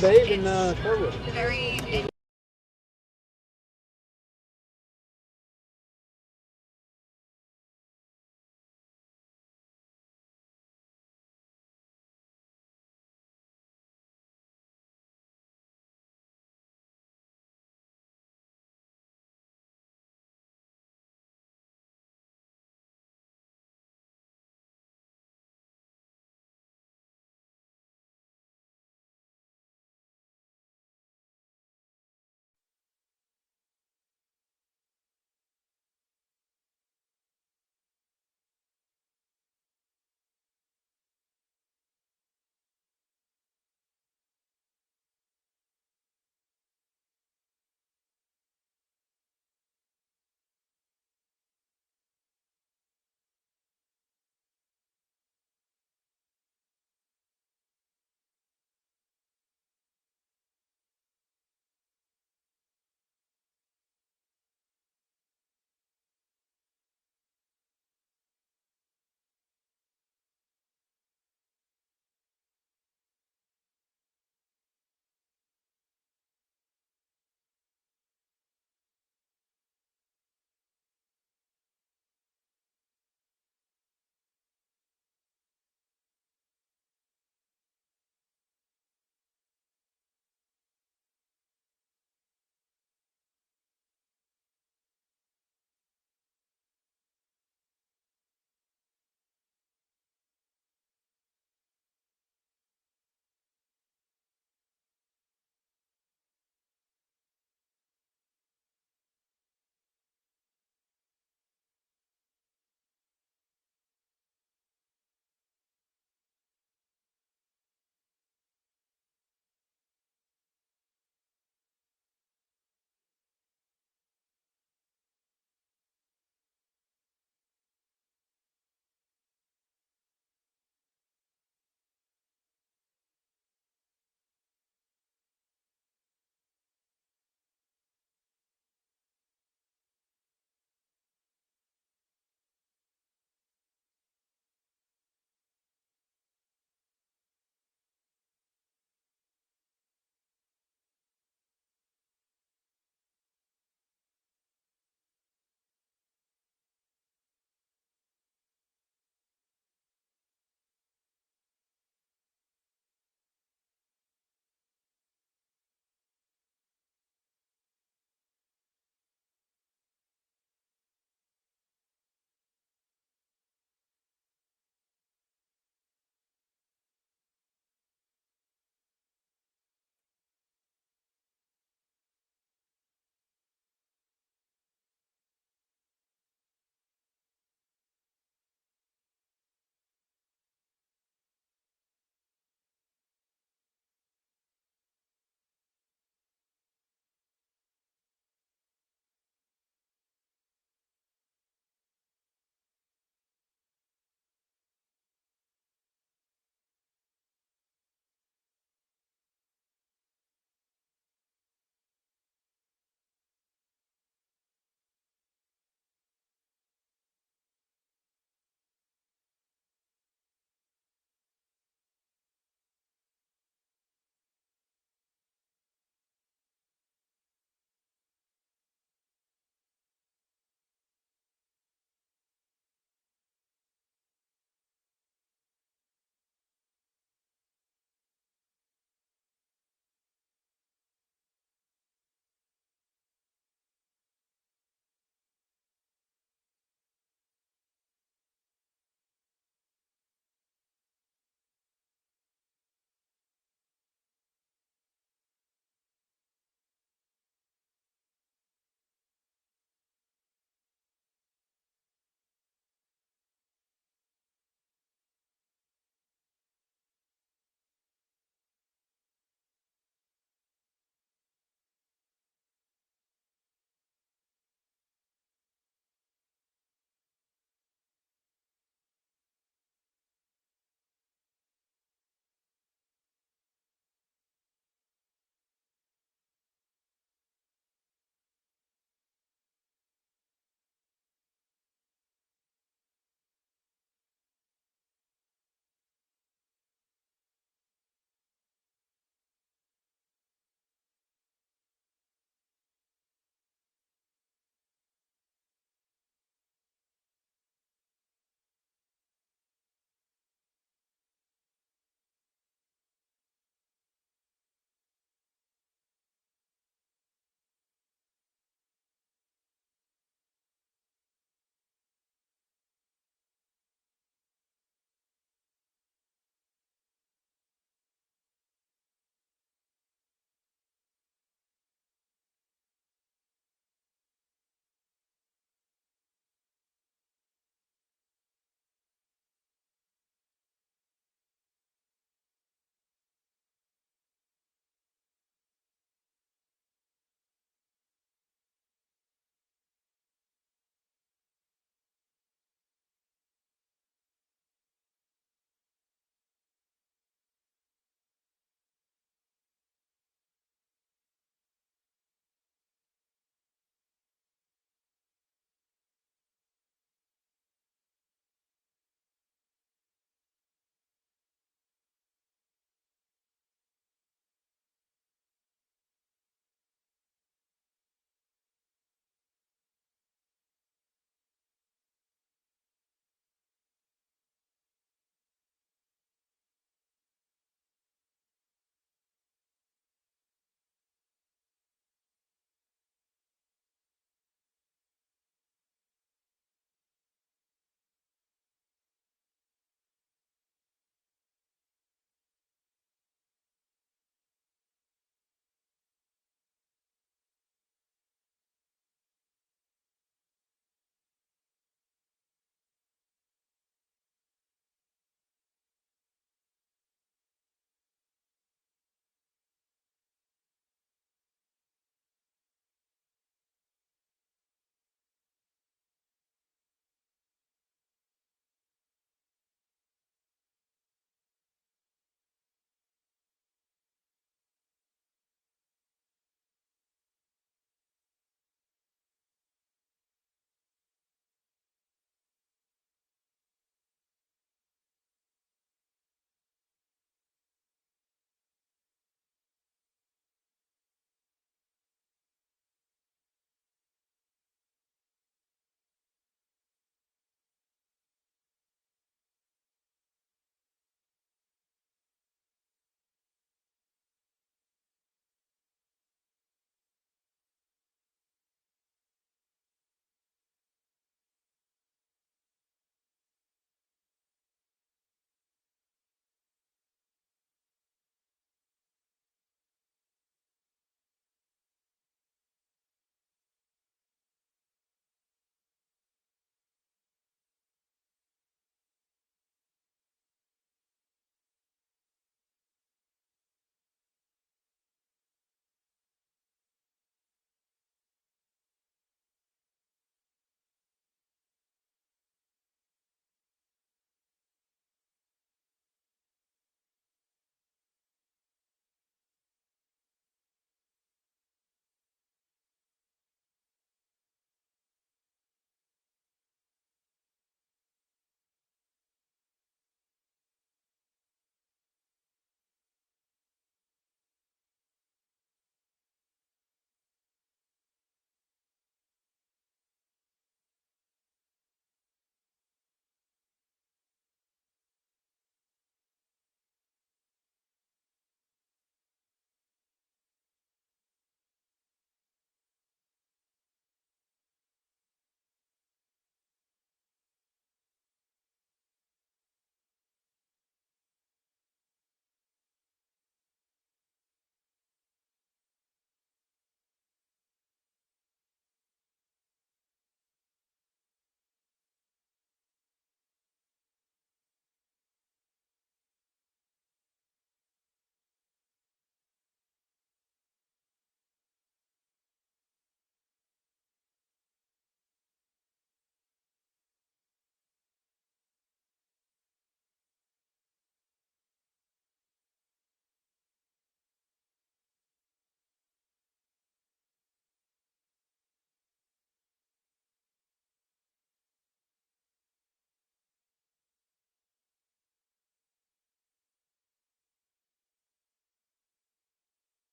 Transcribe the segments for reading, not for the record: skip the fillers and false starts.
Babe and Sherwood. Very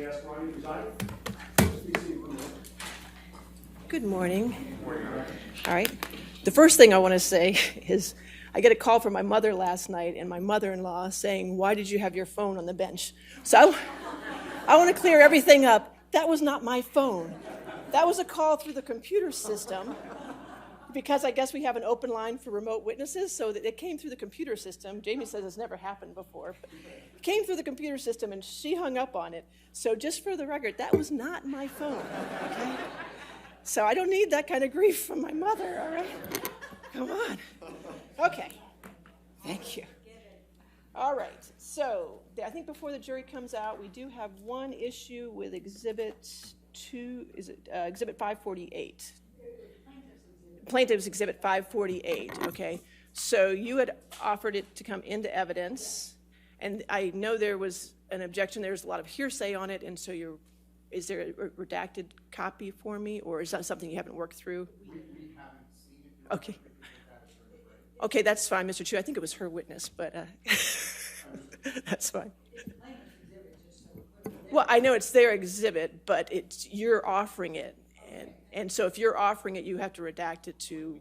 ask Ronnie to preside. Please be seated for a minute. Good morning. Good morning, Your Honor. All right. The first thing I want to say is I get a call from my mother last night and my mother-in-law saying, "Why did you have your phone on the bench?" So I want to clear everything up. That was not my phone. That was a call through the computer system because I guess we have an open line for remote witnesses, so that it came through the computer system. Jamie says it's never happened before. But it came through the computer system and she hung up on it. So just for the record, that was not my phone. Okay? So I don't need that kind of grief from my mother, all right? Come on. Okay. Thank you. All right. So I think before the jury comes out, we do have one issue with Exhibit 2. Is it Exhibit 548? Plaintiff's Exhibit 548, okay? So you had offered it to come into evidence, and I know there was an objection. There's a lot of hearsay on it, and so is there a redacted copy for me, or is that something you haven't worked through? We haven't seen it. Okay. Okay, that's fine, Mr. Chu. I think it was her witness, but that's fine. Well, I know it's their exhibit, but you're offering it. And so if you're offering it, you have to redact it to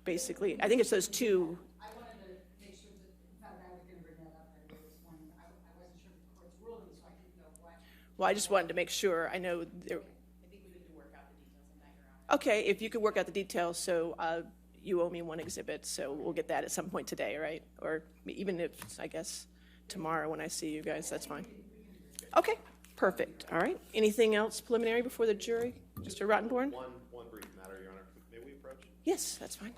basically, I think it's those two. I wanted to make sure that, in fact, I was going to bring that up right this morning. I wasn't sure of the court's ruling, so I didn't know what. Well, I just wanted to make sure. I know there. I think we need to work out the details on that, Your Honor. Okay, if you could work out the details, so you owe me one exhibit, so we'll get that at some point today, right? Or even if, I guess, tomorrow when I see you guys, that's fine. Okay, perfect. All right. Anything else preliminary before the jury? Mr. Rottenborn? One brief matter, Your Honor. May we approach? Yes, that's fine.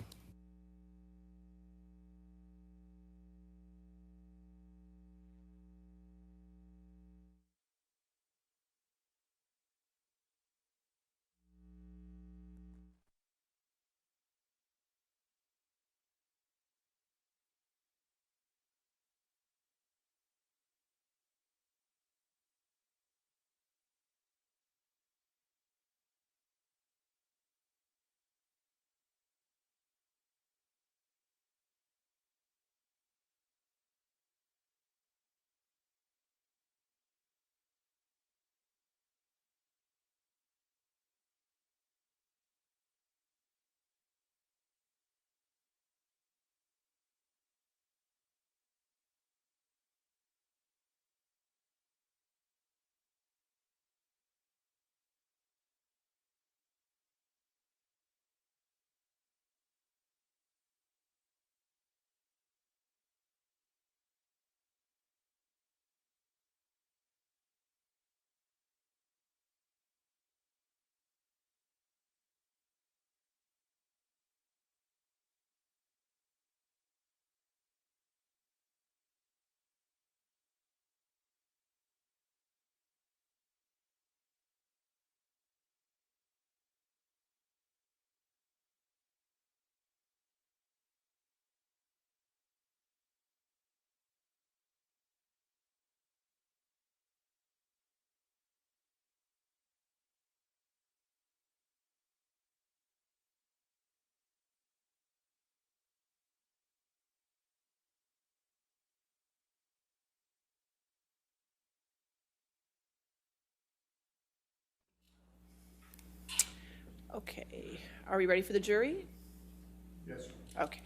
Okay. Are we ready for the jury? Yes, sir. Okay.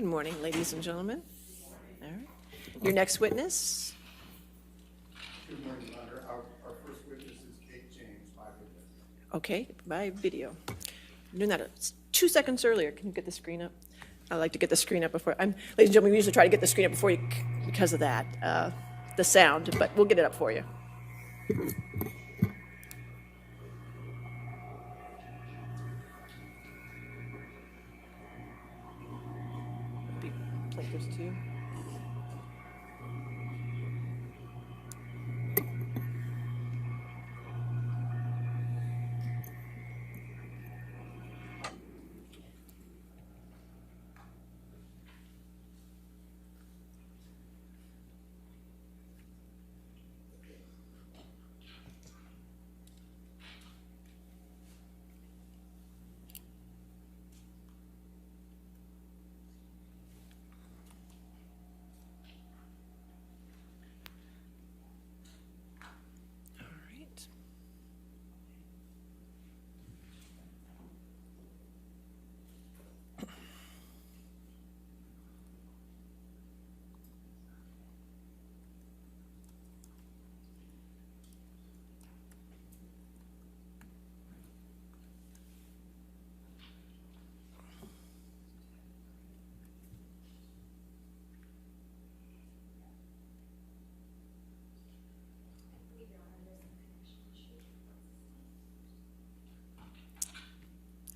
Good morning, ladies and gentlemen. All right. Your next witness. Good morning, Your Honor. Our first witness is Kate James, by video. Okay, by video. I'm doing that 2 seconds earlier. Can you get the screen up? I like to get the screen up before. Ladies and gentlemen, we usually try to get the screen up before you because of that, the sound, but we'll get it up for you. Plaintiffs too.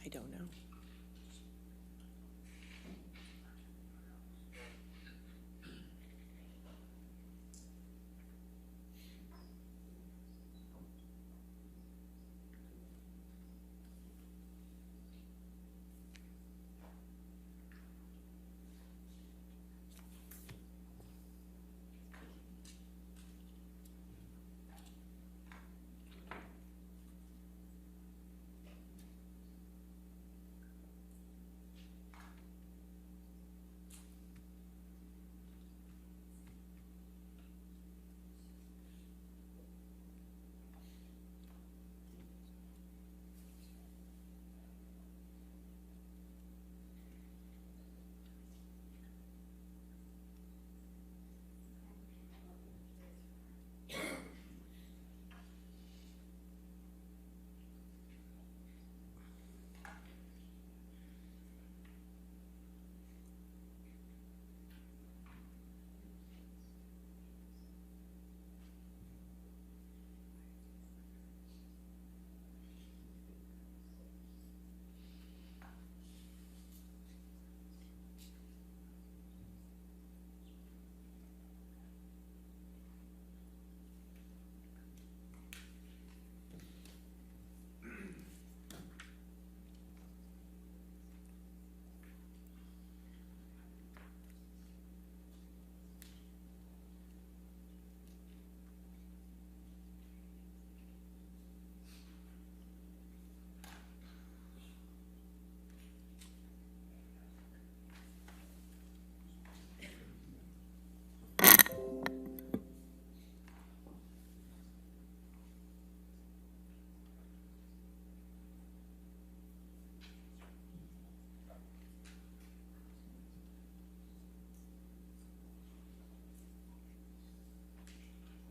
I don't know.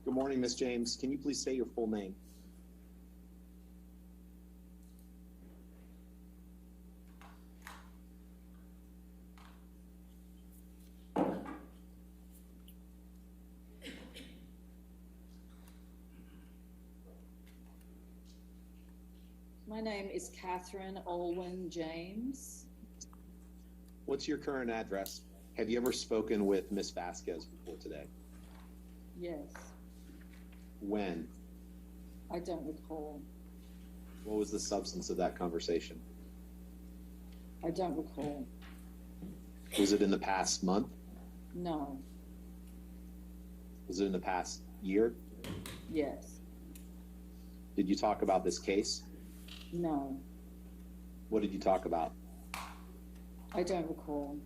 Good morning, Ms. James. Can you please say your full name? My name is Catherine Olwyn James. What's your current address? Have you ever spoken with Ms. Vasquez before today? Yes, When? I don't recall. What was the substance of that conversation? I don't recall. Was it in the past month? No. Was it in the past year? Yes. Did you talk about this case? No. What did you talk about? I don't recall.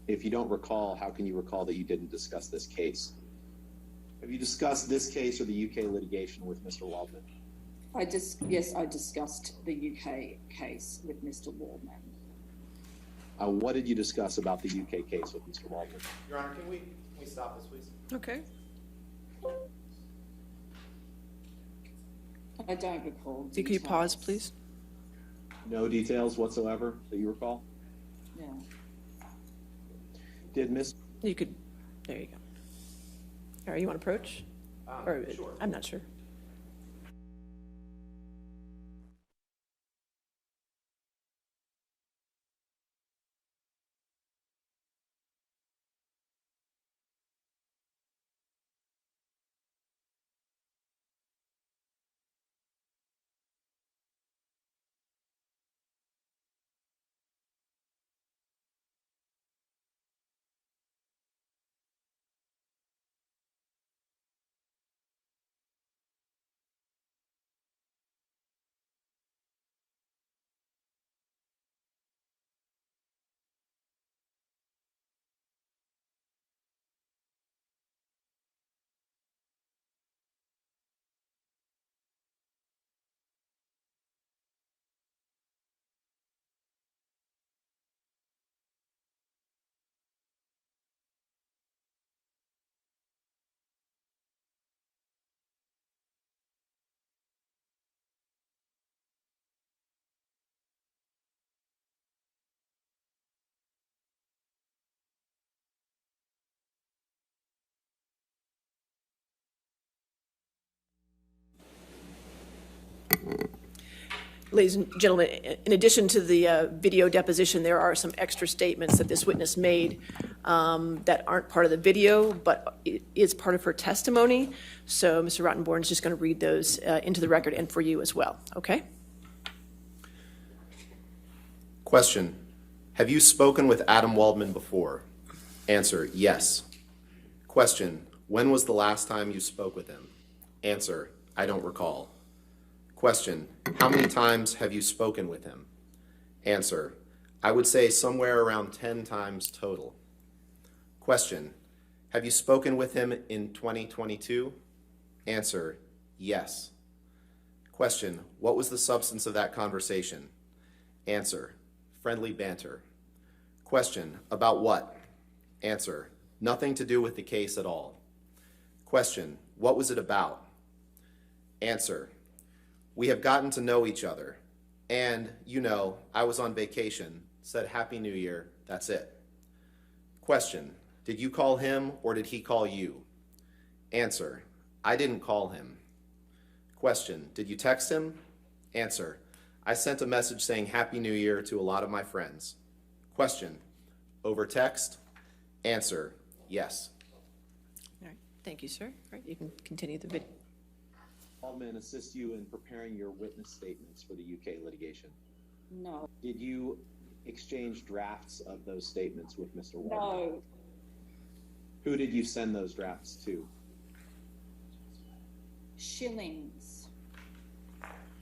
If you don't recall, how can you recall that you didn't discuss this case? Have you discussed this case or the UK litigation with Mr. Waldman? Yes, I discussed the UK case with Mr. Waldman. What did you discuss about the UK case with Mr. Waldman? Your Honor, can we stop this, please? Okay. I don't recall. Could you pause, details. please? No details whatsoever that you recall? Yeah. Did Miss? You could, there you go. All right, you want to approach? Or, Sure. I'm not sure. Ladies and gentlemen, in addition to the video deposition, there are some extra statements that this witness made that aren't part of the video, but it is part of her testimony. So Mr. Rottenborn is just going to read those into the record and for you as well, okay? Question. Have you spoken with Adam Waldman before? Answer, yes. Question. When was the last time you spoke with him? Answer, I don't recall. Question. How many times have you spoken with him? Answer. I would say somewhere around 10 times total. Question. Have you spoken with him in 2022? Answer. Yes. Question. What was the substance of that conversation? Answer. Friendly banter. Question. About what? Answer. Nothing to do with the case at all. Question. What was it about? Answer. We have gotten to know each other, and, you know, I was on vacation, said Happy New Year, that's it. Question, did you call him or did he call you? Answer, I didn't call him. Question, did you text him? Answer, I sent a message saying Happy New Year to a lot of my friends. Question, over text? Answer, yes. All right, thank you, sir. All right, you can continue the video. Waldman assist you in preparing your witness statements for the UK litigation? No. Did you exchange drafts of those statements with Mr. Waldman? No. Who did you send those drafts to? Shillings.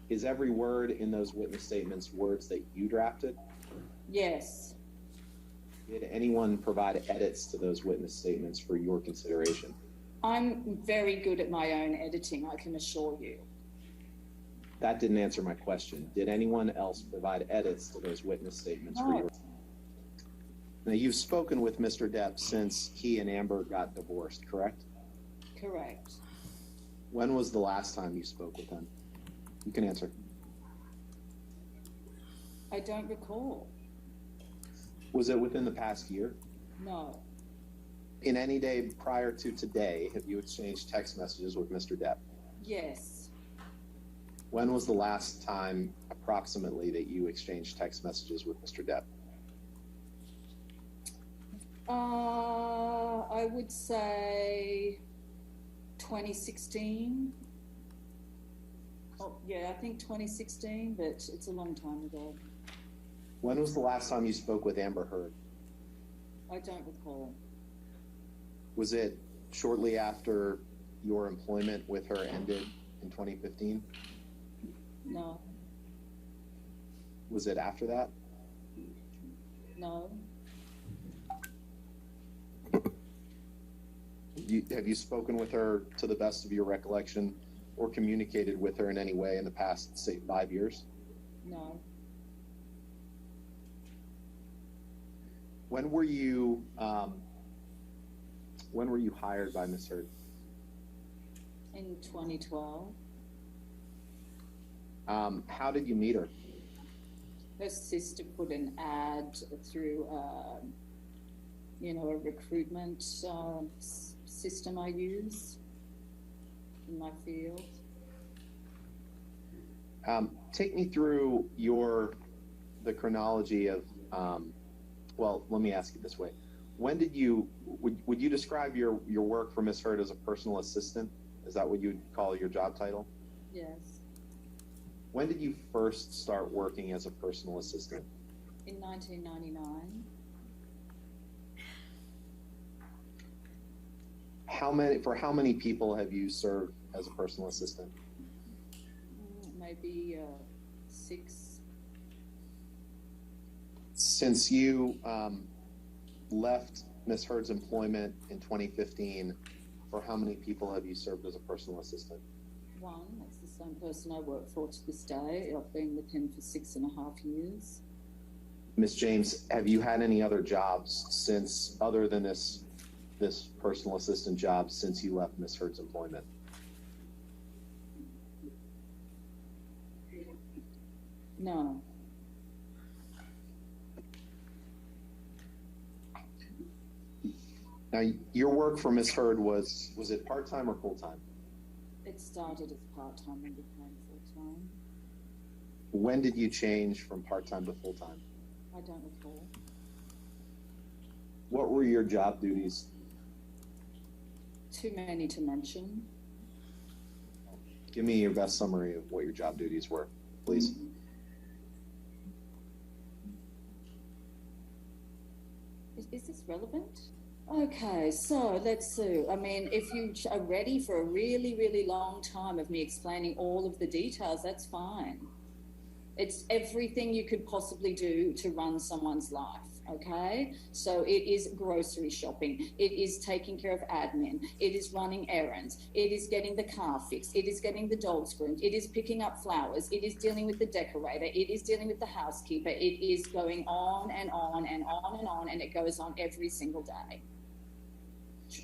Is every word in those witness statements words that you drafted? Yes. Did anyone provide edits to those witness statements for your consideration? I'm very good at my own editing, I can assure you. That didn't answer my question. Did anyone else provide edits to those witness statements for your? Now, you've spoken with Mr. Depp since he and Amber got divorced, correct? Correct. When was the last time you spoke with him? You can answer. I don't recall. Was it within the past year? No. In any day prior to today, have you exchanged text messages with Mr. Depp? Yes. When was the last time, approximately, that you exchanged text messages with Mr. Depp? I would say 2016. Oh, yeah, I think 2016, but it's a long time ago. When was the last time you spoke with Amber Heard? I don't recall. Was it shortly after your employment with her ended in 2015? No. Was it after that? No. Have you spoken with her to the best of your recollection or communicated with her in any way in the past, say, 5 years? No. When were you hired by Ms. Hurd? In 2012, How did you meet her? her sister put an ad through, a recruitment system I use in my field. Take me through the chronology of, well, let me ask it this way. When did would you describe your work for Ms. Hurd as a personal assistant? Is that what you'd call your job title? Yes, When did you first start working as a personal assistant? in 1999. For how many people have you served as a personal assistant? Maybe 6. Since you left Ms. Hurd's employment in 2015, for how many people have you served as a personal assistant? 1, that's the same person I work for to this day. I've been with him for 6.5 years. Ms. James, have you had any other jobs since, other than this personal assistant job, since you left Ms. Hurd's employment? No, Now, your work for Ms. Hurd was it part-time or full-time? it started as part-time and became full-time. When did you change from part-time to full-time? I don't recall. What were your job duties? Too many to mention. Give me your best summary of what your job duties were, please. Is this relevant? Okay, so let's see. I mean, if you are ready for a really, really long time of me explaining all of the details, that's fine. It's everything you could possibly do to run someone's life, okay? So it is grocery shopping. It is taking care of admin. It is running errands. It is getting the car fixed. It is getting the dogs groomed. It is picking up flowers. It is dealing with the decorator. It is dealing with the housekeeper. It is going on and on and on and on, and it goes on every single day.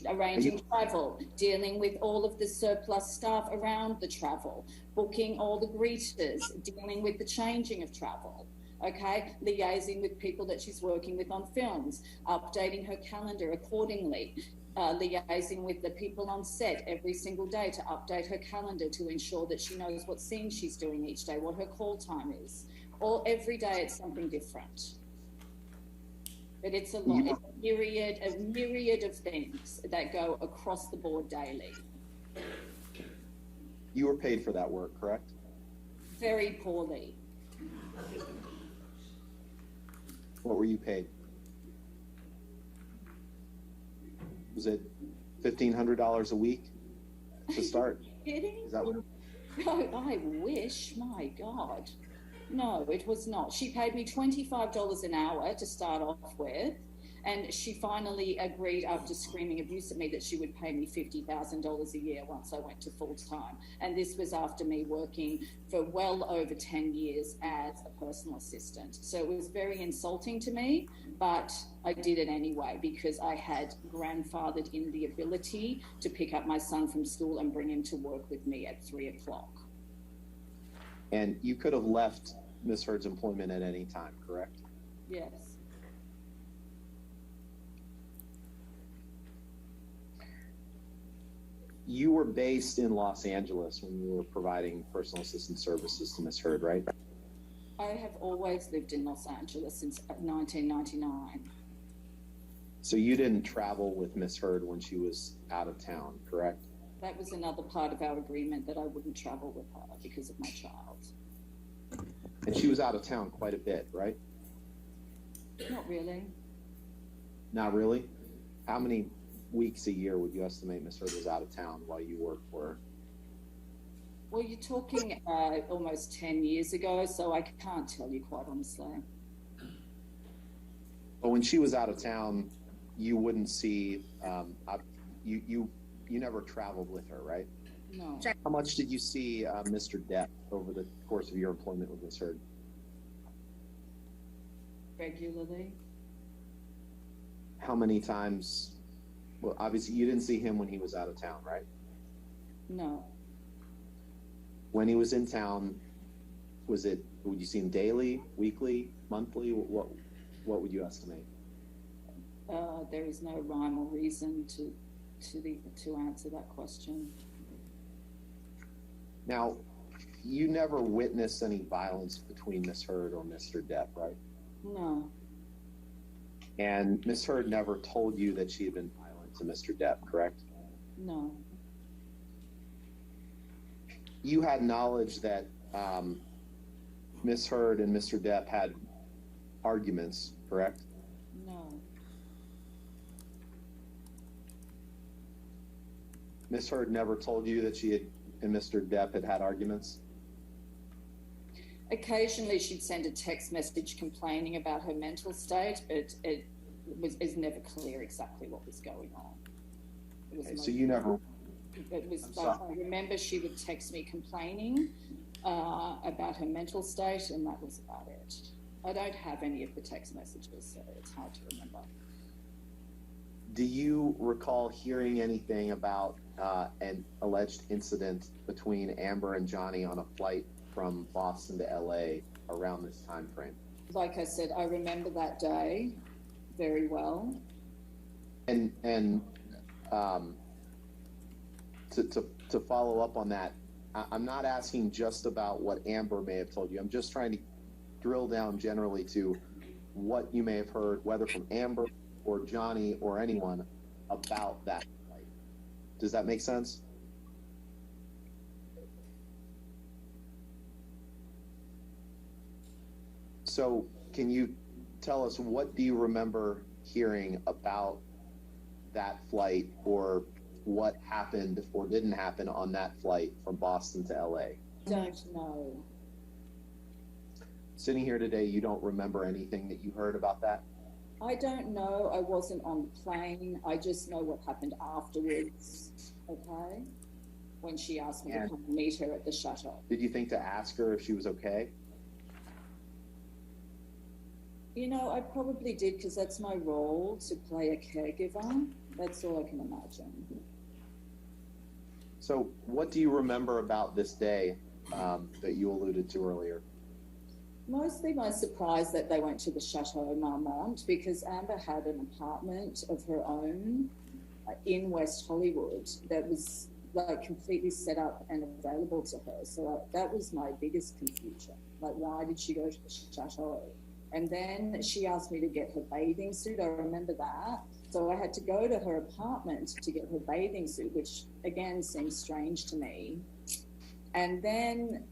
Arranging travel, dealing with all of the surplus staff around the travel, booking all the greeters, dealing with the changing of travel, okay, liaising with people that she's working with on films, updating her calendar accordingly, liaising with the people on set every single day to update her calendar to ensure that she knows what scene she's doing each day, what her call time is. Every day it's something different. But it's a lot, it's a myriad of things that go across the board daily. You were paid for that work, correct? Very poorly. What were you paid? Was it $1,500 a week to start? Kidding? Is that what? No, I wish, my God. No, it was not. She paid me $25 an hour to start off with, and she finally agreed after screaming abuse at me that she would pay me $50,000 a year once I went to full-time. And this was after me working for well over 10 years as a personal assistant. So it was very insulting to me, but I did it anyway because I had grandfathered in the ability to pick up my son from school and bring him to work with me at 3 o'clock. And you could have left Ms. Hurd's employment at any time, correct? Yes. You were based in Los Angeles when you were providing personal assistant services to Ms. Hurd, right? I have always lived in Los Angeles since 1999. So you didn't travel with Ms. Hurd when she was out of town, correct? That was another part of our agreement, that I wouldn't travel with her because of my child. And she was out of town quite a bit, right? Not really. Not really? How many weeks a year would you estimate Ms. Hurd was out of town while you worked for her? Well, you're talking almost 10 years ago, so I can't tell you quite honestly. But when she was out of town, you wouldn't see, you never traveled with her, right? No. How much did you see Mr. Depp over the course of your employment with Ms. Hurd? Regularly. how many times? Well, obviously you didn't see him when he was out of town, right? No. When he was in town, would you see him daily, weekly, monthly? What would you estimate? There is no rhyme or reason to answer that question. Now, you never witnessed any violence between Miss Heard or Mr. Depp, right? No. And Miss Heard never told you that she had been violent to Mr. Depp, correct? No. You had knowledge that Miss Heard and Mr. Depp had arguments, correct? No. Miss Heard never told you that she and Mr. Depp had arguments? Occasionally she'd send a text message complaining about her mental state, but it is never clear exactly what was going on. Okay, so you never... It was, I remember she would text me complaining about her mental state, and that was about it. I don't have any of the text messages, so it's hard to remember. Do you recall hearing anything about an alleged incident between Amber and Johnny on a flight from Boston to LA around this time frame? Like I said, I remember that day very well. And to follow up on that, I'm not asking just about what Amber may have told you. I'm just trying to drill down generally to what you may have heard, whether from Amber or Johnny or anyone, about that flight. Does that make sense? So can you tell us, what do you remember hearing about that flight, or what happened or didn't happen on that flight from Boston to LA? Don't know. Sitting here today, you don't remember anything that you heard about that? I don't know. I wasn't on the plane. I just know what happened afterwards, okay? When she asked me to come meet her at the shuttle. Did you think to ask her if she was okay? You know, I probably did, because that's my role, to play a caregiver. That's all I can imagine. So what do you remember about this day that you alluded to earlier? Mostly my surprise that they went to the Chateau Marmont, because Amber had an apartment of her own in West Hollywood that was like completely set up and available to her. So that was my biggest confusion. Like, why did she go to the Chateau? And then she asked me to get her bathing suit. I remember that. So I had to go to her apartment to get her bathing suit, which again seems strange to me. And then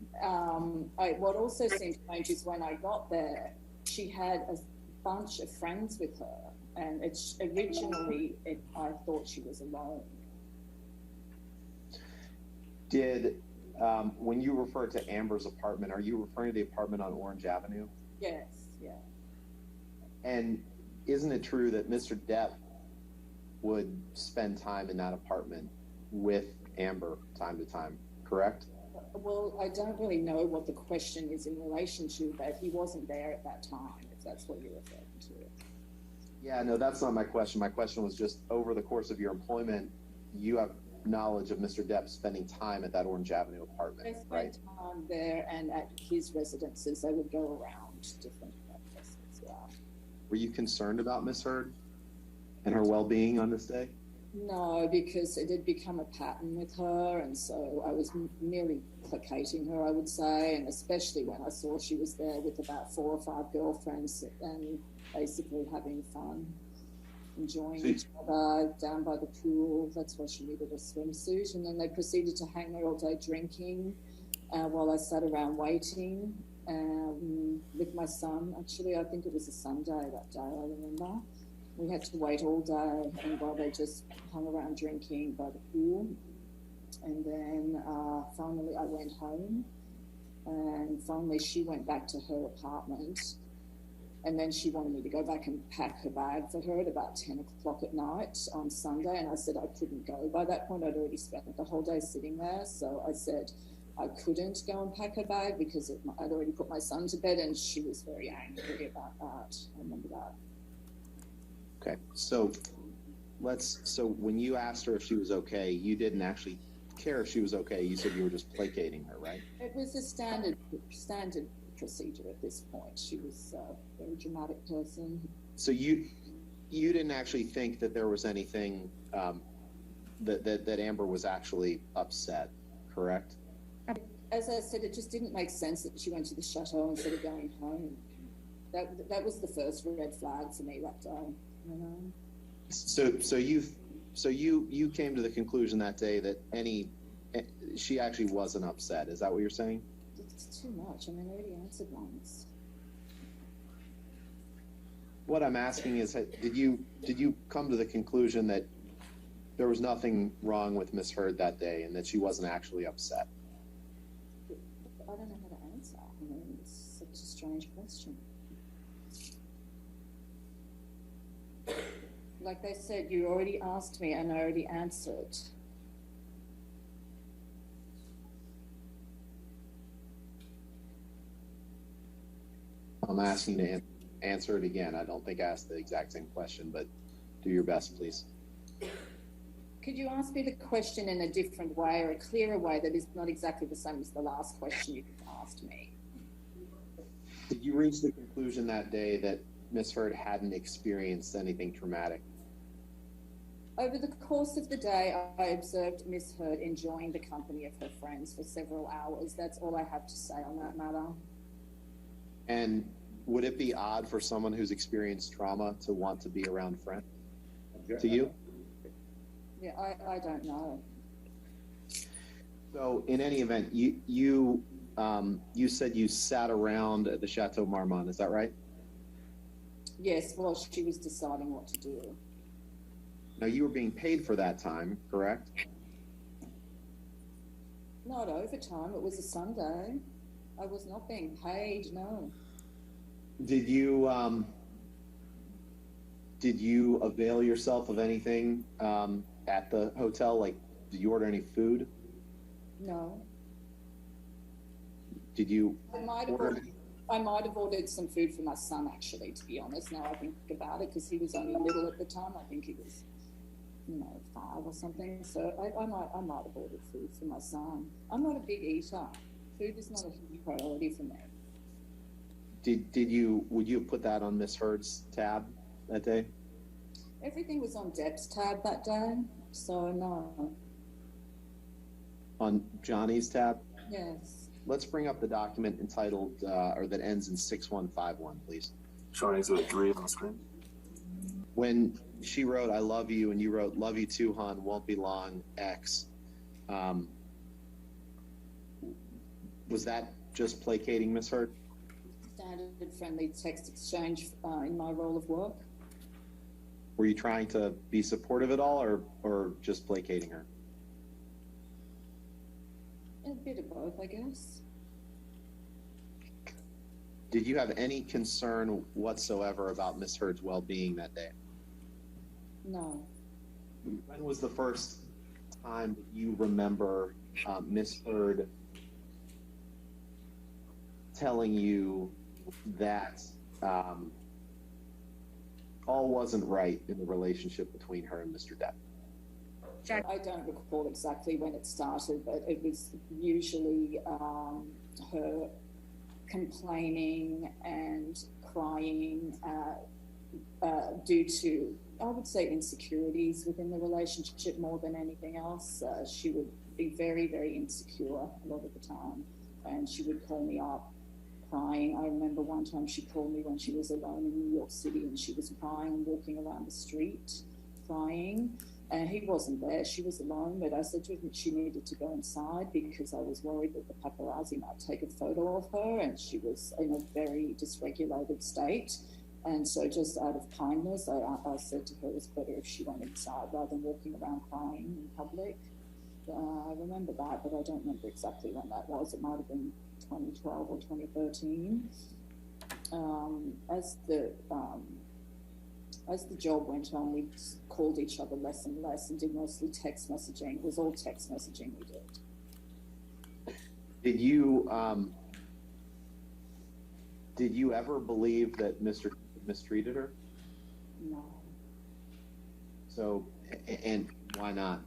what also seemed strange is when I got there, she had a bunch of friends with her. And originally I thought she was alone. Did, when you refer to Amber's apartment, are you referring to the apartment on Orange Avenue? Yes, yeah. And isn't it true that Mr. Depp would spend time in that apartment with Amber time to time, correct? Well, I don't really know what the question is in relation to that. He wasn't there at that time, if that's what you're referring to. Yeah, no, that's not my question. My question was just, over the course of your employment, you have knowledge of Mr. Depp spending time at that Orange Avenue apartment, They right? spent time there, and at his residences, they would go around different places, yeah. Were you concerned about Miss Heard and her well-being on this day? No, because it had become a pattern with her, and so I was merely placating her, I would say, and especially when I saw she was there with about 4 or 5 girlfriends and basically having fun, enjoying each other down by the pool. That's why she needed a swimsuit. And then they proceeded to hang there all day drinking while I sat around waiting with my son. Actually, I think it was a Sunday that day, I remember. We had to wait all day, and while they just hung around drinking by the pool. And then finally I went home, and finally she went back to her apartment. And then she wanted me to go back and pack her bag for her at about 10 o'clock at night on Sunday. And I said I couldn't go. By that point, I'd already spent the whole day sitting there. So I said I couldn't go and pack her bag because I'd already put my son to bed, and she was very angry about that. I remember that. Okay, so when you asked her if she was okay, you didn't actually care if she was okay. You said you were just placating her, right? It was a standard procedure at this point. She was a very dramatic person. So you didn't actually think that there was anything that Amber was actually upset, correct? As I said, it just didn't make sense that she went to the chateau instead of going home. That was the first red flag for me that day. You know. So you came to the conclusion that day that she actually wasn't upset. Is that what you're saying? It's too much. I mean, I already answered once. What I'm asking is, did you come to the conclusion that there was nothing wrong with Miss Heard that day and that she wasn't actually upset? I don't know how to answer. I mean, it's such a strange question. Like they said, you already asked me and I already answered. I'm asking to answer it again. I don't think I asked the exact same question, but do your best, please. Could you ask me the question in a different way or a clearer way that is not exactly the same as the last question you asked me? Did you reach the conclusion that day that Miss Heard hadn't experienced anything traumatic? Over the course of the day, I observed Miss Heard enjoying the company of her friends for several hours. That's all I have to say on that matter. And would it be odd for someone who's experienced trauma to want to be around friends? To you? Yeah, I don't know. So in any event, you said you sat around at the Chateau Marmont, is that right? Yes, well, she was deciding what to do. Now you were being paid for that time, correct? Not overtime, it was a Sunday. I was not being paid, no. Did you avail yourself of anything at the hotel? Like, did you order any food? No. Did you I might have ordered some food for my son, actually, to be honest, now I think about it, because he was only little at the time. I think he was, 5 or something. So I might have ordered food for my son. I'm not a big eater. Food is not a huge priority for me. Would you have put that on Miss Heard's tab that day? Everything was on Depp's tab that day, so no. On Johnny's tab? Yes. Let's bring up the document entitled, or that ends in 6151, please. Showing exhibit 3 on the screen. When she wrote, "I love you," and you wrote, "Love you too, hon, won't be long, X," was that just placating Miss Heard? Standard friendly text exchange in my role of work. Were you trying to be supportive at all, or just placating her? A bit of both, I guess. Did you have any concern whatsoever about Miss Heard's well-being that day? No. When was the first time that you remember Miss Heard telling you that all wasn't right in the relationship between her and Mr. Depp? I don't recall exactly when it started, but it was usually her complaining and crying due to, I would say, insecurities within the relationship more than anything else. She would be very, very insecure a lot of the time, and she would call me up crying. I remember one time she called me when she was alone in New York City, and she was crying and walking around the street crying. And he wasn't there. She was alone, but I said to her that she needed to go inside because I was worried that the paparazzi might take a photo of her, and she was in a very dysregulated state. And so just out of kindness, I said to her it was better if she went inside rather than walking around crying in public. I remember that, but I don't remember exactly when that was. It might have been 2012 or 2013. As the job went on, we called each other less and less and did mostly text messaging. It was all text messaging we did. Did you ever believe that Mr. mistreated her? No. So, and why not?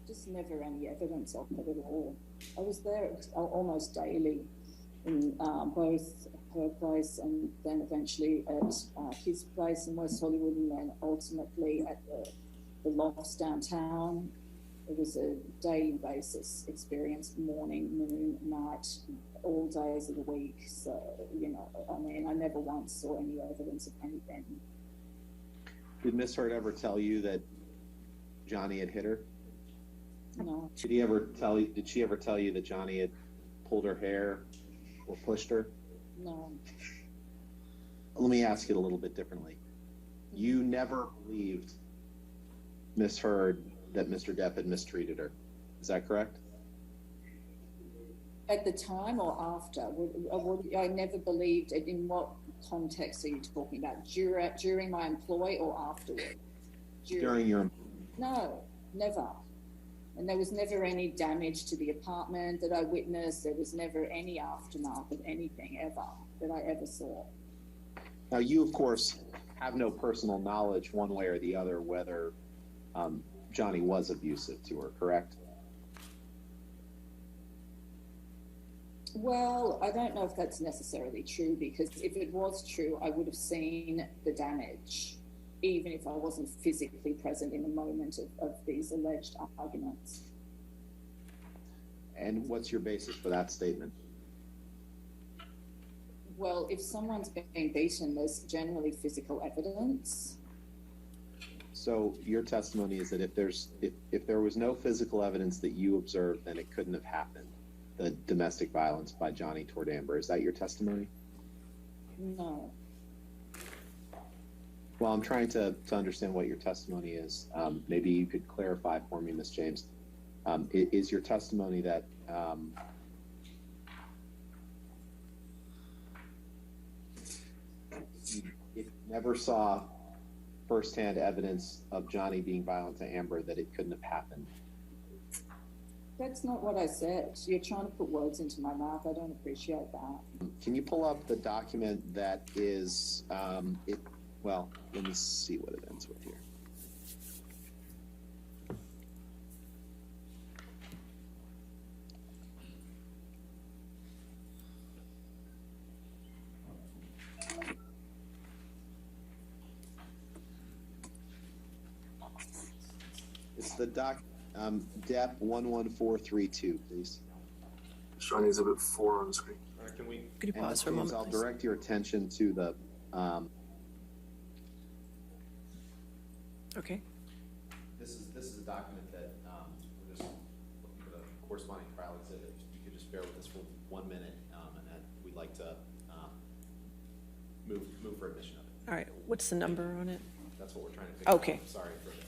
Just never any evidence of it at all. I was there almost daily in both her place and then eventually at his place in West Hollywood, and then ultimately at the lofts downtown. It was a daily basis experience, morning, noon, night, all days of the week. So, you know, I mean, I never once saw any evidence of anything. Did Miss Hurd ever tell you that Johnny had hit her? No. Did she ever tell you that Johnny had pulled her hair or pushed her? No. Let me ask it a little bit differently. You never believed Miss Hurd that Mr. Depp had mistreated her. Is that correct? At the time or after? I never believed it. In what context are you talking about? During my employ or afterward? During your... No, never. And there was never any damage to the apartment that I witnessed. There was never any aftermath of anything ever that I ever saw. Now, you, of course, have no personal knowledge one way or the other whether Johnny was abusive to her, correct? Well, I don't know if that's necessarily true, because if it was true, I would have seen the damage, even if I wasn't physically present in the moment of these alleged arguments. And what's your basis for that statement? Well, if someone's being beaten, there's generally physical evidence. So your testimony is that if there was no physical evidence that you observed, then it couldn't have happened, the domestic violence by Johnny toward Amber. Is that your testimony? No. Well, I'm trying to understand what your testimony is. Maybe you could clarify for me, Ms. James. Is your testimony that you never saw firsthand evidence of Johnny being violent to Amber, that it couldn't have happened? That's not what I said. You're trying to put words into my mouth. I don't appreciate that. Can you pull up the document that is, well, let me see what it ends with here. It's the Depp 11432, please. Showing Exhibit 4 on the screen. Could you pause for a moment, I'll please? direct your attention to the Okay. This is a document that we're just looking for the corresponding trial exhibit. You could just bear with us for 1 minute, and that we'd like to move for admission of it. All right. What's the number on it? That's what we're trying to figure Okay. out. Sorry for the delay.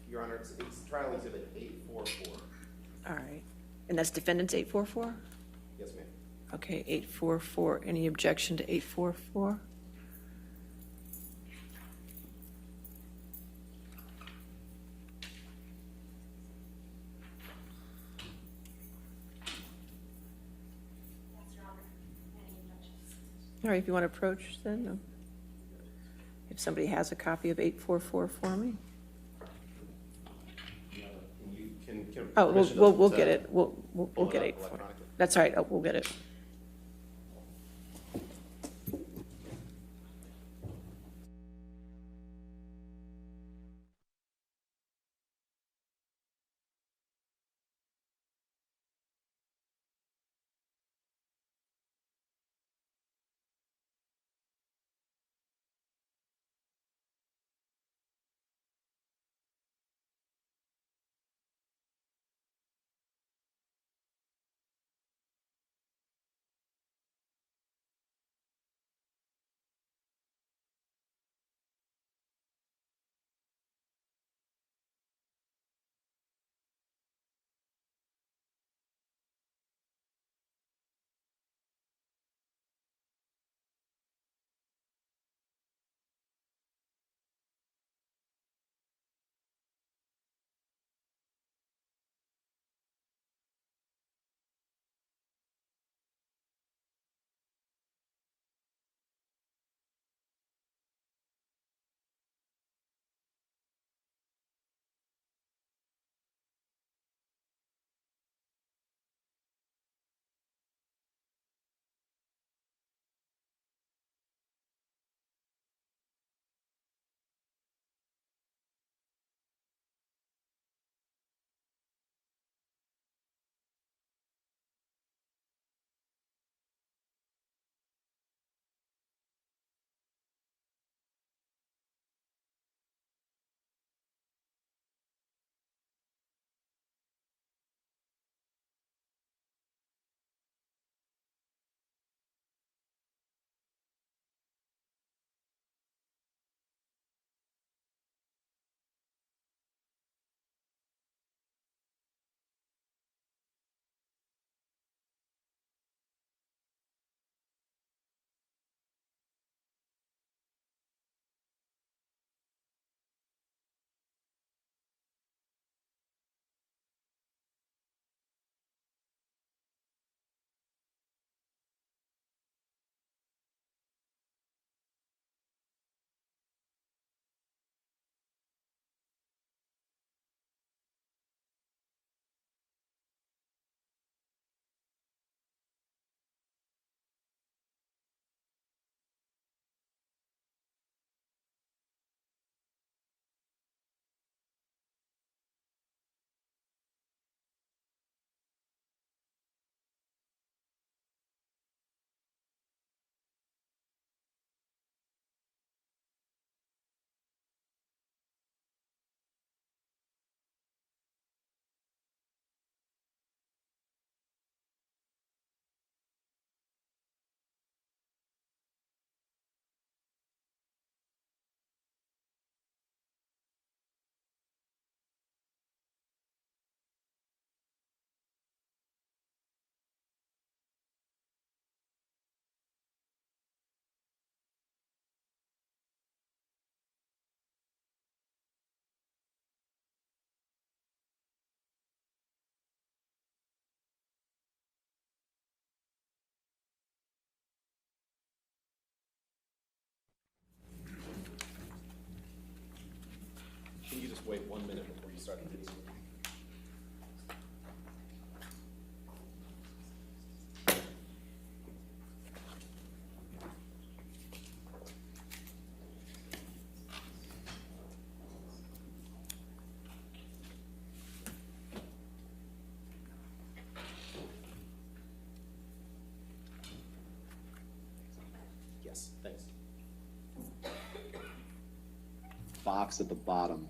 Your Honor, it's trial exhibit 844. All right. And that's defendant's 844? Yes, ma'am. Okay, 844. Any objection to 844? All right, if you want to approach, then if somebody has a copy of 844 for me. Oh, we'll get it. We'll get it. That's all right. Oh, we'll get it. Can you just wait 1 minute before you start the video? Yes, thanks. Box at the bottom.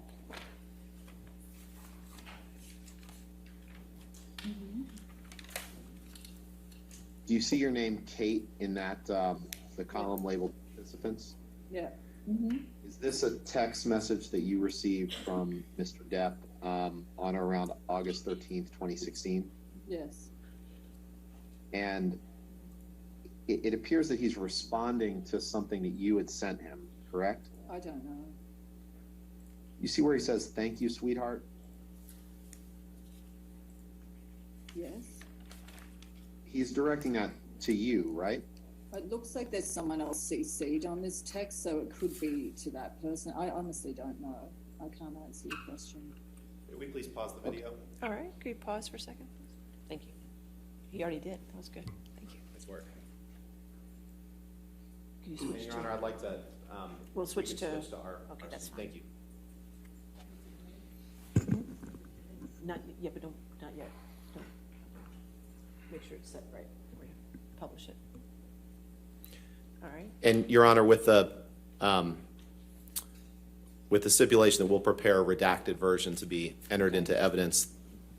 Do you see your name, Kate, in that the column labeled participants? Yeah. Is this a text message that you received from Mr. Depp on or around August 13th, 2016? Yes. And it appears that he's responding to something that you had sent him, correct? I don't know. You see where he says, "Thank you, sweetheart"? Yes. He's directing that to you, right? It looks like there's someone else CC'd on this text, so it could be to that person. I honestly don't know. I can't answer your question. Could we please pause the video? All right, could you pause for a second? Thank you. He already did. That was good. Thank you. Nice work. Could you And switch Your to? Honor, I'd like to. We'll switch we can to- our. okay, that's fine. Thank you. Not yet, but don't, not yet. Don't. Make sure it's set right before you publish it. All right. And Your Honor, with the stipulation that we'll prepare a redacted version to be entered into evidence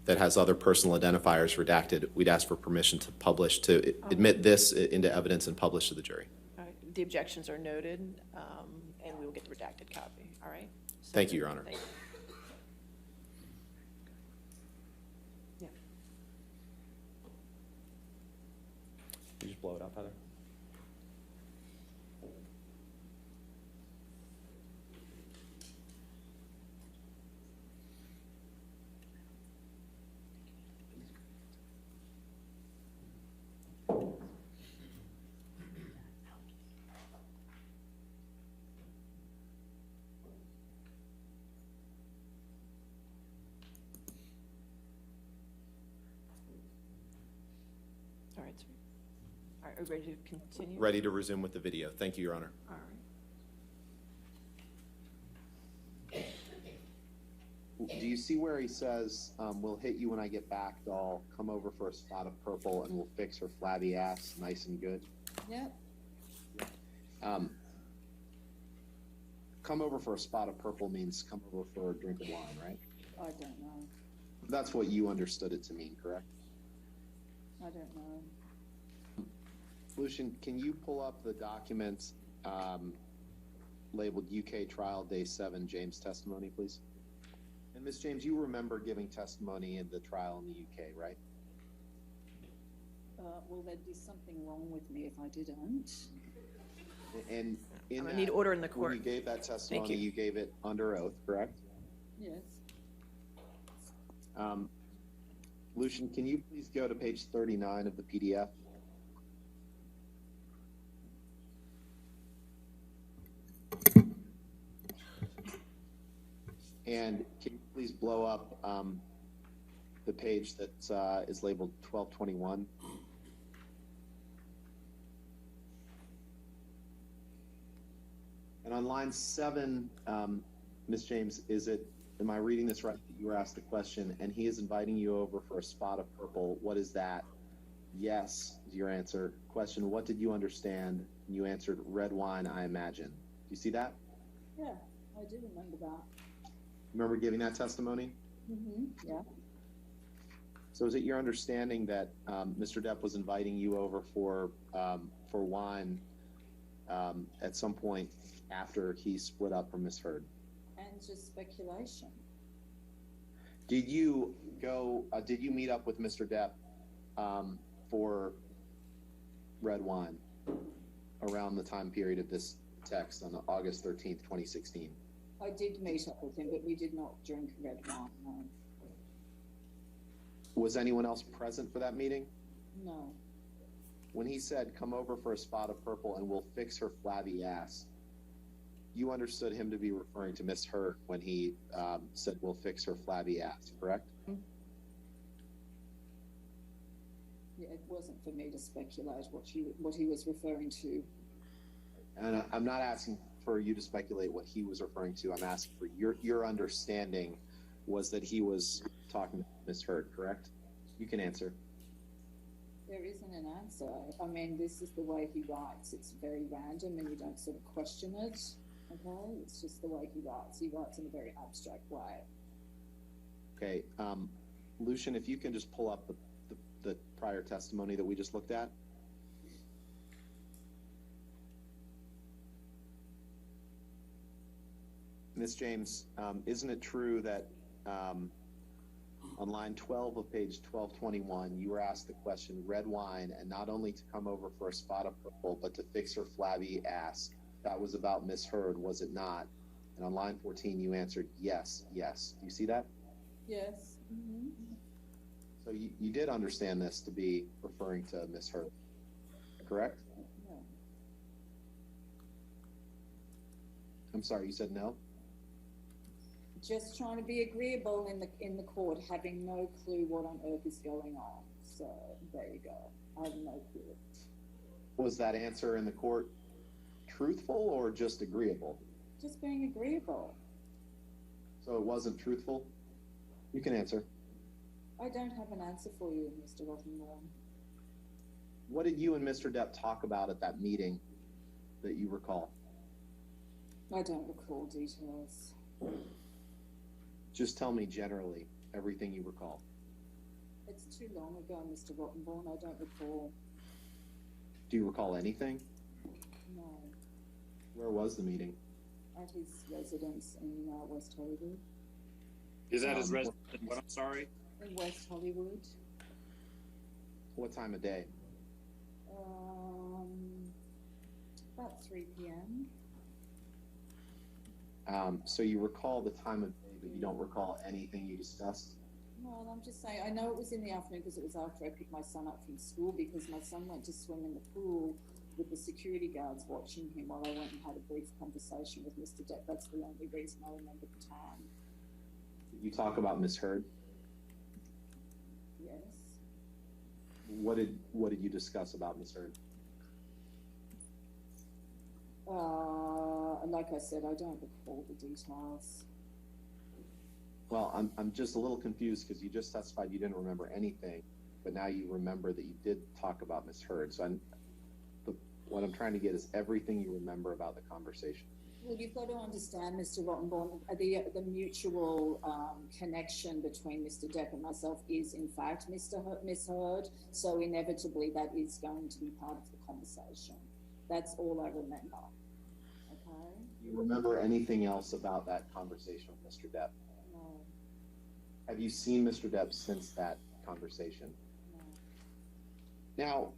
that has other personal identifiers redacted, we'd ask for permission to publish, to admit this into evidence and publish to the jury. All right. The objections are noted, and we will get the redacted copy. All right. So, Thank you, Your Honor. thank you. Yeah. Can you just blow it up, Heather? All right, sir. All right, are we ready to continue? Ready to resume with the video. Thank you, Your Honor. All right. Do you see where he says, we'll hit you when I get back, doll, come over for a spot of purple and we'll fix her flabby ass nice and good? Yep. Come over for a spot of purple means come over for a drink of wine, right? I don't know. That's what you understood it to mean, correct? I don't know. Lucian, can you pull up the document labeled UK Trial Day 7 James testimony, please? And Ms. James, you remember giving testimony in the trial in the UK, right? Well, there'd be something wrong with me if I didn't. And in I need order in the when court. you gave that testimony, you. you gave it under oath, correct? Yes. Lucian, can you please go to page 39 of the PDF? And can you please blow up the page that is labeled 1221? And on line 7, Ms. James, am I reading this right? You were asked the question, and he is inviting you over for a spot of purple. What is that? Yes, is your answer. Question, what did you understand? And you answered red wine, I imagine. Do you see that? Yeah, I do remember that. Remember giving that testimony? Mm-hmm. Yeah. So is it your understanding that Mr. Depp was inviting you over for wine at some point after he split up from Miss Heard? And just speculation. Did you meet up with Mr. Depp for red wine around the time period of this text on August 13th, 2016? I did meet up with him, but we did not drink red wine, no. Was anyone else present for that meeting? No. When he said, come over for a spot of purple and we'll fix her flabby ass, you understood him to be referring to Miss Hurt when he said, we'll fix her flabby ass, correct? Yeah, it wasn't for me to speculate what he was referring to. And I'm not asking for you to speculate what he was referring to. I'm asking for your understanding was that he was talking to Miss Hurt, correct? You can answer. There isn't an answer. I mean, this is the way he writes. It's very random and you don't sort of question it. Okay? It's just the way he writes. He writes in a very abstract way. Okay. Lucian, if you can just pull up the prior testimony that we just looked at. Ms. James, isn't it true that on line 12 of page 1221, you were asked the question, red wine, and not only to come over for a spot of purple, but to fix her flabby ass. That was about Miss Heard, was it not? And on line 14, you answered yes, yes. Do you see that? Yes. Mm-hmm. So you did understand this to be referring to Miss Heard, correct? Yeah. I'm sorry, you said no? Just trying to be agreeable in the court, having no clue what on earth is going on. So there you go. I have no clue. Was that answer in the court truthful or just agreeable? Just being agreeable. So it wasn't truthful? You can answer. I don't have an answer for you, Mr. Rottenborn. What did you and Mr. Depp talk about at that meeting that you recall? I don't recall details. Just tell me generally everything you recall. It's too long ago, Mr. Rottenborn. I don't recall. Do you recall anything? No. Where was the meeting? At his residence in West Hollywood. Is that his residence? What? I'm sorry. In West Hollywood. What time of day? About 3 p.m. So you recall the time of day, but you don't recall anything you discussed? No, I'm just saying, I know it was in the afternoon because it was after I picked my son up from school, because my son went to swim in the pool with the security guards watching him while I went and had a brief conversation with Mr. Depp. That's the only reason I remember the time. Did you talk about Miss Heard? Yes. What did you discuss about Miss Heard? Like I said, I don't recall the details. Well, I'm just a little confused because you just testified you didn't remember anything, but now you remember that you did talk about Miss Heard. So what I'm trying to get is everything you remember about the conversation. Well, you've got to understand, Mr. Rottenborn, the mutual connection between Mr. Depp and myself is, in fact, Miss Heard. So inevitably, that is going to be part of the conversation. That's all I remember. Okay? Do you remember anything else about that conversation with Mr. Depp? No. Have you seen Mr. Depp since that conversation? No.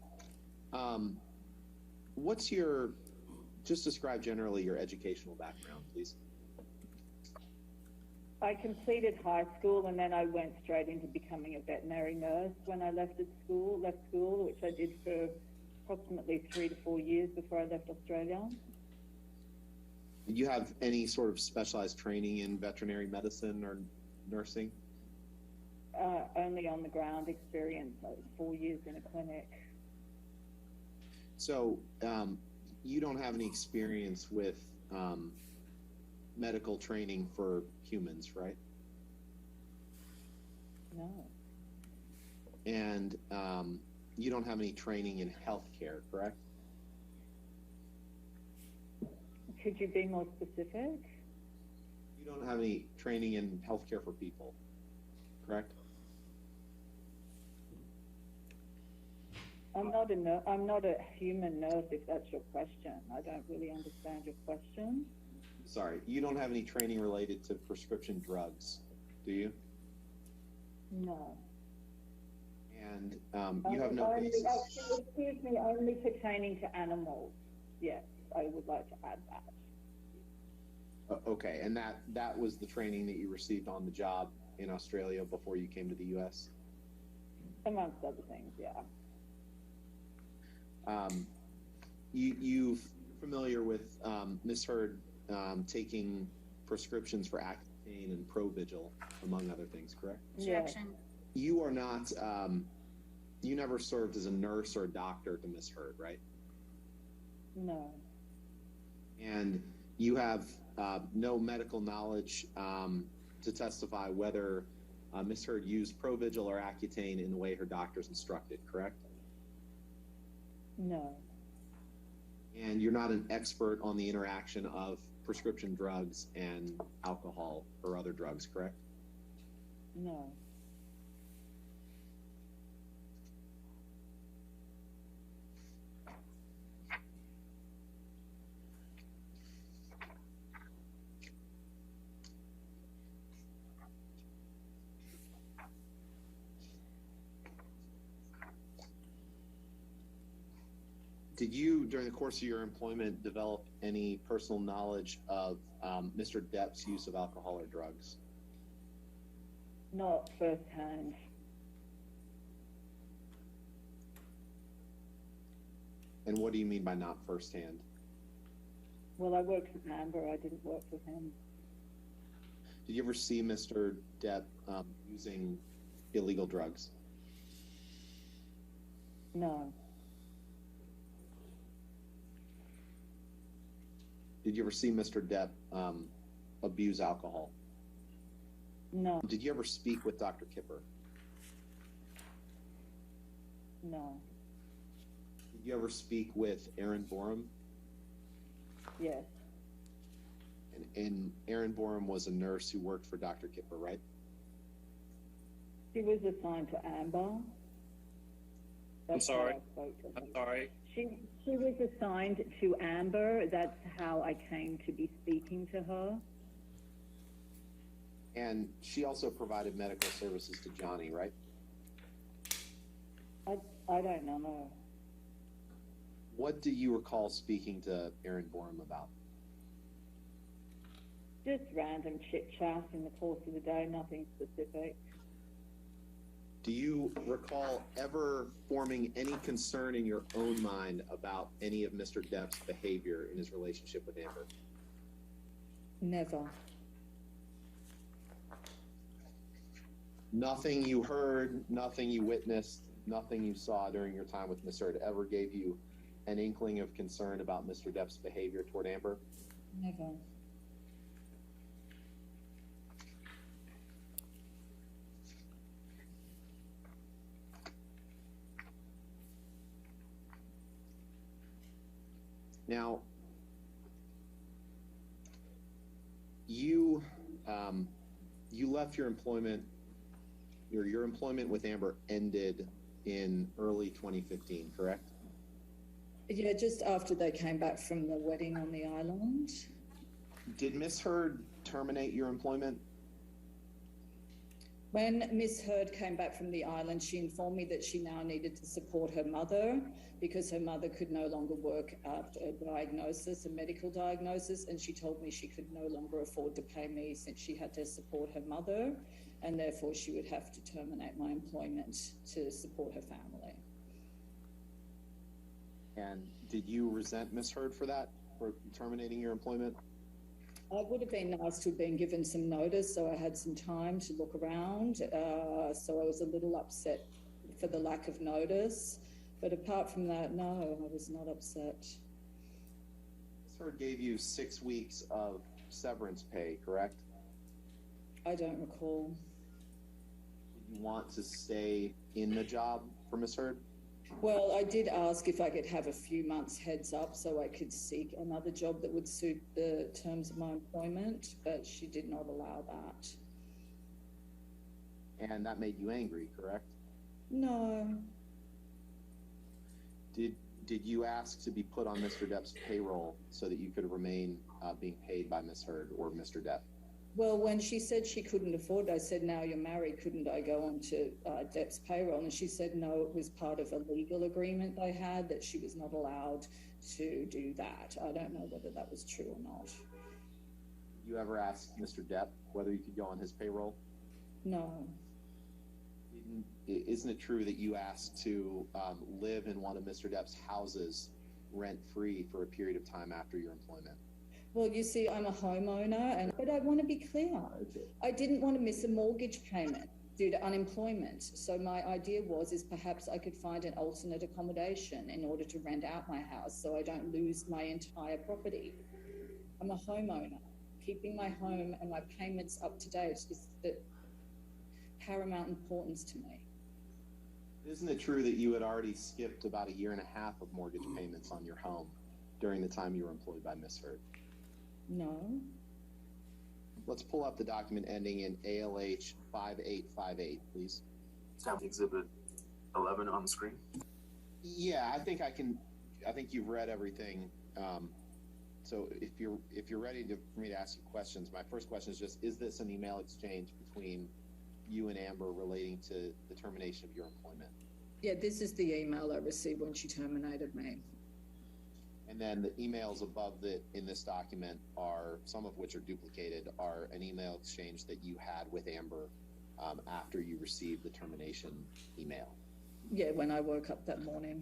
Now, just describe generally your educational background, please. I completed high school and then I went straight into becoming a veterinary nurse when I left school, which I did for approximately 3 to 4 years before I left Australia. Did you have any sort of specialized training in veterinary medicine or nursing? Only on the ground experience. I was 4 years in a clinic. So you don't have any experience with medical training for humans, right? No. And you don't have any training in healthcare, correct? Could you be more specific? You don't have any training in healthcare for people, correct? I'm not a human nurse, if that's your question. I don't really understand your question. Sorry, you don't have any training related to prescription drugs, do you? No. And you have no basis. Excuse me, only pertaining to animals. Yes, I would like to add that. Okay, and that was the training that you received on the job in Australia before you came to the U.S.? Amongst other things, yeah. You're familiar with Ms. Heard taking prescriptions for Accutane and Provigil, among other things, correct? Objection. You are not, you never served as a nurse or a doctor to Ms. Heard, right? No. And you have no medical knowledge to testify whether Ms. Heard used Provigil or Accutane in the way her doctors instructed, correct? No. And you're not an expert on the interaction of prescription drugs and alcohol or other drugs, correct? No. Did you, during the course of your employment, develop any personal knowledge of Mr. Depp's use of alcohol or drugs? Not firsthand. And what do you mean by not firsthand? Well, I worked with Amber. I didn't work with him. Did you ever see Mr. Depp using illegal drugs? No. Did you ever see Mr. Depp abuse alcohol? No. Did you ever speak with Dr. Kipper? No. Did you ever speak with Aaron Borum? Yes. And Aaron Borum was a nurse who worked for Dr. Kipper, right? She was assigned to Amber. I'm sorry. how I spoke to her. I'm sorry. She was assigned to Amber. That's how I came to be speaking to her. And she also provided medical services to Johnny, right? I don't know. What do you recall speaking to Aaron Borum about? Just random chit chat in the course of the day, nothing specific. Do you recall ever forming any concern in your own mind about any of Mr. Depp's behavior in his relationship with Amber? Never. Nothing you heard, nothing you witnessed, nothing you saw during your time with Miss Heard ever gave you an inkling of concern about Mr. Depp's behavior toward Amber? Never. Now, you left your employment. Your employment with Amber ended in early 2015, correct? Yeah, just after they came back from the wedding on the island. Did Miss Heard terminate your employment? When Miss Heard came back from the island, she informed me that she now needed to support her mother because her mother could no longer work after a diagnosis, a medical diagnosis, and she told me she could no longer afford to pay me since she had to support her mother, and therefore she would have to terminate my employment to support her family. And did you resent Miss Heard for that, for terminating your employment? I would have been nice to have been given some notice, so I had some time to look around. So I was a little upset for the lack of notice. But apart from that, no, I was not upset. Miss Heard gave you 6 weeks of severance pay, correct? I don't recall. Did you want to stay in the job for Miss Heard? Well, I did ask if I could have a few months heads up so I could seek another job that would suit the terms of my employment, but she did not allow that. And that made you angry, correct? No. Did you ask to be put on Mr. Depp's payroll so that you could remain being paid by Miss Heard or Mr. Depp? Well, when she said she couldn't afford it, I said, now you're married, couldn't I go on to Depp's payroll? And she said, no, it was part of a legal agreement they had that she was not allowed to do that. I don't know whether that was true or not. Did you ever ask Mr. Depp whether you could go on his payroll? No. Isn't it true that you asked to live in one of Mr. Depp's houses rent-free for a period of time after your employment? Well, you see, I'm a homeowner, but I want to be clear. I didn't want to miss a mortgage payment due to unemployment. So my idea is perhaps I could find an alternate accommodation in order to rent out my house so I don't lose my entire property. I'm a homeowner. Keeping my home and my payments up to date is the paramount importance to me. Isn't it true that you had already skipped about 1.5 years of mortgage payments on your home during the time you were employed by Miss Heard? No. Let's pull up the document ending in ALH 5858, please. Sound Exhibit 11 on the screen. Yeah, I think you've read everything. So if you're ready for me to ask you questions, my first question is just, is this an email exchange between you and Amber relating to the termination of your employment? Yeah, this is the email I received when she terminated me. And then the emails above in this document are, some of which are duplicated, are an email exchange that you had with Amber after you received the termination email. Yeah, when I woke up that morning,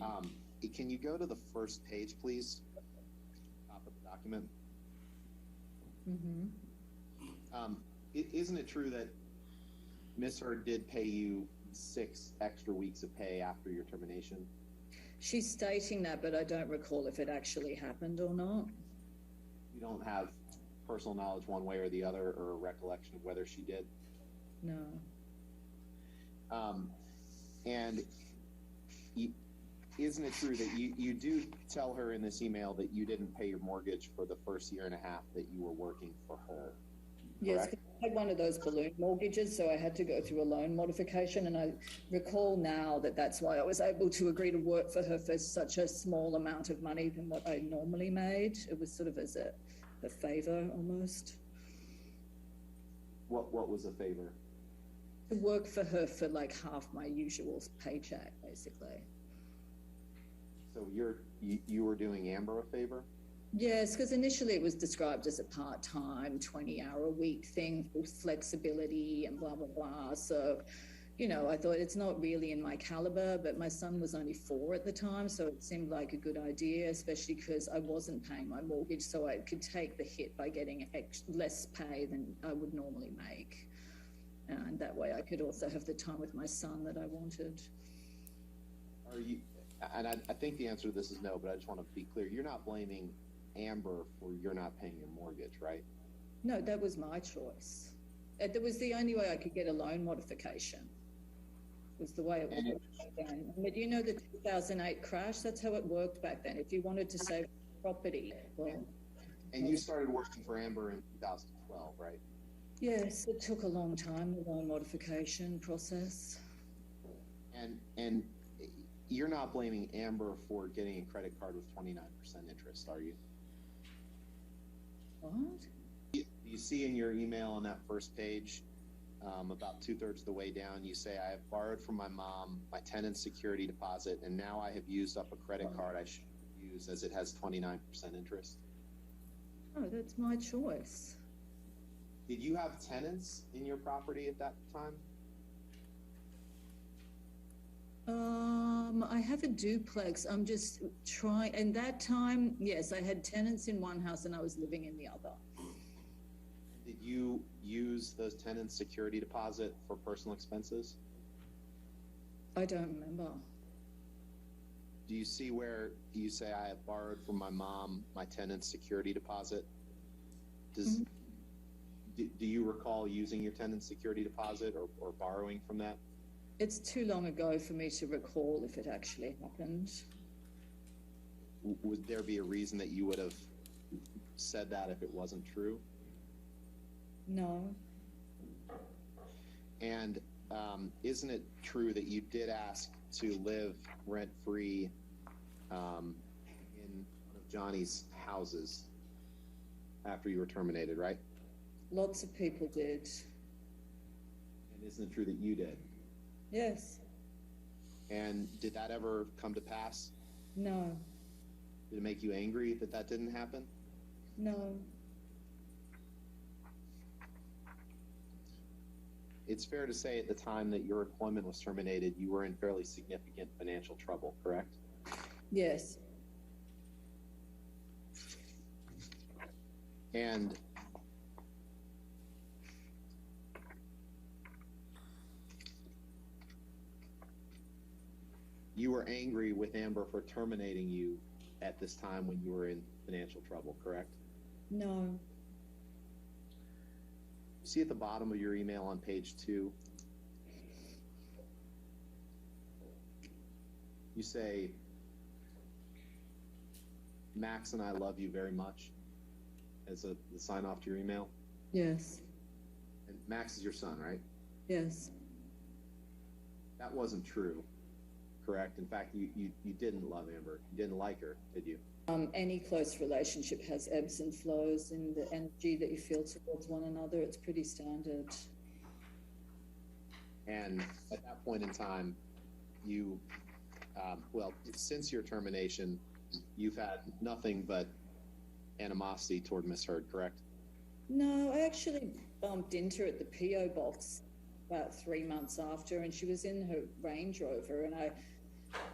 yeah. can you go to the first page, please? Top of the document. Isn't it true that Ms. Heard did pay you 6 extra weeks of pay after your termination? She's stating that, but I don't recall if it actually happened or not. You don't have personal knowledge one way or the other, or a recollection of whether she did? No. And isn't it true that you do tell her in this email that you didn't pay your mortgage for the first year and a half that you were working for her? Yes, Correct? I had one of those balloon mortgages, so I had to go through a loan modification, and I recall now that that's why I was able to agree to work for her for such a small amount of money than what I normally made. It was sort of as a favor almost. What was a favor? To work for her for like half my usual paycheck, basically. So you were doing Amber a favor? Yes, because initially it was described as a part-time, 20-hour-a-week thing with flexibility and blah, blah, blah. So, you know, I thought it's not really in my caliber, but my son was only 4 at the time, so it seemed like a good idea, especially because I wasn't paying my mortgage, so I could take the hit by getting less pay than I would normally make. And that way I could also have the time with my son that I wanted. Are you, and I think the answer to this is no, but I just want to be clear. You're not blaming Amber for you're not paying your mortgage, right? No, that was my choice. That was the only way I could get a loan modification. Was the way it worked back then. But you know the 2008 crash, that's how it worked back then. If you wanted to save property. Well, And you started working for Amber in 2012, right? yes, it took a long time, the loan modification process. And you're not blaming Amber for getting a credit card with 29% interest, are you? What? You see in your email on that first page, about 2/3 of the way down, you say, I have borrowed from my mom my tenant's security deposit, and now I have used up a credit card I should use as it has 29% interest. Oh, that's my choice. Did you have tenants in your property at that time? I have a duplex. I'm just trying, and that time, yes, I had tenants in one house and I was living in the other. Did you use those tenants' security deposit for personal expenses? I don't remember. Do you see where you say, I have borrowed from my mom my tenant's security deposit? Do you recall using your tenant's security deposit or borrowing from that? It's too long ago for me to recall if it actually happened. Would there be a reason that you would have said that if it wasn't true? No. And isn't it true that you did ask to live rent-free in one of Johnny's houses after you were terminated, right? Lots of people did. And isn't it true that you did? Yes. And did that ever come to pass? No. Did it make you angry that that didn't happen? No. It's fair to say at the time that your employment was terminated, you were in fairly significant financial trouble, correct? Yes. And you were angry with Amber for terminating you at this time when you were in financial trouble, correct? No. See at the bottom of your email on page 2, you say, Max and I love you very much, as the sign off to your email. Yes. And Max is your son, right? Yes. That wasn't true, correct? In fact, you didn't love Amber. You didn't like her, did you? Any close relationship has ebbs and flows in the energy that you feel towards one another. It's pretty standard. And at that point in time, you, well, since your termination, you've had nothing but animosity toward Miss Heard, correct? No, I actually bumped into her at the P.O. box about 3 months after, and she was in her Range Rover, and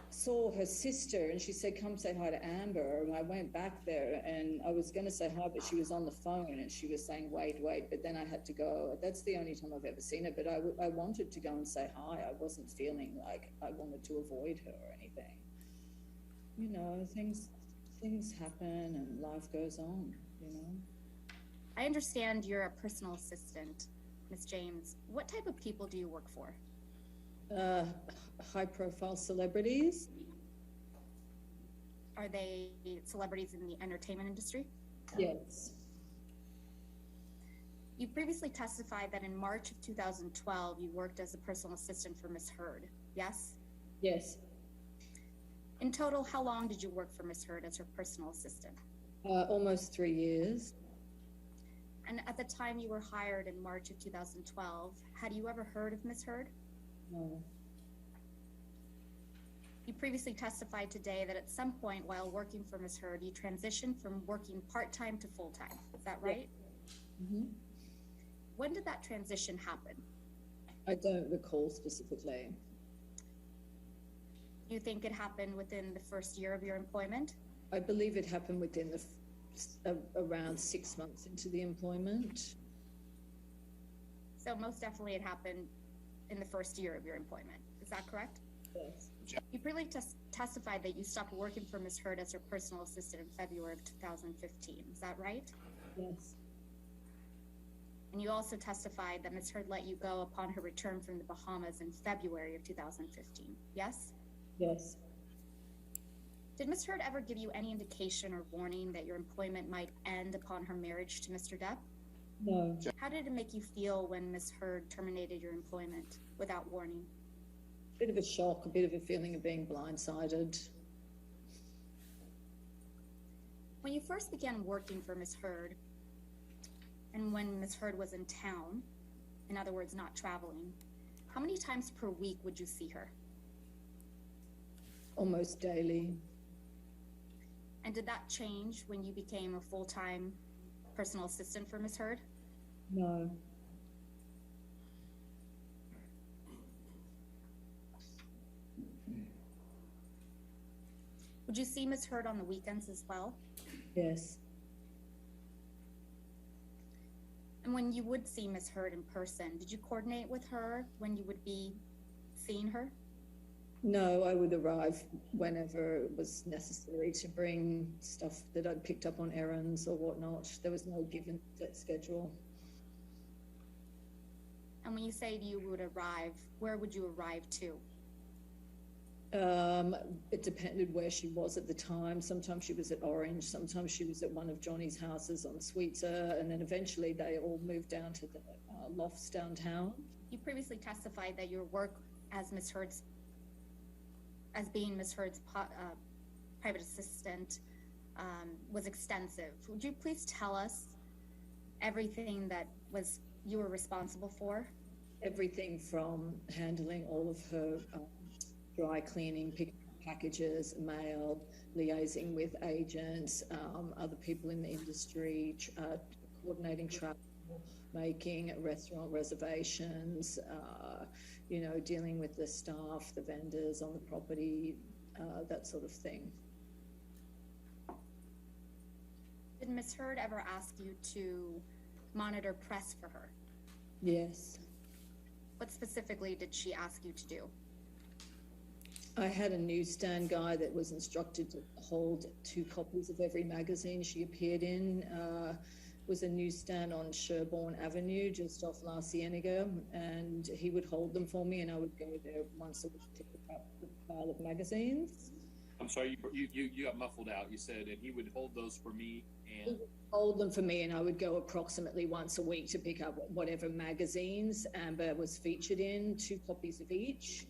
saw her sister and she said, come say hi to Amber. And I went back there and I was going to say hi, but she was on the phone and she was saying, wait, but then I had to go. That's the only time I've ever seen her, but I wanted to go and say hi. I wasn't feeling like I wanted to avoid her or anything. You know, things happen and life goes on, you know. I understand you're a personal assistant, Ms. James. What type of people do you work for? High-profile celebrities. Are they celebrities in the entertainment industry? Yes. You previously testified that in March of 2012, you worked as a personal assistant for Ms. Heard, yes? Yes. In total, how long did you work for Ms. Heard as her personal assistant? Almost 3 years. And at the time you were hired in March of 2012, had you ever heard of Ms. Heard? No. You previously testified today that at some point while working for Ms. Heard, you transitioned from working part-time to full-time. Is that right? Mm-hmm. When did that transition happen? I don't recall specifically. Do you think it happened within the first year of your employment? I believe it happened within around 6 months into the employment. So most definitely it happened in the first year of your employment. Is that correct? Yes. You previously testified that you stopped working for Ms. Heard as her personal assistant in February of 2015. Is that right? Yes. And you also testified that Ms. Heard let you go upon her return from the Bahamas in February of 2015. Yes? Yes. Did Ms. Heard ever give you any indication or warning that your employment might end upon her marriage to Mr. Depp? No. How did it make you feel when Ms. Heard terminated your employment without warning? A bit of a shock, a bit of a feeling of being blindsided. When you first began working for Ms. Heard, and when Ms. Heard was in town, in other words, not traveling, how many times per week would you see her? Almost daily. And did that change when you became a full-time personal assistant for Ms. Heard? No. Would you see Ms. Heard on the weekends as well? Yes. And when you would see Ms. Heard in person, did you coordinate with her when you would be seeing her? No, I would arrive whenever it was necessary to bring stuff that I'd picked up on errands or whatnot. There was no given set schedule. And when you say you would arrive, where would you arrive to? It depended where she was at the time. Sometimes she was at Orange, sometimes she was at one of Johnny's houses on Sweetser, and then eventually they all moved down to the lofts downtown. You previously testified that your work as being Ms. Heard's private assistant was extensive. Would you please tell us everything that you were responsible for? Everything from handling all of her dry cleaning, picking up packages, mail, liaising with agents, other people in the industry, coordinating travel, making restaurant reservations, dealing with the staff, the vendors on the property, that sort of thing. Did Ms. Heard ever ask you to monitor press for her? Yes. What specifically did she ask you to do? I had a newsstand guy that was instructed to hold 2 copies of every magazine she appeared in. Was a newsstand on Sherbourne Avenue, just off La Cienega, and he would hold them for me, and I would go there once a week to pick up the pile of magazines. I'm sorry, you got muffled out. You said, and he would hold those for me, and He would hold them for me, and I would go approximately once a week to pick up whatever magazines Amber was featured in, 2 copies of each,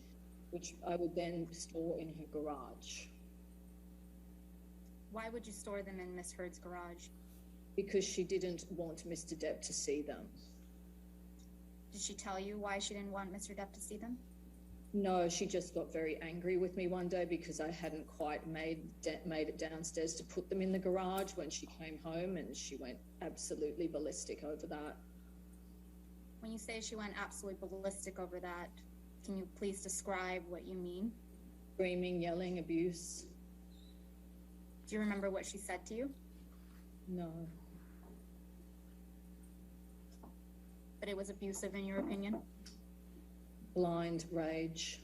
which I would then store in her garage. Why would you store them in Ms. Heard's garage? Because she didn't want Mr. Depp to see them. Did she tell you why she didn't want Mr. Depp to see them? No, she just got very angry with me one day because I hadn't quite made it downstairs to put them in the garage when she came home, and she went absolutely ballistic over that. When you say she went absolutely ballistic over that, can you please describe what you mean? Screaming, yelling, abuse. Do you remember what she said to you? No. But it was abusive in your opinion? Blind rage.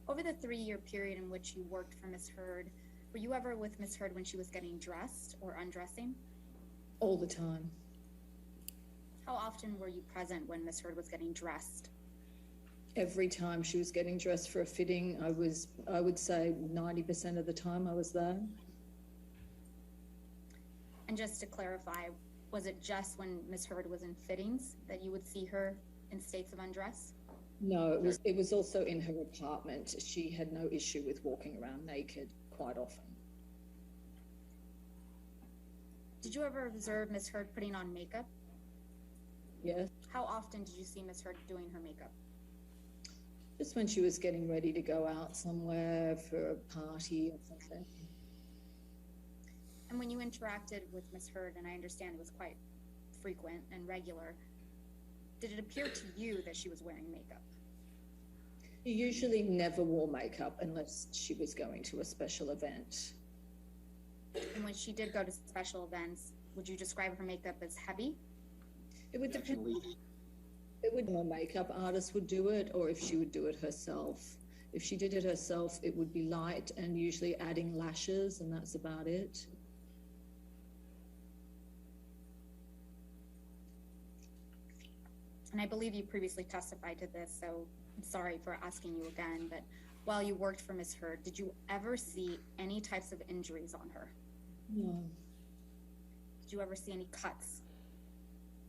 Over the 3-year period in which you worked for Miss Heard, were you ever with Miss Heard when she was getting dressed or undressing? All the time. How often were you present when Miss Heard was getting dressed? Every time she was getting dressed for a fitting, I would say 90% of the time I was there. And just to clarify, was it just when Miss Heard was in fittings that you would see her in states of undress? No, it was also in her apartment. She had no issue with walking around naked quite often. Did you ever observe Miss Heard putting on makeup? Yes. How often did you see Miss Heard doing her makeup? Just when she was getting ready to go out somewhere for a party or something. And when you interacted with Miss Heard, and I understand it was quite frequent and regular, did it appear to you that she was wearing makeup? She usually never wore makeup unless she was going to a special event. And when she did go to special events, would you describe her makeup as heavy? It would depend. It would, a makeup artist would do it, or if she would do it herself. If she did it herself, it would be light and usually adding lashes, and that's about it. And I believe you previously testified to this, so I'm sorry for asking you again, but while you worked for Miss Heard, did you ever see any types of injuries on her? No. Did you ever see any cuts?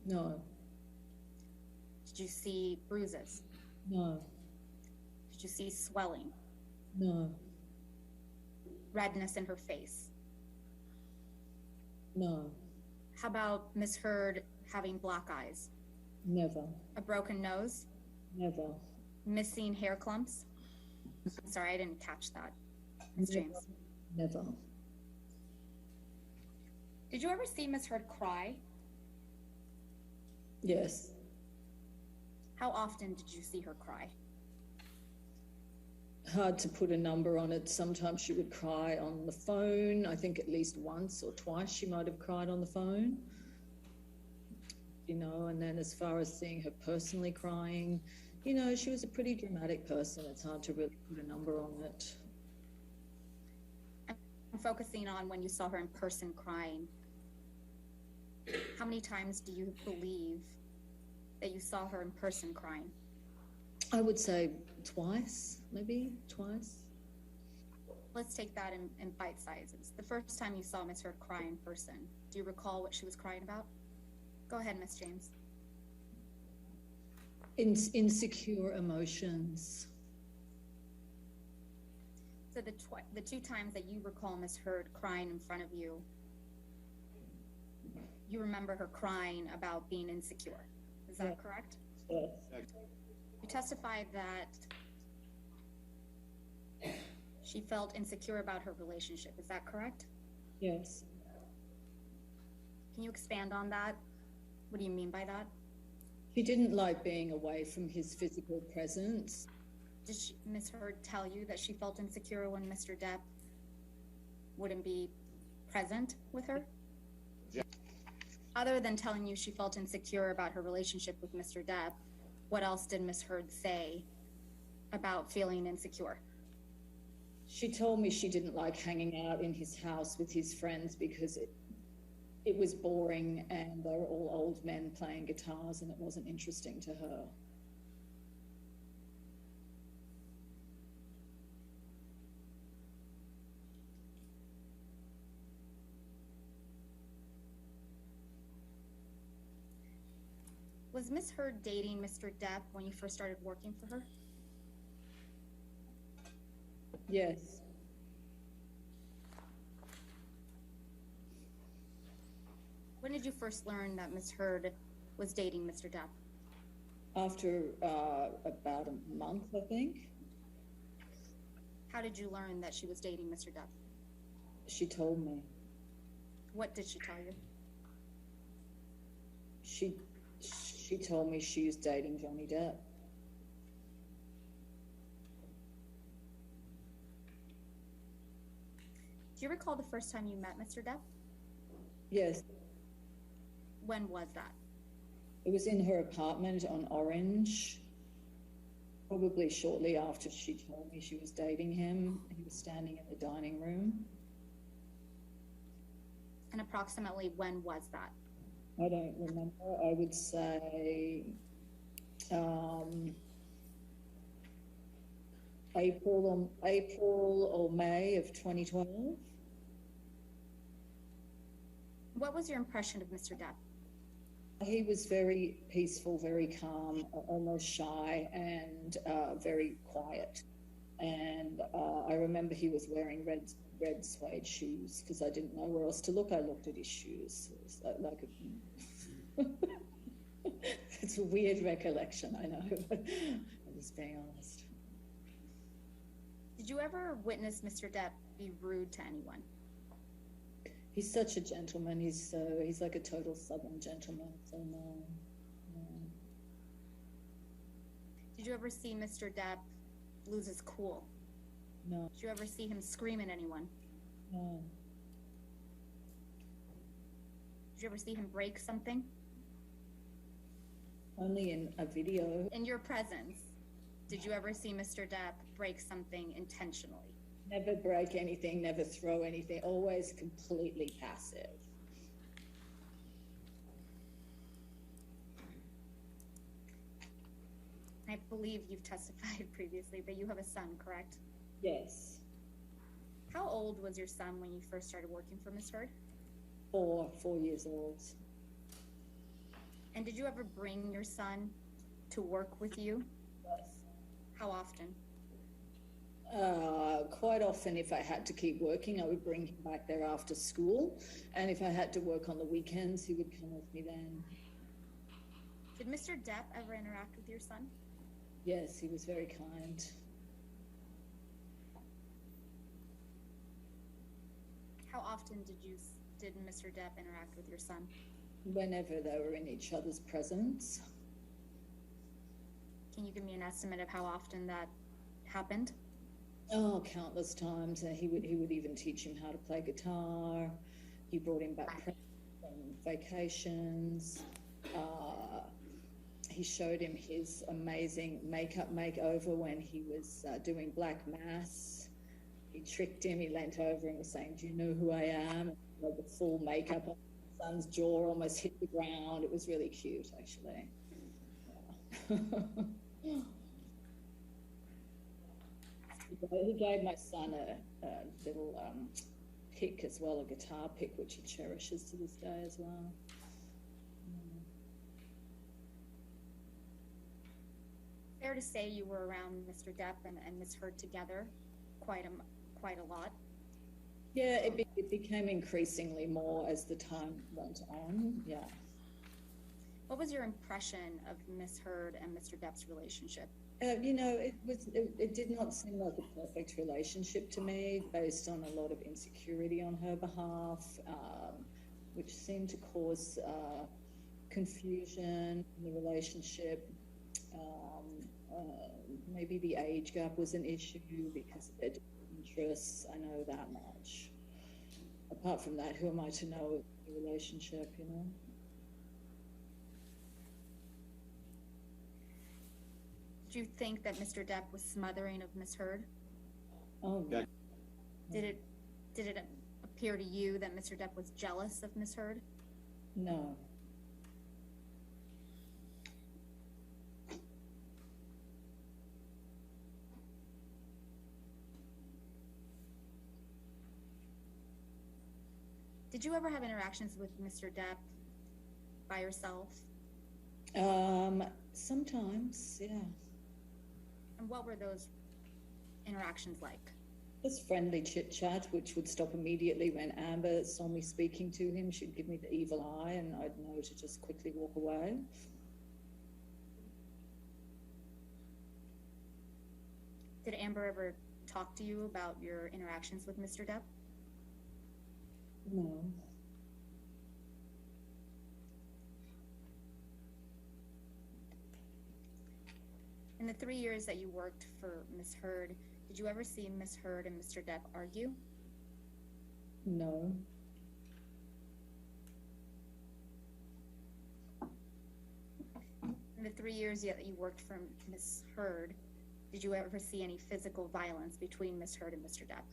No. Did you see bruises? No. Did you see swelling? No. Redness in her face? No. How about Miss Heard having black eyes? Never. A broken nose? Never. Missing hair clumps? I'm sorry, I didn't catch that. Ms. James. Never. Did you ever see Miss Heard cry? Yes. How often did you see her cry? Hard to put a number on it. Sometimes she would cry on the phone. I think at least once or twice she might have cried on the phone. You know, and then as far as seeing her personally crying, you know, she was a pretty dramatic person. It's hard to really put a number on it. I'm focusing on when you saw her in person crying. How many times do you believe that you saw her in person crying? I would say twice, maybe twice. Let's take that in bite sizes. The first time you saw Miss Heard cry in person, do you recall what she was crying about? Go ahead, Miss James. Insecure emotions. So the 2 times that you recall Miss Heard crying in front of you, you remember her crying about being insecure. Is that correct? Yes. You testified that she felt insecure about her relationship. Is that correct? Yes. Can you expand on that? What do you mean by that? She didn't like being away from his physical presence. Did Miss Heard tell you that she felt insecure when Mr. Depp wouldn't be present with her? Yeah. Other than telling you she felt insecure about her relationship with Mr. Depp, what else did Miss Heard say about feeling insecure? She told me she didn't like hanging out in his house with his friends because it was boring and they were all old men playing guitars and it wasn't interesting to her. Was Miss Heard dating Mr. Depp when you first started working for her? Yes. When did you first learn that Miss Heard was dating Mr. Depp? After about a month, I think. How did you learn that she was dating Mr. Depp? She told me. What did she tell you? She told me she was dating Johnny Depp. Do you recall the first time you met Mr. Depp? Yes, When was that? it was in her apartment on Orange. Probably shortly after she told me she was dating him. He was standing in the dining room. And approximately when was that? I don't remember. I would say April or May of 2012. What was your impression of Mr. Depp? He was very peaceful, very calm, almost shy, and very quiet. And I remember he was wearing red suede shoes because I didn't know where else to look. I looked at his shoes. It was it's a weird recollection, I know, but I'm just being honest. Did you ever witness Mr. Depp be rude to anyone? He's such a gentleman. He's like a total Southern gentleman. So no. Did you ever see Mr. Depp lose his cool? No. Did you ever see him scream at anyone? No. Did you ever see him break something? Only in a video. In your presence, did you ever see Mr. Depp break something intentionally? Never break anything, never throw anything, always completely passive. I believe you've testified previously that you have a son, correct? Yes. How old was your son when you first started working for Ms. Heard? 4 years old. And did you ever bring your son to work with you? Yes. How often? Quite often, if I had to keep working, I would bring him back there after school. And if I had to work on the weekends, he would come with me then. Did Mr. Depp ever interact with your son? Yes, he was very kind. How often did Mr. Depp interact with your son? Whenever they were in each other's presence. Can you give me an estimate of how often that happened? Oh, countless times. He would even teach him how to play guitar. He brought him back from vacations. He showed him his amazing makeup makeover when he was doing Black Mass. He tricked him. He leant over and was saying, "Do you know who I am?" And he had the full makeup on his son's jaw, almost hit the ground. It was really cute, actually. Yeah. He gave my son a little pick as well, a guitar pick, which he cherishes to this day as well. Fair to say you were around Mr. Depp and Ms. Heard together quite a lot. Yeah, it became increasingly more as the time went on. Yeah. What was your impression of Ms. Heard and Mr. Depp's relationship? It did not seem like a perfect relationship to me, based on a lot of insecurity on her behalf, which seemed to cause confusion in the relationship. Maybe the age gap was an issue because of their interests. I know that much. Apart from that, who am I to know the relationship, you know? Do you think that Mr. Depp was smothering of Ms. Heard? Oh, no. Did it appear to you that Mr. Depp was jealous of Ms. Heard? No. Did you ever have interactions with Mr. Depp by yourself? Sometimes, yeah. And what were those interactions like? Just friendly chit chat, which would stop immediately when Amber saw me speaking to him. She'd give me the evil eye, and I'd know to just quickly walk away. Did Amber ever talk to you about your interactions with Mr. Depp? No. the 3 years that you worked for Ms. Heard, did you ever see Ms. Heard and Mr. Depp argue? No. In the 3 years that you worked for Ms. Heard, did you ever see any physical violence between Ms. Heard and Mr. Depp?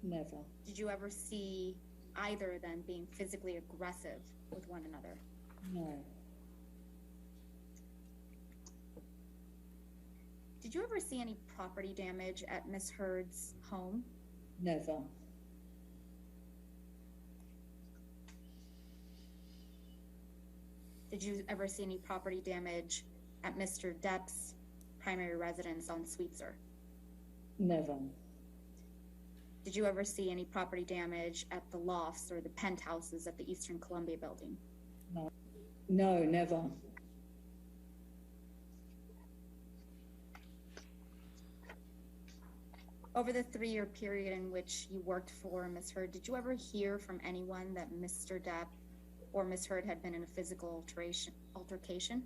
Never. Did you ever see either of them being physically aggressive with one another? No. Did you ever see any property damage at Ms. Heard's home? Never. Did you ever see any property damage at Mr. Depp's primary residence on Sweetser? Never. Did you ever see any property damage at the lofts or the penthouses at the Eastern Columbia building? No. No, never. Over the 3-year period in which you worked for Ms. Heard, did you ever hear from anyone that Mr. Depp or Ms. Heard had been in a physical altercation?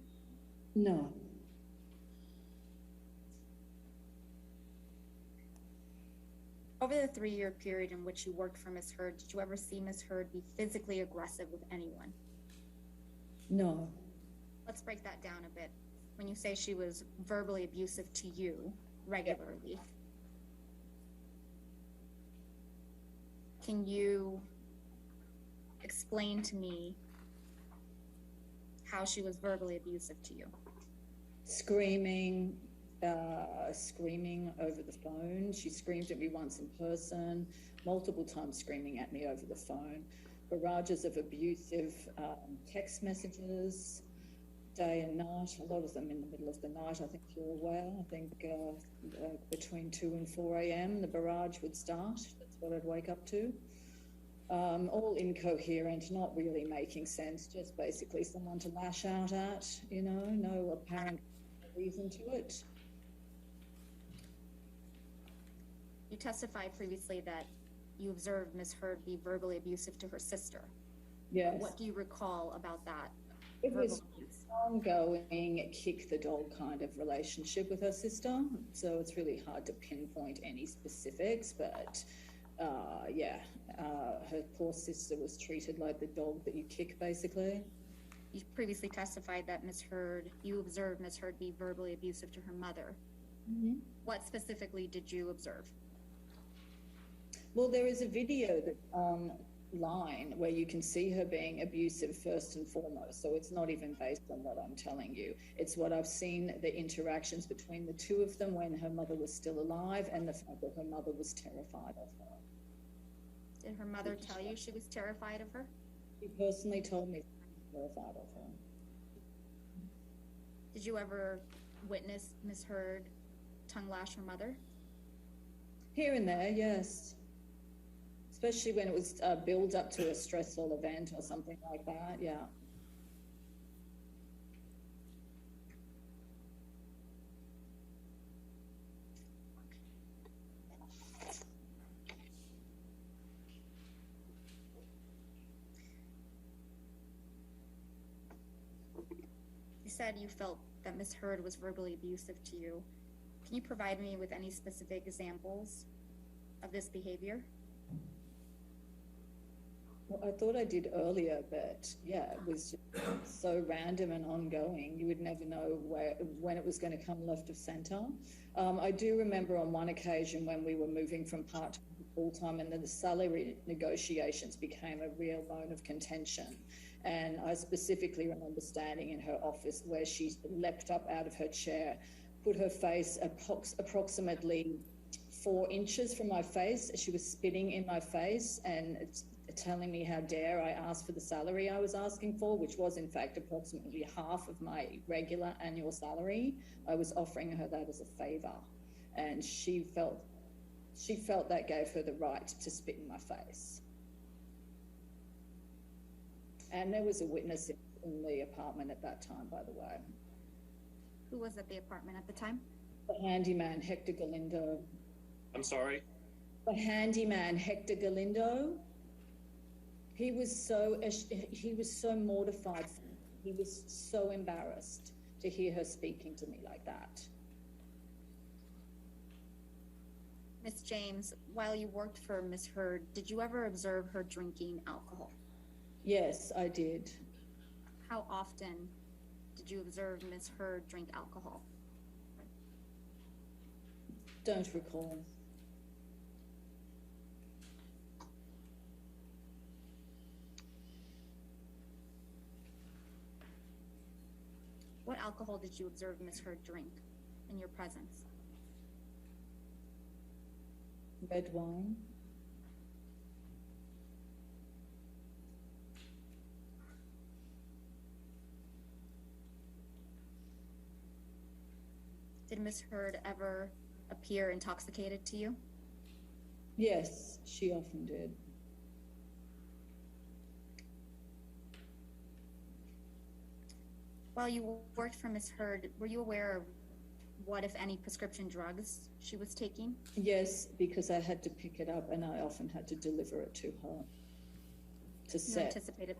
No. Over the 3-year period in which you worked for Ms. Heard, did you ever see Ms. Heard be physically aggressive with anyone? No. Let's break that down a bit. When you say she was verbally abusive to you regularly, can you explain to me how she was verbally abusive to you? Screaming over the phone. She screamed at me once in person, multiple times screaming at me over the phone. Barrages of abusive text messages, day and night, a lot of them in the middle of the night, I think you're aware. I think between 2 and 4 a.m. the barrage would start. That's what I'd wake up to. All incoherent, not really making sense, just basically someone to lash out at, you know, no apparent reason to it. You testified previously that you observed Ms. Heard be verbally abusive to her sister. Yes. What do you recall about that? It was ongoing kick the dog kind of relationship with her sister, so it's really hard to pinpoint any specifics, but her poor sister was treated like the dog that you kick, basically. You previously testified that you observed Ms. Heard be verbally abusive to her mother. Mm-hmm. What specifically did you observe? Well, there is a video that online where you can see her being abusive first and foremost, so it's not even based on what I'm telling you. It's what I've seen, the interactions between the two of them when her mother was still alive, and the fact that her mother was terrified of her. Did her mother tell you she was terrified of her? She personally told me she was terrified of her. Did you ever witness Ms. Heard tongue lash her mother? Here and there, yes. Especially when it was a build up to a stressful event or something like that, yeah. You said you felt that Ms. Heard was verbally abusive to you. Can you provide me with any specific examples of this behavior? Well, I thought I did earlier, but yeah, it was just so random and ongoing. You would never know when it was going to come left of center. I do remember on one occasion when we were moving from part-time to full-time, and then the salary negotiations became a real bone of contention. And I specifically remember standing in her office where she leapt up out of her chair, put her face approximately 4 inches from my face. She was spitting in my face and telling me how dare I ask for the salary I was asking for, which was in fact approximately half of my regular annual salary. I was offering her that as a favor, and she felt that gave her the right to spit in my face. And there was a witness in the apartment at that time, by the way. Who was at the apartment at the time? The handyman, Hector Galindo. I'm sorry? The handyman, Hector Galindo. He was so mortified. He was so embarrassed to hear her speaking to me like that. Miss James, while you worked for Miss Heard, did you ever observe her drinking alcohol? Yes, I did. How often did you observe Miss Heard drink alcohol? Don't recall. What alcohol did you observe Miss Heard drink in your presence? Red wine. Did Miss Heard ever appear intoxicated to you? Yes, she often did. While you worked for Miss Heard, were you aware of what, if any, prescription drugs she was taking? Yes, because I had to pick it up and I often had to deliver it to her. To You set. anticipated.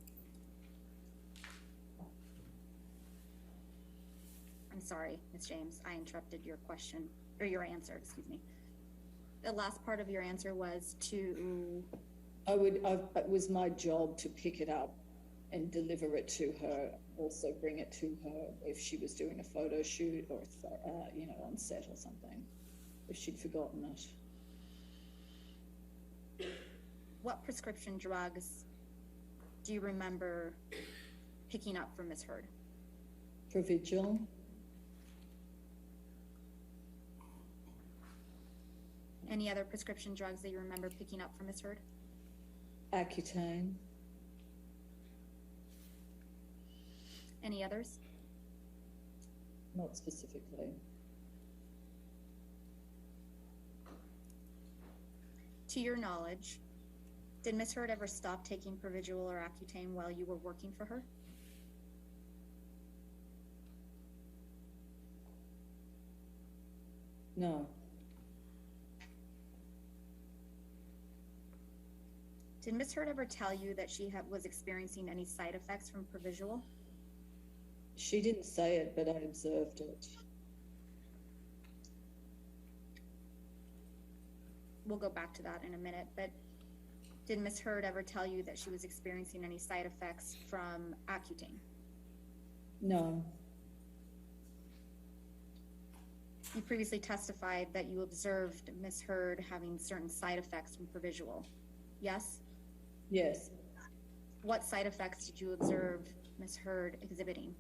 I'm sorry, Miss James, I interrupted your question, or your answer, excuse me. The last part of your answer was to... It was my job to pick it up and deliver it to her, also bring it to her if she was doing a photo shoot or, on set or something, if she'd forgotten it. What prescription drugs do you remember picking up from Miss Heard? Provigil. Any other prescription drugs that you remember picking up from Miss Heard? Accutane. Any others? Not specifically. To your knowledge, did Miss Heard ever stop taking Provigil or Accutane while you were working for her? No. Did Miss Heard ever tell you that she was experiencing any side effects from Provigil? She didn't say it, but I observed it. We'll go back to that in a minute, but did Miss Heard ever tell you that she was experiencing any side effects from Accutane? No. You previously testified that you observed Miss Heard having certain side effects from Provigil. Yes? Yes. What side effects did you observe Miss Heard exhibiting?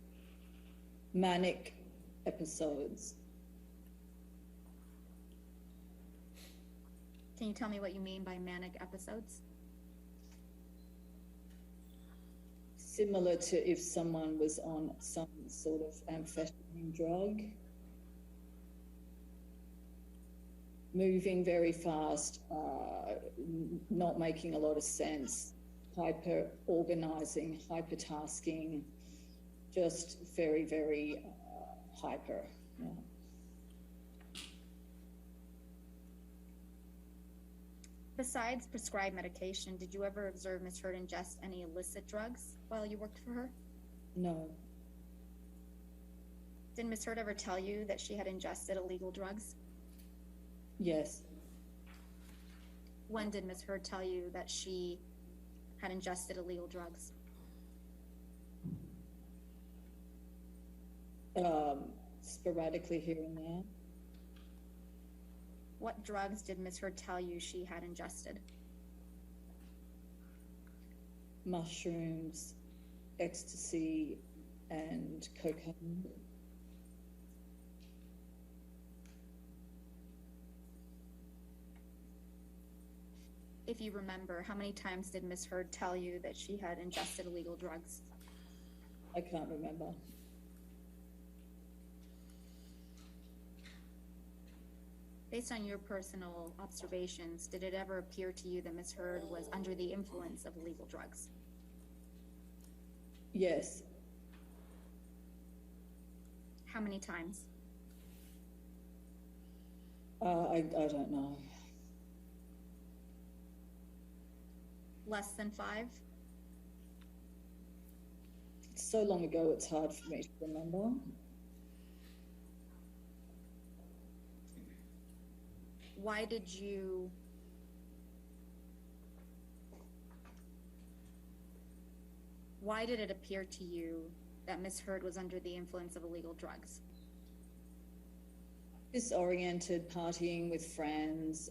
Manic episodes. Can you tell me what you mean by manic episodes? Similar to if someone was on some sort of amphetamine drug. Moving very fast, not making a lot of sense, hyper-organizing, hyper-tasking, just very, very hyper. Yeah. Besides prescribed medication, did you ever observe Miss Heard ingest any illicit drugs while you worked for her? No. Did Miss Heard ever tell you that she had ingested illegal drugs? Yes. When did Miss Heard tell you that she had ingested illegal drugs? Sporadically here and there. What drugs did Miss Heard tell you she had ingested? Mushrooms, ecstasy, and cocaine. If you remember, how many times did Miss Heard tell you that she had ingested illegal drugs? I can't remember. Based on your personal observations, did it ever appear to you that Miss Heard was under the influence of illegal drugs? Yes. How many times? I don't know. Less than 5? It's so long ago, it's hard for me to remember. why did it appear to you that Miss Heard was under the influence of illegal drugs? Disoriented, partying with friends,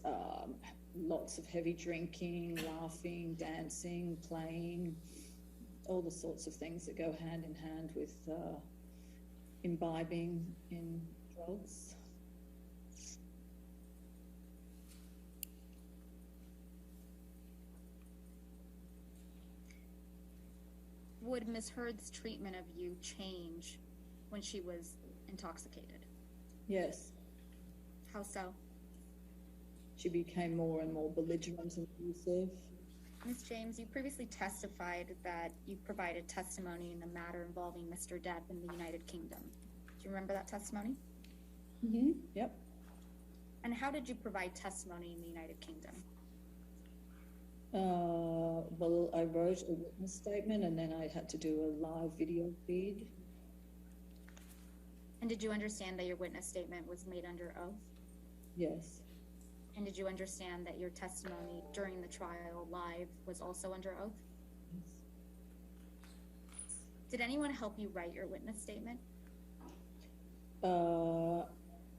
lots of heavy drinking, laughing, dancing, playing, all the sorts of things that go hand in hand with imbibing in drugs. Would Miss Heard's treatment of you change when she was intoxicated? Yes. How so? She became more and more belligerent and abusive. Ms. James, you previously testified that you provided testimony in the matter involving Mr. Depp in the United Kingdom. Do you remember that testimony? Mm-hmm. Yep. And how did you provide testimony in the United Kingdom? Well, I wrote a witness statement and then I had to do a live video feed. And did you understand that your witness statement was made under oath? Yes. And did you understand that your testimony during the trial live was also under oath? Yes. Did anyone help you write your witness statement?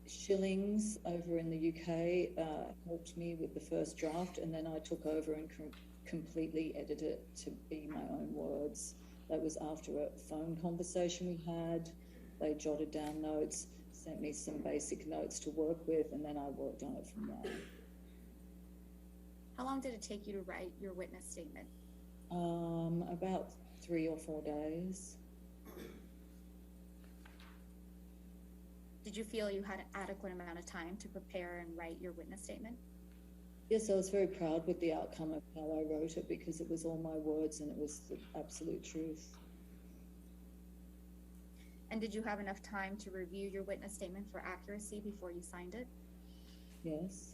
Shillings over in the UK helped me with the first draft, and then I took over and completely edited it to be my own words. That was after a phone conversation we had. They jotted down notes, sent me some basic notes to work with, and then I worked on it from there. How long did it take you to write your witness statement? About 3 or 4 days. Did you feel you had an adequate amount of time to prepare and write your witness statement? Yes, I was very proud with the outcome of how I wrote it because it was all my words and it was the absolute truth. And did you have enough time to review your witness statement for accuracy before you signed it? Yes.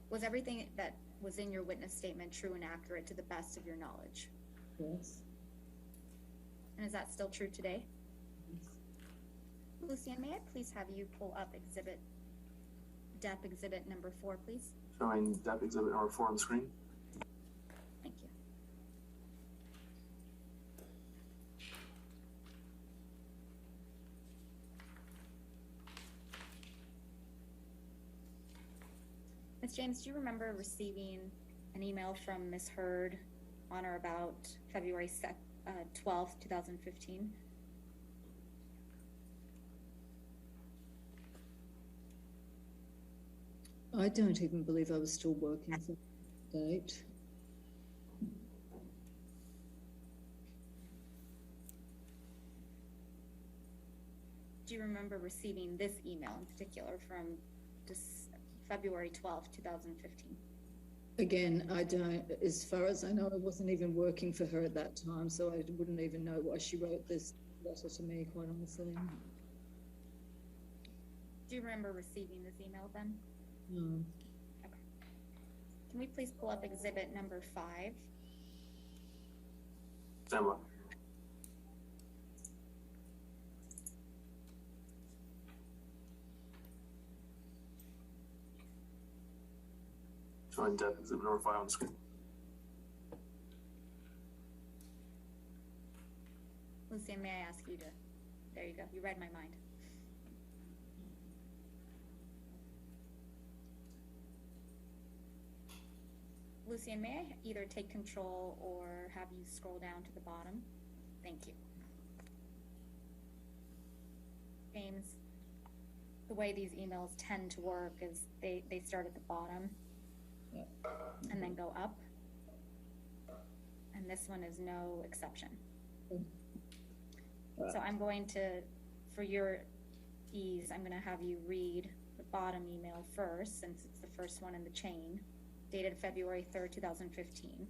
Was everything that was in your witness statement true and accurate to the best of your knowledge? Yes. And is that still true today? Yes. Lucian, may I please have you pull up Depp exhibit number 4, please? Showing Depp exhibit number 4 on the screen. Thank you. Ms. James, do you remember receiving an email from Ms. Heard on or about February 12th, 2015? I don't even believe I was still working for that date. Do you remember receiving this email in particular from February 12th, 2015? Again, I don't, as far as I know, I wasn't even working for her at that time, so I wouldn't even know why she wrote this letter to me, quite honestly. Do you remember receiving this email then? No. Okay. Can we please pull up exhibit number 5? Stand by. Showing Depp exhibit number 5 on the screen. Lucian, may I ask you to, there you go, you read my mind. Lucian, may I either take control or have you scroll down to the bottom? Thank you. James, the way these emails tend to work is they start at the bottom and then go up. And this one is no exception. So I'm going to, for your ease, I'm going to have you read the bottom email first, since it's the first one in the chain, dated February 3rd, 2015.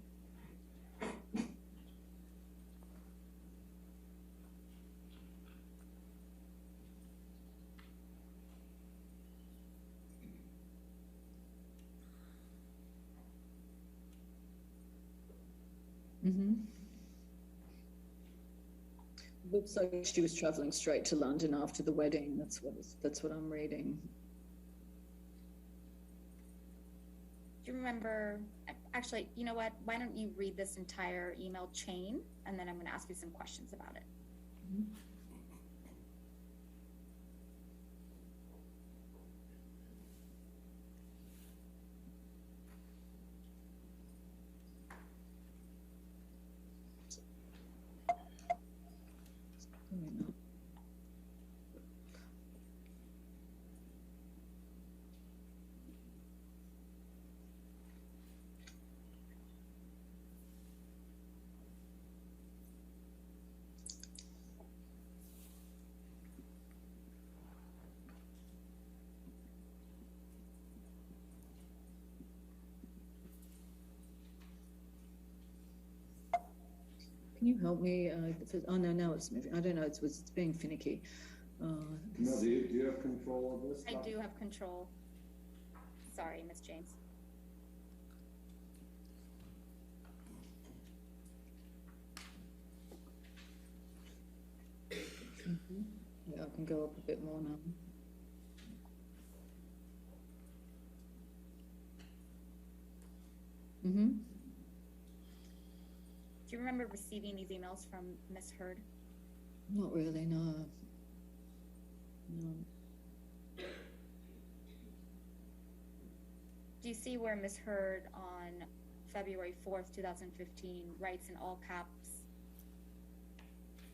Looks like she was travelling straight to London after the wedding. That's what I'm reading. Do you remember, actually, you know what? Why don't you read this entire email chain, and then I'm going to ask you some questions about it. Mm-hmm. Can you help me? Oh no, it's moving. I don't know. It's being finicky. No, do you have control of this? I do have control. Sorry, Miss James. Mm-hmm. Yeah, I can go up a bit more now. Mm-hmm. Do you remember receiving these emails from Miss Heard? Not really, no. No. Do you see where Miss Heard on February 4th, 2015 writes in all caps,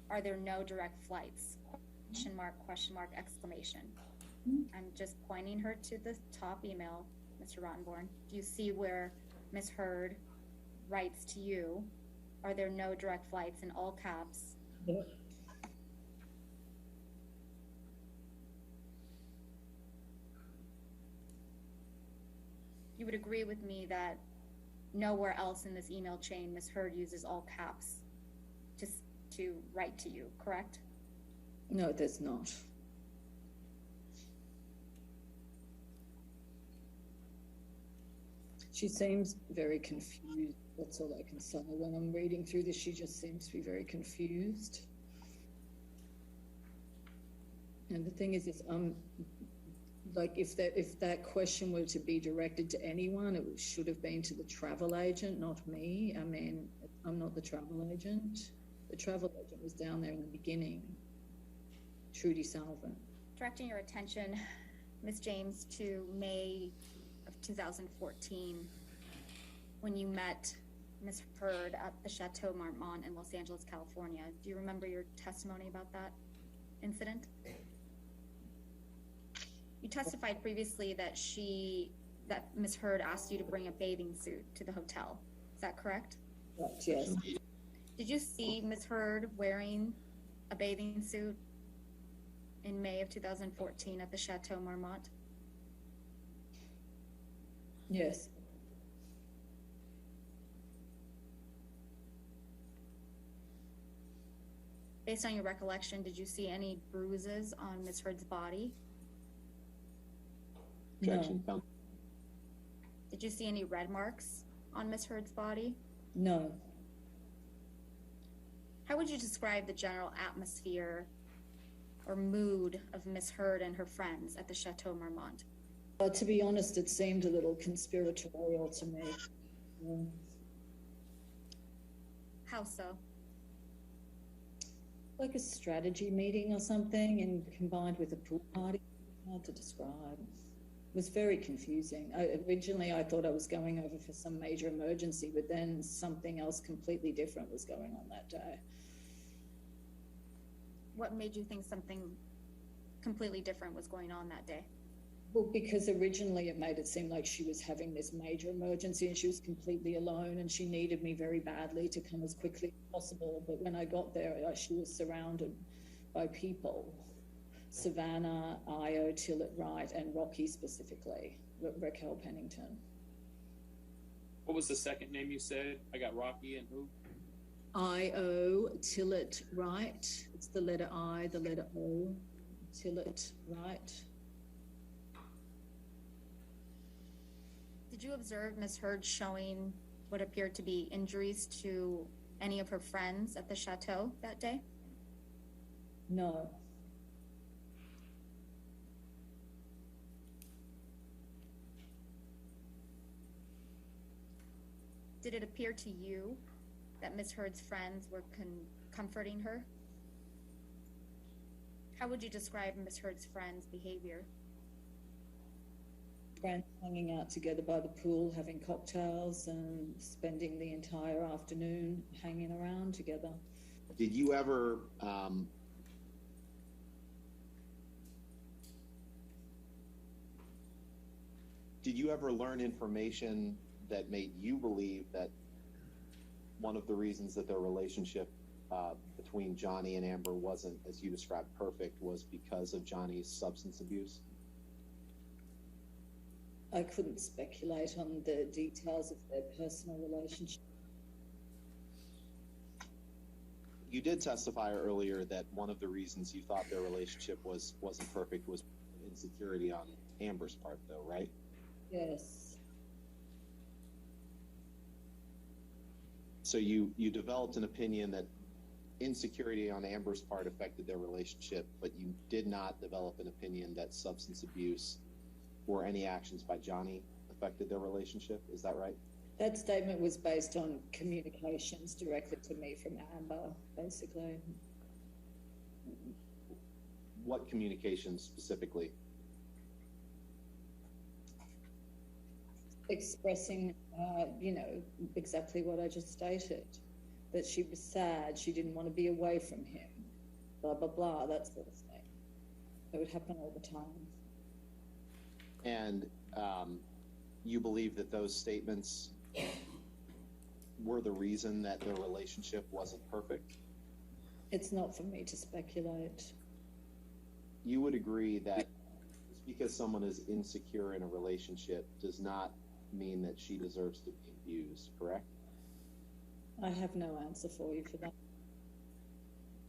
"Are there no direct flights? Question mark, exclamation." I'm just pointing her to the top email, Mr. Rottenborn. Do you see where Miss Heard writes to you, "Are there no direct flights?" in all caps? Yeah. You would agree with me that nowhere else in this email chain Miss Heard uses all caps to write to you, correct? No, there's not. She seems very confused. That's all I can say. When I'm reading through this, she just seems to be very confused. And the thing is, like if that question were to be directed to anyone, it should have been to the travel agent, not me. I mean, I'm not the travel agent. The travel agent was down there in the beginning, Trudy Salvin. Directing your attention, Miss James, to May of 2014, when you met Miss Heard at the Chateau Marmont in Los Angeles, California. Do you remember your testimony about that incident? You testified previously that Miss Heard asked you to bring a bathing suit to the hotel. Is that correct? Correct, yes. Did you see Miss Heard wearing a bathing suit in May of 2014 at the Chateau Marmont? Yes. Based on your recollection, did you see any bruises on Miss Heard's body? Objection. No. Did you see any red marks on Miss Heard's body? No. How would you describe the general atmosphere or mood of Miss Heard and her friends at the Chateau Marmont? To be honest, it seemed a little conspiratorial to me. How so? Like a strategy meeting or something, and combined with a pool party. Hard to describe. It was very confusing. Originally, I thought I was going over for some major emergency, but then something else completely different was going on that day. What made you think something completely different was going on that day? Well, because originally it made it seem like she was having this major emergency and she was completely alone and she needed me very badly to come as quickly as possible. But when I got there, she was surrounded by people. Savannah, Io, Tillett Wright, and Rocky specifically, Raquel Pennington. What was the second name you said? I got Rocky and who? Io, Tillett Wright. It's the letter I, the letter O. Tillett Wright. Did you observe Miss Heard showing what appeared to be injuries to any of her friends at the chateau that day? No. Did it appear to you that Miss Heard's friends were comforting her? How would you describe Miss Heard's friends' behavior? Friends hanging out together by the pool, having cocktails and spending the entire afternoon hanging around together. Did you ever learn information that made you believe that one of the reasons that their relationship between Johnny and Amber wasn't, as you described, perfect was because of Johnny's substance abuse? I couldn't speculate on the details of their personal relationship. You did testify earlier that one of the reasons you thought their relationship wasn't perfect was insecurity on Amber's part, though, right? Yes. So you developed an opinion that insecurity on Amber's part affected their relationship, but you did not develop an opinion that substance abuse or any actions by Johnny affected their relationship. Is that right? That statement was based on communications directed to me from Amber, basically. What communications specifically? Expressing, exactly what I just stated. That she was sad, she didn't want to be away from him, blah, blah, blah, that sort of thing. It would happen all the time. And you believe that those statements were the reason that their relationship wasn't perfect? It's not for me to speculate. You would agree that just because someone is insecure in a relationship does not mean that she deserves to be abused, correct? I have no answer for you for that.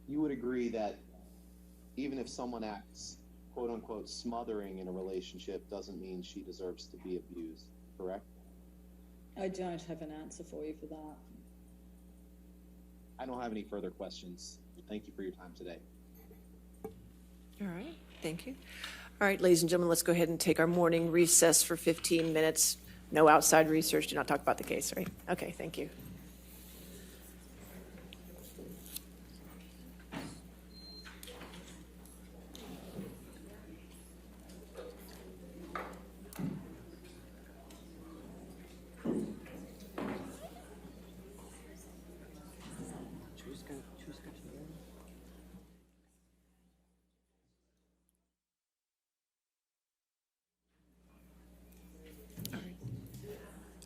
You would agree that even if someone acts quote unquote smothering in a relationship doesn't mean she deserves to be abused, correct? I don't have an answer for you for that. I don't have any further questions. Thank you for your time today. All right, thank you. All right, ladies and gentlemen, let's go ahead and take our morning recess for 15 minutes. No outside research, do not talk about the case, right? Okay, thank you.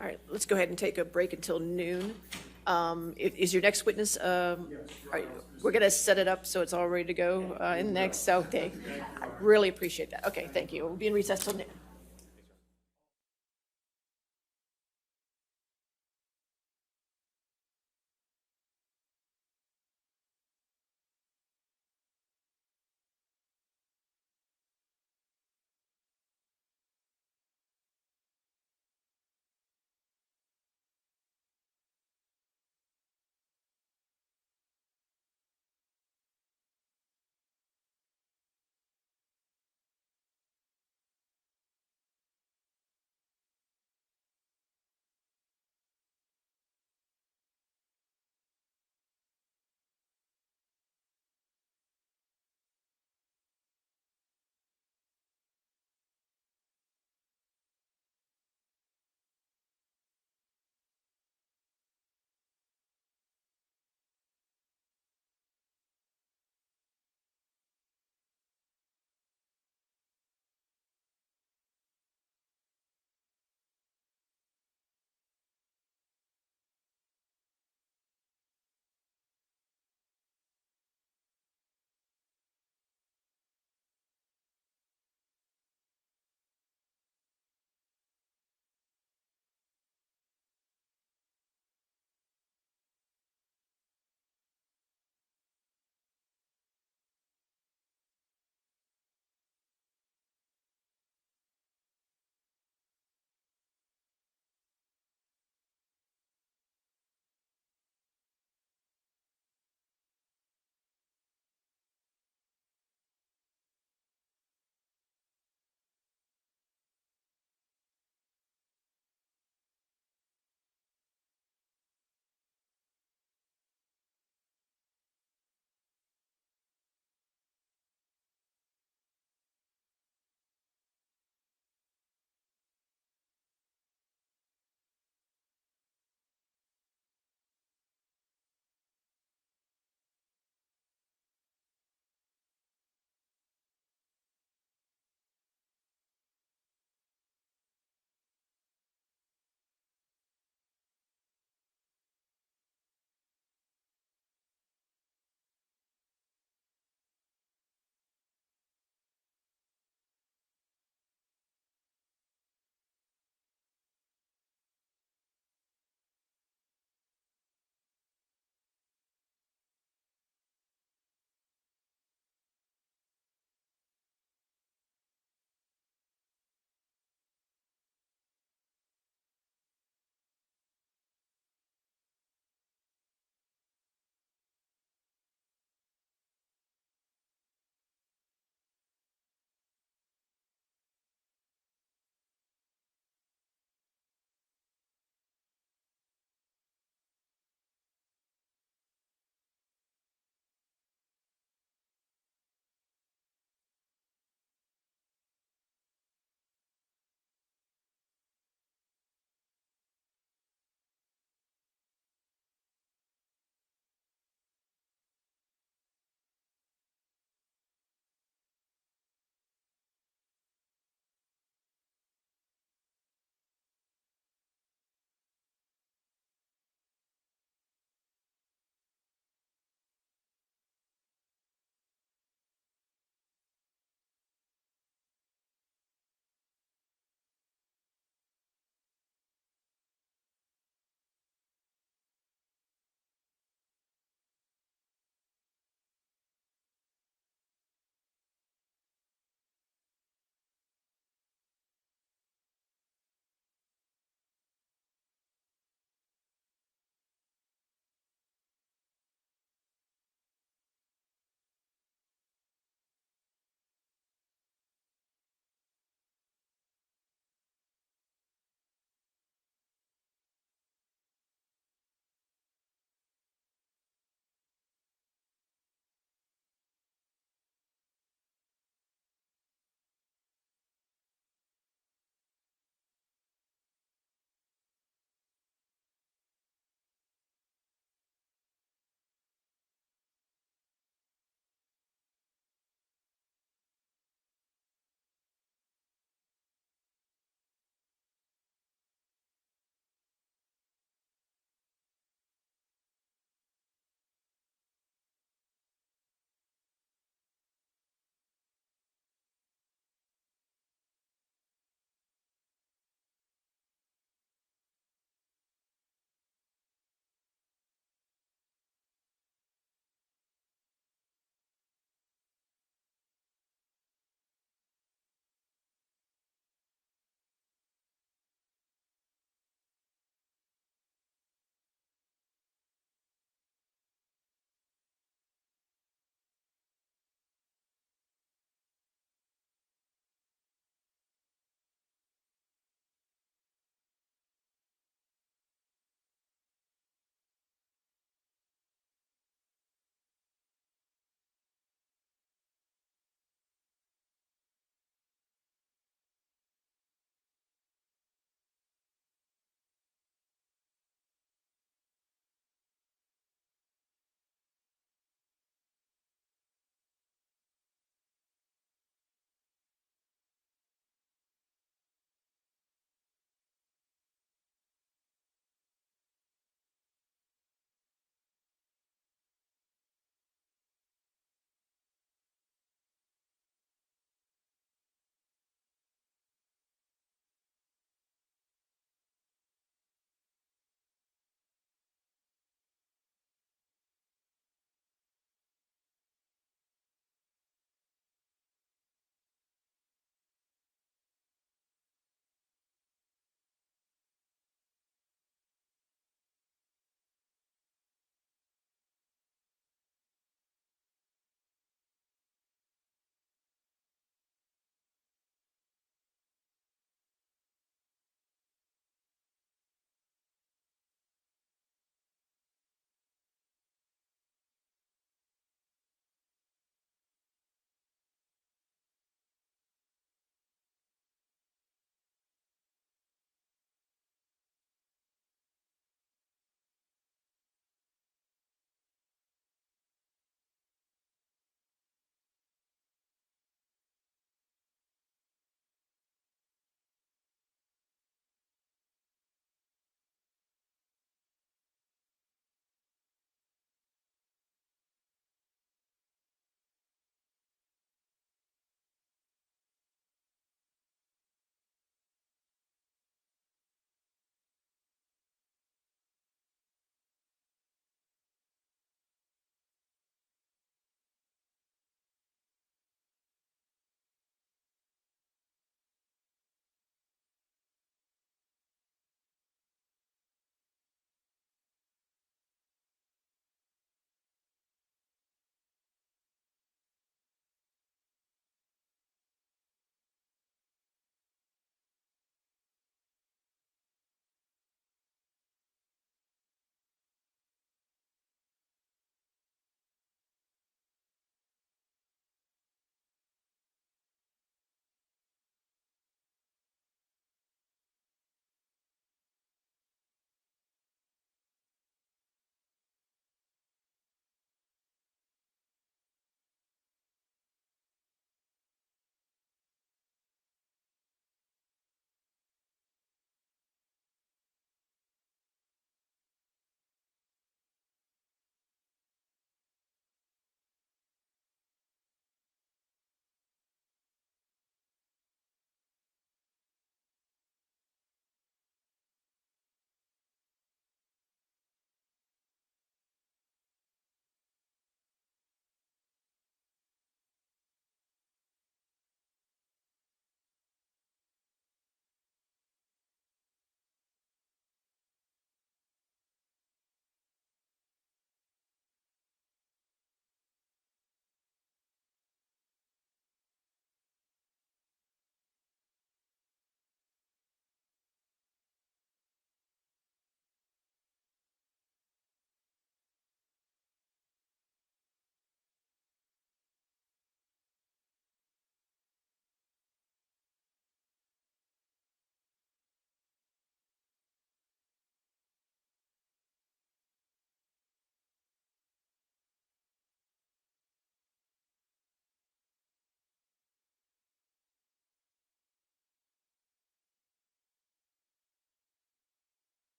All right, let's go ahead and take a break until noon. Is your next witness, we're going to set it up so it's all ready to go in next, okay. I really appreciate that. Okay, thank you. We'll be in recess till noon.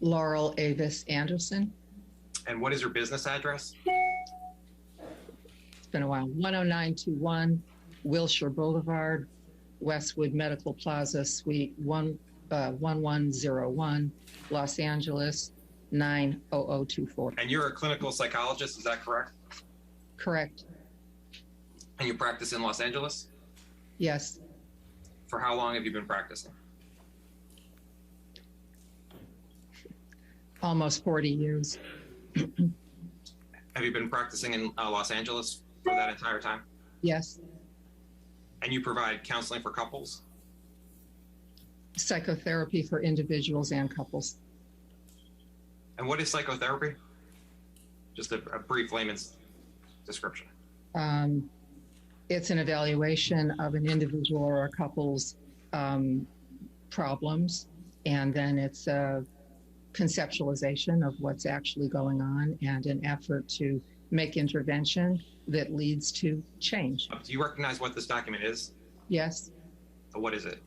Laurel Anderson. And what is your business address? It's been a while. 10921 Wilshire Boulevard, Westwood Medical Plaza, Suite 1101, Los Angeles 90024. And you're a clinical psychologist, is that correct? Correct. And you practice in Los Angeles? Yes. For how long have you been practicing? Almost 40 years. Have you been practicing in Los Angeles for that entire time? Yes. And you provide counseling for couples? Psychotherapy for individuals and couples. And what is psychotherapy? Just a brief layman's description. It's an evaluation of an individual or a couple's problems, and then it's a conceptualization of what's actually going on and an effort to make intervention that leads to change. Do you recognize what this document is? Yes. What is it?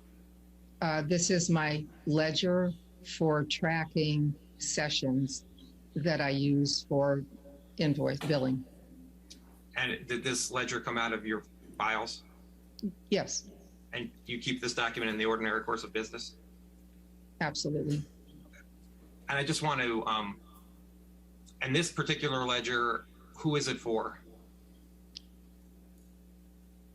This is my ledger for tracking sessions that I use for invoice billing. And did this ledger come out of your files? Yes. And you keep this document in the ordinary course of business? Absolutely. And I just want to, and this particular ledger, who is it for?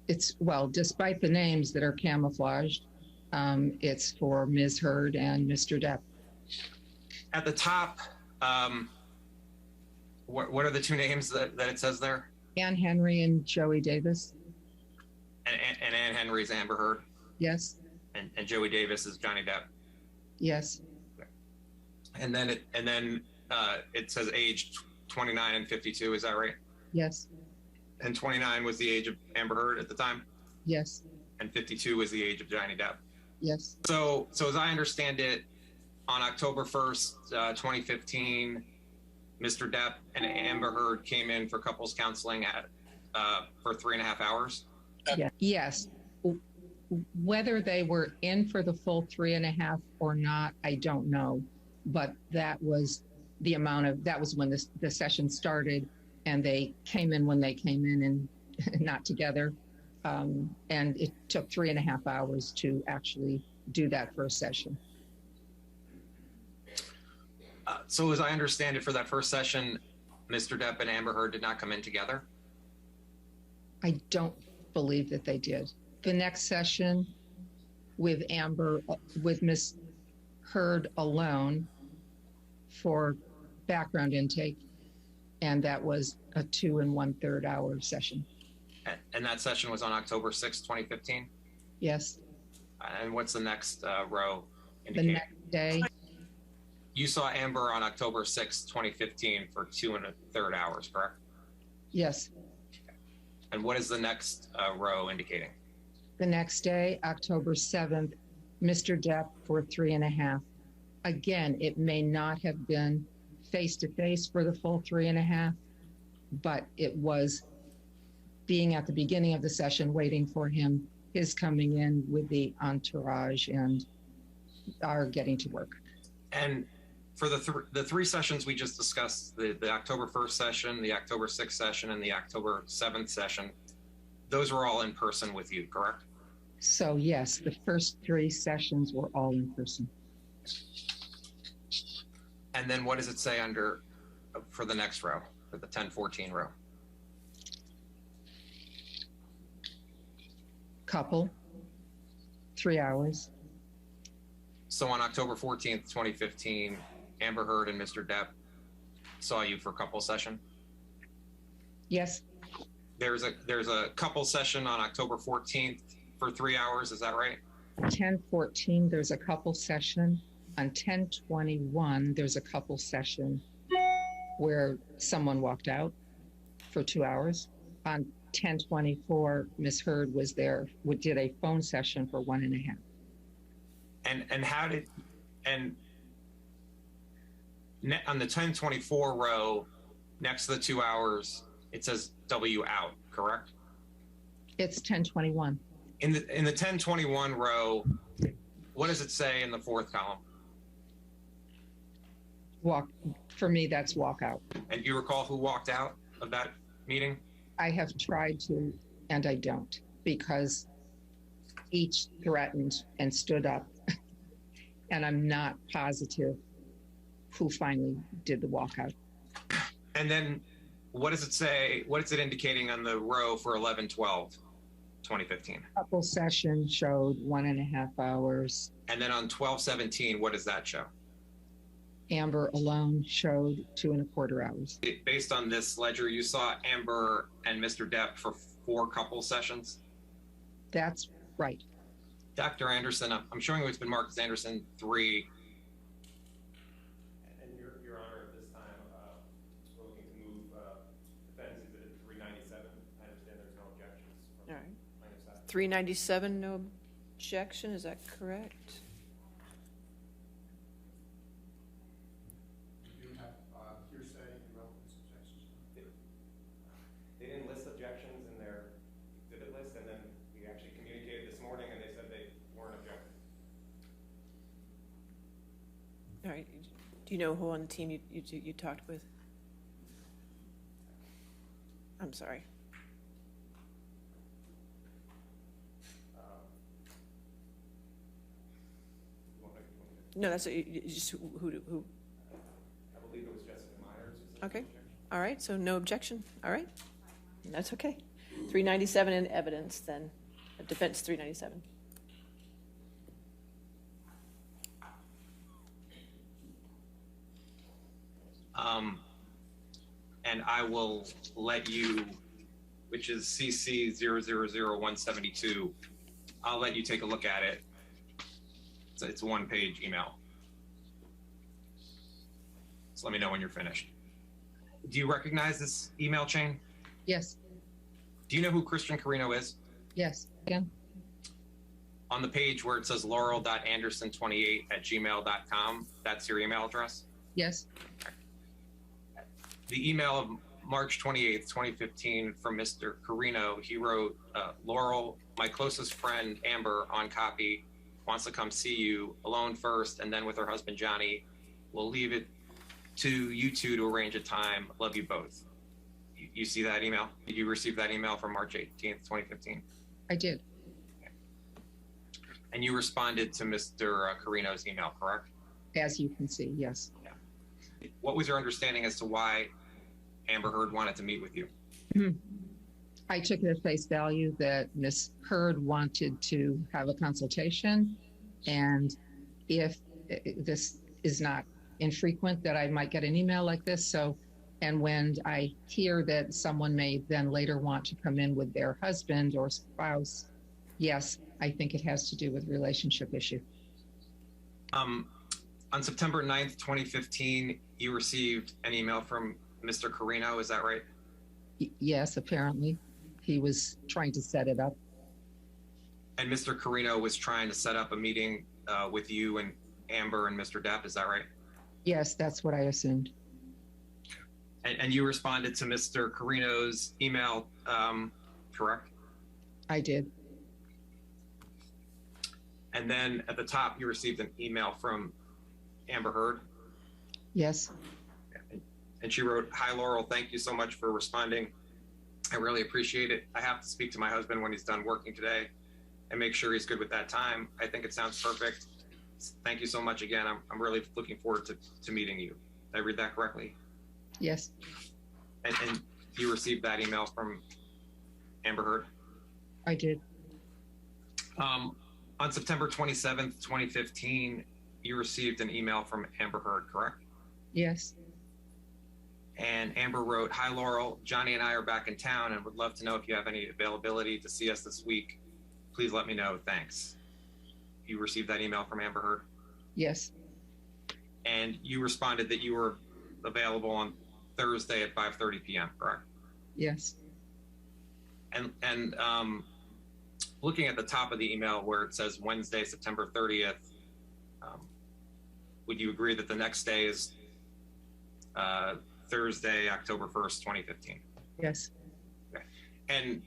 It's, well, despite the names that are camouflaged, it's for Ms. Heard and Mr. Depp. At the top, what are the two names that it says there? Anne Henry and Joey Davis. And Anne Henry's Amber Heard? Yes. And Joey Davis is Johnny Depp? Yes. And then it says age 29 and 52, is that right? Yes. And 29 was the age of Amber Heard at the time? Yes. And 52 was the age of Johnny Depp? Yes. So as I understand it, on October 1st, 2015, Mr. Depp and Amber Heard came in for couples counseling for 3.5 hours? Yeah. Yes. Whether they were in for the full 3.5 or not, I don't know. But that was the amount of, that was when the session started, and they came in when they came in and not together. And it took 3.5 hours to actually do that first session. So as I understand it, for that first session, Mr. Depp and Amber Heard did not come in together? I don't believe that they did. The next session with Miss Heard alone for background intake, and that was a 2 1/3 hour session. And that session was on October 6th, 2015? Yes. And what's the next row The indicating? next day, You saw Amber on October 6th, 2015 for 2 1/3 hours, correct? yes. And what is the next row indicating? The next day, October 7th, Mr. Depp for 3.5. Again, it may not have been face-to-face for the full 3.5, but it was being at the beginning of the session, waiting for him, his coming in with the entourage and our getting to work. And for the three sessions we just discussed, the October 1st session, the October 6th session, and the October 7th session, those were all in person with you, correct? So yes, the first 3 sessions were all in person. And then what does it say for the next row, for the 1014 row? Couple, 3 hours. So on October 14th, 2015, Amber Heard and Mr. Depp saw you for couple session? Yes. There's a couple session on October 14th for 3 hours, is that right? 10/14, there's a couple session. On 10/21, there's a couple session where someone walked out for 2 hours. On 10/24, Ms. Heard was there, did a phone session for 1.5. On the 1024 row, next to the 2 hours, it says W out, correct? It's 10/21. In the 1021 row, what does it say in the 4th column? For me, that's walk out. And do you recall who walked out of that meeting? I have tried to, and I don't, because each threatened and stood up, and I'm not positive who finally did the walkout. And then what does it say? What is it indicating on the row for 11/12/2015? Couple session showed 1.5 hours. And then on 12/17, what does that show? Amber alone showed 2.25 hours. Based on this ledger, you saw Amber and Mr. Depp for 4 couple sessions? That's right. Dr. Anderson, I'm showing you it's been marked as Anderson 3. And Your Honor, at this time, we're looking to move defense exhibit 397. I understand there's no objections from All right. plaintiff's side. 397, no objection, is that correct? You do have hearsay and relevance objections. They didn't list objections in their exhibit list, and then we actually communicated this morning, and they said they weren't objecting. All right. Do you know who on the team you talked with? I'm sorry. No, that's just who. I believe it was Jessica Myers. Okay. All right. So no objection. All right. That's okay. 397 in evidence then. Defense 397. And I will let you, which is CC 000172. I'll let you take a look at it. It's a 1-page email. So let me know when you're finished. Do you recognize this email chain? Yes. Do you know who Christian Carino is? Yes. Again. On the page where it says laurel.anderson28@gmail.com, that's your email address? Yes. The email of March 28th, 2015 from Mr. Carino, he wrote, Laurel, my closest friend, Amber, on copy, wants to come see you alone first, and then with her husband, Johnny. We'll leave it to you two to arrange a time. Love you both. You see that email? Did you receive that email from March 18th, 2015? I did. And you responded to Mr. Carino's email, correct? As you can see, yes. Yeah. What was your understanding as to why Amber Heard wanted to meet with you? I took it at face value that Ms. Heard wanted to have a consultation, and if this is not infrequent that I might get an email like this, and when I hear that someone may then later want to come in with their husband or spouse, yes, I think it has to do with relationship issue. On September 9th, 2015, you received an email from Mr. Carino, is that right? Yes, apparently. He was trying to set it up. And Mr. Carino was trying to set up a meeting with you and Amber and Mr. Depp, is that right? Yes, that's what I assumed. And you responded to Mr. Carino's email, correct? I did. And then at the top, you received an email from Amber Heard? Yes. And she wrote, "Hi, Laurel, thank you so much for responding. I really appreciate it. I have to speak to my husband when he's done working today and make sure he's good with that time. I think it sounds perfect. Thank you so much again. I'm really looking forward to meeting you." Did I read that correctly? Yes. And you received that email from Amber Heard? I did. On September 27th, 2015, you received an email from Amber Heard, correct? Yes. And Amber wrote, "Hi, Laurel. Johnny and I are back in town and would love to know if you have any availability to see us this week. Please let me know. Thanks." You received that email from Amber Heard? Yes. And you responded that you were available on Thursday at 5:30 p.m., correct? Yes. And looking at the top of the email where it says Wednesday, September 30th, would you agree that the next day is Thursday, October 1st, 2015? Yes. Okay. And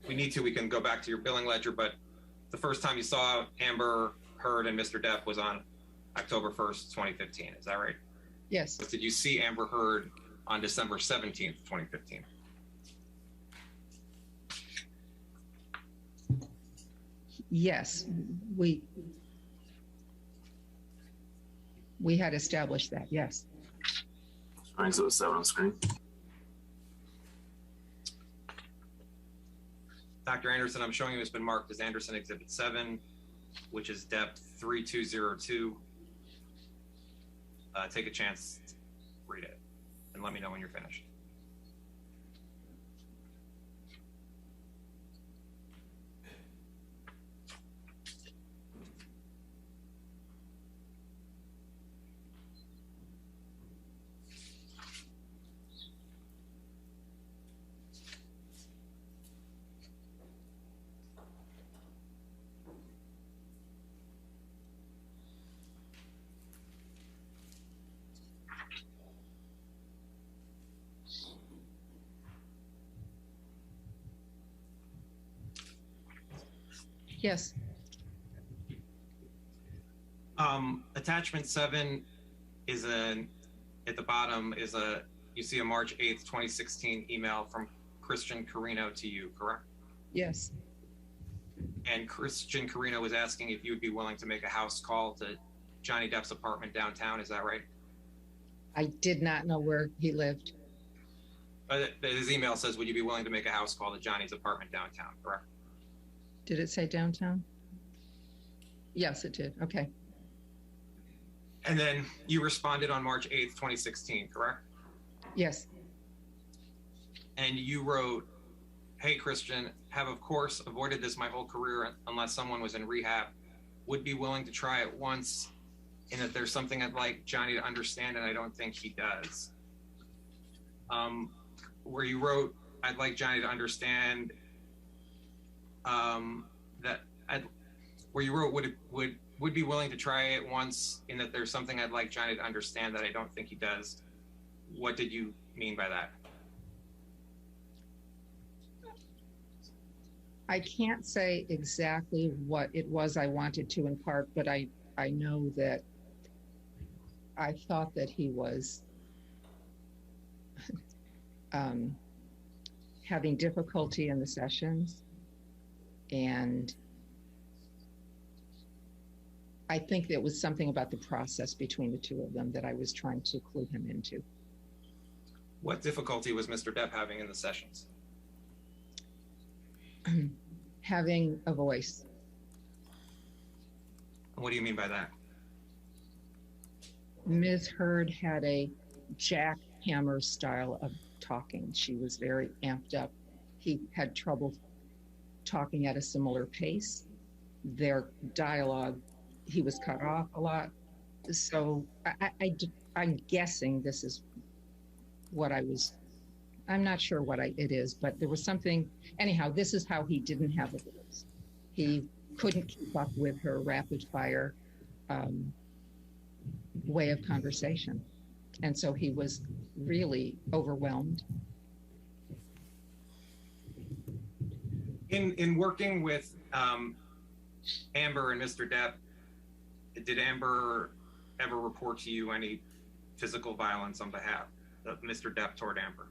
we can go back to your billing ledger, but the first time you saw Amber Heard and Mr. Depp was on October 1st, 2015. Is that right? Yes. Did you see Amber Heard on December 17th, 2015? Yes, we had established that, yes. Exhibit 7 on screen. Dr. Anderson, I'm showing you it's been marked as Anderson Exhibit 7, which is depth 3202. Take a chance, read it, and let me know when you're finished. Yes. Attachment 7 is at the bottom is you see a March 8th, 2016 email from Christian Carino to you, correct? Yes. And Christian Carino was asking if you would be willing to make a house call to Johnny Depp's apartment downtown, is that right? I did not know where he lived. His email says, would you be willing to make a house call to Johnny's apartment downtown, correct? Did it say downtown? Yes, it did. Okay. And then you responded on March 8th, 2016, correct? Yes. And you wrote, hey, Christian, have of course avoided this my whole career unless someone was in rehab. Would be willing to try it once, in that there's something I'd like Johnny to understand, and I don't think he does. Where you wrote, I'd like Johnny to understand where you wrote would be willing to try it once, in that there's something I'd like Johnny to understand that I don't think he does. What did you mean by that? I can't say exactly what it was I wanted to impart, but I know that I thought that he was having difficulty in the sessions, and I think it was something about the process between the two of them that I was trying to clue him into. What difficulty was Mr. Depp having in the sessions? Having a voice. What do you mean by that? Ms. Heard had a jackhammer style of talking. She was very amped up. He had trouble talking at a similar pace. Their dialogue, he was cut off a lot. So I'm guessing this is what I'm not sure what it is, but there was something. Anyhow, this is how he didn't have a voice. He couldn't keep up with her rapid fire way of conversation. And so he was really overwhelmed. In working with Amber and Mr. Depp, did Amber ever report to you any physical violence on behalf of Mr. Depp toward Amber?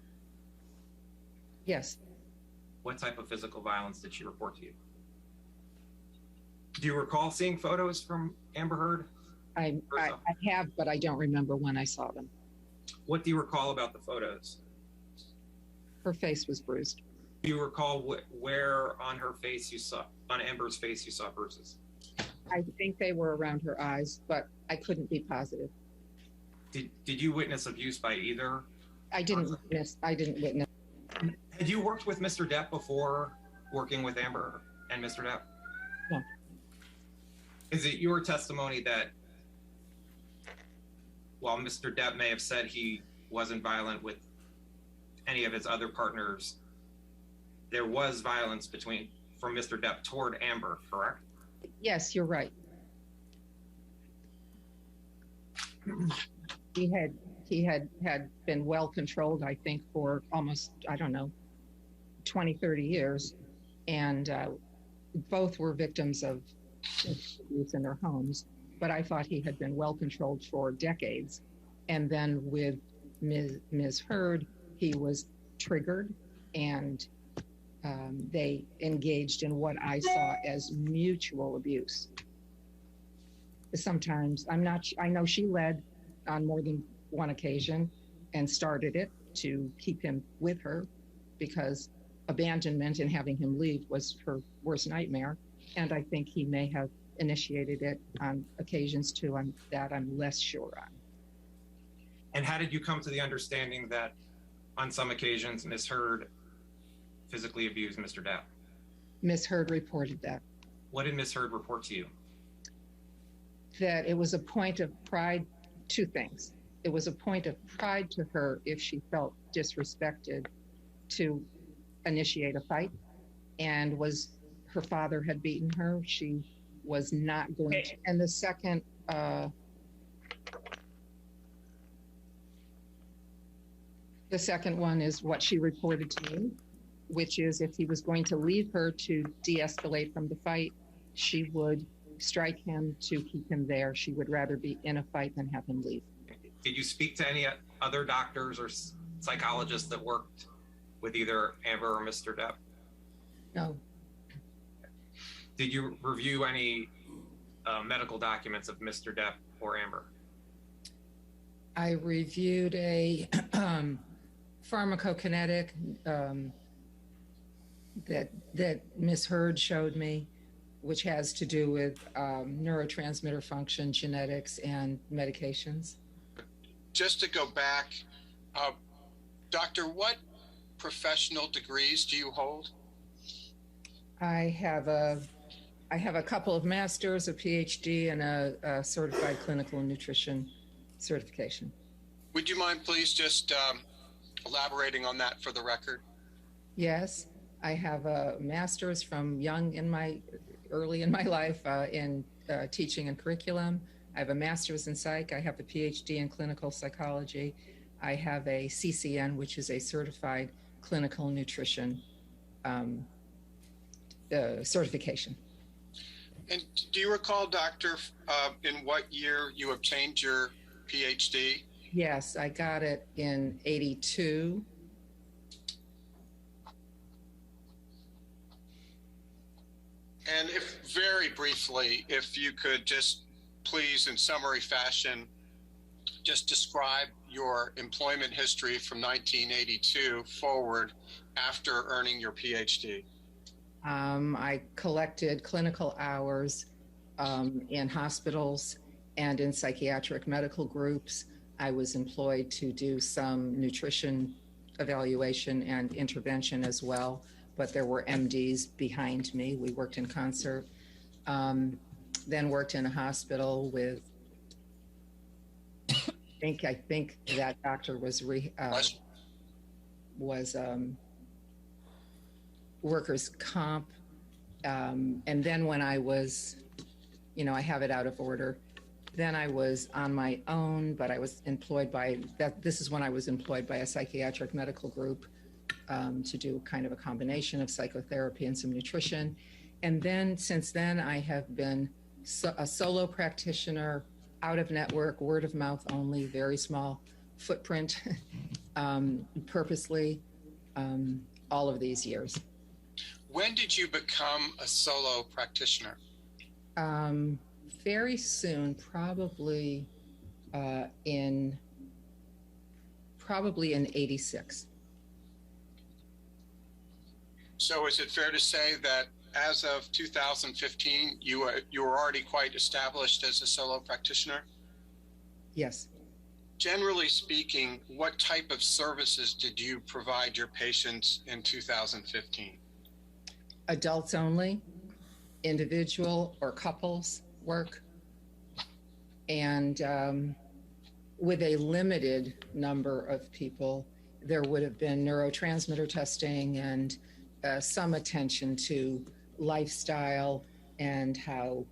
Yes. What type of physical violence did she report to you? Do you recall seeing photos from Amber Heard? I have, but I don't remember when I saw them. What do you recall about the photos? Her face was bruised. Do you recall where on her face on Amber's face you saw bruises? I think they were around her eyes, but I couldn't be positive. Did you witness abuse by either? I didn't witness. Had you worked with Mr. Depp before working with Amber and Mr. Depp? No. Is it your testimony that while Mr. Depp may have said he wasn't violent with any of his other partners, there was violence from Mr. Depp toward Amber, correct? Yes, you're right. He had been well controlled, I think, for almost, 20, 30 years. And both were victims of abuse in their homes. But I thought he had been well controlled for decades. And then with Ms. Heard, he was triggered, and they engaged in what I saw as mutual abuse. Sometimes I know she led on more than one occasion and started it to keep him with her, because abandonment and having him leave was her worst nightmare. And I think he may have initiated it on occasions too. I'm less sure on. And how did you come to the understanding that on some occasions Ms. Heard physically abused Mr. Depp? Ms. Heard reported that. What did Ms. Heard report to you? That it was a point of pride, two things. It was a point of pride to her if she felt disrespected to initiate a fight, and her father had beaten her. She was not going to. And the second, one is what she reported to me, which is if he was going to leave her to de-escalate from the fight, she would strike him to keep him there. She would rather be in a fight than have him leave. Did you speak to any other doctors or psychologists that worked with either Amber or Mr. Depp? No. Did you review any medical documents of Mr. Depp or Amber? I reviewed a pharmacokinetic that Ms. Heard showed me, which has to do with neurotransmitter function, genetics, and medications. Just to go back, Doctor, what professional degrees do you hold? I have a couple of masters, a PhD, and a certified clinical nutrition certification. Would you mind please just elaborating on that for the record? Yes, I have a master's from early in my life in teaching and curriculum. I have a master's in psych. I have a PhD in clinical psychology. I have a CCN, which is a certified clinical nutrition certification. And do you recall, Doctor, in what year you obtained your PhD? Yes, I got it in '82. And if very briefly, if you could just please, in summary fashion, just describe your employment history from 1982 forward after earning your PhD. I collected clinical hours in hospitals and in psychiatric medical groups. I was employed to do some nutrition evaluation and intervention as well, but there were MDs behind me. We worked in concert. Then worked in a hospital with, I think that doctor was workers' comp. And then when I was, I have it out of order. Then I was on my own, but I was employed this is when I was employed by a psychiatric medical group to do kind of a combination of psychotherapy and some nutrition. And then since then, I have been a solo practitioner, out of network, word of mouth only, very small footprint, purposely, all of these years. When did you become a solo practitioner? Very soon, probably in '86. So is it fair to say that as of 2015, you were already quite established as a solo practitioner? Yes. Generally speaking, what type of services did you provide your patients in 2015? Adults only, individual or couples work, and with a limited number of people, there would have been neurotransmitter testing and some attention to lifestyle and how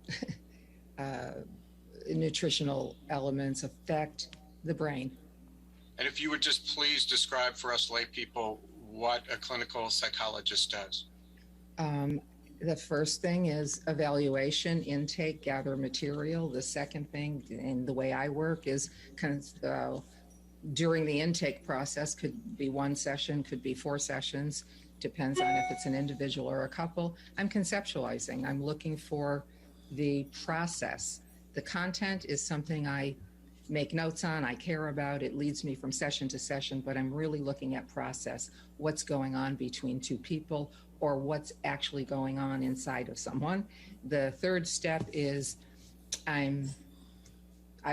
nutritional elements affect the brain. And if you would just please describe for us lay people what a clinical psychologist does. The first thing is evaluation, intake, gather material. The second thing, and the way I work, is during the intake process, could be one session, could be 4 sessions, depends on if it's an individual or a couple. I'm conceptualizing. I'm looking for the process. The content is something I make notes on, I care about. It leads me from session to session, but I'm really looking at process. What's going on between 2 people, or what's actually going on inside of someone. The third step is I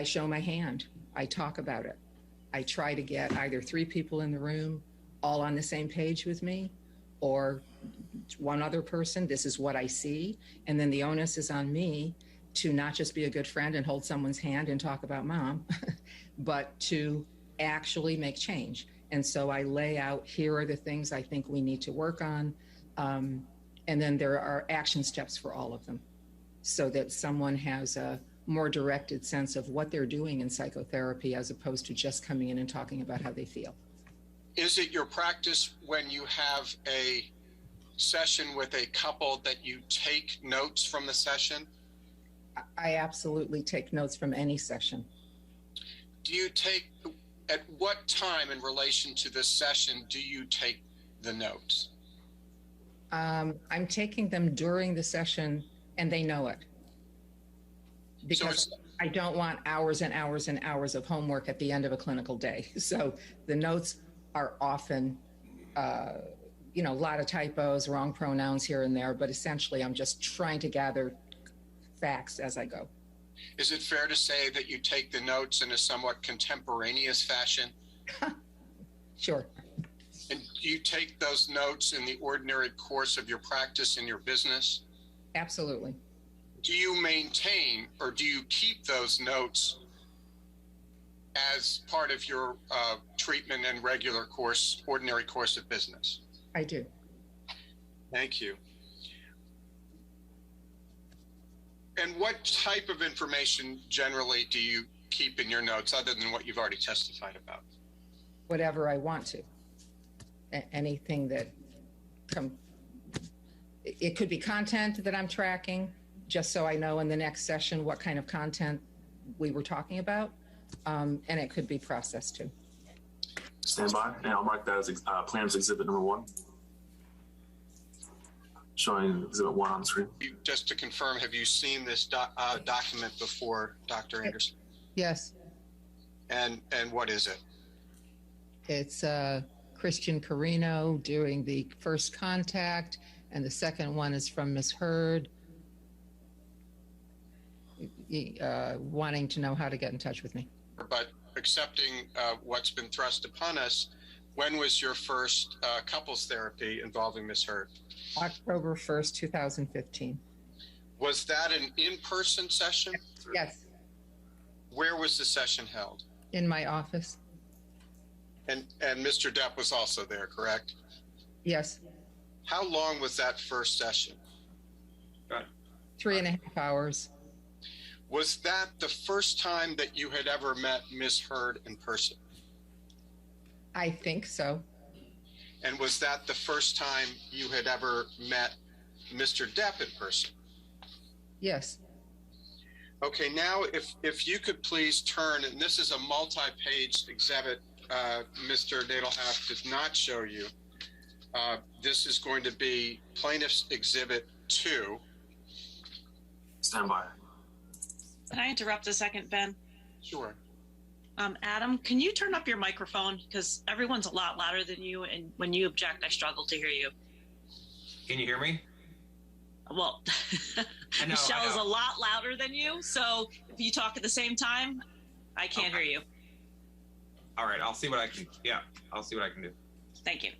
show my hand. I talk about it. I try to get either 3 people in the room all on the same page with me, or one other person. This is what I see. And then the onus is on me to not just be a good friend and hold someone's hand and talk about mom, but to actually make change. And so I lay out, here are the things I think we need to work on. And then there are action steps for all of them, so that someone has a more directed sense of what they're doing in psychotherapy, as opposed to just coming in and talking about how they feel. Is it your practice when you have a session with a couple that you take notes from the session? I absolutely take notes from any session. Do you take, at what time in relation to this session do you take the notes? I'm taking them during the session, and they know it. Because I don't want hours and hours and hours of homework at the end of a clinical day. So the notes are often, a lot of typos, wrong pronouns here and there, but essentially I'm just trying to gather facts as I go. Is it fair to say that you take the notes in a somewhat contemporaneous fashion? Sure. And do you take those notes in the ordinary course of your practice in your business? Absolutely. Do you maintain, or do you keep those notes as part of your treatment and regular course, ordinary course of business? I do. Thank you. And what type of information generally do you keep in your notes, other than what you've already testified about? Whatever I want to. Anything that it could be content that I'm tracking, just so I know in the next session what kind of content we were talking about. And it could be process too. Stand by, and I'll mark that as plans exhibit number 1. Showing exhibit 1 on the screen. Just to confirm, have you seen this document before, Dr. Anderson? Yes. And what is it? It's Christian Carino doing the first contact, and the second one is from Ms. Hurd, wanting to know how to get in touch with me. But accepting what's been thrust upon us, when was your first couples therapy involving Ms. Hurd? October 1st, 2015. Was that an in-person session? Yes. Where was the session held? In my office. And Mr. Depp was also there, correct? Yes. How long was that first session? 3.5 hours. Was that the first time that you had ever met Ms. Hurd in person? I think so. And was that the first time you had ever met Mr. Depp in person? Yes. Okay, now if you could please turn, and this is a multi-page exhibit Mr. Nadelhoff did not show you. This is going to be Plaintiff's Exhibit 2. Stand by. Can I interrupt a second, Ben? Sure. Adam, can you turn up your microphone? Because everyone's a lot louder than you, and when you object, I struggle to hear you. Can you hear me? Well, Michelle is a lot louder than you, so if you talk at the same time, I can't hear you. All right, I'll see what I can. Yeah, I'll see what I can do. Thank you.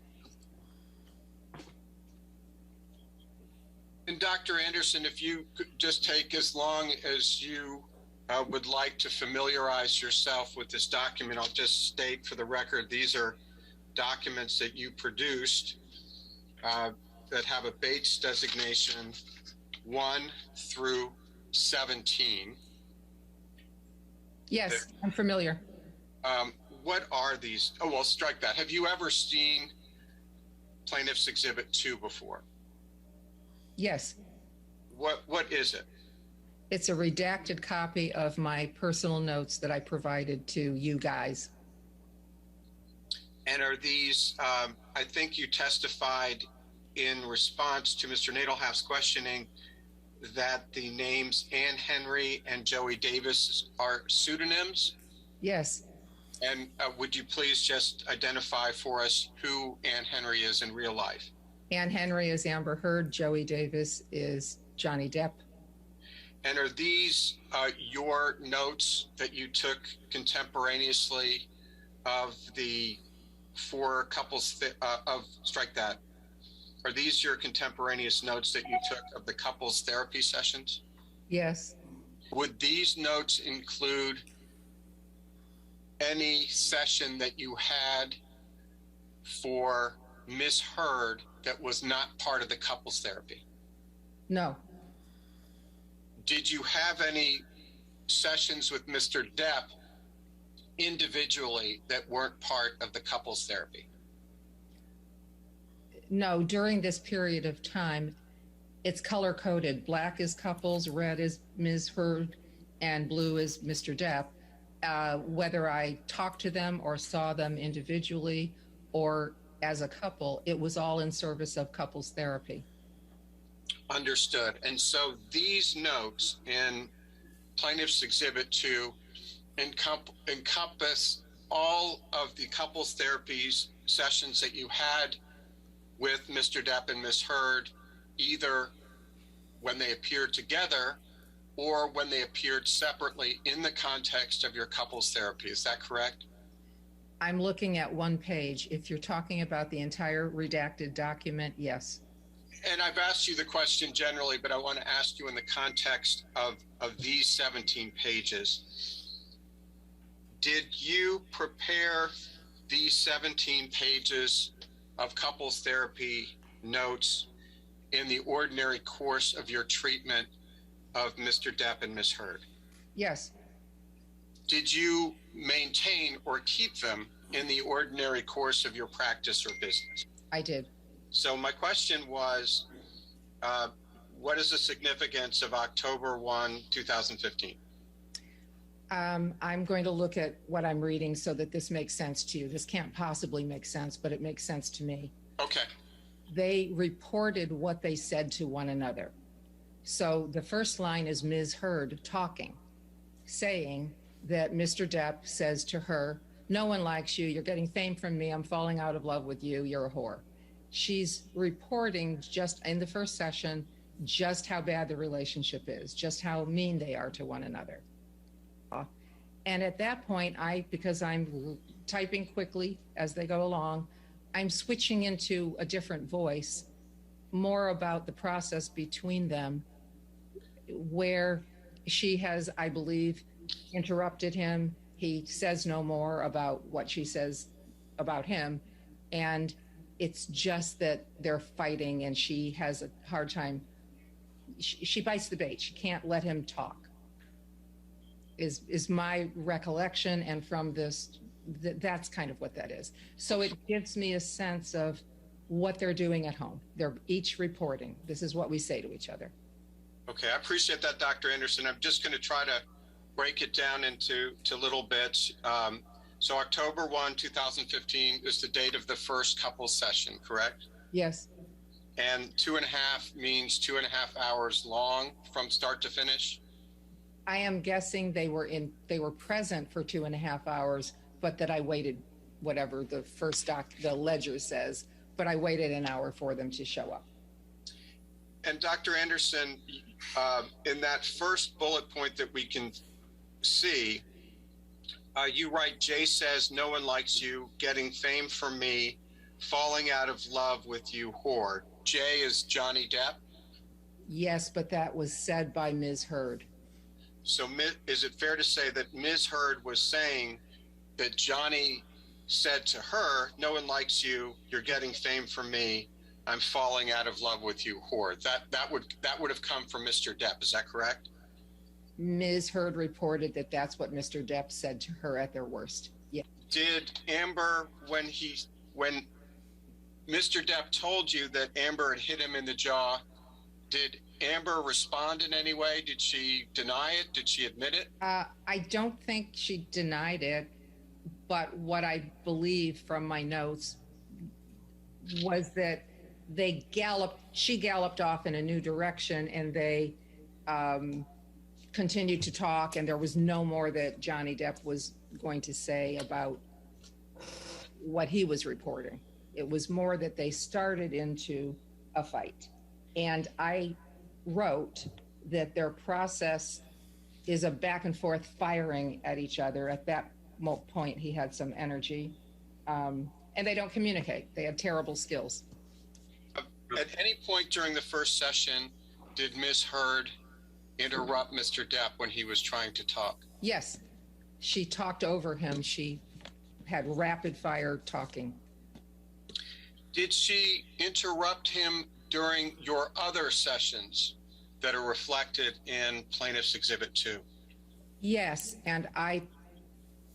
And Dr. Anderson, if you could just take as long as you would like to familiarize yourself with this document. I'll just state for the record, these are documents that you produced that have a Bates designation 1 through 17. Yes, I'm familiar. What are these? Oh, well, strike that. Have you ever seen Plaintiff's Exhibit 2 before? Yes. What is it? It's a redacted copy of my personal notes that I provided to you guys. And are these, I think you testified in response to Mr. Nadelhoff's questioning that the names Ann Henry and Joey Davis are pseudonyms? Yes. And would you please just identify for us who Ann Henry is in real life? Ann Henry is Amber Heard. Joey Davis is Johnny Depp. And are these your notes that you took contemporaneously of the four couples strike that? Are these your contemporaneous notes that you took of the couples therapy sessions? Yes. Would these notes include any session that you had for Ms. Heard that was not part of the couples therapy? No. Did you have any sessions with Mr. Depp individually that weren't part of the couples therapy? No, during this period of time, it's color coded. Black is couples, red is Ms. Heard, and blue is Mr. Depp. Whether I talked to them or saw them individually or as a couple, it was all in service of couples therapy. Understood. And so these notes in Plaintiff's Exhibit 2 encompass all of the couples therapies sessions that you had with Mr. Depp and Ms. Heard, either when they appeared together or when they appeared separately in the context of your couples therapy. Is that correct? I'm looking at one page. If you're talking about the entire redacted document, yes. And I've asked you the question generally, but I want to ask you in the context of these 17 pages. Did you prepare these 17 pages of couples therapy notes in the ordinary course of your treatment of Mr. Depp and Ms. Heard? Yes. Did you maintain or keep them in the ordinary course of your practice or business? I did. So my question was, what is the significance of October 1, 2015? I'm going to look at what I'm reading so that this makes sense to you. This can't possibly make sense, but it makes sense to me. Okay. They reported what they said to one another. So the first line is Ms. Heard talking, saying that Mr. Depp says to her, "No one likes you. You're getting fame from me. I'm falling out of love with you. You're a whore." She's reporting just in the first session, just how bad the relationship is, just how mean they are to one another. And at that point, because I'm typing quickly as they go along, I'm switching into a different voice, more about the process between them, where she has, I believe, interrupted him. He says no more about what she says about him. And it's just that they're fighting and she has a hard time. She bites the bait. She can't let him talk, is my recollection. And from this, that's kind of what that is. So it gives me a sense of what they're doing at home. They're each reporting. This is what we say to each other. Okay, I appreciate that, Dr. Anderson. I'm just going to try to break it down into little bits. So October 1, 2015 is the date of the first couple session, correct? Yes. And 2.5 means 2.5 hours long from start to finish? I am guessing they were present for 2.5 hours, but that I waited, whatever the the ledger says, but I waited an hour for them to show up. And Dr. Anderson, in that first bullet point that we can see, you write, "Jay says no one likes you, getting fame from me, falling out of love with you, whore." Jay is Johnny Depp? Yes, but that was said by Ms. Heard. So is it fair to say that Ms. Heard was saying that Johnny said to her, "No one likes you, you're getting fame from me, I'm falling out of love with you, whore"? That would have come from Mr. Depp, is that correct? Ms. Heard reported that that's what Mr. Depp said to her at their worst. Yeah. Did Amber, when Mr. Depp told you that Amber had hit him in the jaw Did Amber respond in any way? Did she deny it? Did she admit it? I don't think she denied it, but what I believe from my notes was that she galloped off in a new direction, and they continued to talk, and there was no more that Johnny Depp was going to say about what he was reporting. It was more that they started into a fight. And I wrote that their process is a back and forth firing at each other. At that point, he had some energy. And they don't communicate. They have terrible skills. At any point during the first session, did Ms. Heard interrupt Mr. Depp when he was trying to talk? Yes. She talked over him. She had rapid fire talking. Did she interrupt him during your other sessions that are reflected in Plaintiff's Exhibit 2? Yes, and I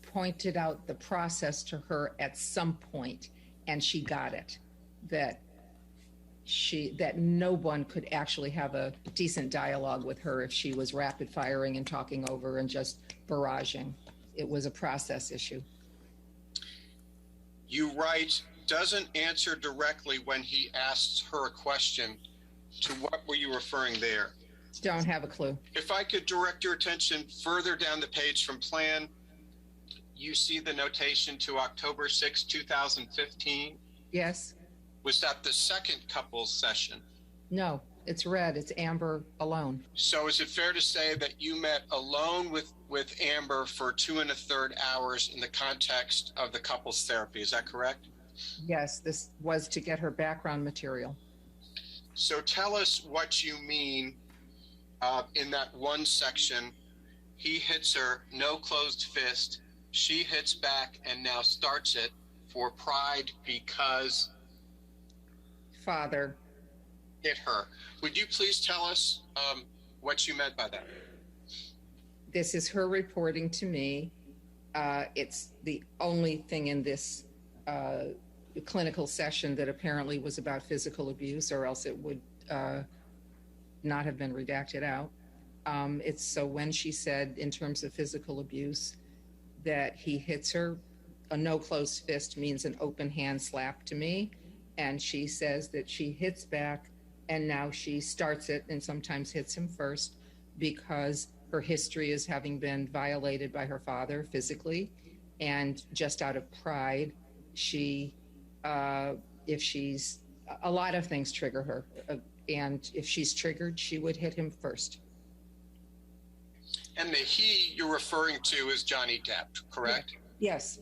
pointed out the process to her at some point, and she got it, that no one could actually have a decent dialogue with her if she was rapid firing and talking over and just barraging. It was a process issue. You write, doesn't answer directly when he asks her a question. To what were you referring there? Don't have a clue. If I could direct your attention further down the page from plan, you see the notation to October 6, 2015? Yes. Was that the second couples session? No, it's red. It's Amber alone. So is it fair to say that you met alone with Amber for 2.25 hours in the context of the couples therapy? Is that correct? Yes, this was to get her background material. So tell us what you mean in that one section. He hits her, no closed fist. She hits back and now starts it for pride because father hit her. Would you please tell us what you meant by that? This is her reporting to me. It's the only thing in this clinical session that apparently was about physical abuse, or else it would not have been redacted out. It's so when she said in terms of physical abuse that he hits her, a no closed fist means an open hand slap to me. And she says that she hits back and now she starts it and sometimes hits him first because her history is having been violated by her father physically. And just out of pride, she, if she's, a lot of things trigger her. And if she's triggered, she would hit him first. And the he you're referring to is Johnny Depp, correct? Yes.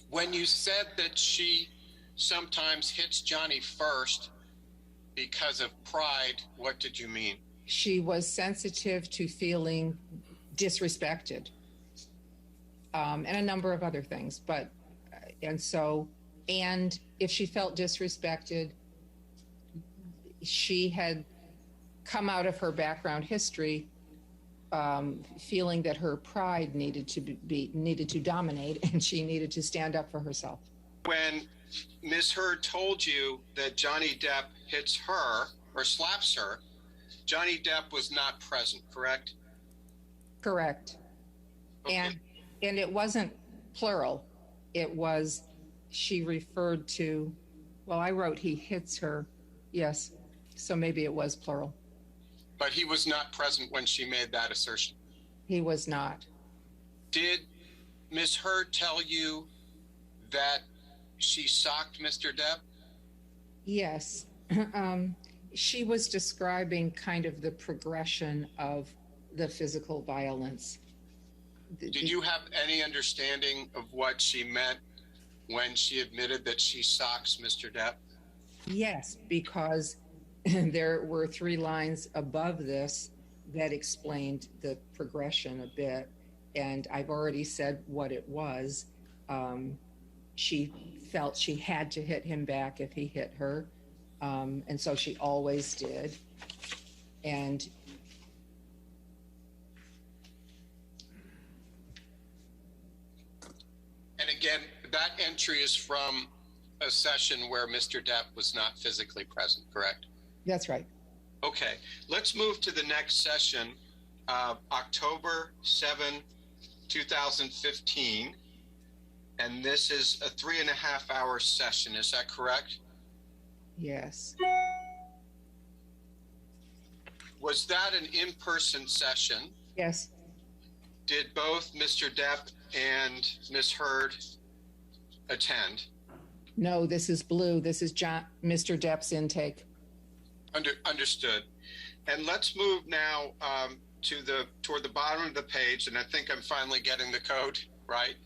When you said that she sometimes hits Johnny first because of pride, what did you mean? She was sensitive to feeling disrespected and a number of other things. But, and if she felt disrespected, she had come out of her background history feeling that her pride needed to dominate and she needed to stand up for herself. When Ms. Heard told you that Johnny Depp hits her or slaps her, Johnny Depp was not present, correct? Correct. Okay. And it wasn't plural. It was, she referred to, well, I wrote he hits her. Yes. So maybe it was plural. But he was not present when she made that assertion. He was not. Did Ms. Heard tell you that she socked Mr. Depp? Yes. She was describing kind of the progression of the physical violence. Did you have any understanding of what she meant when she admitted that she socks Mr. Depp? Yes, because there were 3 lines above this that explained the progression a bit. And I've already said what it was. She felt she had to hit him back if he hit her. And so she always did. And again, that entry is from a session where Mr. Depp was not physically present, correct? That's right. Okay, let's move to the next session, October 7, 2015. And this is a 3.5-hour session. Is that correct? Yes. Was that an in-person session? Yes. Did both Mr. Depp and Ms. Hurd attend? No, this is Blue. This is Mr. Depp's intake. Understood. And let's move now toward the bottom of the page, and I think I'm finally getting the code right.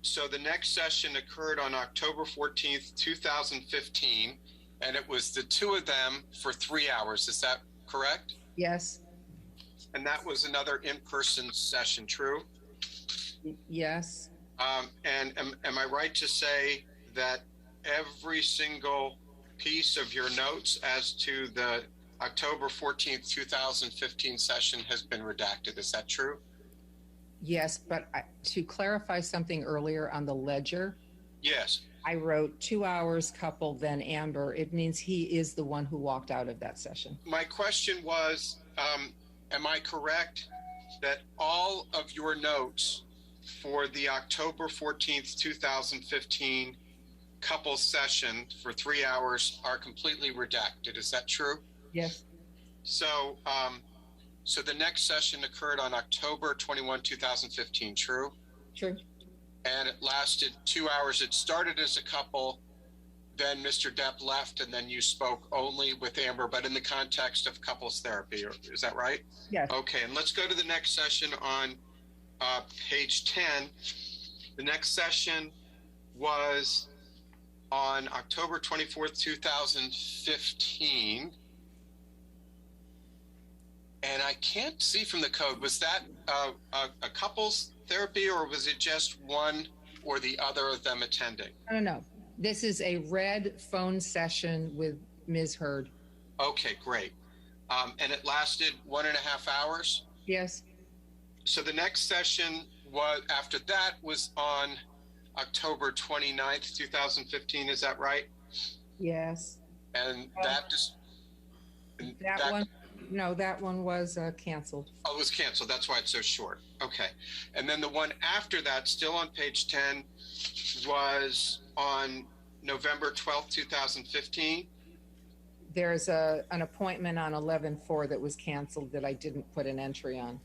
So the next session occurred on October 14th, 2015, and it was the two of them for 3 hours. Is that correct? Yes. And that was another in-person session, true? Yes. And am I right to say that every single piece of your notes as to the October 14th, 2015 session has been redacted? Is that true? Yes, but to clarify something earlier on the ledger, Yes. I wrote 2 hours couple, then Amber. It means he is the one who walked out of that session. My question was, am I correct that all of your notes for the October 14th, 2015 couple session for 3 hours are completely redacted? Is that true? Yes. So, so the next session occurred on October 21, 2015, true? True. And it lasted 2 hours. It started as a couple, then Mr. Depp left, and then you spoke only with Amber, but in the context of couples therapy. Is that right? Yes. Okay, and let's go to the next session on page 10. The next session was on October 24th, 2015. And I can't see from the code, was that a couples therapy, or was it just one or the other of them attending? I don't know. This is a red phone session with Ms. Hurd. Okay, great. And it lasted 1.5 hours? Yes. So the next session was, after that, was on October 29th, 2015. Is that right? Yes. And that one was canceled. Oh, it was canceled. That's why it's so short. Okay. And then the one after that, still on page 10, was on November 12th, 2015. There's an appointment on 11/4 that was canceled that I didn't put an entry on.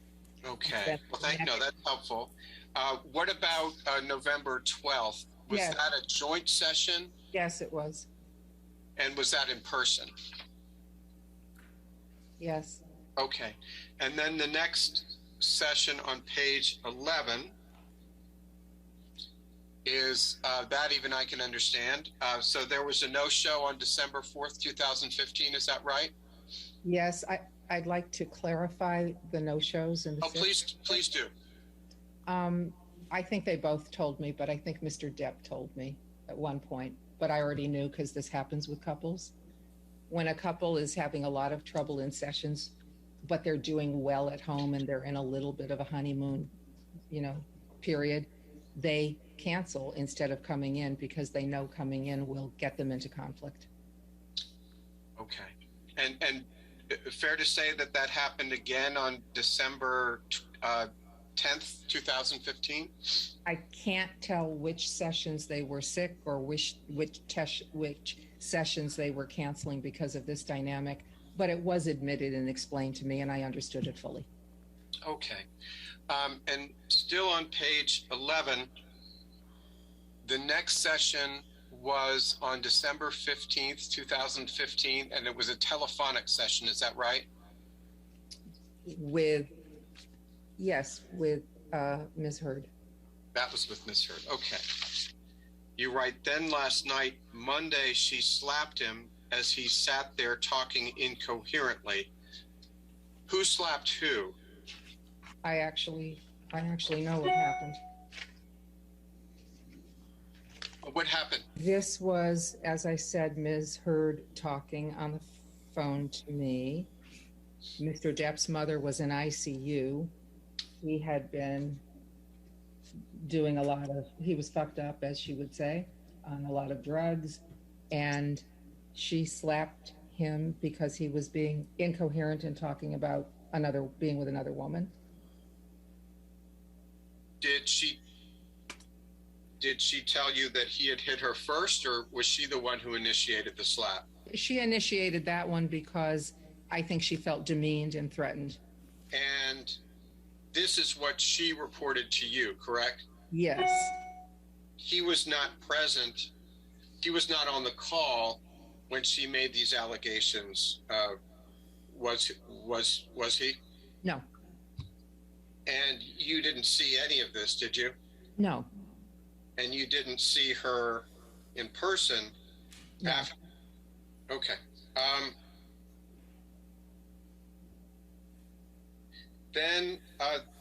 Okay. Well, that's helpful. What about November 12th? Was Yes. that a joint session? Yes, it was. And was that in person? Yes. Okay. And then the next session on page 11 is that even I can understand. So there was a no-show on December 4th, 2015. Is that right? Yes. I'd like to clarify the no-shows. Oh, please do. I think they both told me, but I think Mr. Depp told me at one point. But I already knew because this happens with couples. When a couple is having a lot of trouble in sessions, but they're doing well at home and they're in a little bit of a honeymoon, period, they cancel instead of coming in because they know coming in will get them into conflict. Okay. And fair to say that happened again on December 10th, 2015? I can't tell which sessions they were sick or which sessions they were canceling because of this dynamic, but it was admitted and explained to me and I understood it fully. Okay. And still on page 11, the next session was on December 15th, 2015, and it was a telephonic session. Is that right? With Ms. Hurd. That was with Ms. Hurd. Okay. You write, then last night, Monday, she slapped him as he sat there talking incoherently. Who slapped who? I actually know what happened. What happened? This was, as I said, Ms. Hurd talking on the phone to me. Mr. Depp's mother was in ICU. He had been doing he was fucked up, as she would say, on a lot of drugs. And She slapped him because he was being incoherent and talking about being with another woman. Did she tell you that he had hit her first, or was she the one who initiated the slap? She initiated that one because I think she felt demeaned and threatened. And this is what she reported to you, correct? Yes. He was not present. He was not on the call when she made these allegations. Was he? No. And you didn't see any of this, did you? No. And you didn't see her in person? No. After? Okay. Then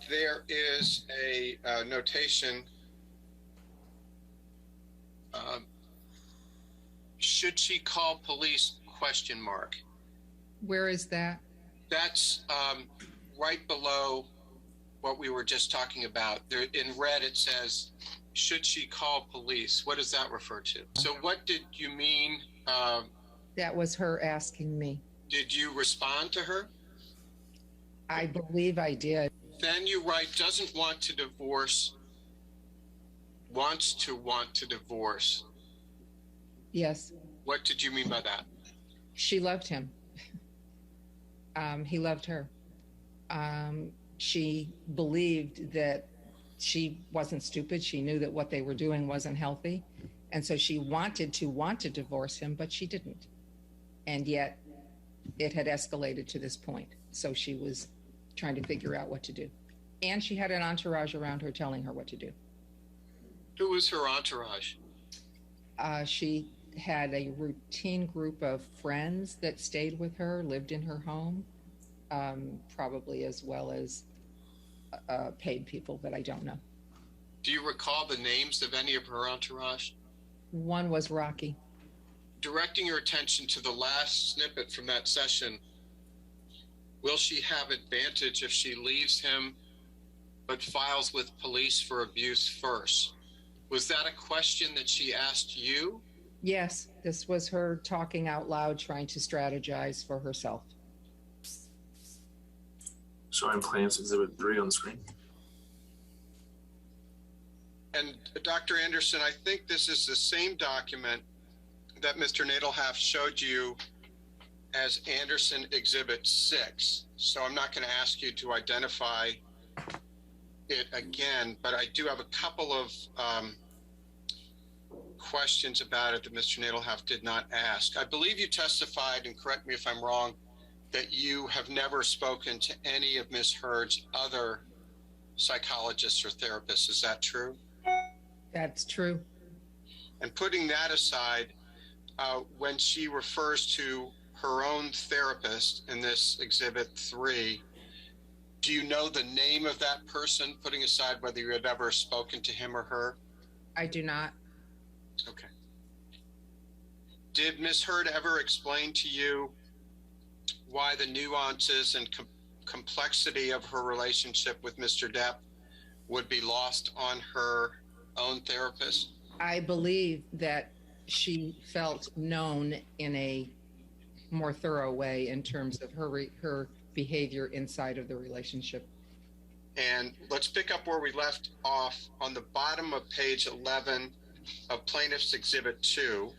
there is a notation. Should she call police? ? Where is that? That's right below what we were just talking about. There, in red, it says, should she call police? What does that refer to? So what did you mean? That was her asking me. Did you respond to her? I believe I did. Then you write, doesn't want to divorce, wants to want to divorce. Yes. What did you mean by that? She loved him. He loved her. She believed that she wasn't stupid. She knew that what they were doing wasn't healthy. And so she wanted to divorce him, but she didn't. And yet it had escalated to this point. So she was trying to figure out what to do. And she had an entourage around her telling her what to do. Who was her entourage? She had a routine group of friends that stayed with her, lived in her home, probably as well as paid people, but I don't know. Do you recall the names of any of her entourage? One was Rocky. Directing your attention to the last snippet from that session, will she have advantage if she leaves him but files with police for abuse first? Was that a question that she asked you? Yes, this was her talking out loud, trying to strategize for herself. Showing Plaintiff's Exhibit 3 on the screen. And Dr. Anderson, I think this is the same document that Mr. Nadelhoff showed you as Anderson Exhibit 6. So I'm not going to ask you to identify it again, but I do have a couple of questions about it that Mr. Nadelhoff did not ask. I believe you testified, and correct me if I'm wrong, that you have never spoken to any of Ms. Heard's other psychologists or therapists. Is that true? That's true. And putting that aside, when she refers to her own therapist in this Exhibit 3, do you know the name of that person, putting aside whether you had ever spoken to him or her? I do not. Okay. Did Ms. Heard ever explain to you why the nuances and complexity of her relationship with Mr. Depp would be lost on her own therapist? I believe that she felt known in a more thorough way in terms of her behavior inside of the relationship. And let's pick up where we left off on the bottom of page 11 of Plaintiff's Exhibit 2.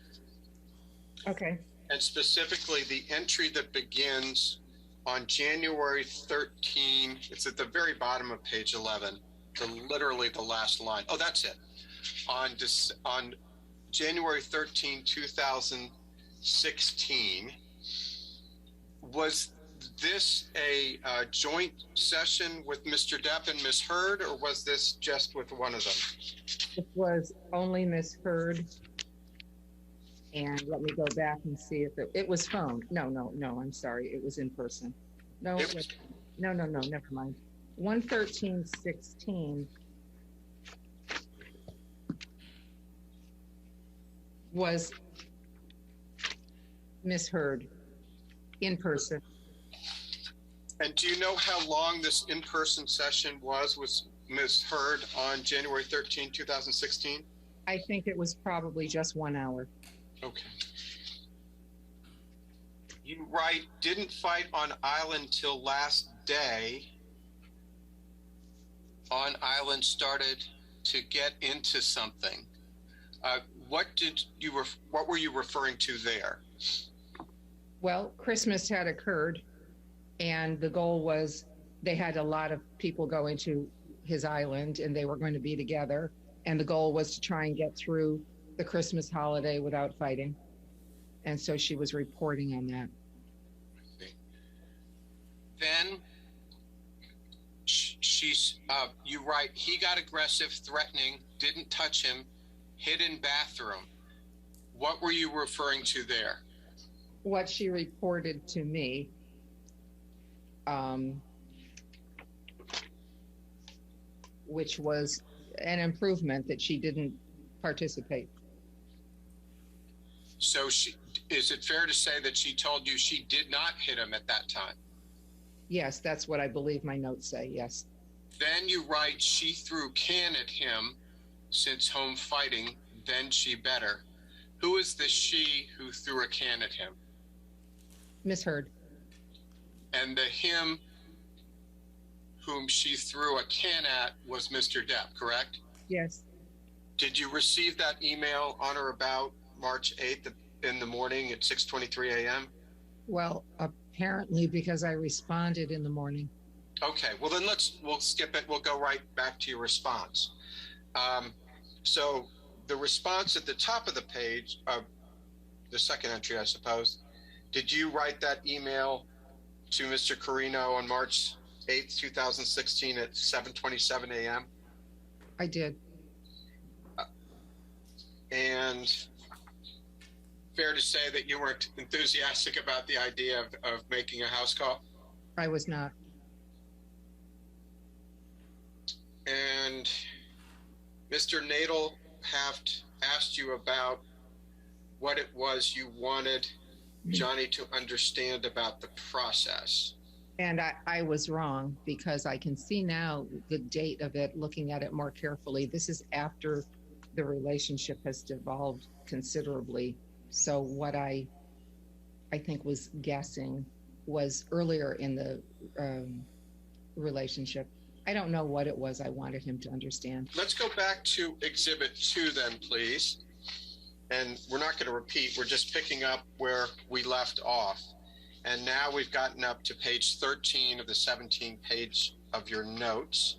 Okay. And specifically the entry that begins on January 13. It's at the very bottom of page 11, literally the last line. Oh, that's it. On January 13, 2016, was this a joint session with Mr. Depp and Ms. Heard, or was this just with one of them? It was only Ms. Heard. And let me go back and see if it was phone. No, I'm sorry. It was in person. No, no, never mind. 11316 was Ms. Heard in person. And do you know how long this in-person session was with Ms. Heard on January 13, 2016? I think it was probably just 1 hour. Okay. You write, didn't fight on island till last day. On island started to get into something. What were you referring to there? Well, Christmas had occurred, and the goal was they had a lot of people go into his island, and they were going to be together. And the goal was to try and get through the Christmas holiday without fighting. And so she was reporting on that. Then you write, he got aggressive, threatening, didn't touch him, hid in bathroom. What were you referring to there? What she reported to me, which was an improvement that she didn't participate. So is it fair to say that she told you she did not hit him at that time? Yes, that's what I believe my notes say, yes. Then you write, she threw can at him since home fighting, then she better. Who is the she who threw a can at him? Misheard. And the him whom she threw a can at was Mr. Depp, correct? Yes. Did you receive that email on or about March 8th in the morning at 6:23 a.m.? Well, apparently because I responded in the morning. Okay, well then we'll skip it. We'll go right back to your response. So the response at the top of the page, the second entry, I suppose, did you write that email to Mr. Carino on March 8th, 2016 at 7:27 a.m.? I did. And fair to say that you weren't enthusiastic about the idea of making a house call? I was not. And Mr. Nadelhaft asked you about what it was you wanted Johnny to understand about the process. And I was wrong, because I can see now the date of it, looking at it more carefully. This is after the relationship has devolved considerably. So what I think was guessing was earlier in the relationship. I don't know what it was I wanted him to understand. Let's go back to Exhibit 2 then, please. And we're not going to repeat. We're just picking up where we left off. And now we've gotten up to page 13 of the 17 page of your notes.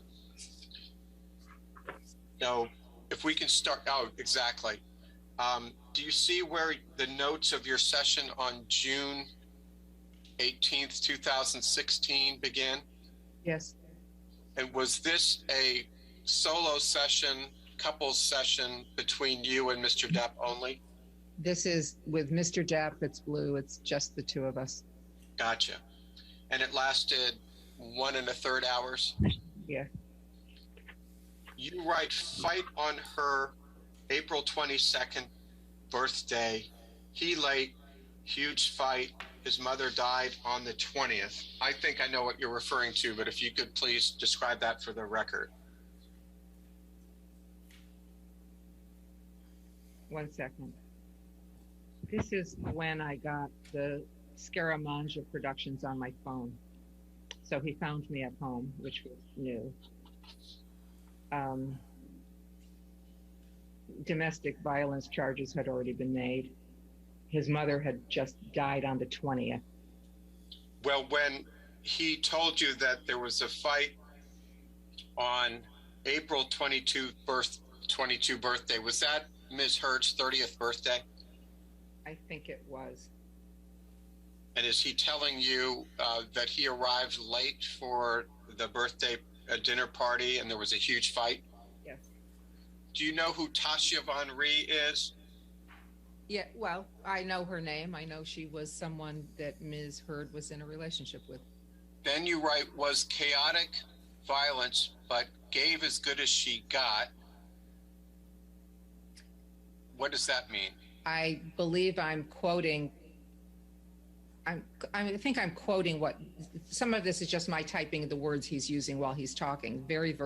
So if we can start, exactly. Do you see where the notes of your session on June 18th, 2016 begin? Yes. And was this a solo session, couples session between you and Mr. Depp only? This is with Mr. Depp. It's blue. It's just the two of us. Gotcha. And it lasted 1 1/3 hours? Yeah. You write, fight on her April 22nd birthday. He late, huge fight. His mother died on the 20th. I think I know what you're referring to, but if you could please describe that for the record. 1 second. This is when I got the Scaramanga Productions on my phone. So he found me at home, which was new. Domestic violence charges had already been made. His mother had just died on the 20th. Well, when he told you that there was a fight on April 22 birthday, was that Ms. Hurd's 30th birthday? I think it was. And is he telling you that he arrived late for the birthday dinner party and there was a huge fight? Yes. Do you know who Tasha Von Rhee is? Yeah, well, I know her name. I know she was someone that Ms. Hurd was in a relationship with. Then you write, was chaotic violence, but gave as good as she got. What does that mean? I believe I'm quoting. I think I'm quoting what some of this is just my typing of the words he's using while he's talking.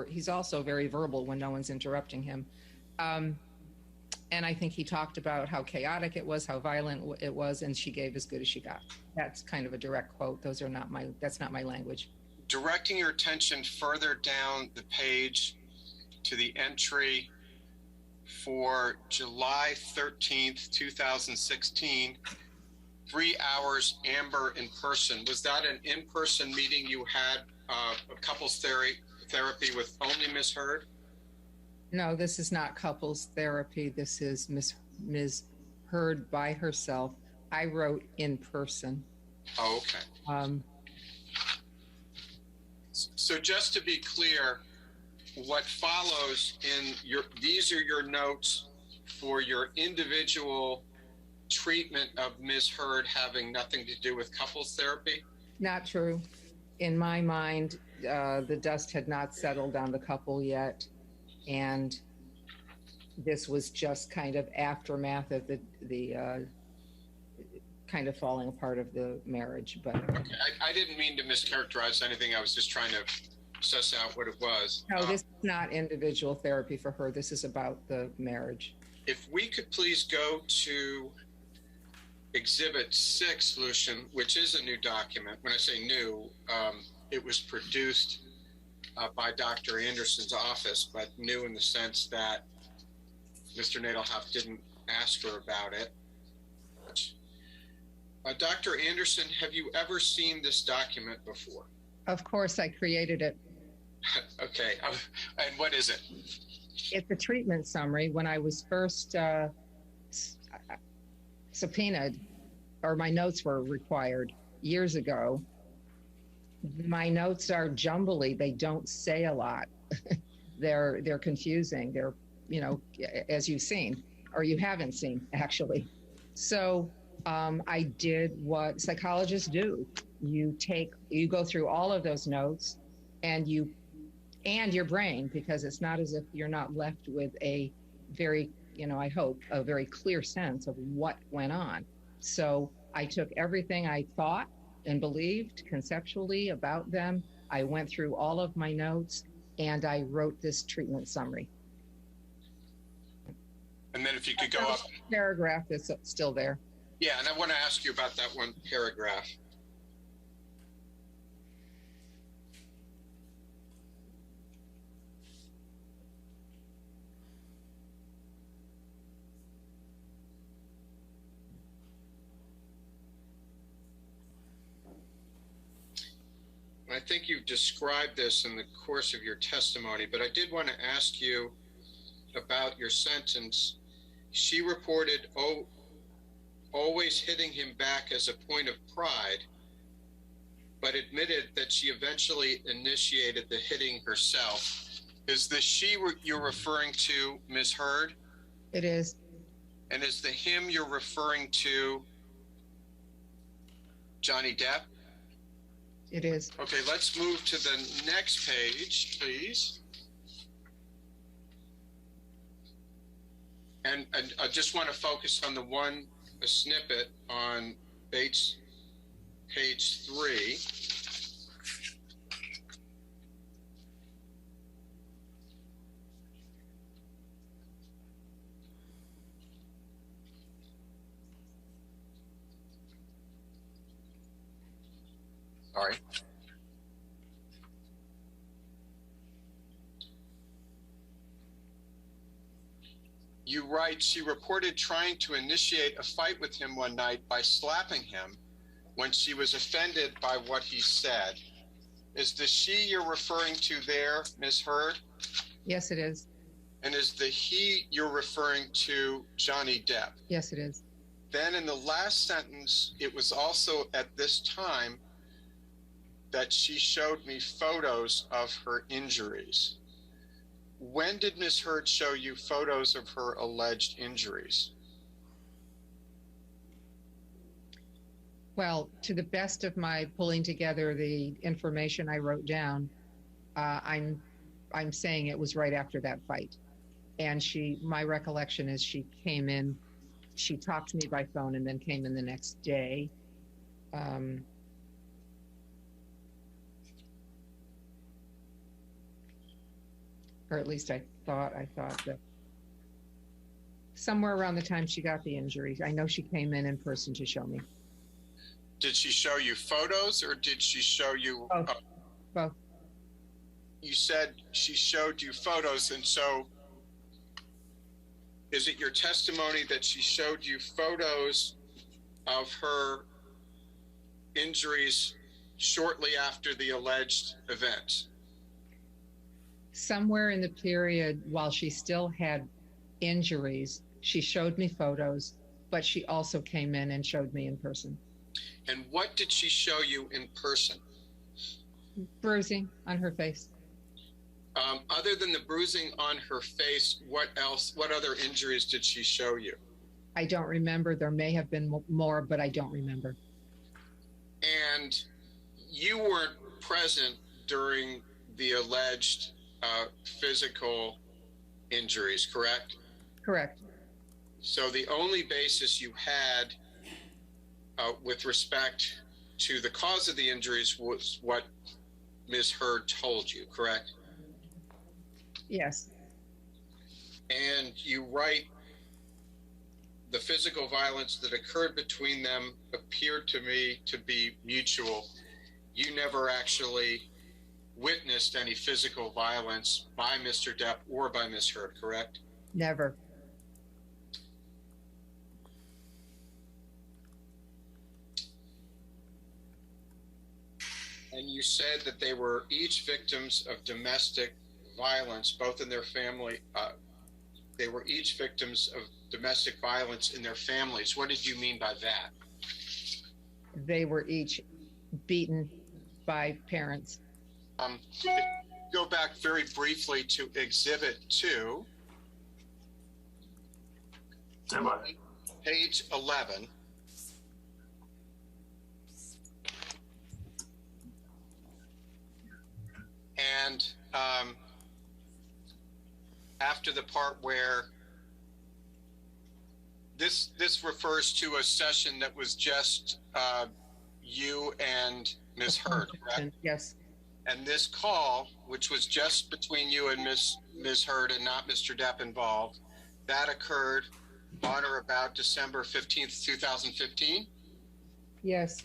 He's also very verbal when no one's interrupting him. And I think he talked about how chaotic it was, how violent it was, and she gave as good as she got. That's kind of a direct quote. That's not my language. Directing your attention further down the page to the entry for July 13th, 2016, 3 hours Amber in person. Was that an in-person meeting you had, a couples therapy with only Ms. Heard? No, this is not couples therapy. This is Ms. Heard by herself. I wrote in person. Oh, okay. So just to be clear, what follows these are your notes for your individual treatment of Ms. Heard having nothing to do with couples therapy? Not true. In my mind, the dust had not settled on the couple yet. And this was just kind of aftermath of the kind of falling apart of the marriage. But okay, I didn't mean to mischaracterize anything. I was just trying to suss out what it was. No, this is not individual therapy for her. This is about the marriage. If we could please go to Exhibit 6, Lucian, which is a new document. When I say new, it was produced by Dr. Anderson's office, but new in the sense that Mr. Nadelhoff didn't ask her about it. Dr. Anderson, have you ever seen this document before? Of course, I created it. Okay, and what is it? It's a treatment summary. When I was first subpoenaed, or my notes were required years ago, my notes are jumbly. They don't say a lot. They're confusing. They're, as you've seen, or you haven't seen, actually. So I did what psychologists do. You go through all of those notes and your brain, because it's not as if you're not left with a very, I hope, a very clear sense of what went on. So I took everything I thought and believed conceptually about them. I went through all of my notes and I wrote this treatment summary. And then if you could go up. Paragraph that's still there. Yeah, and I want to ask you about that one paragraph. I think you've described this in the course of your testimony, but I did want to ask you about your sentence. She reported always hitting him back as a point of pride, but admitted that she eventually initiated the hitting herself. Is the she you're referring to Ms. Heard? It is. And is the him you're referring to Johnny Depp? It is. Okay, let's move to the next page, please. And I just want to focus on a snippet on Bates, page 3. Sorry. You write, she reported trying to initiate a fight with him one night by slapping him when she was offended by what he said. Is the she you're referring to there, Ms. Heard? Yes, it is. And is the he you're referring to Johnny Depp? Yes, it is. Then in the last sentence, it was also at this time that she showed me photos of her injuries. When did Ms. Heard show you photos of her alleged injuries? Well, to the best of my pulling together the information I wrote down, I'm saying it was right after that fight. And my recollection is she came in, she talked to me by phone and then came in the next day. Or at least I thought that. Somewhere around the time she got the injury. I know she came in person to show me. Did she show you photos or did she show you? Both. Both. You said she showed you photos, and so is it your testimony that she showed you photos of her injuries shortly after the alleged events? Somewhere in the period while she still had injuries, she showed me photos, but she also came in and showed me in person. And what did she show you in person? Bruising on her face. Other than the bruising on her face, what else? What other injuries did she show you? I don't remember. There may have been more, but I don't remember. And you weren't present during the alleged physical injuries, correct? Correct. So the only basis you had with respect to the cause of the injuries was what Ms. Hurd told you, correct? Yes. And you write, the physical violence that occurred between them appeared to me to be mutual. You never actually witnessed any physical violence by Mr. Depp or by Ms. Hurd, correct? Never. And you said that they were each victims of domestic violence, both in their family. They were each victims of domestic violence in their families. What did you mean by that? They were each beaten by parents. Go back very briefly to Exhibit 2. Stand by. Page 11. And after the part where this refers to a session that was just you and Ms. Hurd, correct? Yes. And this call, which was just between you and Ms. Hurd and not Mr. Depp involved, that occurred on or about December 15th, 2015? Yes.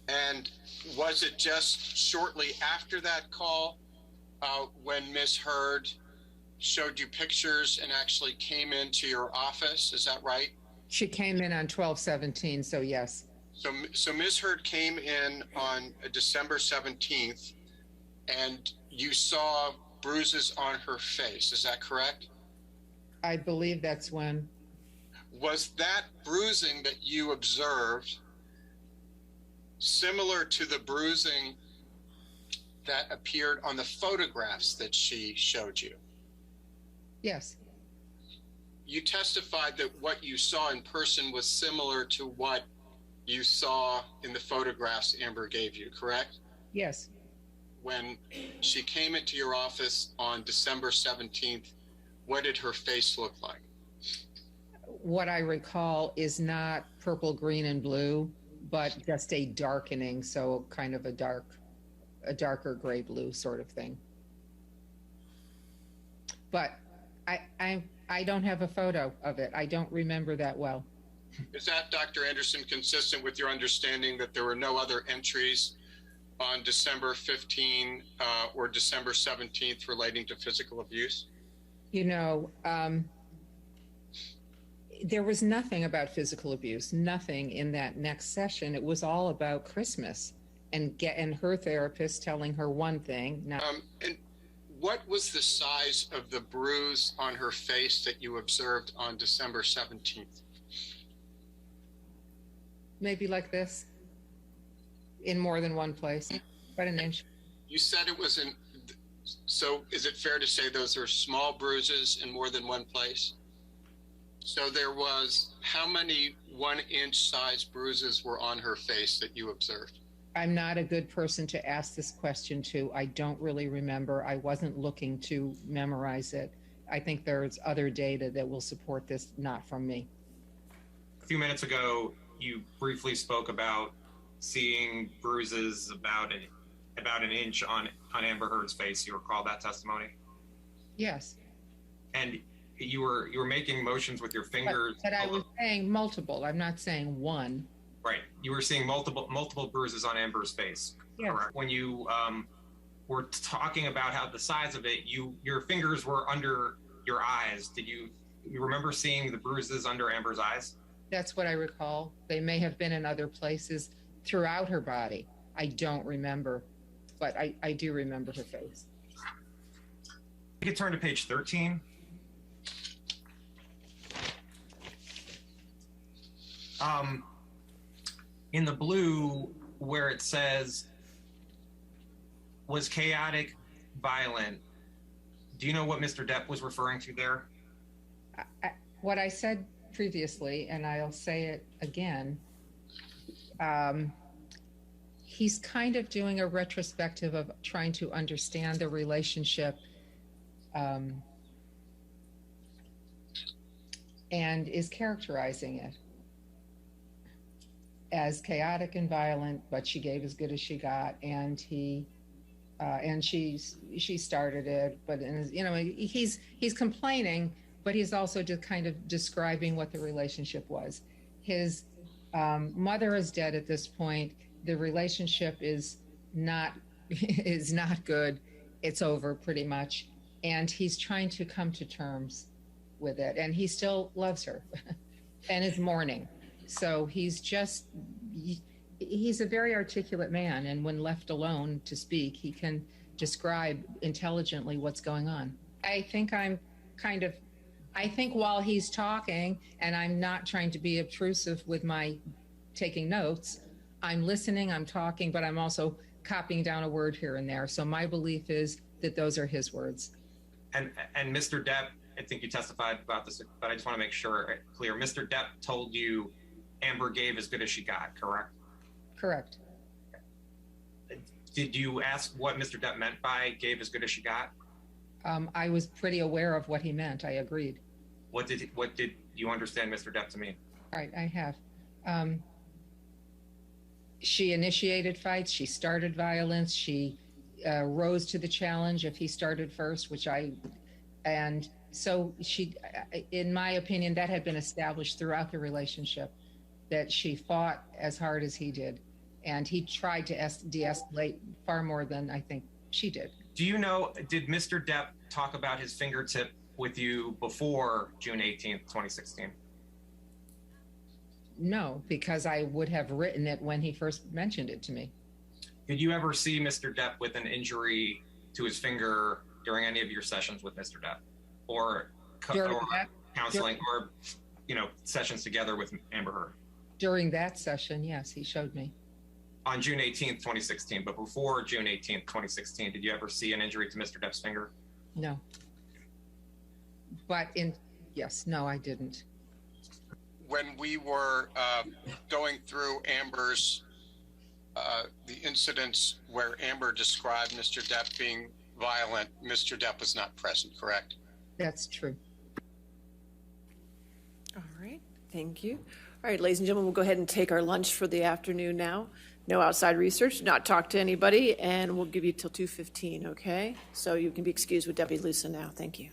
And was it just shortly after that call when Ms. Hurd showed you pictures and actually came into your office? Is that right? She came in on 12/17, so yes. So Ms. Hurd came in on December 17th, and you saw bruises on her face. Is that correct? I believe that's when. Was that bruising that you observed similar to the bruising that appeared on the photographs that she showed you? Yes. You testified that what you saw in person was similar to what you saw in the photographs Amber gave you, correct? Yes. When she came into your office on December 17th, what did her face look like? What I recall is not purple, green, and blue, but just a darkening, so kind of a darker gray blue sort of thing. But I don't have a photo of it. I don't remember that well. Is that, Dr. Anderson, consistent with your understanding that there were no other entries on December 15 or December 17th relating to physical abuse? You know, there was nothing about physical abuse, nothing in that next session. It was all about Christmas and her therapist telling her one thing. And what was the size of the bruise on her face that you observed on December 17th? Maybe like this, in more than one place, about an inch. You said it was so is it fair to say those are small bruises in more than one place? So there was, how many 1-inch size bruises were on her face that you observed? I'm not a good person to ask this question to. I don't really remember. I wasn't looking to memorize it. I think there's other data that will support this, not from me. A few minutes ago, you briefly spoke about seeing bruises about an inch on Amber Heard's face. You recall that testimony? Yes. And you were making motions with your fingers. But I was saying multiple. I'm not saying one. Right. You were seeing multiple bruises on Amber's face. Yes. Correct. When you were talking about how the size of it, your fingers were under your eyes. Did you remember seeing the bruises under Amber's eyes? That's what I recall. They may have been in other places throughout her body. I don't remember, but I do remember her face. You could turn to page 13. In the blue, where it says, was chaotic, violent, do you know what Mr. Depp was referring to there? What I said previously, and I'll say it again, he's kind of doing a retrospective of trying to understand the relationship and is characterizing it as chaotic and violent, but she gave as good as she got, and she started it, but he's complaining, but he's also just kind of describing what the relationship was. His mother is dead at this point. The relationship is not good. It's over pretty much, and he's trying to come to terms with it, and he still loves her and is mourning. So he's a very articulate man, and when left alone to speak, he can describe intelligently what's going on. I think while he's talking, and I'm not trying to be obtrusive with my taking notes, I'm listening, I'm talking, but I'm also copying down a word here and there. So my belief is that those are his words. And Mr. Depp, I think you testified about this, but I just want to make sure clear. Mr. Depp told you Amber gave as good as she got, correct? Correct. Did you ask what Mr. Depp meant by gave as good as she got? I was pretty aware of what he meant. I agreed. What did you understand Mr. Depp to mean? All right, I have. She initiated fights. She started violence. She rose to the challenge if he started first, and so she, in my opinion, that had been established throughout the relationship, that she fought as hard as he did, and he tried to de-escalate far more than I think she did. Do you know, did Mr. Depp talk about his fingertip with you before June 18th, 2016? No, because I would have written it when he first mentioned it to me. Did you ever see Mr. Depp with an injury to his finger during any of your sessions with Mr. Depp, or counseling, or sessions together with Amber Heard? During that session, yes, he showed me. On June 18th, 2016, but before June 18th, 2016, did you ever see an injury to Mr. Depp's finger? No. But no, I didn't. When we were going through Amber's, the incidents where Amber described Mr. Depp being violent, Mr. Depp was not present, correct? That's true. All right, thank you. All right, ladies and gentlemen, we'll go ahead and take our lunch for the afternoon now. No outside research, not talk to anybody, and we'll give you till 2:15, okay? So you can be excused with Debbie Lusa now. Thank you.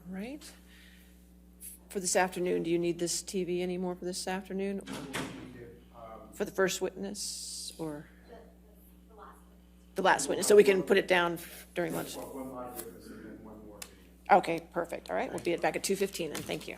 Right. For this afternoon, do you need this TV anymore for this afternoon? For the first witness or? The last witness, so we can put it down during lunch. Okay, perfect. All right, we'll be back at 2:15 then. Thank you.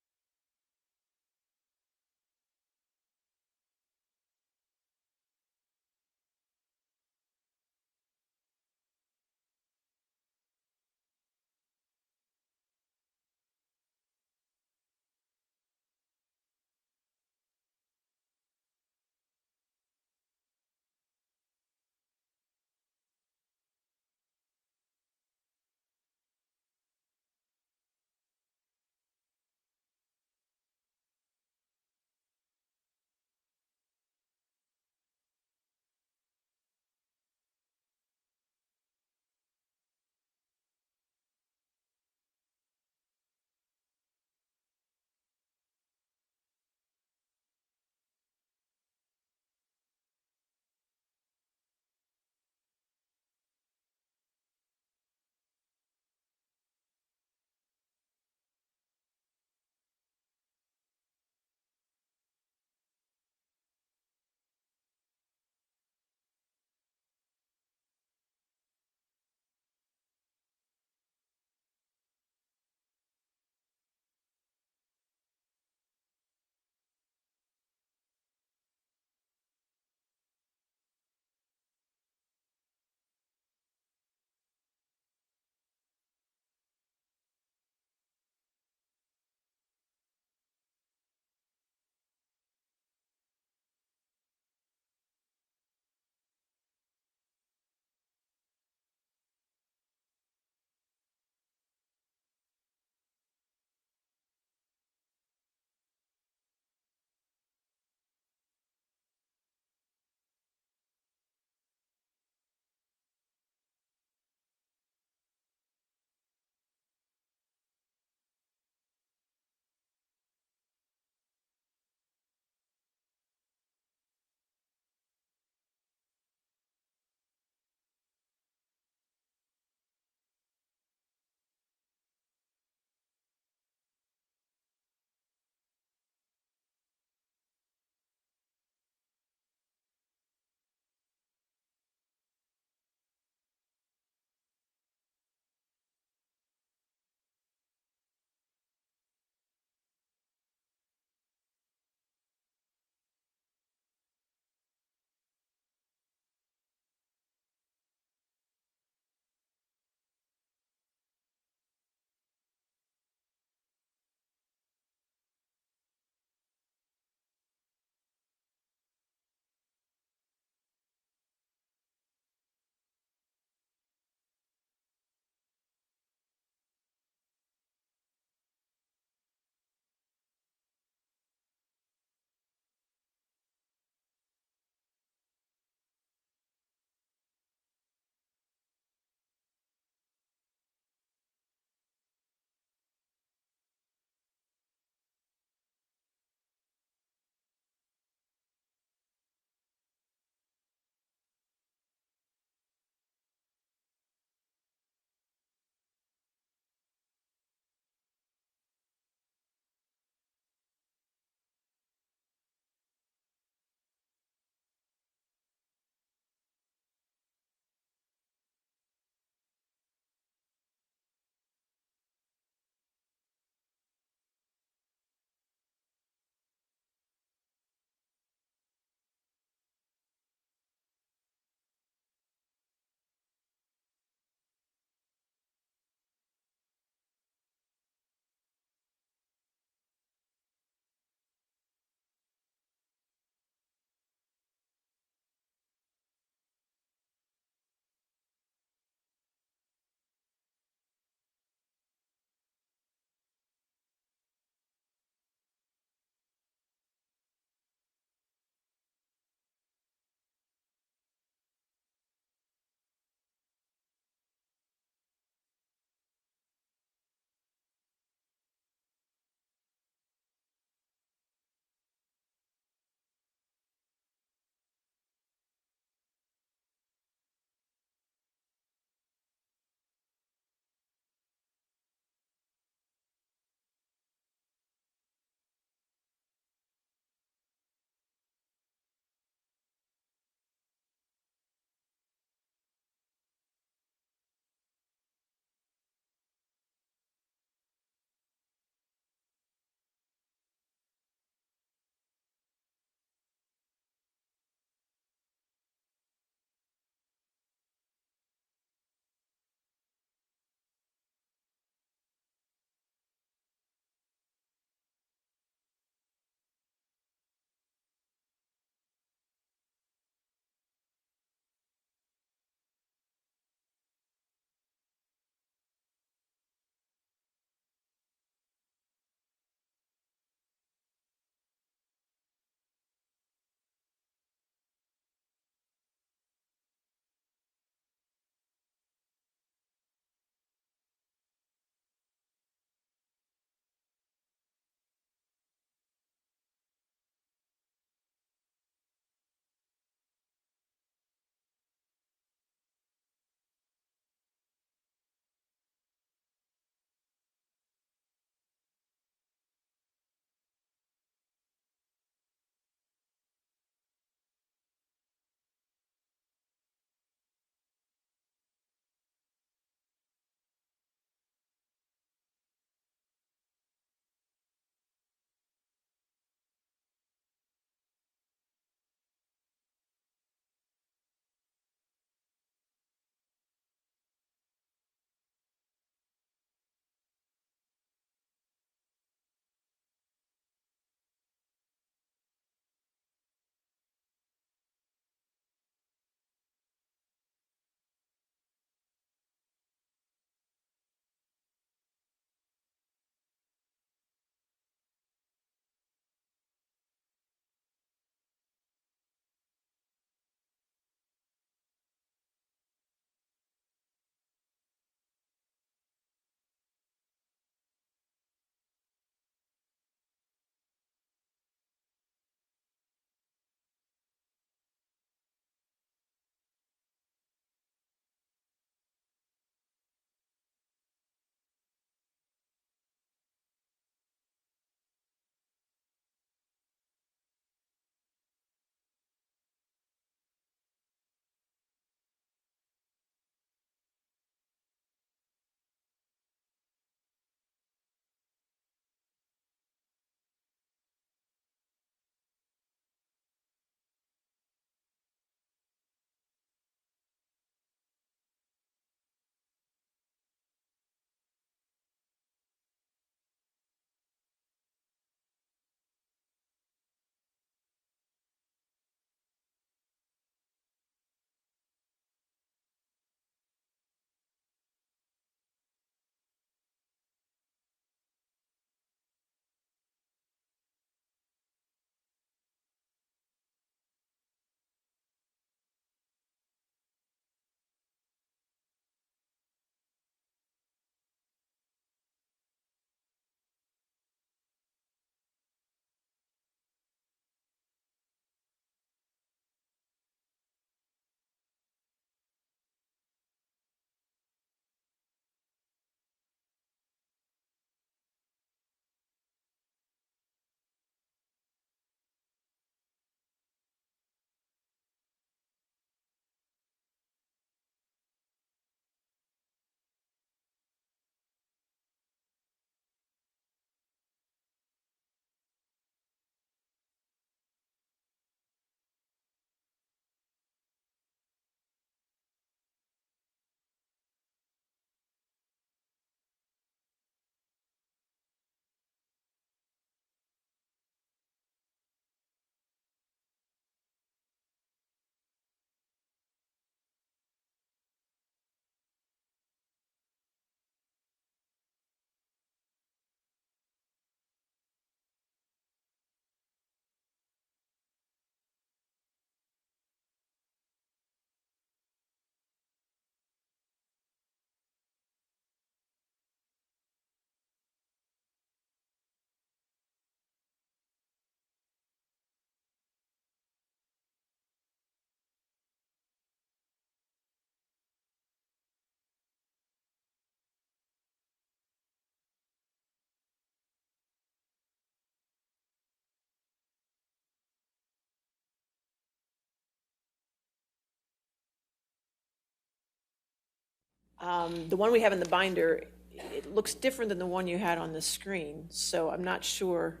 The one we have in the binder, it looks different than the one you had on the screen, so I'm not sure.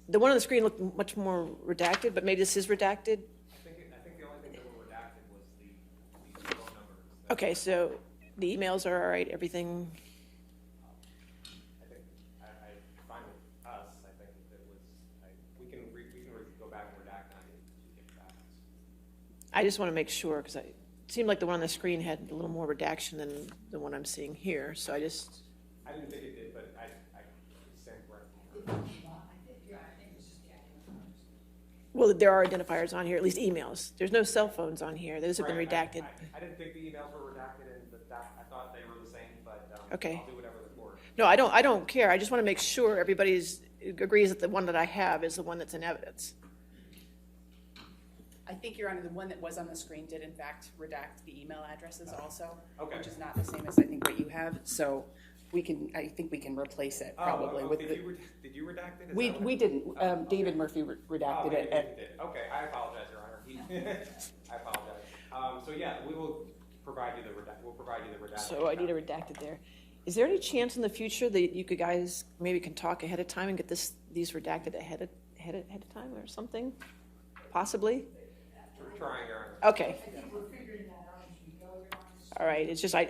The one on the screen looked much more redacted, but maybe this is redacted? I think the only thing that were redacted was the phone numbers. Okay, so the emails are all right, everything? I think I fine with us. I think it was. We can go back and redact that if you get back. I just want to make sure, because it seemed like the one on the screen had a little more redaction than the one I'm seeing here, so I just... I didn't think it did, but I stand corrected. Well, there are identifiers on here, at least emails. There's no cell phones on here. Those have been redacted. I didn't think the emails were redacted, and I thought they were the same, but Okay. I'll do whatever the board. No, I don't care. I just want to make sure everybody agrees that the one that I have is the one that's in evidence. I think, Your Honor, the one that was on the screen did in fact redact the email addresses also, Okay. which is not the same as I think what you have. So I think we can replace it probably with did you redact it? Is We that what- we didn't. David Murphy redacted it. David did. Okay, I apologize, Your Honor. I apologize. So yeah, we'll provide you the redacted. So I need a redacted there. Is there any chance in the future that you guys maybe can talk ahead of time and get these redacted ahead of time or something? Possibly? We're trying, Your Honor. Okay. All right, it's just I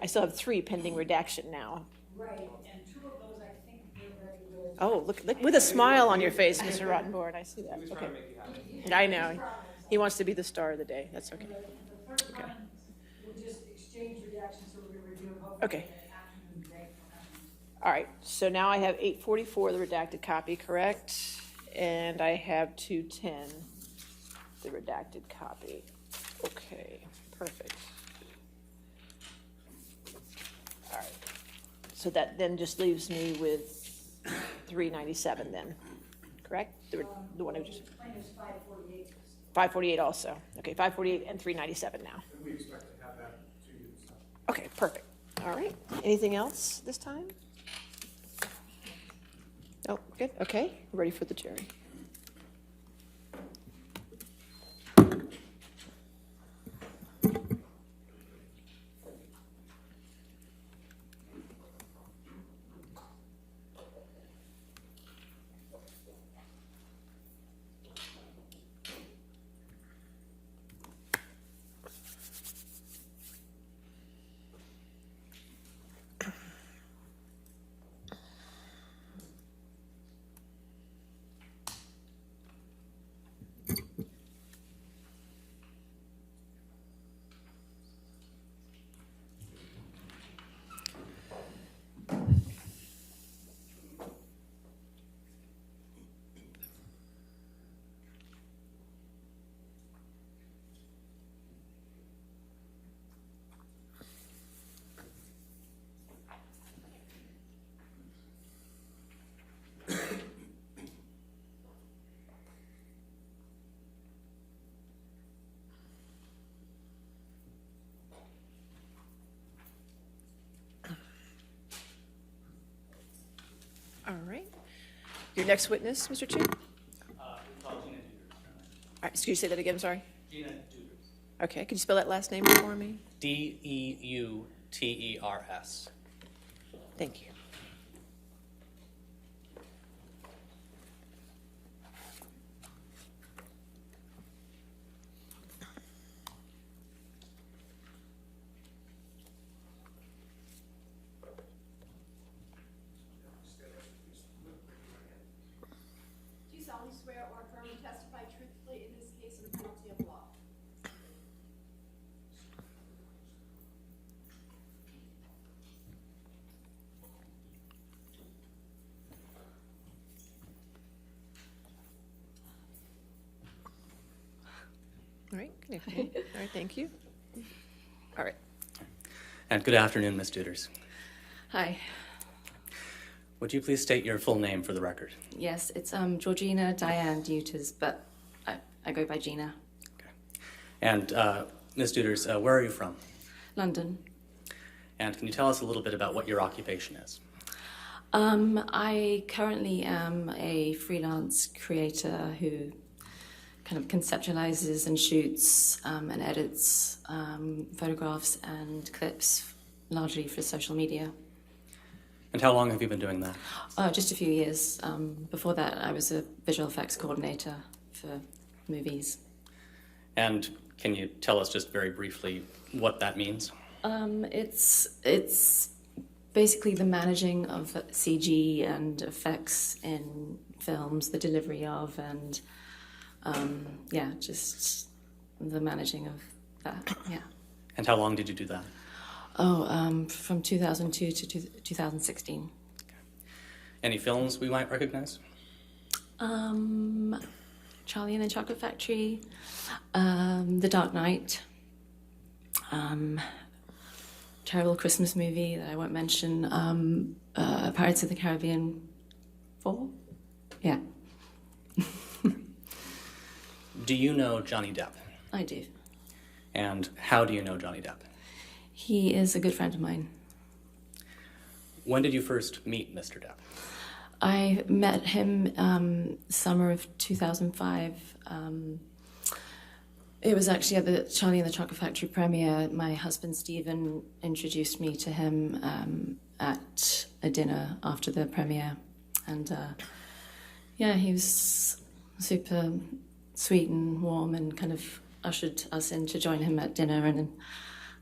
still have 3 pending redaction now. Right, and 2 of those I think we're ready with. Oh, look with a smile on your face, Mr. Rottenborn. I see that. He was Okay. trying to make you happy. I know. He wants to be the star of the day. That's okay. The first one, we'll just exchange redactions, so we're gonna review them. Hopefully Okay. get action in the day. All right, so now I have 844, the redacted copy, correct? And I have 210, the redacted copy. Okay, perfect. All right, so that then just leaves me with 397 then, correct? The one who just, Plaintiff's 548. 548 also. Okay, 548 and 397 now. And we expect to have that to you. Okay, perfect. All right, anything else this time? Oh, good, okay, ready for the jury. All right. Your next witness, Mr. Chu? We call Gina Deuters. All right, excuse me, say that again, sorry. Gina Deuters. Okay, could you spell that last name for me? Deuters. Thank you. Do you solemnly swear or affirm to testify truthfully in this case of penalty of law? All right, all right, thank you. All right. And good afternoon, Ms. Deuters. Hi. Would you please state your full name for the record? Yes, it's Georgina Diane Deuters, but I go by Gina. And Ms. Deuters, where are you from? London. And can you tell us a little bit about what your occupation is? I currently am a freelance creator who kind of conceptualizes and shoots and edits photographs and clips, largely for social media. And how long have you been doing that? Just a few years. Before that, I was a visual effects coordinator for movies. And can you tell us just very briefly what that means? It's basically the managing of CG and effects in films, the delivery of, and just the managing of that. Yeah. And how long did you do that? From 2002 to 2016. Any films we might recognize? Charlie and the Chocolate Factory, The Dark Knight, terrible Christmas movie that I won't mention, Pirates of the Caribbean 4? Yeah. Do you know Johnny Depp? I do. And how do you know Johnny Depp? He is a good friend of mine. When did you first meet Mr. Depp? I met him summer of 2005. It was actually at the Charlie and the Chocolate Factory premiere. My husband Stephen introduced me to him at a dinner after the premiere. And he was super sweet and warm and kind of ushered us in to join him at dinner. And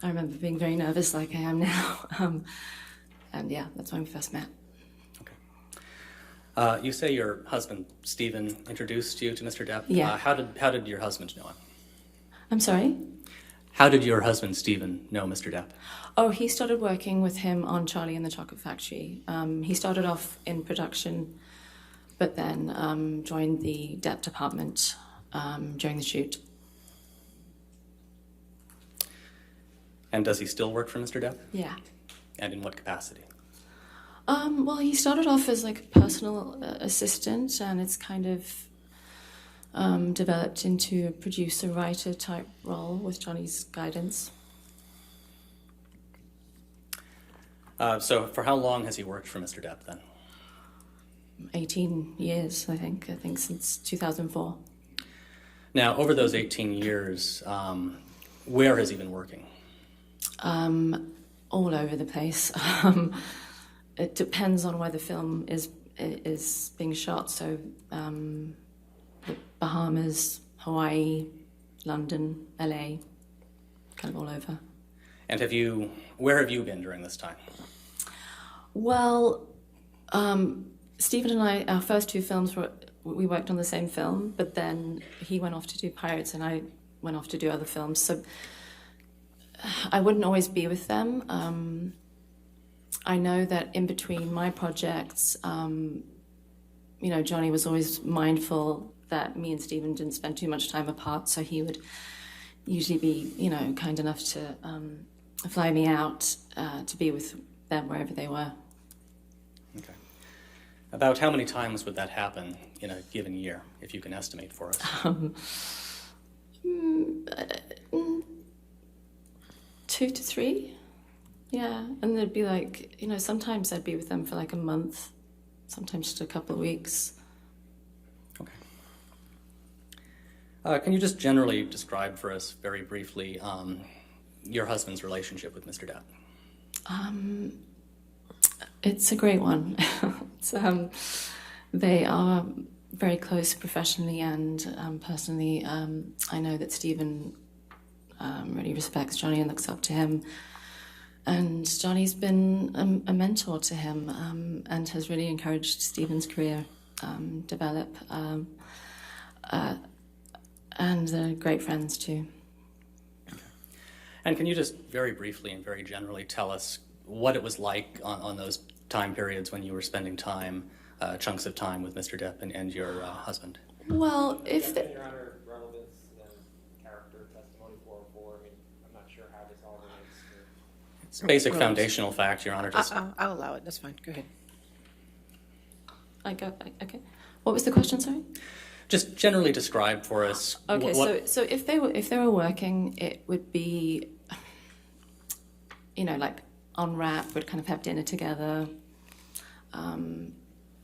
I remember being very nervous like I am now. That's when we first met. You say your husband, Stephen, introduced you to Mr. Depp. Yeah. How did your husband know him? I'm sorry? How did your husband, Stephen, know Mr. Depp? Oh, he started working with him on Charlie and the Chocolate Factory. He started off in production, but then joined the Depp department during the shoot. And does he still work for Mr. Depp? Yeah. And in what capacity? Well, he started off as like a personal assistant, and it's kind of developed into a producer-writer type role with Johnny's guidance. So for how long has he worked for Mr. Depp then? 18 years, I think since 2004. Now, over those 18 years, where has he been working? All over the place. It depends on where the film is being shot. So the Bahamas, Hawaii, London, LA, kind of all over. And where have you been during this time? Well, Stephen and I, our first two films, we worked on the same film, but then he went off to do Pirates and I went off to do other films. So I wouldn't always be with them. I know that in between my projects, Johnny was always mindful that me and Stephen didn't spend too much time apart, so he would usually be, kind enough to fly me out to be with them wherever they were. Okay. About how many times would that happen in a given year, if you can estimate for us? 2 to 3. Yeah, and there'd be like, sometimes I'd be with them for like a month, sometimes just a couple of weeks. Okay. Can you just generally describe for us very briefly your husband's relationship with Mr. Depp? It's a great one. They are very close professionally and personally. I know that Stephen really respects Johnny and looks up to him. And Johnny's been a mentor to him and has really encouraged Stephen's career develop. And they're great friends too. And can you just very briefly and very generally tell us what it was like on those time periods when you were spending time, chunks of time with Mr. Depp and your husband? Well, if the... Your Honor, relevance and character testimony 404, I'm not sure how this all relates to... It's basic foundational fact, Your Honor. I'll allow it. That's fine. Go ahead. Okay. What was the question, sorry? Just generally describe for us. Okay, so if they were working, it would be, like on wrap, we'd kind of have dinner together, and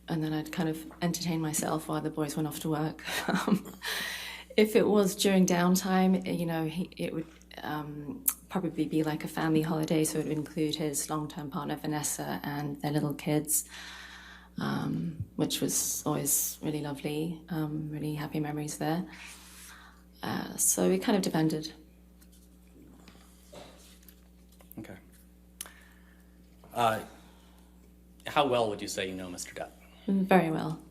then I'd kind of entertain myself while the boys went off to work. If it was during downtime, it would probably be like a family holiday, so it would include his long-term partner Vanessa and their little kids, which was always really lovely, really happy memories there. So it kind of depended. Okay. How well would you say you know Mr. Depp? Very well.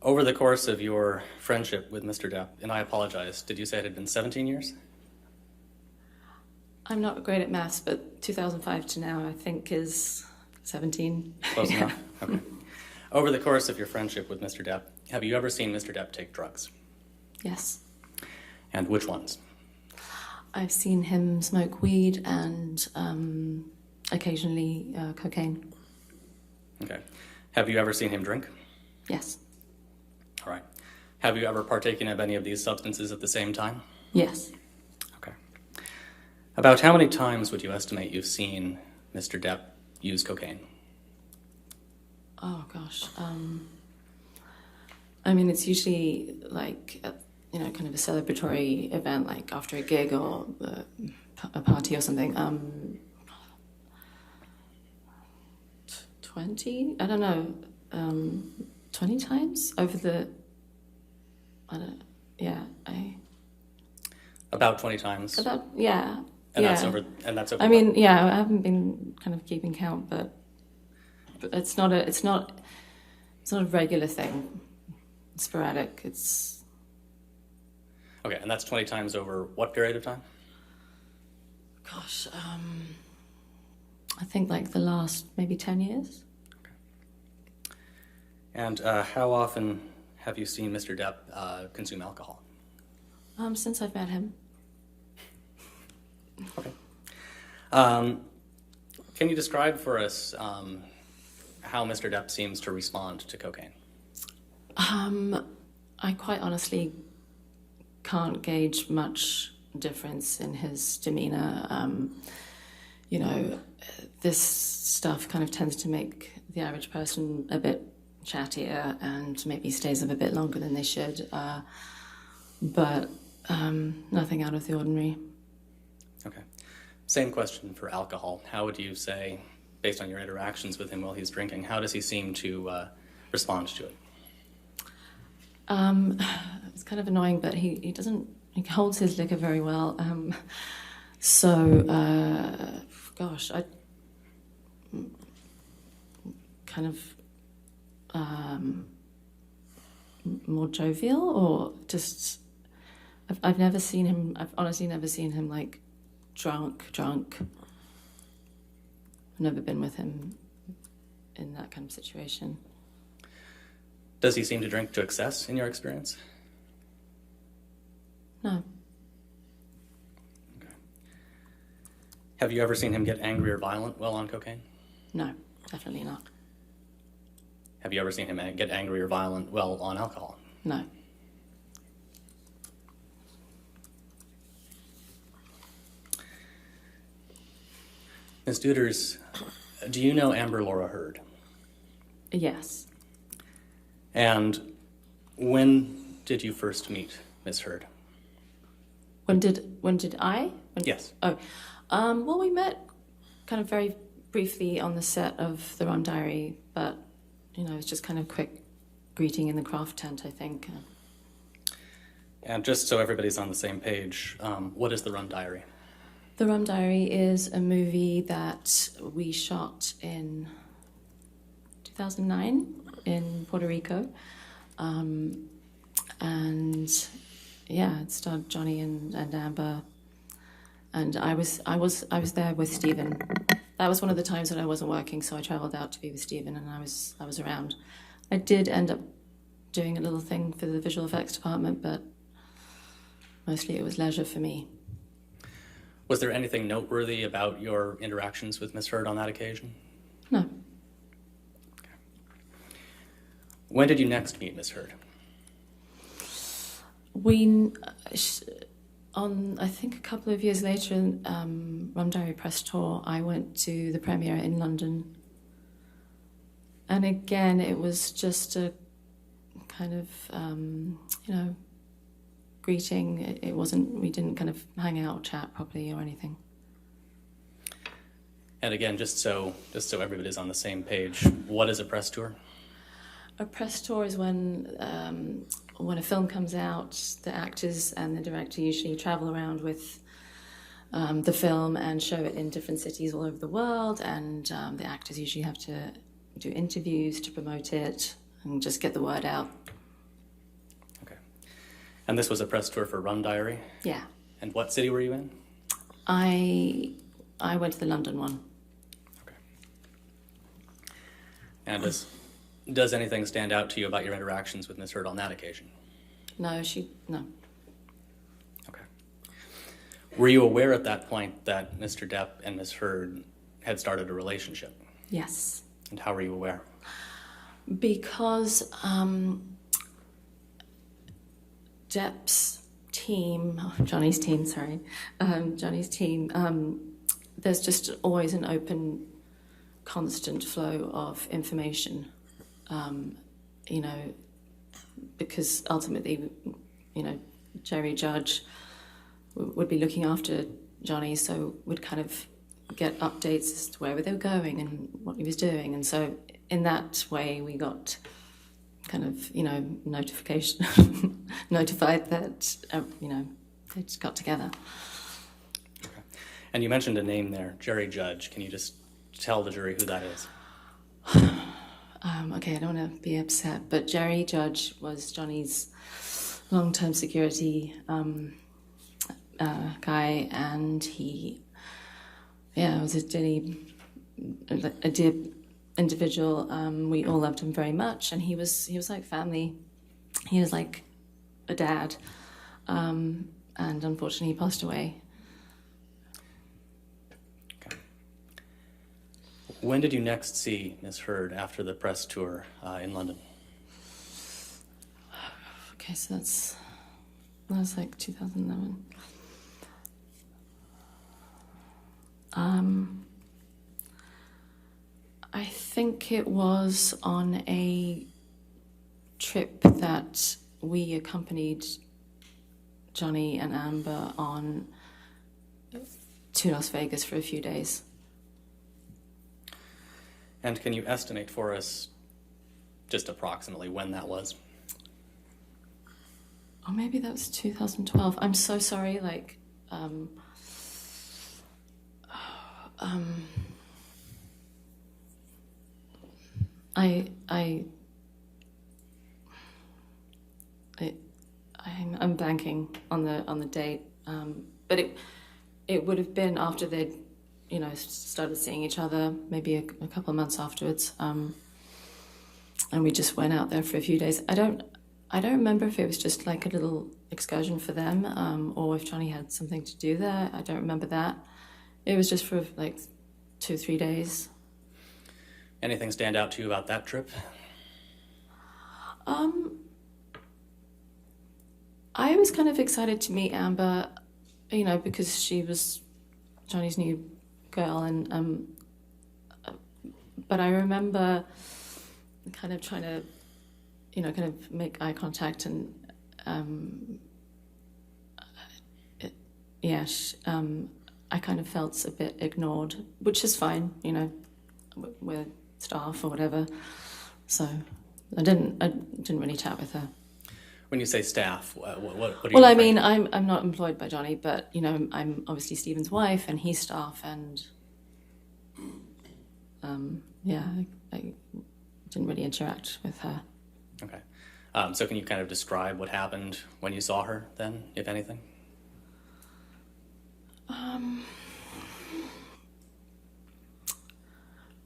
Over the course of your friendship with Mr. Depp, and I apologize, did you say it had been 17 years? I'm not great at maths, but 2005 to now, I think, is 17. Close enough? Okay. Over the course of your friendship with Mr. Depp, have you ever seen Mr. Depp take drugs? Yes. And which ones? I've seen him smoke weed and occasionally cocaine. Okay. Have you ever seen him drink? Yes. All right. Have you ever partaken of any of these substances at the same time? Yes. Okay. About how many times would you estimate you've seen Mr. Depp use cocaine? Oh, gosh. I mean, it's usually like, kind of a celebratory event, like after a gig or a party or something. 20? I don't know. 20 times over the, About 20 times. Yeah. And yeah. that's over. I mean, yeah, I haven't been kind of keeping count, but it's not a regular thing. It's sporadic. It's okay, and that's 20 times over what period of time? Gosh, I think like the last maybe 10 years. And how often have you seen Mr. Depp consume alcohol? Since I've met him. Okay. Can you describe for us how Mr. Depp seems to respond to cocaine? I quite honestly can't gauge much difference in his demeanor. This stuff kind of tends to make the average person a bit chattier and maybe stays up a bit longer than they should, but nothing out of the ordinary. Okay. Same question for alcohol. How would you say, based on your interactions with him while he's drinking, how does he seem to respond to it? It's kind of annoying, but he holds his liquor very well. Gosh, I kind of more jovial, or just I've never seen him. I've honestly never seen him like drunk. I've never been with him in that kind of situation. Does he seem to drink to excess in your experience? No. Okay. Have you ever seen him get angry or violent while on cocaine? No, definitely not. Have you ever seen him get angry or violent while on alcohol? No. Ms. Deuters, do you know Amber Laura Heard? Yes. And when did you first meet Ms. Heard? When did I? Yes. Oh, well, we met kind of very briefly on the set of The Rum Diary, but, it was just kind of quick greeting in the craft tent, I think. And just so everybody's on the same page, what is The Rum Diary? The Rum Diary is a movie that we shot in 2009 in Puerto Rico. And yeah, it starred Johnny and Amber. And I was there with Stephen. That was one of the times that I wasn't working, so I traveled out to be with Stephen, and I was around. I did end up doing a little thing for the visual effects department, but mostly it was leisure for me. Was there anything noteworthy about your interactions with Ms. Heard on that occasion? No. Okay. When did you next meet Ms. Heard? I think a couple of years later, Rum Diary press tour, I went to the premiere in London. And again, it was just a kind of, greeting. It wasn't, we didn't kind of hang out or chat properly or anything. And again, just so everybody's on the same page, what is a press tour? A press tour is when a film comes out, the actors and the director usually travel around with the film and show it in different cities all over the world, and the actors usually have to do interviews to promote it and just get the word out. Okay. And this was a press tour for Rum Diary? Yeah. And what city were you in? I went to the London one. Okay. And does anything stand out to you about your interactions with Ms. Heard on that occasion? No. Okay. Were you aware at that point that Mr. Depp and Ms. Heard had started a relationship? Yes. And how were you aware? Because Depp's team, Johnny's team, there's just always an open, constant flow of information. Because ultimately, Jerry Judge would be looking after Johnny, so would kind of get updates as to where they were going and what he was doing. And so in that way, we got kind of, notified that, they just got together. Okay. And you mentioned a name there, Jerry Judge. Can you just tell the jury who that is? Okay, I don't want to be upset, but Jerry Judge was Johnny's long-time security guy, and he, was a dear individual. We all loved him very much, and he was like family. He was like a dad, and unfortunately, he passed away. When did you next see Ms. Heard after the press tour in London? Okay, so that was like 2011. I think it was on a trip that we accompanied Johnny and Amber on to Las Vegas for a few days. And can you estimate for us, just approximately, when that was? Or maybe that was 2012. I'm so sorry, I'm blanking on the date, but it would have been after they'd started seeing each other, maybe a couple of months afterwards, and we just went out there for a few days. I don't remember if it was just like a little excursion for them, or if Johnny had something to do there. I don't remember that. It was just for like 2-3 days. Anything stand out to you about that trip? I was kind of excited to meet Amber, because she was Johnny's new girl, and but I remember kind of trying to, kind of make eye contact, and I kind of felt a bit ignored, which is fine, we're staff or whatever. So I didn't really chat with her. When you say staff, what do you Well, I mean, I'm not employed by Johnny, but I'm obviously Stephen's wife, and he's staff, and I didn't really interact with her. Okay. So can you kind of describe what happened when you saw her then, if anything?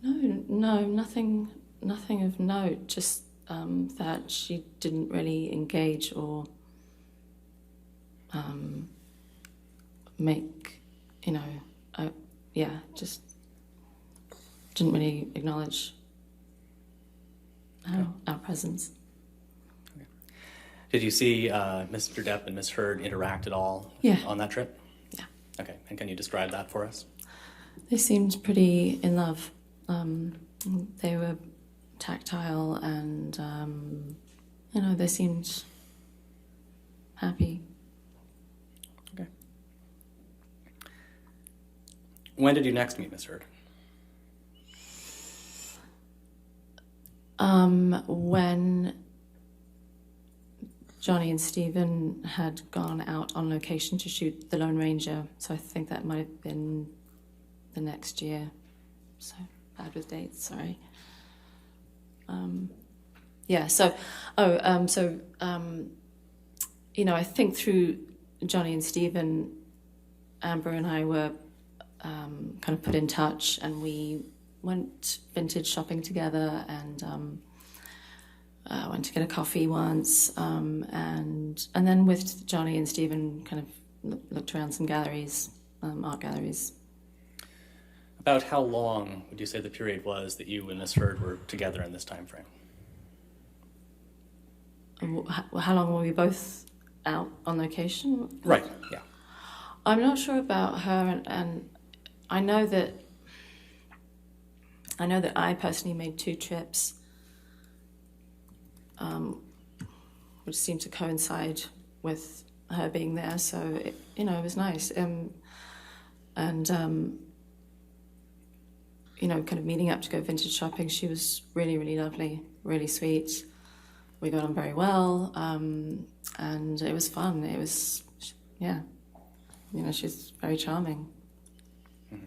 No, nothing of note, just that she didn't really engage or make, just didn't really acknowledge our presence. Okay. Did you see Mr. Depp and Ms. Heard interact at all on that trip? Yeah. Okay, and can you describe that for us? They seemed pretty in love. They were tactile, and they seemed happy. When did you next meet Miss Heard? When Johnny and Stephen had gone out on location to shoot The Lone Ranger, so I think that might have been the next year. So bad with dates, sorry. I think through Johnny and Stephen, Amber and I were kind of put in touch, and we went vintage shopping together, and went to get a coffee once, and then with Johnny and Stephen kind of looked around some galleries, art galleries. About how long would you say the period was that you and Miss Heard were together in this time frame? How long were we both out on location? Right, yeah. I'm not sure about her, and I know that I personally made 2 trips, which seemed to coincide with her being there. So it was nice, and kind of meeting up to go vintage shopping. She was really, really lovely, really sweet. We got on very well, and it was fun. It was, she's very charming. Mm-hmm.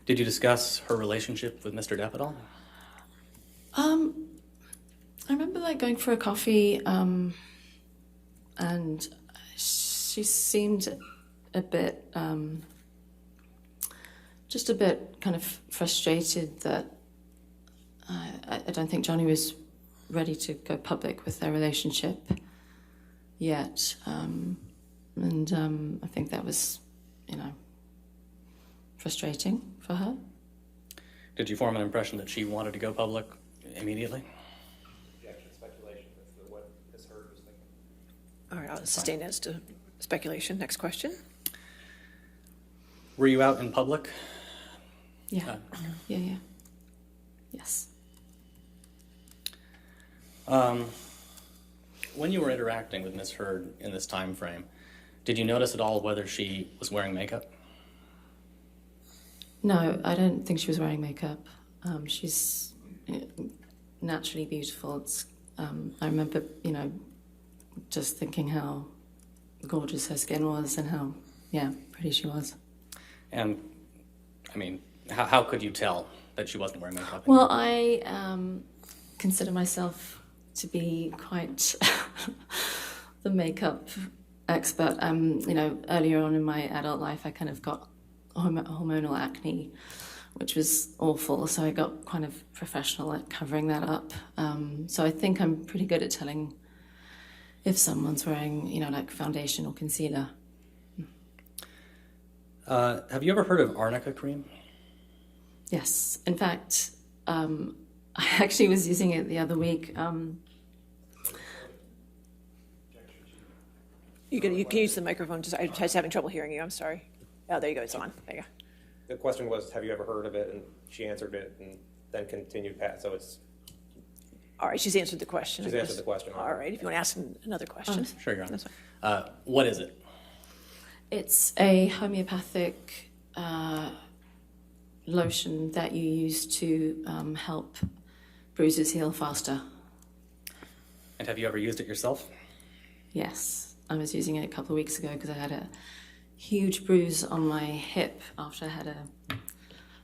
Did you discuss her relationship with Mr. Depp at all? I remember going for a coffee, and she seemed a bit, just a bit kind of frustrated that I don't think Johnny was ready to go public with their relationship yet, and I think that was, frustrating for her. Did you form an impression that she wanted to go public immediately? Objection, speculation. That's what Ms. Heard was thinking. All right, I'll sustain as to speculation. Next question. Were you out in public? Yeah. Yeah. Yes. When you were interacting with Miss Heard in this time frame, did you notice at all whether she was wearing makeup? No, I don't think she was wearing makeup. She's naturally beautiful. I remember, just thinking how gorgeous her skin was and how, pretty she was. And, how could you tell that she wasn't wearing makeup? Well, I consider myself to be quite the makeup expert. Earlier on in my adult life, I kind of got hormonal acne, which was awful. So I got kind of professional at covering that up. So I think I'm pretty good at telling if someone's wearing, foundation or concealer. Have you ever heard of arnica cream? Yes. In fact, I actually was using it the other week. You can use the microphone. I'm just having trouble hearing you. I'm sorry. Oh, there you go. It's on. There you go. The question was, have you ever heard of it? And she answered it and then continued past. So it's... All right, she's answered the question. She's answered the question. All right, if you want to ask another question. Sure, Your Honor. What is it? It's a homeopathic lotion that you use to help bruises heal faster. And have you ever used it yourself? Yes, I was using it a couple of weeks ago because I had a huge bruise on my hip after I had a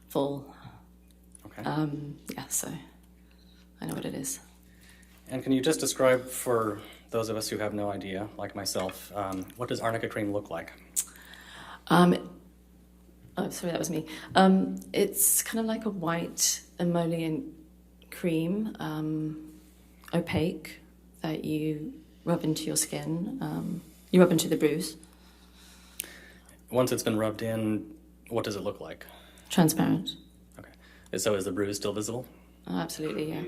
fall. Okay. So I know what it is. And can you just describe for those of us who have no idea, like myself, what does arnica cream look like? Oh, sorry, that was me. It's kind of like a white emollient cream, opaque, that you rub into your skin. You rub into the bruise. Once it's been rubbed in, what does it look like? Transparent. Okay. So is the bruise still visible? Absolutely, yeah.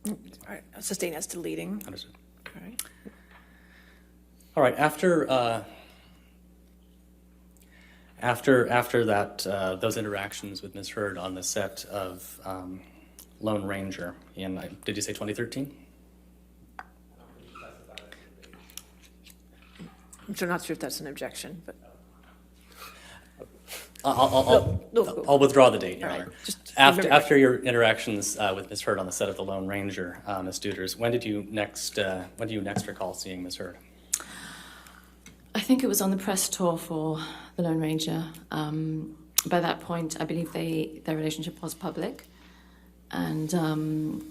All right, sustain as to leading. Understood. All right. All right, after that, those interactions with Ms. Heard on the set of Lone Ranger in, did you say 2013? I'm not sure if that's an objection, but I'll withdraw the date, Your Honor. Just After your interactions with Ms. Hurd on the set of The Lone Ranger, Ms. Deuters, when do you next recall seeing Ms. Hurd? I think it was on the press tour for The Lone Ranger. By that point, I believe their relationship was public, and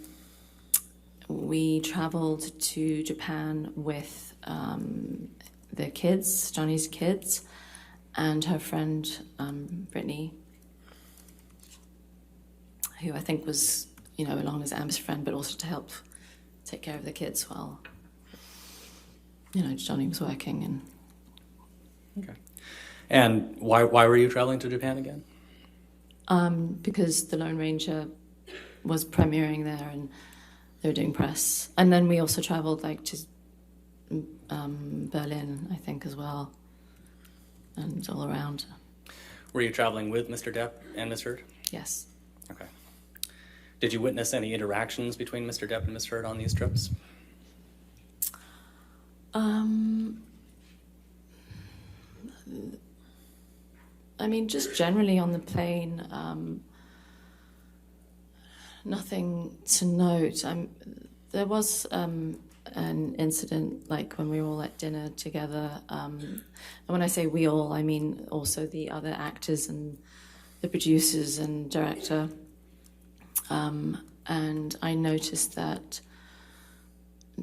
we traveled to Japan with the kids, Johnny's kids, and her friend Brittany, who I think was, along as Amber's friend, but also to help take care of the kids while, Johnny was working. And okay. And why were you traveling to Japan again? Because The Lone Ranger was premiering there, and they were doing press. And then we also traveled to Berlin, I think, as well, and all around. Were you traveling with Mr. Depp and Ms. Hurd? Yes. Okay. Did you witness any interactions between Mr. Depp and Ms. Hurd on these trips? Just generally on the plane, nothing to note. There was an incident, when we were all at dinner together. And when I say we all, I mean also the other actors and the producers and director. And I noticed that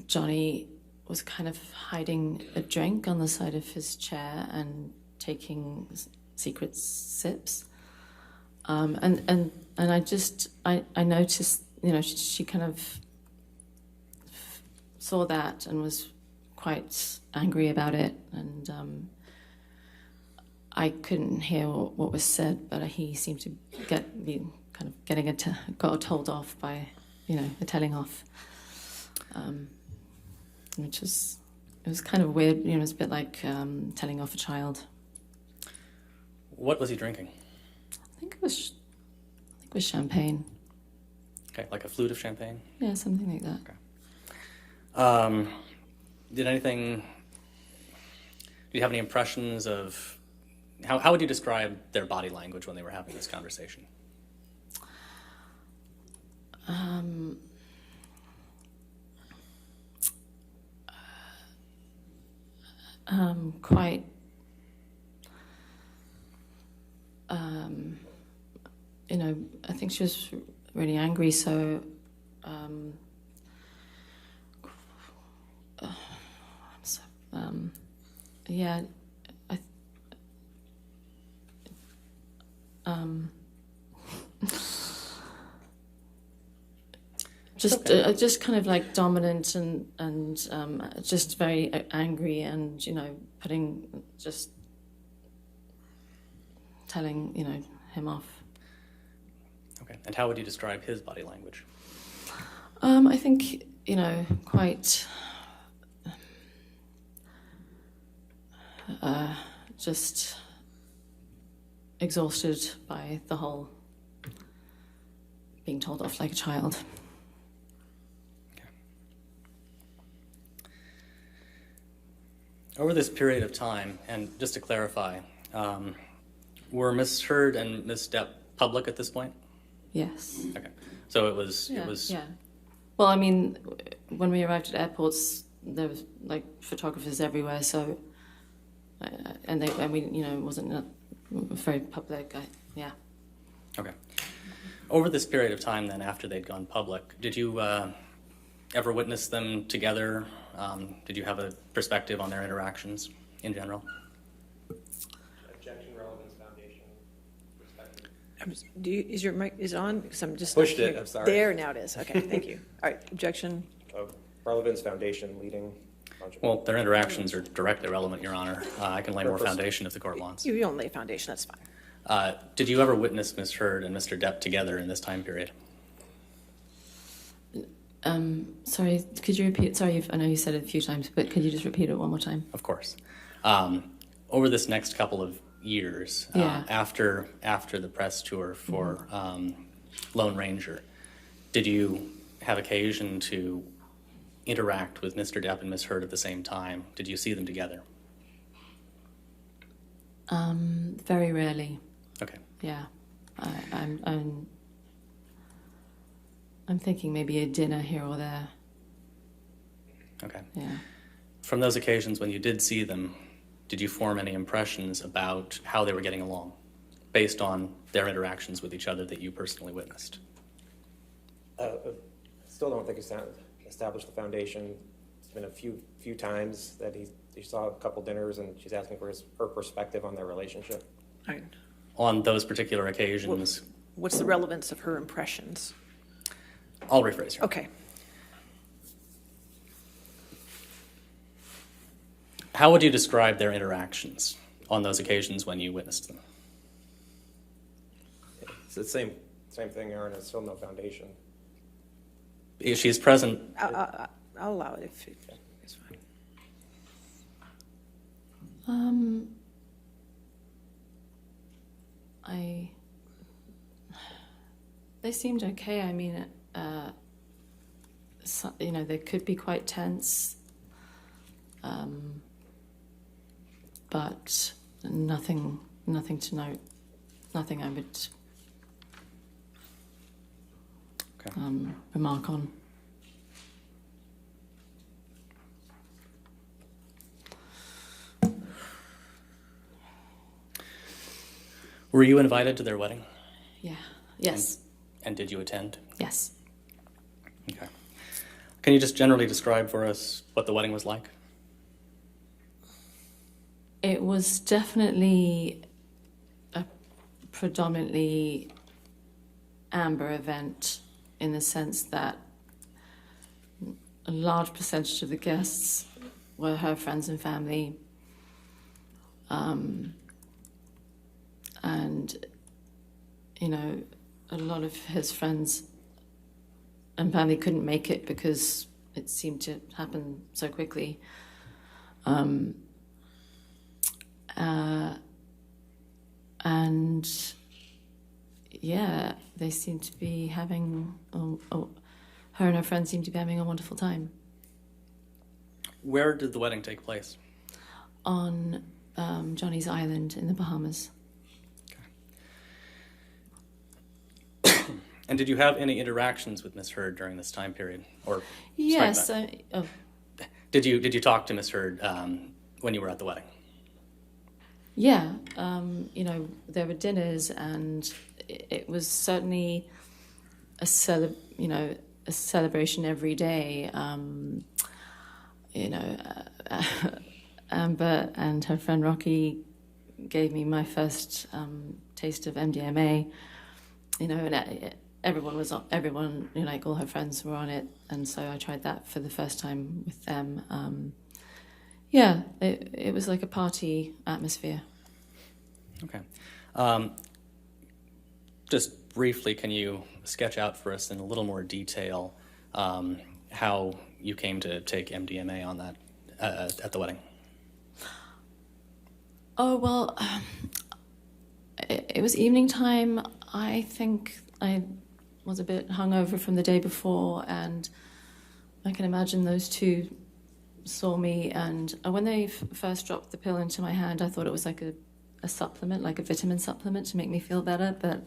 Johnny was kind of hiding a drink on the side of his chair and taking secret sips. And I noticed, she kind of saw that and was quite angry about it. And I couldn't hear what was said, but he seemed to got told off by, a telling off. It was kind of weird, it was a bit like telling off a child. What was he drinking? I think it was champagne. Okay, like a flute of champagne? Yeah, something like that. Okay. Do you have any impressions of, how would you describe their body language when they were having this conversation? Quite I think she was really angry, so yeah, just kind of like dominant and just very angry, and telling him off. Okay, and how would you describe his body language? I think quite just exhausted by the whole being told off like a child. Okay. Over this period of time, and just to clarify, were Ms. Hurd and Ms. Depp public at this point? Yes. Okay. So it was. Yeah. Well, I mean, when we arrived at airports, there was photographers everywhere. So, and we, it wasn't very public. Yeah. Okay. Over this period of time, then, after they'd gone public, did you ever witness them together? Did you have a perspective on their interactions in general? Objection, Relevance Foundation perspective. Is your mic on? Because I'm just Pushed it. I'm sorry. There, now it is. Okay, thank you. All right, objection. Relevance Foundation leading. Well, their interactions are directly relevant, Your Honor. I can lay more foundation if the court wants. You don't lay foundation, that's fine. Did you ever witness Ms. Hurd and Mr. Depp together in this time period? Sorry, could you repeat? Sorry, I know you said it a few times, but could you just repeat it one more time? Of course. Over this next couple of years, after the press tour for Lone Ranger, did you have occasion to interact with Mr. Depp and Ms. Hurd at the same time? Did you see them together? Very rarely. Okay. Yeah, I'm thinking maybe a dinner here or there. Okay. Yeah. From those occasions when you did see them, did you form any impressions about how they were getting along based on their interactions with each other that you personally witnessed? Still don't think it's established the foundation. It's been a few times that he saw a couple dinners, and she's asking for her perspective on their relationship. Right. On those particular occasions, What's the relevance of her impressions? I'll rephrase her. Okay. How would you describe their interactions on those occasions when you witnessed them? It's the same thing, Aaron. It's still no foundation. If she's present. I'll allow it if it's fine. They seemed okay. I mean, they could be quite tense, but nothing to note. Nothing I would remark on. Were you invited to their wedding? Yeah. Yes. And did you attend? Yes. Okay. Can you just generally describe for us what the wedding was like? It was definitely a predominantly Amber event in the sense that a large percentage of the guests were her friends and family. And, a lot of his friends and family couldn't make it because it seemed to happen so quickly. And yeah, they seem to be having, her and her friends seem to be having a wonderful time. Where did the wedding take place? On Johnny's Island in the Bahamas. And did you have any interactions with Miss Heard during this time period? Or yes. Did you talk to Miss Heard when you were at the wedding? Yeah. There were dinners, and it was certainly a celebration every day. Amber and her friend Rocky gave me my first taste of MDMA. And everyone, all her friends were on it, and so I tried that for the first time with them. It was like a party atmosphere. Okay. Just briefly, can you sketch out for us in a little more detail how you came to take MDMA on that at the wedding? Oh, well, it was evening time. I think I was a bit hungover from the day before, and I can imagine those two saw me, and when they first dropped the pill into my hand, I thought it was like a supplement, like a vitamin supplement to make me feel better, but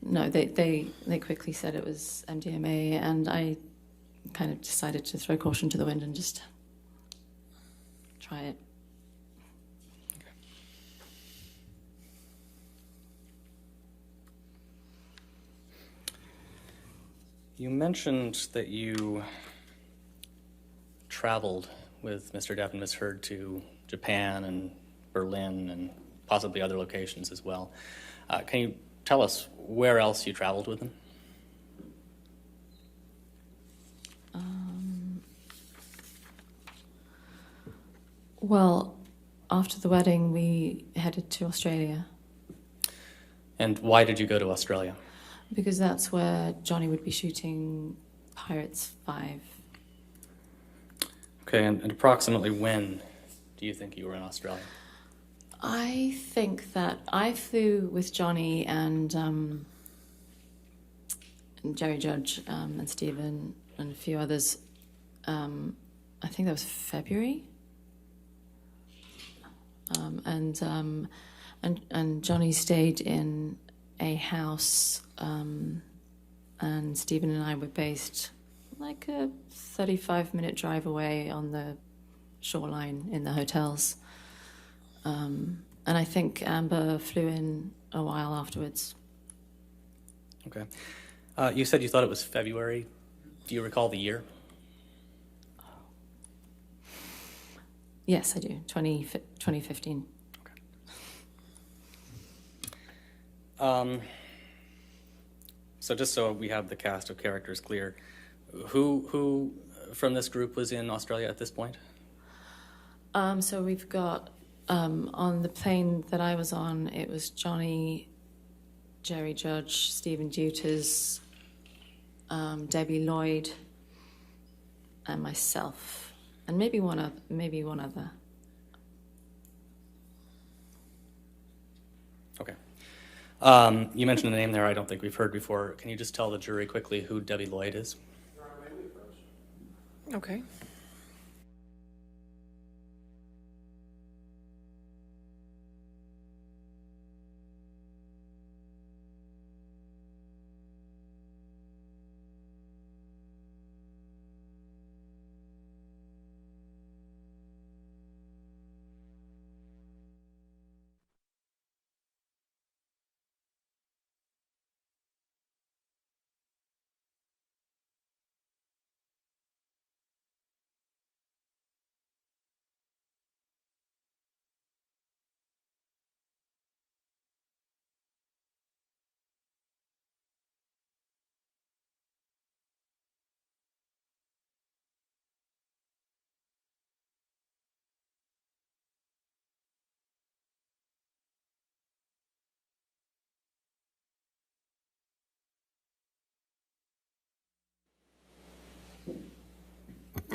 no, they quickly said it was MDMA, and I kind of decided to throw caution to the wind and just try it. You mentioned that you traveled with Mr. Depp and Miss Heard to Japan and Berlin and possibly other locations as well. Can you tell us where else you traveled with them? Well, after the wedding, we headed to Australia. And why did you go to Australia? Because that's where Johnny would be shooting Pirates 5. Okay, and approximately when do you think you were in Australia? I think that I flew with Johnny and Jerry Judge and Stephen and a few others. I think that was February. And and Johnny stayed in a house, and Stephen and I were based like a 35-minute drive away on the shoreline in the hotels. And I think Amber flew in a while afterwards. Okay. You said you thought it was February. Do you recall the year? Yes, I do. 2015. So just so we have the cast of characters clear, who from this group was in Australia at this point? So we've got, on the plane that I was on, it was Johnny, Jerry Judge, Stephen Deuters, Debbie Lloyd, and myself, and maybe one other. Okay. You mentioned a name there I don't think we've heard before. Can you just tell the jury quickly who Debbie Lloyd is? Okay.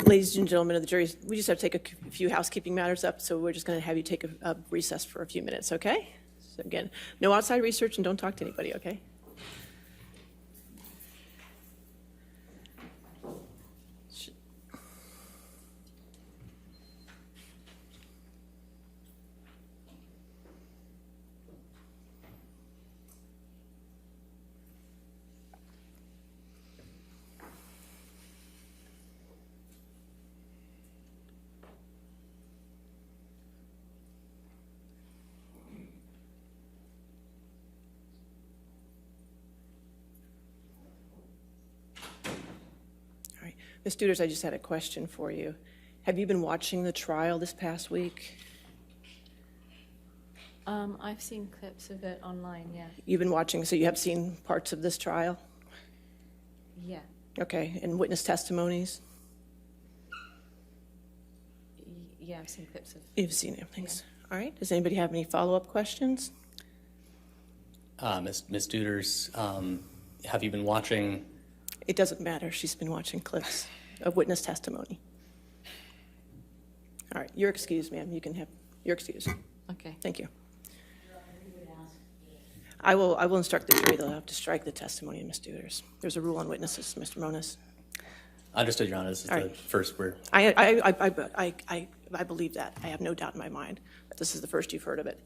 Ladies and gentlemen of the jury, we just have to take a few housekeeping matters up, so we're just going to have you take a recess for a few minutes, okay? So again, no outside research and don't talk to anybody, okay? Ms. Deuters, I just had a question for you. Have you been watching the trial this past week? I've seen clips of it online, yeah. You've been watching, so you have seen parts of this trial? Yeah. Okay, and witness testimonies? Yeah, I've seen clips of. You've seen it, thanks. Yeah. All right, does anybody have any follow-up questions? Ms. Deuters, have you been watching? It doesn't matter. She's been watching clips of witness testimony. All right, you're excused, ma'am. You can have your excuse. Okay. Thank you. I will instruct the jury. They'll have to strike the testimony of Ms. Deuters. There's a rule on witnesses, Mr. Moniz. Understood, Your Honor. This is the first word. I believe that. I have no doubt in my mind that this is the first you've heard of it.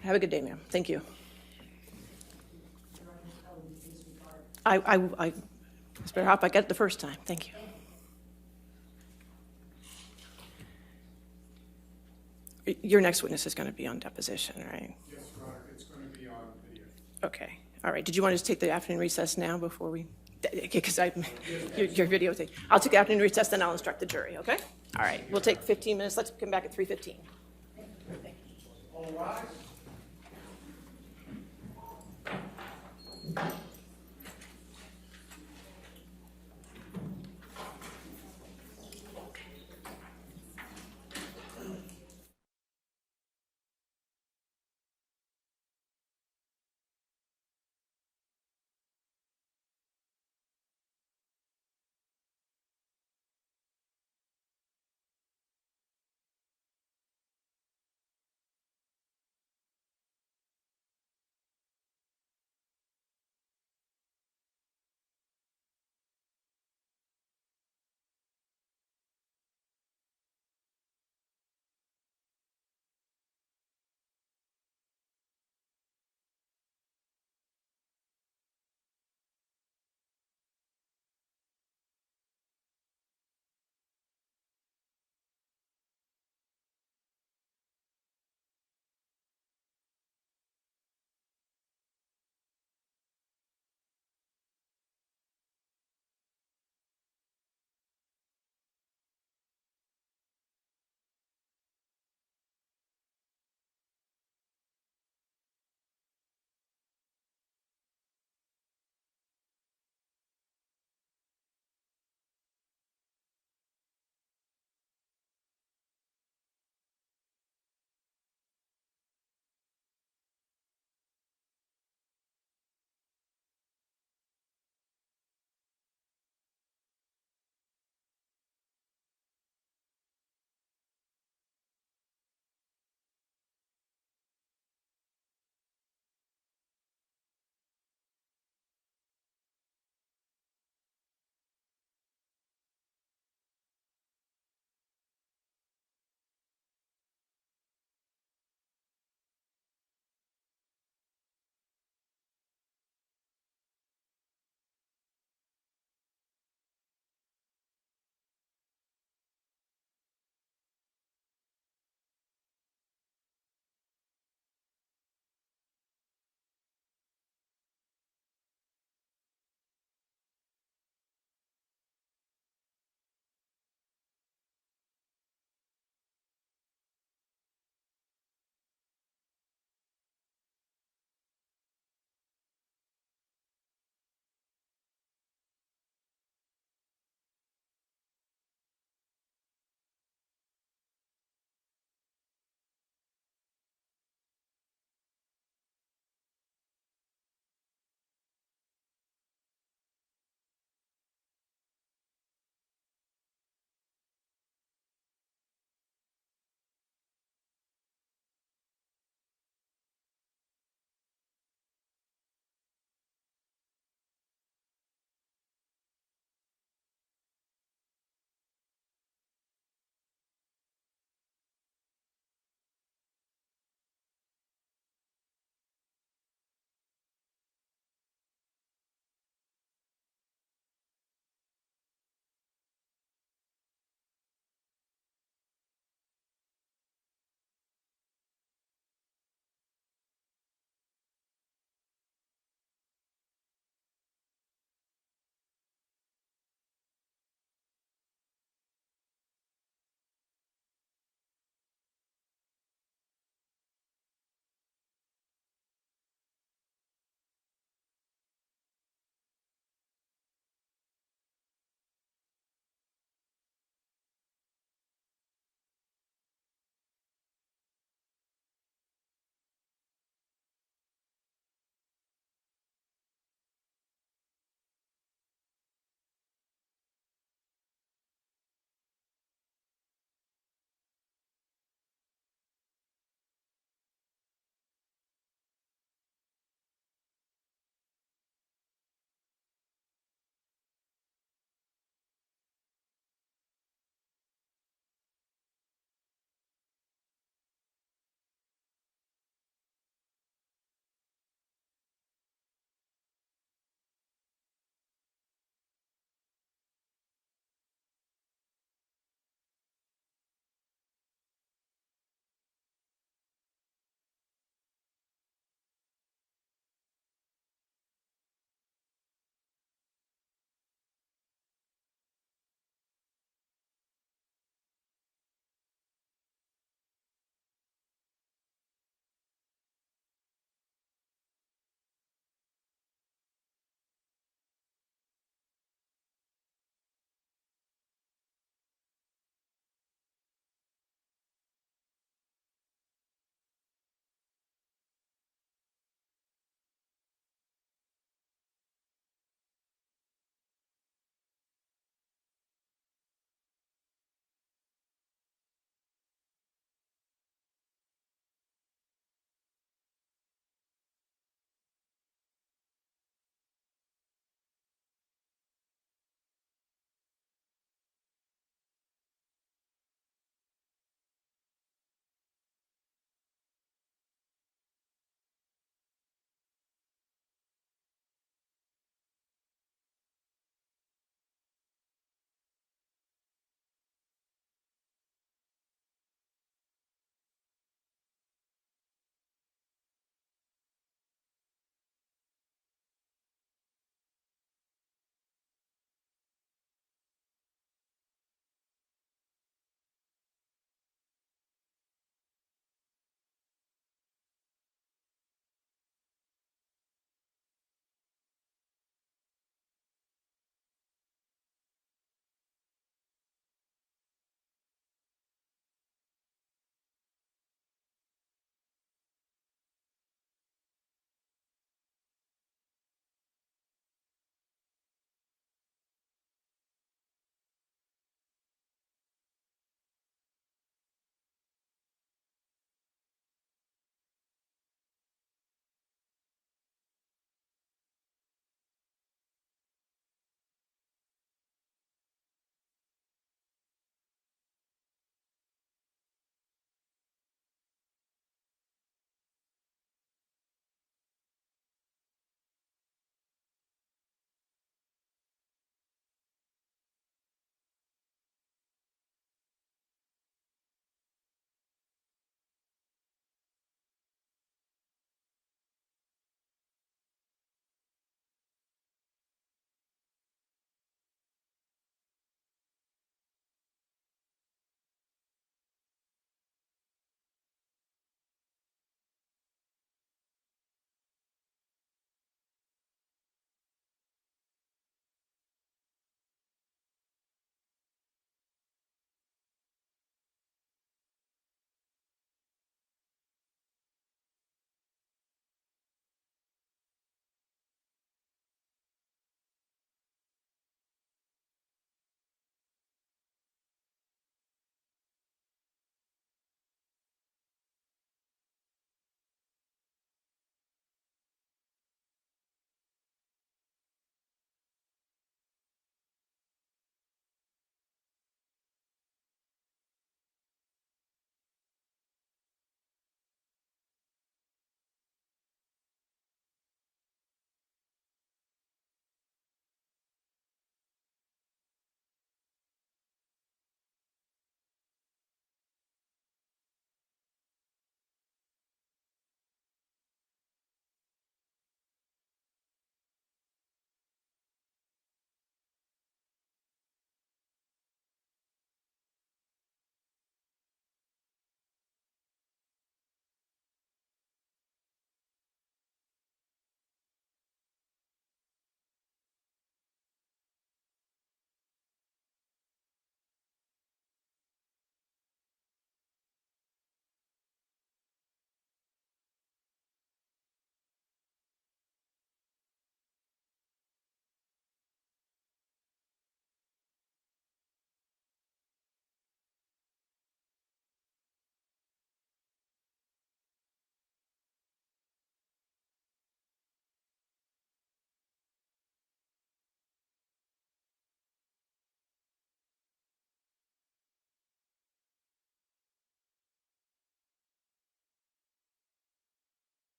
Have a good day, ma'am. Thank you. Mr. Hopp, I got it the first time. Thank you. Your next witness is going to be on deposition, right? Yes, Your Honor. It's going to be on video. Okay. All right. Did you want to just take the afternoon recess now before we? Because your video thing. I'll take the afternoon recess, then I'll instruct the jury. Okay. All right. We'll take 15 minutes. Let's come back at 3:15. All rise.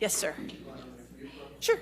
Yes, sir. Sure.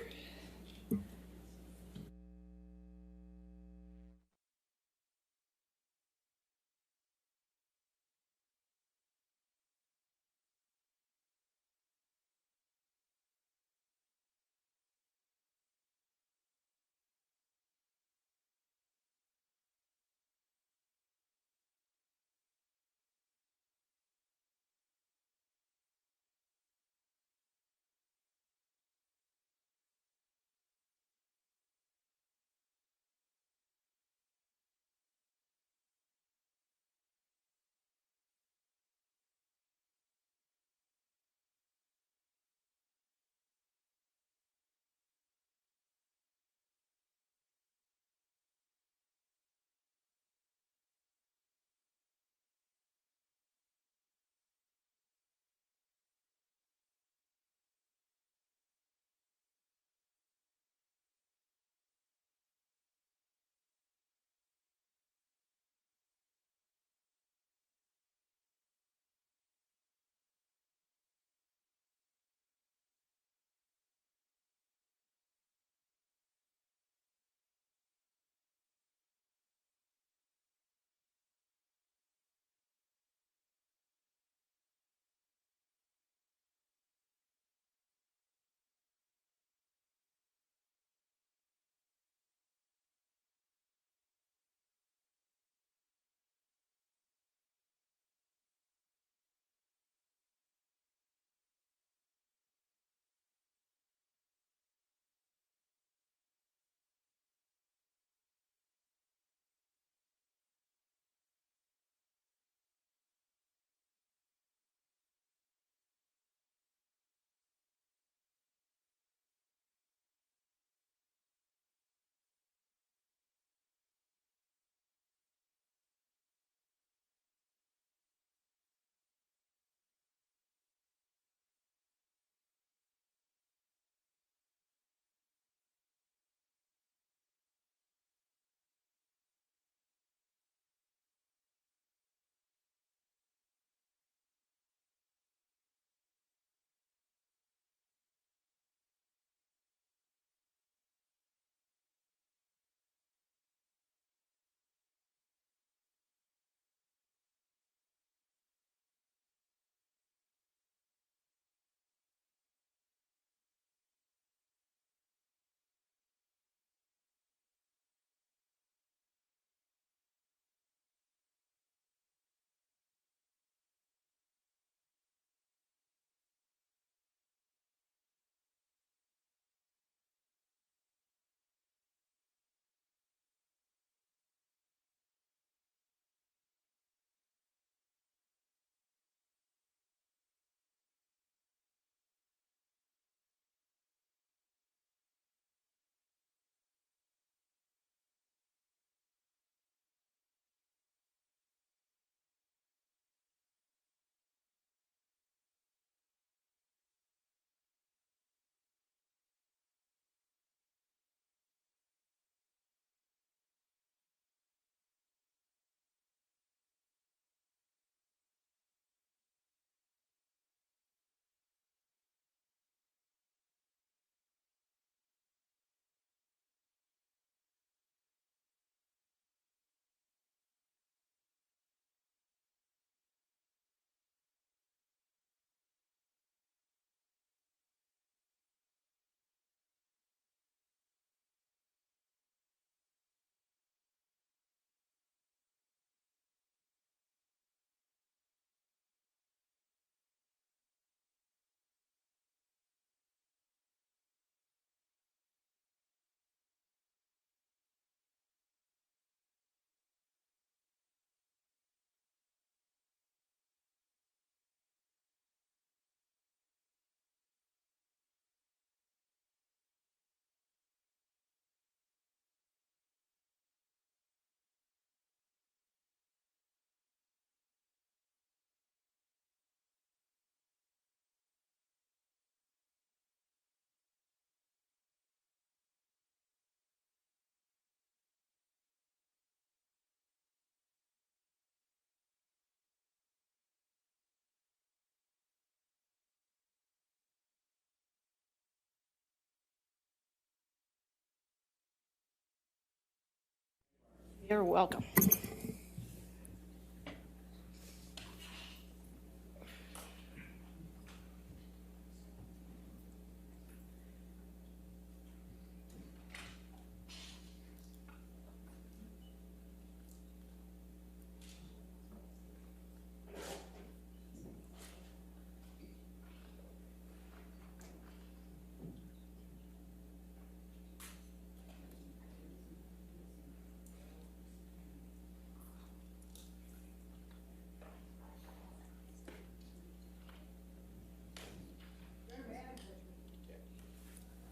You're welcome.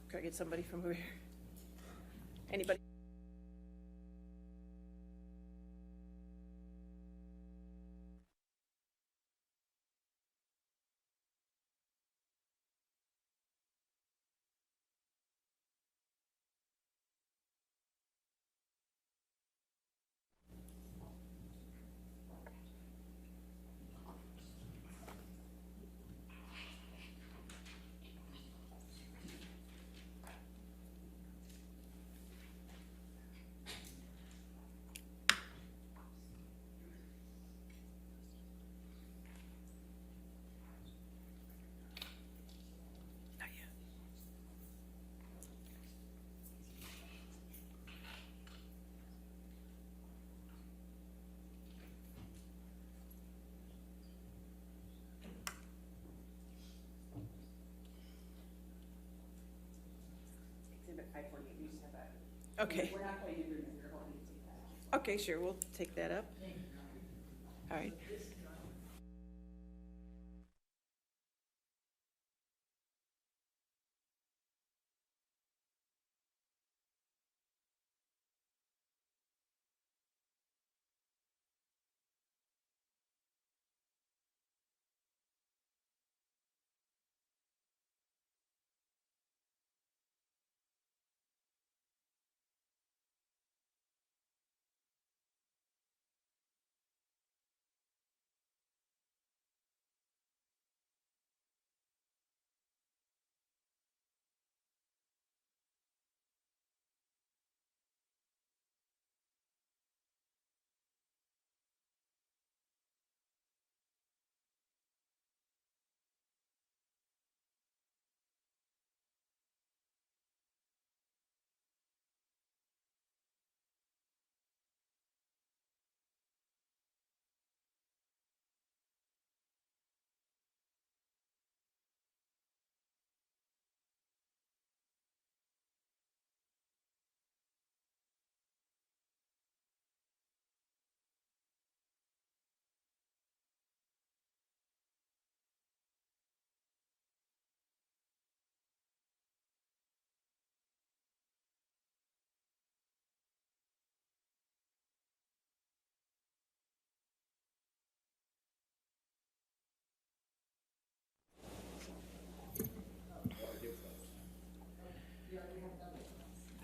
Can I get somebody from over here? Anybody? Okay. We're not going to do it. We're going to take that. Okay, sure, we'll take that up. All right.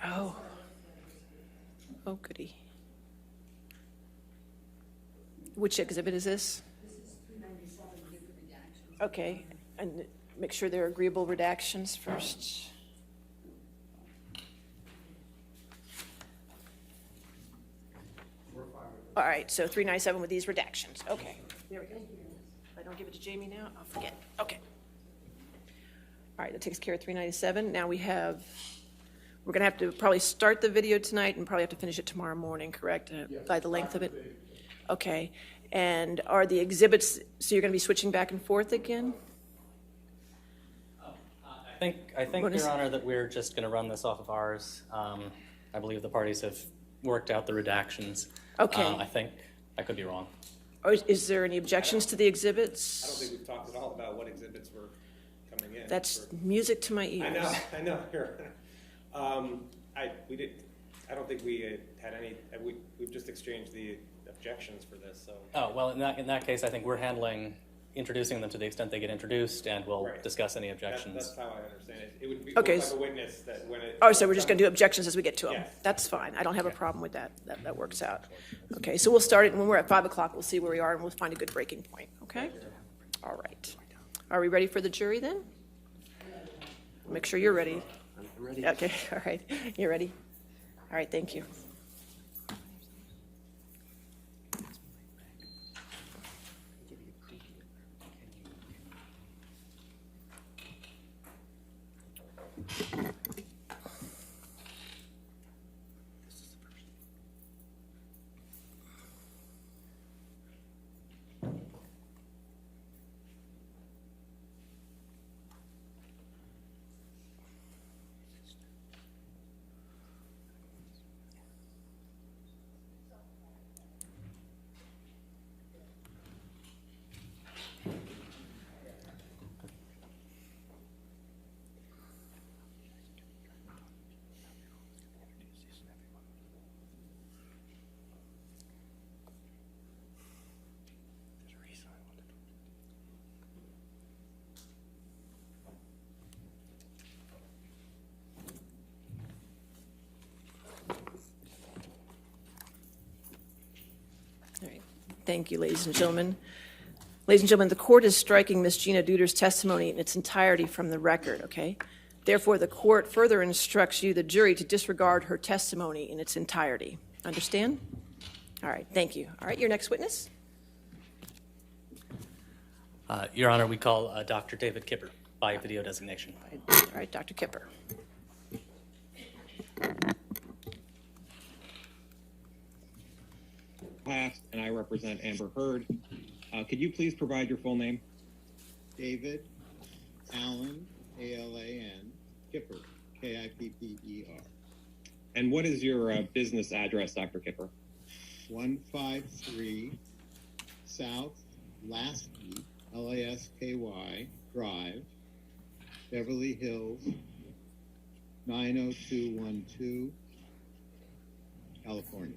Oh. Oh, goody. Which exhibit is this? This is 397, different redactions. Okay, and make sure they're agreeable redactions first. All right, so 397 with these redactions. Okay, there we go. If I don't give it to Jamie now, I'll forget. Okay. All right, that takes care of 397. Now we're going to have to probably start the video tonight and probably have to finish it tomorrow morning, correct? By the length of it? Okay. And are the exhibits, so you're going to be switching back and forth again? I think, Your Honor, that we're just going to run this off of ours. I believe the parties have worked out the redactions. Okay. I think I could be wrong. Or is there any objections to the exhibits? I don't think we've talked at all about what exhibits were coming in. That's music to my ears. I know. I don't think we had any. We've just exchanged the objections for this. So. Oh well, in that case, I think we're handling introducing them to the extent they get introduced, and we'll discuss any objections. That's how I understand it. It would be okay. like a witness that when it. Oh, so we're just going to do objections as we get to them. Yes. That's fine. I don't have a problem with that. That works out. Okay, so we'll start it when we're at 5 o'clock. We'll see where we are, and we'll find a good breaking point. Okay. All right. Are we ready for the jury then? Make sure you're ready. I'm ready. Okay. All right. You're ready. All right. Thank you. thank you, ladies and gentlemen. Ladies and gentlemen, the court is striking Ms. Gina Deuters' testimony in its entirety from the record, okay? Therefore, the court further instructs you, the jury, to disregard her testimony in its entirety. Understand? All right, thank you. All right, your next witness. Your Honor, we call Dr. David Kipper by video designation. All right, Dr. Kipper. And I represent Amber Heard. Could you please provide your full name? David Allen, A-L-A-N, Kipper, K-I-P-P-E-R. And what is your business address, Dr. Kipper? 153 South Lasky, L-A-S-K-Y, Drive, Beverly Hills, 90212, California.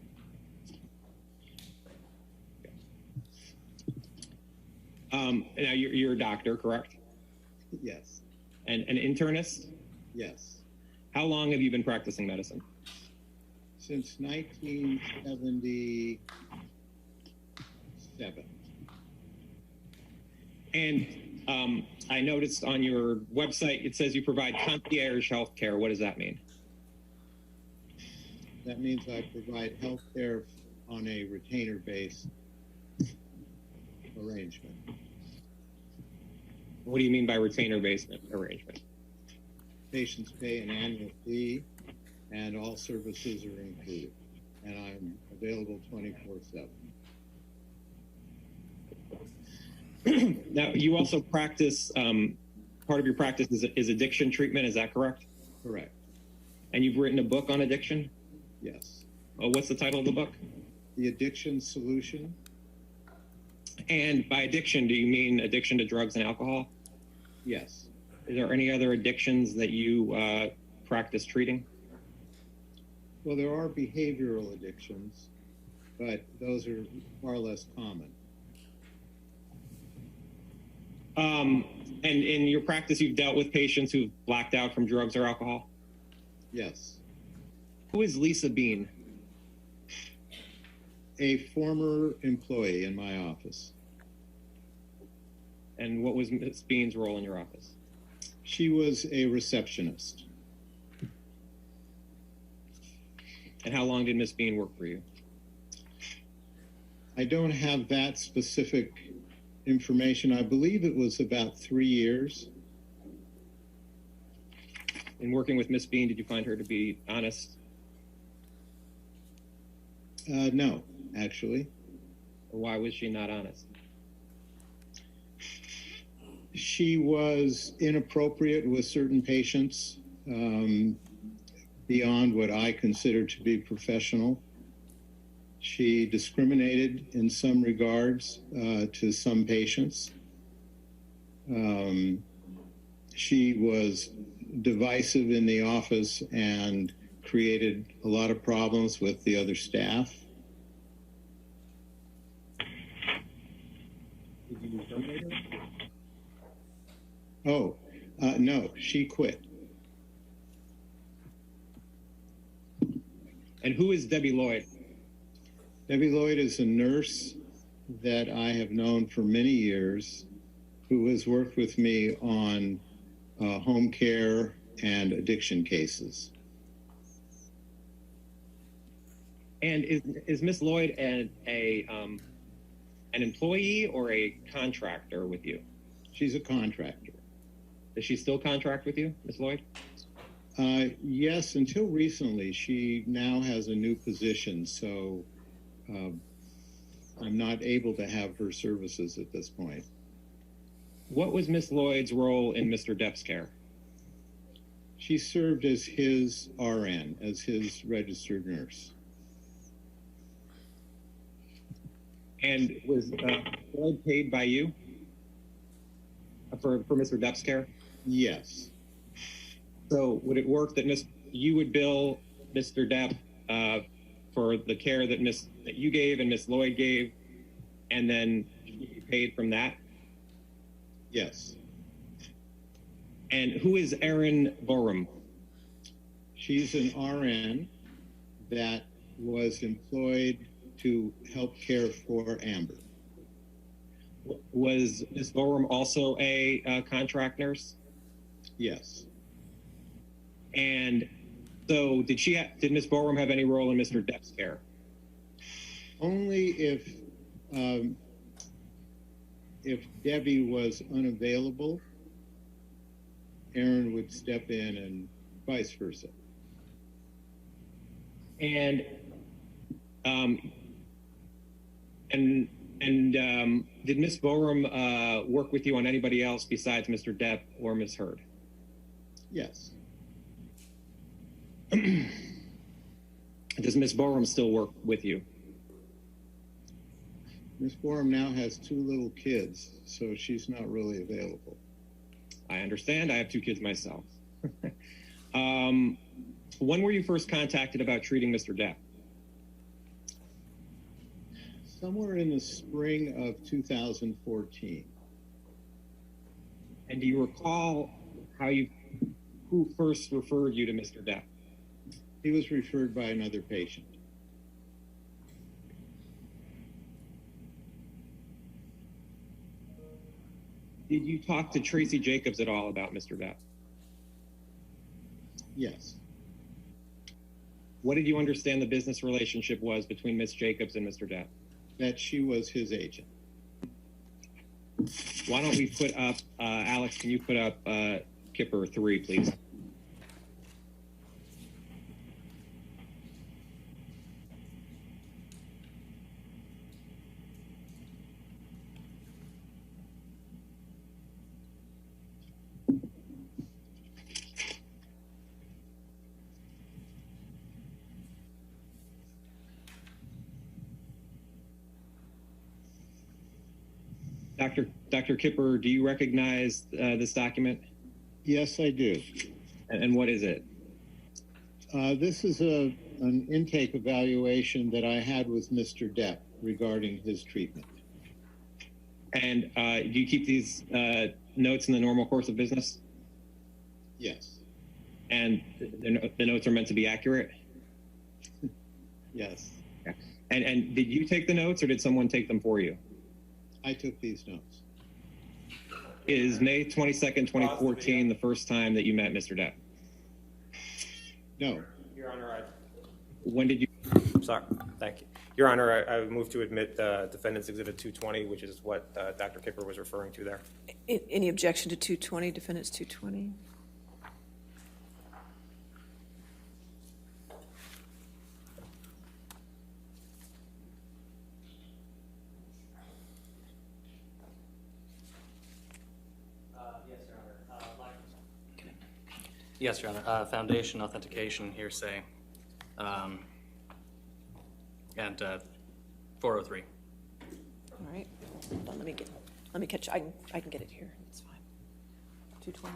Now you're a doctor, correct? Yes. And an internist? Yes. How long have you been practicing medicine? Since 1977. And I noticed on your website, it says you provide concierge health care. What does that mean? That means I provide health care on a retainer-based arrangement. What do you mean by retainer-based arrangement? Patients pay an annual fee, and all services are included. And I'm available 24/7. Now, you also practice, part of your practice is addiction treatment, is that correct? Correct. And you've written a book on addiction? Yes. What's the title of the book? The Addiction Solution. And by addiction, do you mean addiction to drugs and alcohol? Yes. Is there any other addictions that you practice treating? Well, there are behavioral addictions, but those are far less common. And in your practice, you've dealt with patients who've blacked out from drugs or alcohol? Yes. Who is Lisa Bean? A former employee in my office. And what was Ms. Bean's role in your office? She was a receptionist. And how long did Ms. Bean work for you? I don't have that specific information. I believe it was about 3 years. In working with Ms. Bean, did you find her to be honest? No, actually. Why was she not honest? She was inappropriate with certain patients, beyond what I consider to be professional. She discriminated in some regards to some patients. She was divisive in the office and created a lot of problems with the other staff. Did you terminate her? Oh, no, she quit. And who is Debbie Lloyd? Debbie Lloyd is a nurse that I have known for many years who has worked with me on home care and addiction cases. And is Miss Lloyd an employee or a contractor with you? She's a contractor. Does she still contract with you, Miss Lloyd? Yes, until recently. She now has a new position, so I'm not able to have her services at this point. What was Miss Lloyd's role in Mr. Depp's care? She served as his RN, as his registered nurse. And was Lloyd paid by you for Mr. Depp's care? Yes. So would it work that you would bill Mr. Depp for the care that you gave and Miss Lloyd gave, and then you paid from that? Yes. And who is Erin Borum? She's an RN that was employed to help care for Amber. Was Ms. Borum also a contract nurse? Yes. And so did Ms. Borum have any role in Mr. Depp's care? Only if Debbie was unavailable, Aaron would step in and vice versa. And did Ms. Borum work with you on anybody else besides Mr. Depp or Ms. Hurd? Yes. Does Ms. Borum still work with you? Ms. Borum now has 2 little kids, so she's not really available. I understand. I have 2 kids myself. When were you first contacted about treating Mr. Depp? Somewhere in the spring of 2014. And do you recall who first referred you to Mr. Depp? He was referred by another patient. Did you talk to Tracy Jacobs at all about Mr. Depp? Yes. What did you understand the business relationship was between Ms. Jacobs and Mr. Depp? That she was his agent. Why don't we put up, Alex, can you put up Kipper 3, please? Dr. Kipper, do you recognize this document? Yes, I do. And what is it? This is an intake evaluation that I had with Mr. Depp regarding his treatment. And do you keep these notes in the normal course of business? Yes. And the notes are meant to be accurate? Yes. Okay. And did you take the notes or did someone take them for you? I took these notes. Is May 22nd, 2014 the first time that you met Mr. Depp? No. Your Honor, When did you? sorry, thank you. Your Honor, I move to admit Defendant's Exhibit 220, which is what Dr. Kipper was referring to there. Any objection to 220, Defendant's 220? Yes, Your Honor. Foundation, authentication, hearsay, and 403. All right. Hold on. Let me catch. I can get it here. It's fine. 220.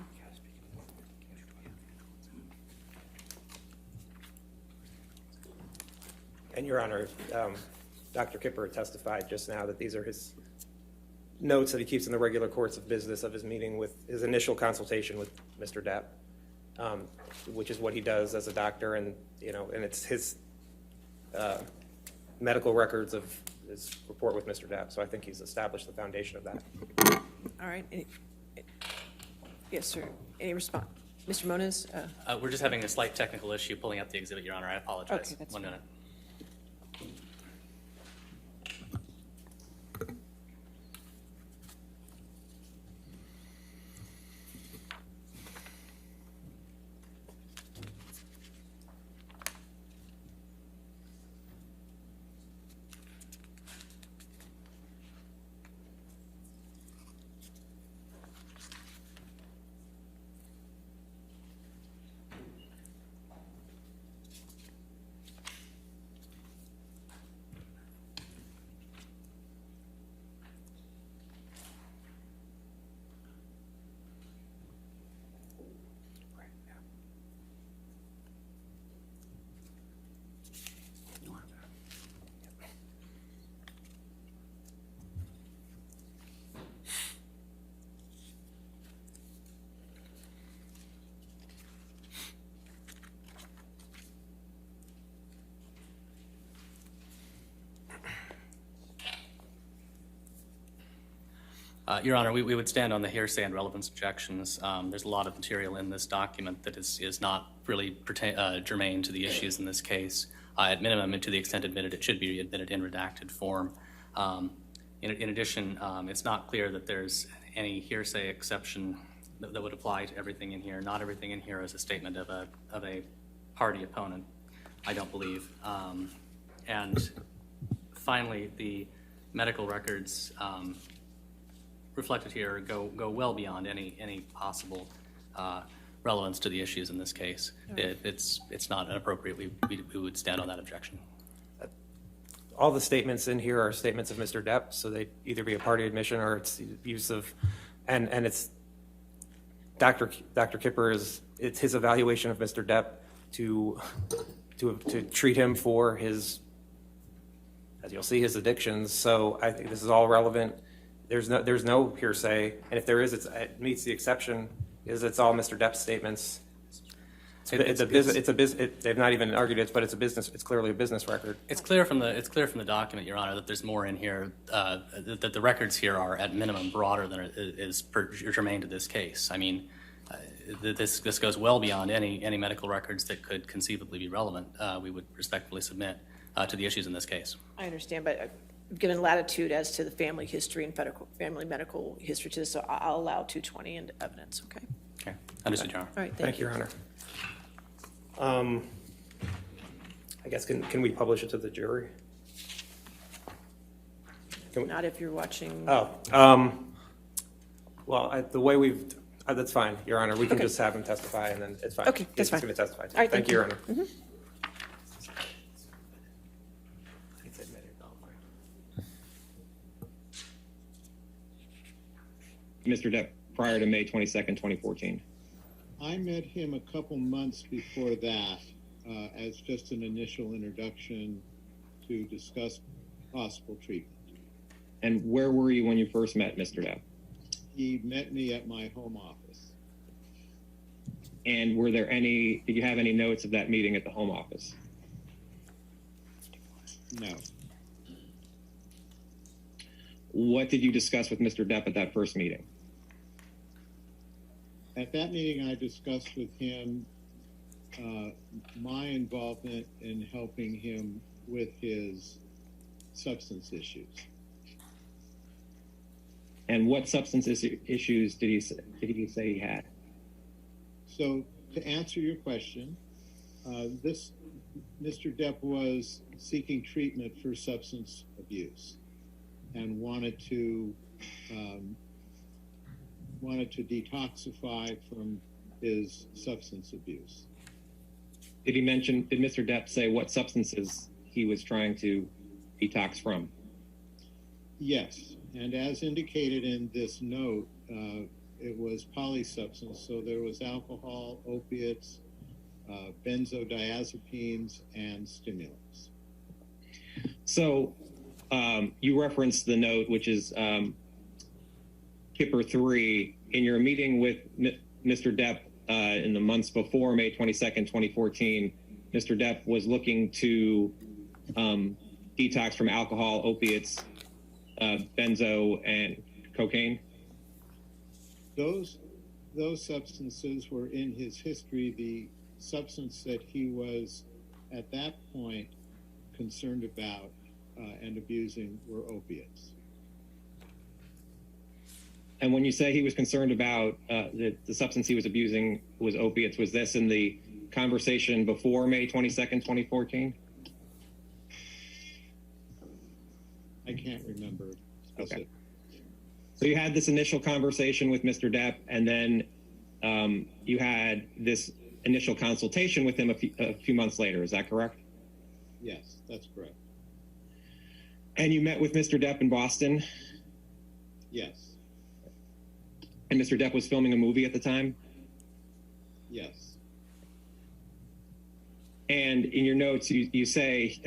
And Your Honor, Dr. Kipper testified just now that these are his notes that he keeps in the regular course of business of his meeting with his initial consultation with Mr. Depp. Which is what he does as a doctor, and and it's his medical records of his report with Mr. Depp. So I think he's established the foundation of that. All right. Yes, sir. Any response, Mr. Moniz? We're just having a slight technical issue pulling up the exhibit, Your Honor. I apologize. Okay, that's 1 minute. Your Honor, we would stand on the hearsay and relevance objections. There's a lot of material in this document that is not really germane to the issues in this case. At minimum, and to the extent admitted, it should be admitted in redacted form. In addition, it's not clear that there's any hearsay exception that would apply to everything in here. Not everything in here is a statement of a party opponent, I don't believe. And finally, the medical records reflected here go well beyond any possible relevance to the issues in this case. It's not inappropriate. We would stand on that objection. All the statements in here are statements of Mr. Depp, so they either be a party admission or it's use of, and it's Dr. Kipper it's his evaluation of Mr. Depp to treat him for his, as you'll see, his addictions. So I think this is all relevant. There's no hearsay, and if there is, it meets the exception. It's all Mr. Depp's statements. They've not even argued it, but it's a business. It's clearly a business record. It's clear from the document, Your Honor, that there's more in here. That the records here are at minimum broader than is germane to this case. I mean, this goes well beyond any medical records that could conceivably be relevant. We would respectfully submit to the issues in this case. I understand, but given latitude as to the family history and family medical history to this, so I'll allow 220 into evidence. Okay. Okay. Understood, Your Honor. All right. Thank you, Your Honor. I guess can we publish it to the jury? Not if you're watching. Oh, well, the way we've that's fine, Your Honor. We can just have him testify, and then it's fine. Okay, that's fine. He's going to testify. All right, thank you, Your Honor. Mm-hmm. Mr. Depp, prior to May 22nd, 2014. I met him a couple months before that as just an initial introduction to discuss possible treatment. And where were you when you first met Mr. Depp? He met me at my home office. And did you have any notes of that meeting at the home office? No. What did you discuss with Mr. Depp at that first meeting? At that meeting, I discussed with him my involvement in helping him with his substance issues. And what substance issues did he say he had? So, to answer your question, Mr. Depp was seeking treatment for substance abuse and wanted to detoxify from his substance abuse. Did Mr. Depp say what substances he was trying to detox from? Yes, and as indicated in this note, it was polysubstance, so there was alcohol, opiates, benzodiazepines, and stimulants. So you referenced the note, which is Kipper 3. In your meeting with Mr. Depp in the months before May 22nd, 2014, Mr. Depp was looking to detox from alcohol, opiates, benzo, and cocaine? Those substances were in his history. The substance that he was at that point concerned about and abusing were opiates. And when you say he was concerned about the substance he was abusing was opiates, was this in the conversation before May 22nd, 2014? I can't remember specifically. Okay. So you had this initial conversation with Mr. Depp, and then you had this initial consultation with him a few months later. Is that correct? Yes, that's correct. And you met with Mr. Depp in Boston? Yes. And Mr. Depp was filming a movie at the time? Yes. And in your notes, you say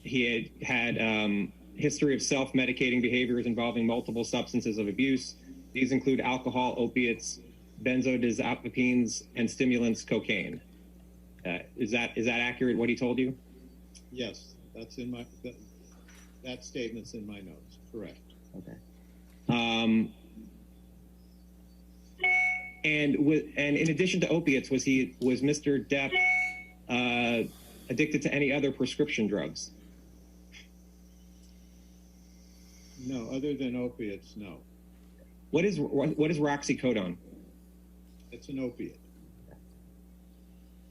he had history of self-medicating behaviors involving multiple substances of abuse. These include alcohol, opiates, benzodiazepines, and stimulants, cocaine. Is that accurate, what he told you? Yes, that's in my that statement's in my notes. Correct. Okay. And in addition to opiates, was Mr. Depp addicted to any other prescription drugs? No, other than opiates, no. What is roxycodone? It's an opiate.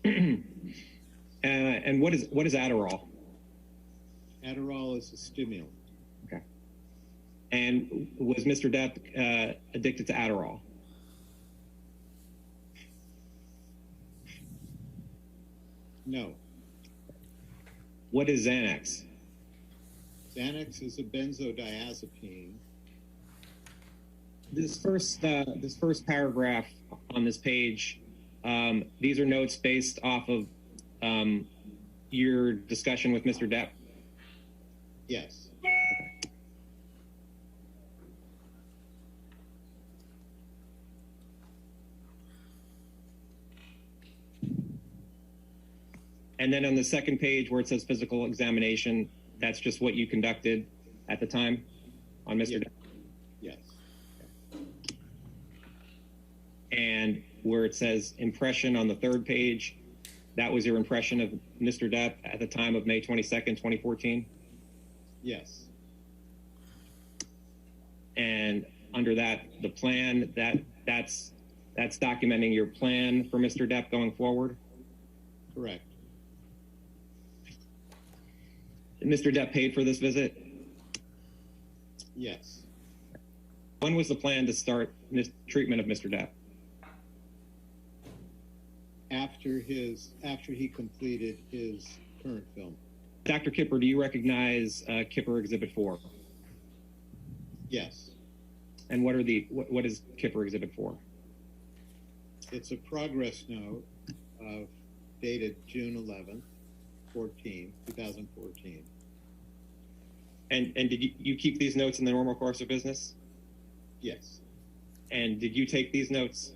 And what is Adderall? Adderall is a stimulant. Okay. And was Mr. Depp addicted to Adderall? No. What is Xanax? Xanax is a benzodiazepine. This first paragraph on this page, these are notes based off of your discussion with Mr. Depp? Yes. Okay. And then on the second page where it says physical examination, that's just what you conducted at the time on Mr. Depp? Yes. And where it says impression on the third page, that was your impression of Mr. Depp at the time of May 22nd, 2014? Yes. And under that, the plan, that's documenting your plan for Mr. Depp going forward? Correct. Mr. Depp paid for this visit? Yes. When was the plan to start treatment of Mr. Depp? After he completed his current film. Dr. Kipper, do you recognize Kipper Exhibit 4? Yes. And what is Kipper Exhibit 4? It's a progress note dated June 11th, 2014. And did you keep these notes in the normal course of business? Yes. And did you take these notes?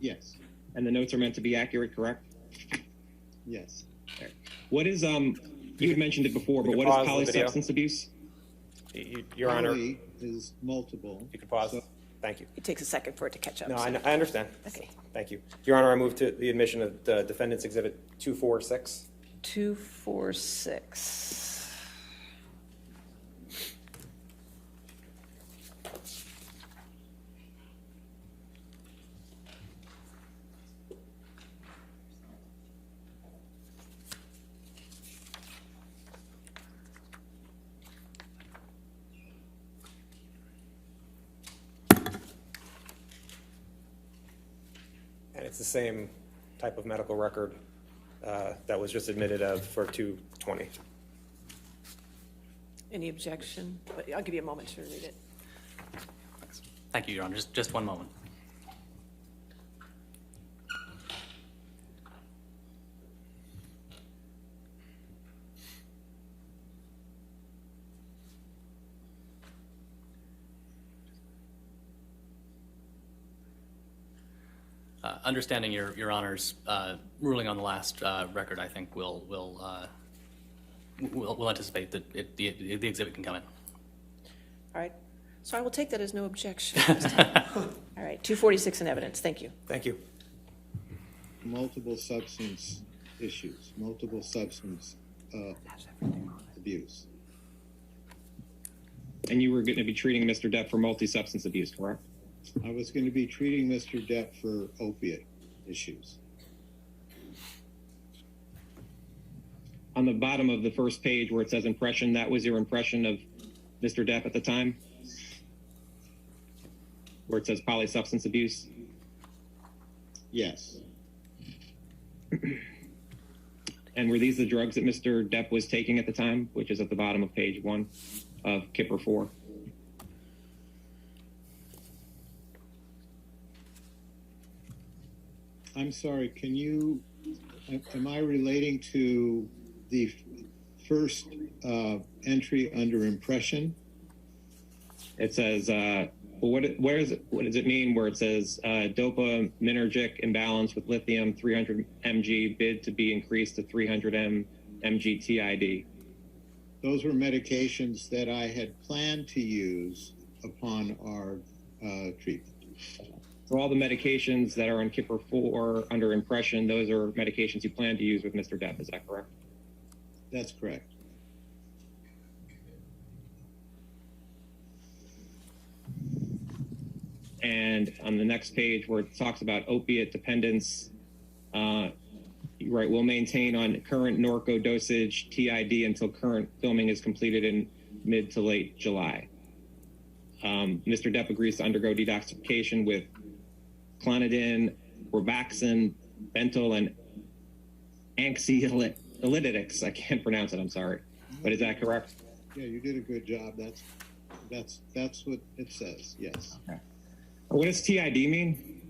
Yes. And the notes are meant to be accurate, correct? Yes. Okay. What is you had mentioned it before, but what is polysubstance abuse? Your Honor. Poly is multiple. You can pause. Thank you. It takes a second for it to catch up. No, so. I understand. Okay. Thank you. Your Honor, I move to the admission of the Defendant's Exhibit 246. 246. And it's the same type of medical record that was just admitted of for 220. Any objection? But I'll give you a moment to read it. Thank you, Your Honor. Just one moment. Understanding Your Honor's ruling on the last record, I think we'll anticipate that the exhibit can come in. All right. So I will take that as no objection. All right. 246 in evidence. Thank you. Thank you. Multiple substance issues, multiple substance abuse. And you were going to be treating Mr. Depp for multi-substance abuse, correct? I was going to be treating Mr. Depp for opiate issues. On the bottom of the first page where it says impression, that was your impression of Mr. Depp at the time? Where it says polysubstance abuse? Yes. And were these the drugs that Mr. Depp was taking at the time, which is at the bottom of page 1 of Kipper 4? I'm sorry, am I relating to the first entry under impression? It says, what does it mean where it says dopaminergic imbalance with lithium 300 mg bid to be increased to 300 mg TID? Those were medications that I had planned to use upon our treatment. So all the medications that are on Kipper 4 under impression, those are medications you plan to use with Mr. Depp, is that correct? That's correct. And on the next page where it talks about opiate dependence, you write, will maintain on current Norco dosage TID until current filming is completed in mid to late July. Mr. Depp agrees to undergo detoxification with clonidine, Robaxin, Bentyl, and anxiolytics. I can't pronounce it, I'm sorry. But is that correct? Yeah, you did a good job. That's what it says, yes. Okay. What does TID mean?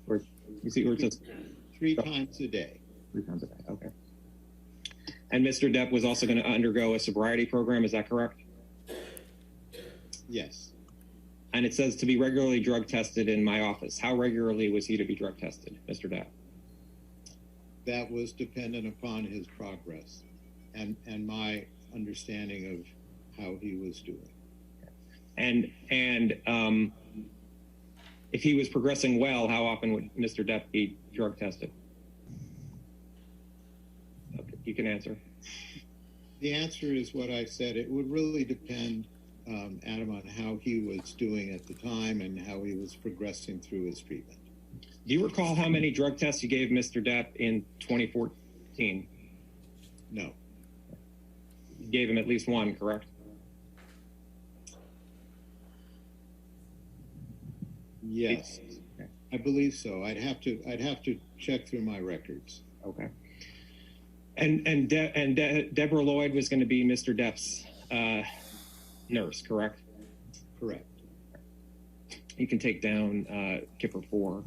Or you see where it says 3 times a day. 3 times a day, okay. And Mr. Depp was also going to undergo a sobriety program, is that correct? Yes. And it says to be regularly drug tested in my office. How regularly was he to be drug tested, Mr. Depp? That was dependent upon his progress and my understanding of how he was doing. And if he was progressing well, how often would Mr. Depp be drug tested? Okay, you can answer. The answer is what I said. It would really depend, Adam, on how he was doing at the time and how he was progressing through his treatment. Do you recall how many drug tests you gave Mr. Depp in 2014? No. You gave him at least one, correct? Yes, I believe so. I'd have to check through my records. Okay. And Deborah Lloyd was going to be Mr. Depp's nurse, correct? Correct. You can take down Kipper 4.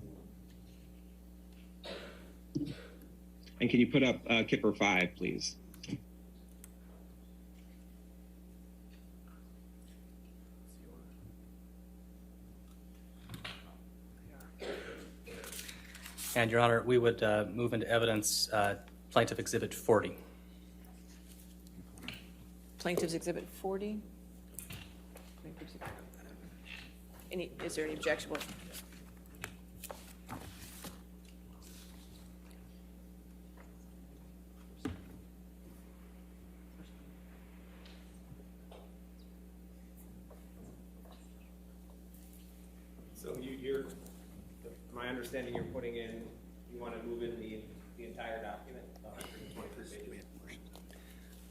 And can you put up Kipper 5, please? And Your Honor, we would move into evidence Plaintiff Exhibit 40. Plaintiff's Exhibit 40. Is there any objection? So my understanding, you're putting in, you want to move in the entire document, 123 pages.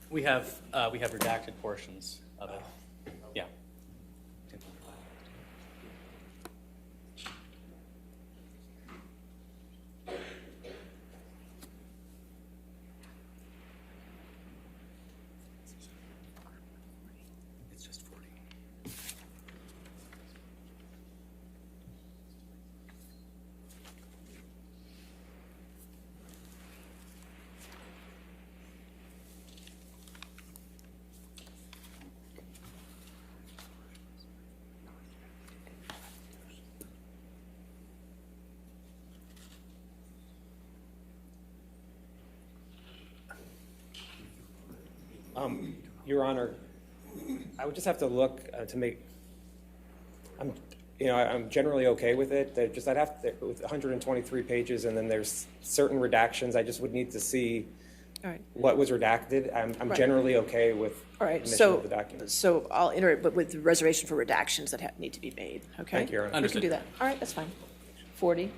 We have redacted portions of it. Yeah. It's just 40. Your Honor, I would just have to look to make. I'm generally okay with it. I'd have to, with 123 pages, and then there's certain redactions. I just would need to see what was redacted. I'm generally okay with. All right. Of the document. So I'll enter it, but with the reservation for redactions that need to be made. Okay. Thank you, Your Honor. We can do that. All right, that's fine. 40.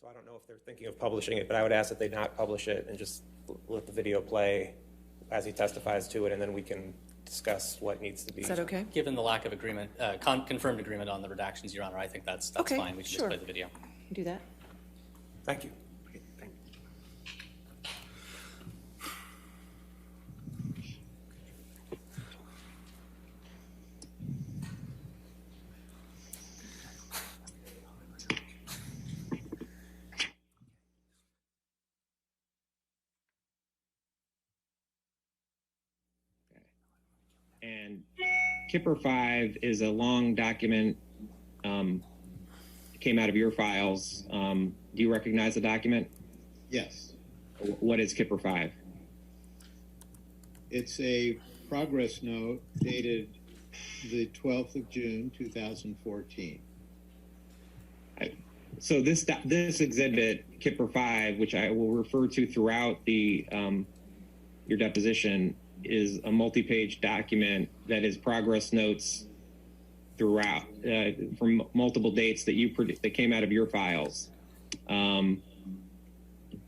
So I don't know if they're thinking of publishing it, but I would ask that they not publish it and just let the video play as he testifies to it, and then we can discuss what needs to be. Is that okay? Given the lack of agreement, confirmed agreement on the redactions, Your Honor, I think that's Okay, fine. We can sure. just play the video. Do that. Thank you. And Kipper 5 is a long document. It came out of your files. Do you recognize the document? Yes. What is Kipper 5? It's a progress note dated the 12th of June, 2014. So this exhibit, Kipper 5, which I will refer to throughout the your deposition, is a multi-page document that is progress notes throughout from multiple dates that came out of your files. Do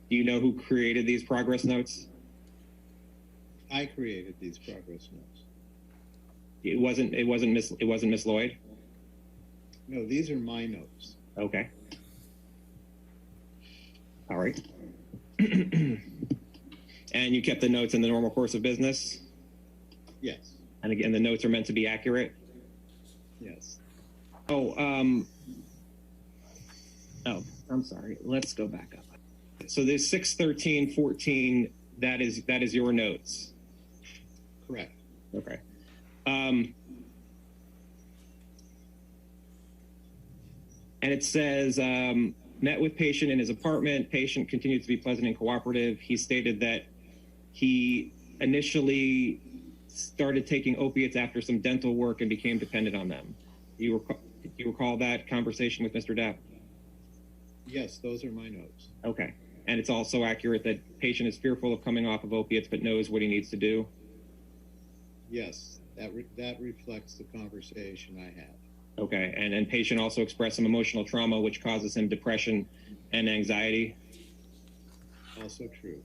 you know who created these progress notes? I created these progress notes. It wasn't Miss Lloyd? No, these are my notes. Okay. All right. And you kept the notes in the normal course of business? Yes. And again, the notes are meant to be accurate? Yes. Oh, I'm sorry. Let's go back up. So there's 6/13/14. That is your notes. Correct. Okay. And it says, met with patient in his apartment. Patient continued to be pleasant and cooperative. He stated that he initially started taking opiates after some dental work and became dependent on them. You recall that conversation with Mr. Depp? Yes, those are my notes. Okay. And it's also accurate that patient is fearful of coming off of opiates but knows what he needs to do? Yes, that reflects the conversation I had. Okay. And then patient also expressed some emotional trauma which causes him depression and anxiety? Also true.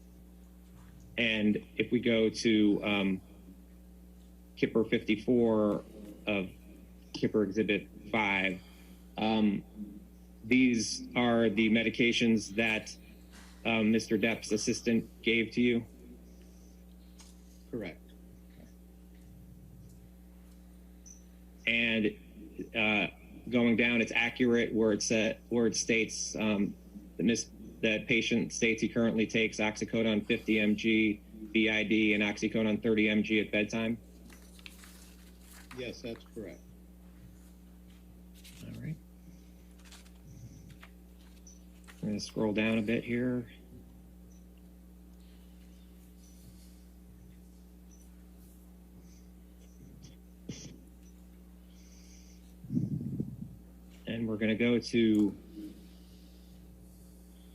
And if we go to Kipper 54 of Kipper Exhibit 5, these are the medications that Mr. Depp's assistant gave to you? Correct. And going down, it's accurate where it states that patient states he currently takes oxycodone 50 mg BID and oxycodone 30 mg at bedtime? Yes, that's correct. All right. I'm going to scroll down a bit here. And we're going to go to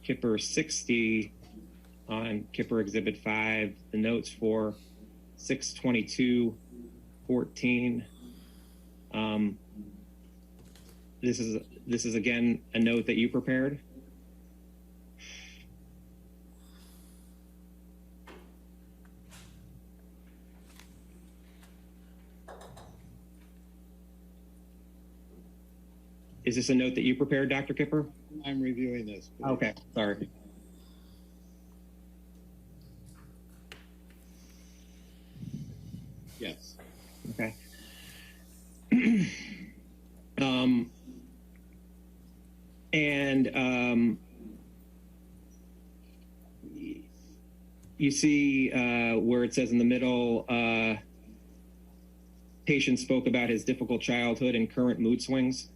Kipper 60 on Kipper Exhibit 5, the notes for 6/22/14. This is again a note that you prepared. Is this a note that you prepared, Dr. Kipper? I'm reviewing this. Please. Okay, sorry. Yes. Okay. You see where it says in the middle, patient spoke about his difficult childhood and current mood swings?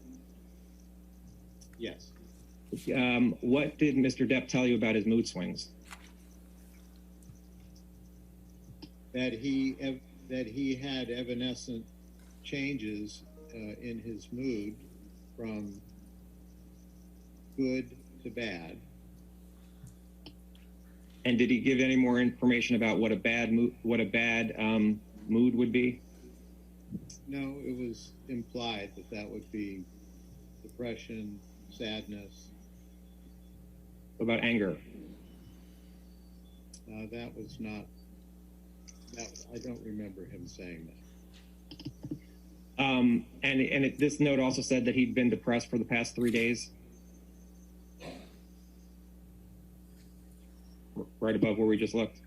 Yes. What did Mr. Depp tell you about his mood swings? That he had evanescent changes in his mood from good to bad. And did he give any more information about what a bad mood would be? No, it was implied that would be depression, sadness. What about anger? That was not. I don't remember him saying that. This note also said that he'd been depressed for the past 3 days. Right above where we just looked.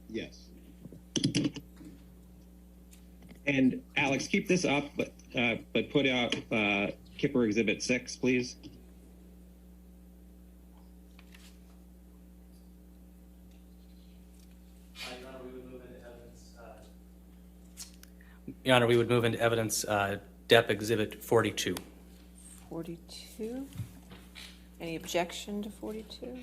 Yes. And Alex, keep this up, but put out Kipper Exhibit 6, please. Your Honor, we would move Your Honor, we would move into evidence Depp Exhibit 42. 42. Any objection to 42?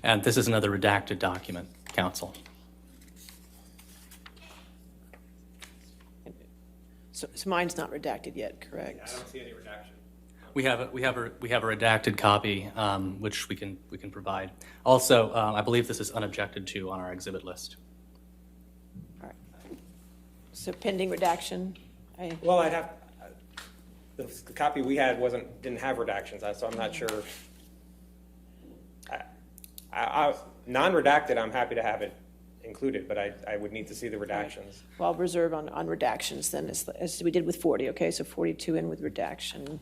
And this is another redacted document, counsel. So mine's not redacted yet, correct? I don't see any redaction. We have a redacted copy, which we can provide. Also, I believe this is unobjected to on our exhibit list. All right. So pending redaction. Well, I'd have the copy we had didn't have redactions, so I'm not sure. Non-redacted, I'm happy to have it included, but I would need to see the redactions. Well, I'll reserve on redactions then, as we did with 40. Okay, so 42 in with redaction.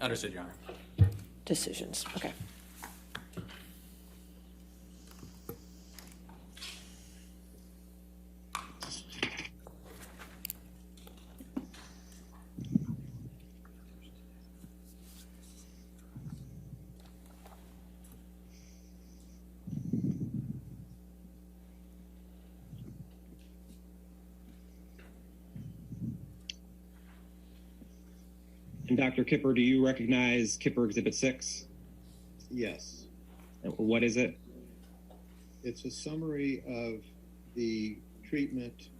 Understood, Your Honor. Decisions. Okay. And Dr. Kipper, do you recognize Kipper Exhibit 6? Yes. What is it? It's a summary of the treatment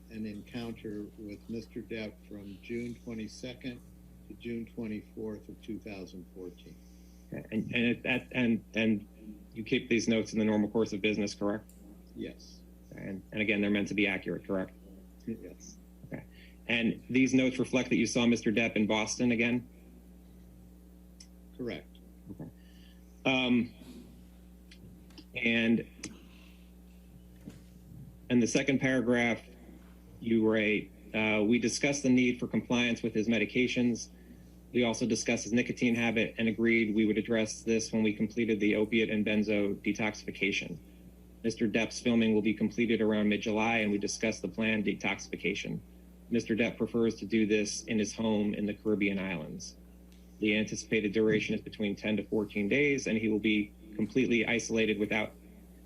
and encounter with Mr. Depp from June 22nd to June 24th of 2014. Okay. And you keep these notes in the normal course of business, correct? Yes. And again, they're meant to be accurate, correct? Yes. Okay. And these notes reflect that you saw Mr. Depp in Boston again? Correct. Okay. And in the second paragraph, you write, we discussed the need for compliance with his medications. We also discussed his nicotine habit and agreed we would address this when we completed the opiate and benzo detoxification. Mr. Depp's filming will be completed around mid-July, and we discussed the planned detoxification. Mr. Depp prefers to do this in his home in the Caribbean islands. The anticipated duration is between 10 to 14 days, and he will be completely isolated without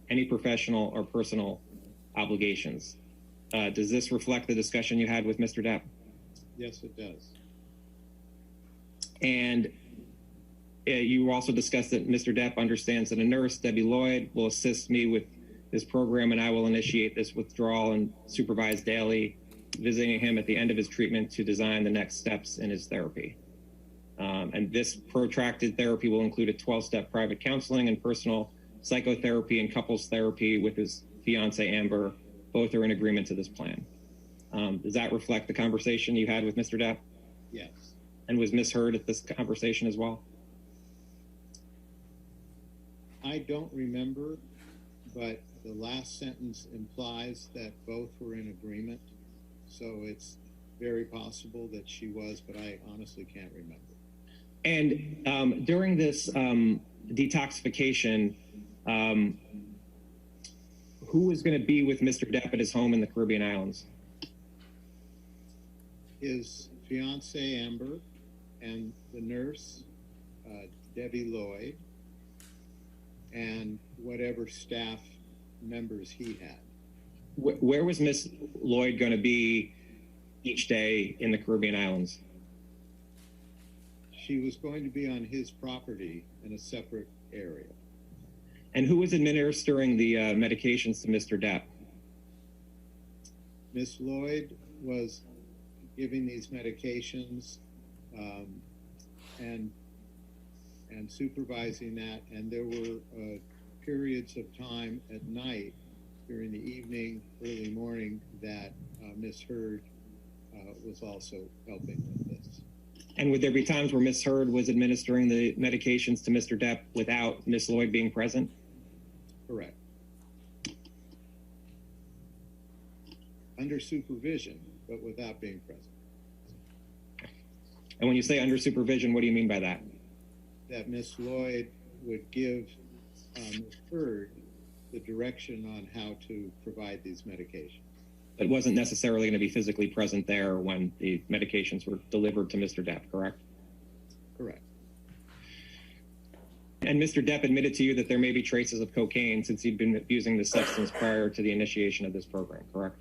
any professional or personal obligations. Does this reflect the discussion you had with Mr. Depp? Yes, it does. And you also discussed that Mr. Depp understands that a nurse, Debbie Lloyd, will assist me with this program, and I will initiate this withdrawal and supervise daily, visiting him at the end of his treatment to design the next steps in his therapy. And this protracted therapy will include a 12-step private counseling and personal psychotherapy and couples therapy with his fiancée, Amber. Both are in agreement to this plan. Does that reflect the conversation you had with Mr. Depp? Yes. And was misheard at this conversation as well? I don't remember, but the last sentence implies that both were in agreement. So it's very possible that she was, but I honestly can't remember. And during this detoxification, who was going to be with Mr. Depp at his home in the Caribbean islands? His fiancée, Amber, and the nurse, Debbie Lloyd, and whatever staff members he had. Where was Miss Lloyd going to be each day in the Caribbean islands? She was going to be on his property in a separate area. And who was administering the medications to Mr. Depp? Miss Lloyd was giving these medications and supervising that, and there were periods of time at night during the evening, early morning, that Miss Heard was also helping with this. And would there be times where Miss Heard was administering the medications to Mr. Depp without Miss Lloyd being present? Correct. Under supervision, but without being present. And when you say under supervision, what do you mean by that? That Miss Lloyd would give Miss Heard the direction on how to provide these medications. It wasn't necessarily going to be physically present there when the medications were delivered to Mr. Depp, correct? Correct. And Mr. Depp admitted to you that there may be traces of cocaine since he'd been abusing the substance prior to the initiation of this program, correct?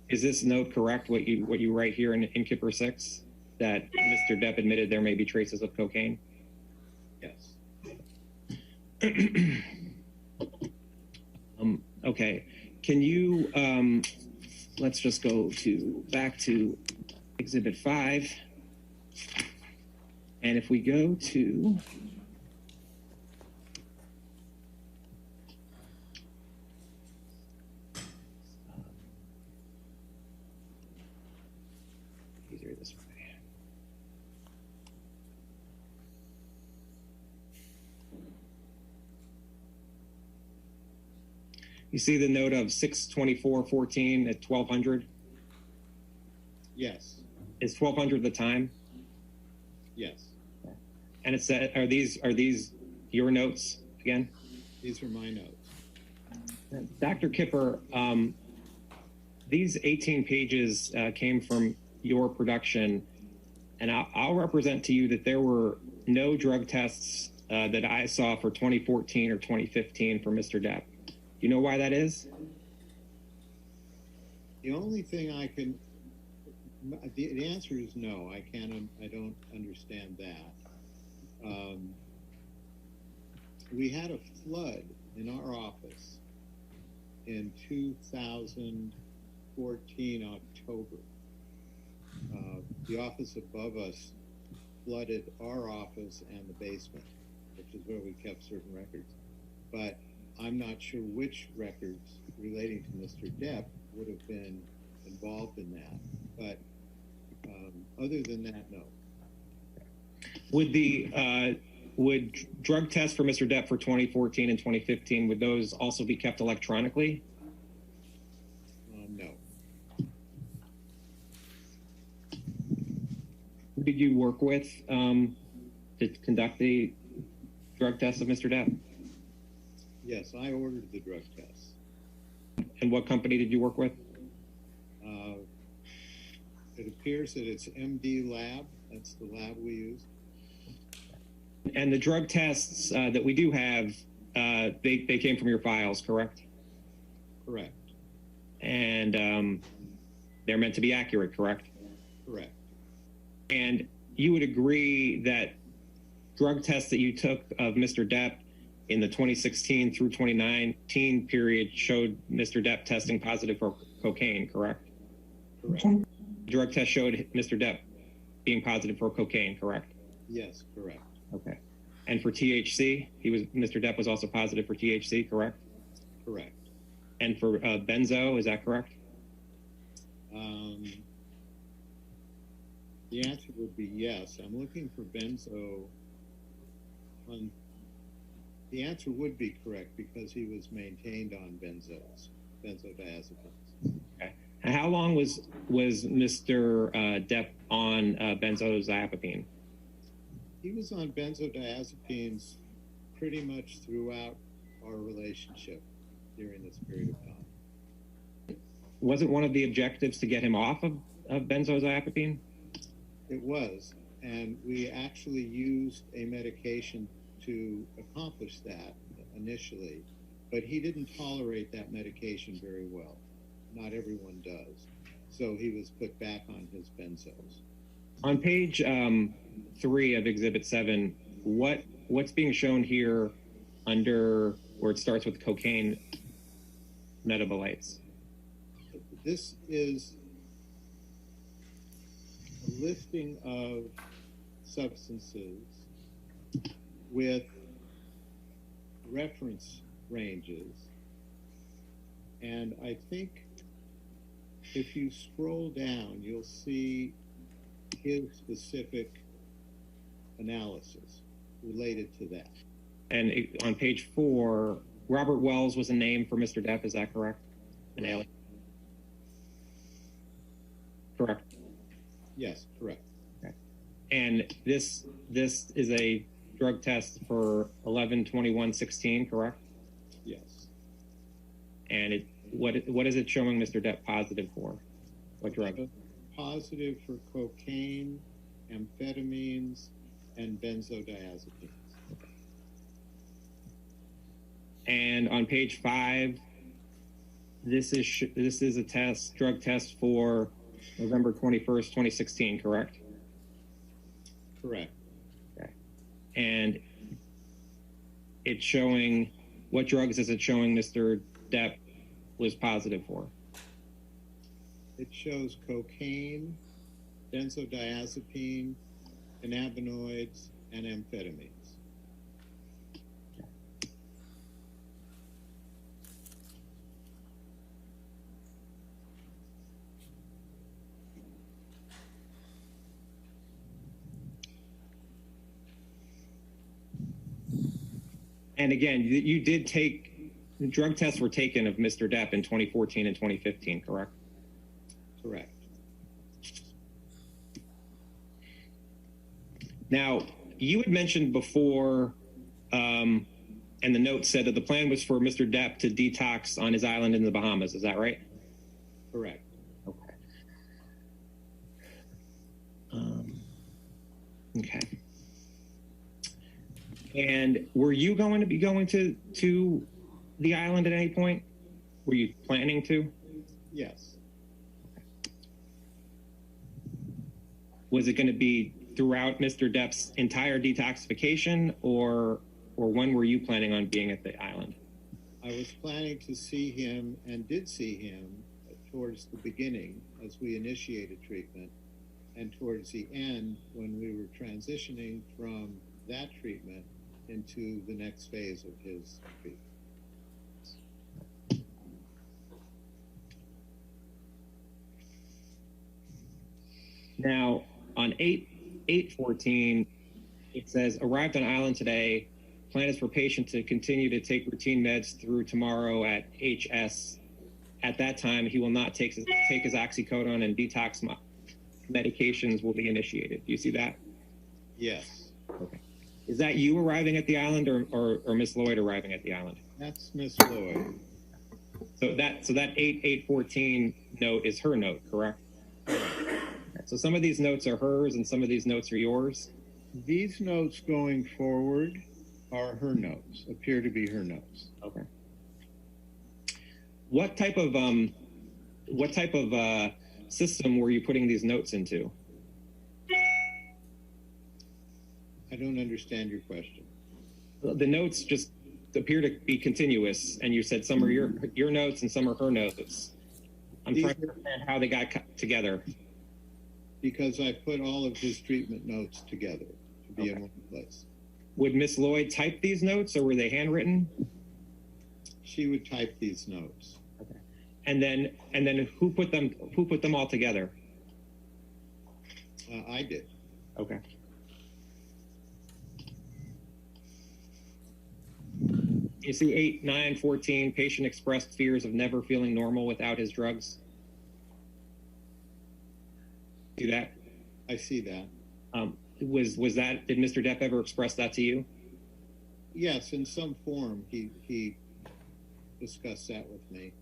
Is this note correct, what you write here in Kipper 6, that Mr. Depp admitted there may be traces of cocaine? Yes. Okay. Can you, let's just go back to Exhibit 5. And if we go to easier this way. You see the note of 6/24/14 at 1200? Yes. Is 1200 the time? Yes. And it said, are these your notes again? These are my notes. Dr. Kipper, these 18 pages came from your production, and I'll represent to you that there were no drug tests that I saw for 2014 or 2015 for Mr. Depp. Do you know why that is? The only thing I can, the answer is no. I don't understand that. We had a flood in our office in 2014 October. The office above us flooded our office and the basement, which is where we kept certain records. But I'm not sure which records relating to Mr. Depp would have been involved in that. But other than that, no. Would drug tests for Mr. Depp for 2014 and 2015, would those also be kept electronically? No. Who did you work with to conduct the drug tests of Mr. Depp? Yes, I ordered the drug tests. And what company did you work with? It appears that it's MD Lab. That's the lab we use. And the drug tests that we do have, they came from your files, correct? Correct. And they're meant to be accurate, correct? Correct. And you would agree that drug tests that you took of Mr. Depp in the 2016 through 2019 period showed Mr. Depp testing positive for cocaine, correct? Correct. Drug test showed Mr. Depp being positive for cocaine, correct? Yes, correct. Okay. And for THC, Mr. Depp was also positive for THC, correct? Correct. And for benzo, is that correct? The answer would be yes. I'm looking for benzo. The answer would be correct because he was maintained on benzodiazepines. Okay. And how long was Mr. Depp on benzodiazepine? He was on benzodiazepines pretty much throughout our relationship during this period of time. Wasn't one of the objectives to get him off of benzodiazepine? It was, and we actually used a medication to accomplish that initially, but he didn't tolerate that medication very well. Not everyone does. So he was put back on his benzos. On page 3 of Exhibit 7, what's being shown here under where it starts with cocaine metabolites? This is a listing of substances with reference ranges. And I think if you scroll down, you'll see his specific analysis related to that. And on page 4, Robert Wells was a name for Mr. Depp, is that correct? An alien? Correct. Yes, correct. Okay. And this is a drug test for 11/21/16, correct? Yes. And what is it showing Mr. Depp positive for? What drug? Positive for cocaine, amphetamines, and benzodiazepines. And on page 5, this is a test, drug test for November 21st, 2016, correct? Correct. Okay. And it's showing, what drugs is it showing Mr. Depp was positive for? It shows cocaine, benzodiazepine, cannabinoids, and amphetamines. And again, you did take, drug tests were taken of Mr. Depp in 2014 and 2015, correct? Correct. Now, you had mentioned before, and the note said that the plan was for Mr. Depp to detox on his island in the Bahamas. Is that right? Correct. Okay. Okay. And were you going to be going to the island at any point? Were you planning to? Yes. Was it going to be throughout Mr. Depp's entire detoxification, or when were you planning on being at the island? I was planning to see him and did see him towards the beginning as we initiated treatment, and towards the end when we were transitioning from that treatment into the next phase of his treatment. Now, on 8/14, it says, arrived on island today. Plan is for patient to continue to take routine meds through tomorrow at HS. At that time, he will not take his oxycodone, and detox medications will be initiated. Do you see that? Yes. Okay. Is that you arriving at the island, or Miss Lloyd arriving at the island? That's Miss Lloyd. So that 8/14 note is her note, correct? So some of these notes are hers and some of these notes are yours? These notes going forward are her notes, appear to be her notes. Okay. What type of system were you putting these notes into? I don't understand your question. The notes just appear to be continuous, and you said some are your notes and some are her notes. I'm trying to understand how they got together. Because I put all of his treatment notes together to be in one place. Would Miss Lloyd type these notes, or were they handwritten? She would type these notes. Okay. And then who put them all together? I did. Okay. You see 8/9/14, patient expressed fears of never feeling normal without his drugs. See that? I see that. Was that, did Mr. Depp ever express that to you? Yes, in some form he discussed that with me.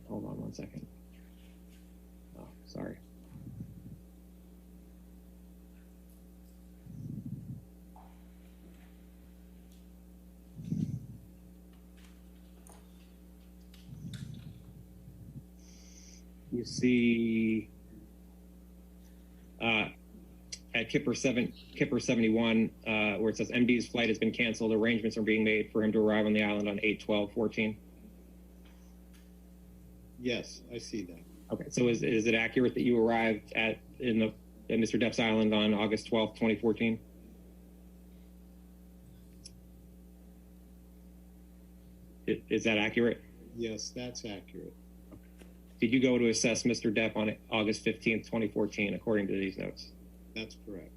Hold on one second. Oh, sorry. You see at Kipper 71, where it says MD's flight has been canceled, arrangements are being made for him to arrive on the island on 8/12/14. Yes, I see that. Okay, so is it accurate that you arrived at Mr. Depp's island on August 12th, 2014? Is that accurate? Yes, that's accurate. Did you go to assess Mr. Depp on August 15th, 2014, according to these notes? That's correct.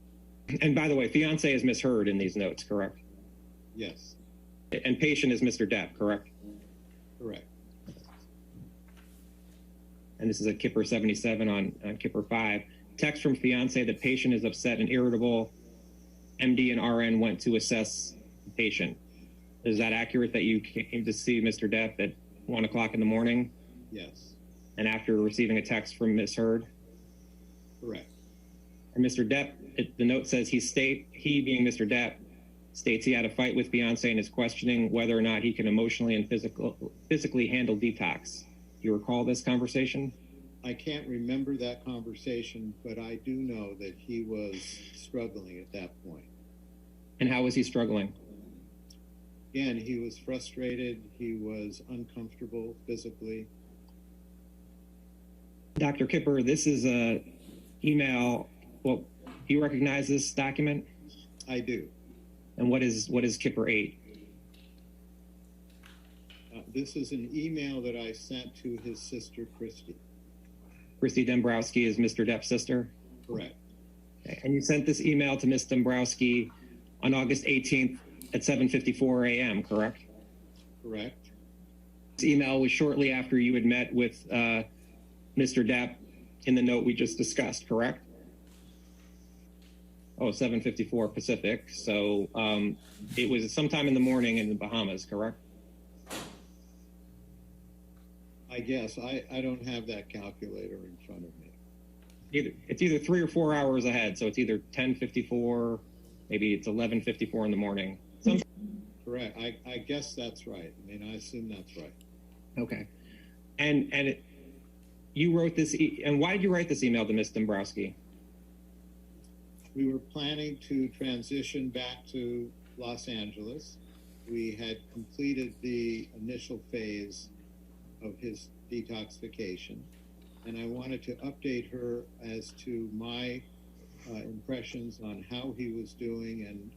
And by the way, fiance is misheard in these notes, correct? Yes. And patient is Mr. Depp, correct? Correct. And this is a Kipper 77 on Kipper 5. Text from fiance, the patient is upset and irritable. MD and RN went to assess the patient. Is that accurate that you came to see Mr. Depp at 1 o'clock in the morning? Yes. And after receiving a text from Ms. Heard? Correct. And Mr. Depp, the note says he being Mr. Depp, states he had a fight with fiance and is questioning whether or not he can emotionally and physically handle detox. Do you recall this conversation? I can't remember that conversation, but I do know that he was struggling at that point. And how was he struggling? Again, he was frustrated. He was uncomfortable physically. Dr. Kipper, this is a email. Well, do you recognize this document? I do. And what is Kipper 8? This is an email that I sent to his sister, Christi. Christi Dembrowski is Mr. Depp's sister? Correct. Okay. And you sent this email to Ms. Dembrowski on August 18th at 7:54 a.m., correct? Correct. This email was shortly after you had met with Mr. Depp in the note we just discussed, correct? Oh, 7:54 Pacific. So it was sometime in the morning in the Bahamas, correct? I guess. I don't have that calculator in front of me. It's either 3 or 4 hours ahead. So it's either 10:54, maybe it's 11:54 in the morning. Correct. I guess that's right. I mean, I assume that's right. Okay. And you wrote this, and why did you write this email to Ms. Dembrowski? We were planning to transition back to Los Angeles. We had completed the initial phase of his detoxification, and I wanted to update her as to my impressions on how he was doing and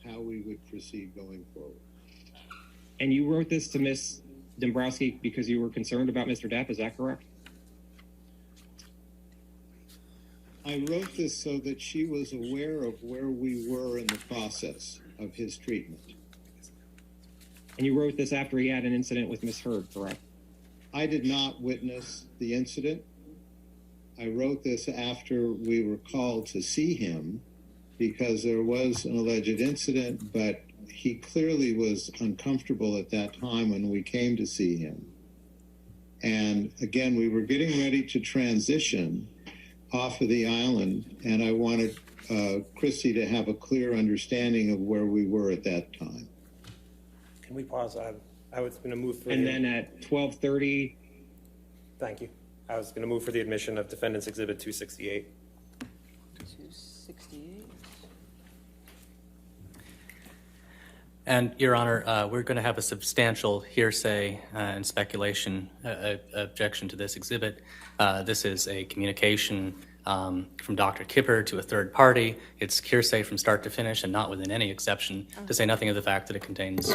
how we would proceed going forward. And you wrote this to Ms. Dembrowski because you were concerned about Mr. Depp, is that correct? I wrote this so that she was aware of where we were in the process of his treatment. And you wrote this after he had an incident with Ms. Heard, correct? I did not witness the incident. I wrote this after we were called to see him because there was an alleged incident, but he clearly was uncomfortable at that time when we came to see him. And again, we were getting ready to transition off of the island, and I wanted Christi to have a clear understanding of where we were at that time. Can we pause? I was going to move for And then at 12:30, Thank you. I was going to move for the admission of Defendant's Exhibit 268. 268. And, Your Honor, we're going to have a substantial hearsay and speculation objection to this exhibit. This is a communication from Dr. Kipper to a third party. It's hearsay from start to finish and not within any exception, to say nothing of the fact that it contains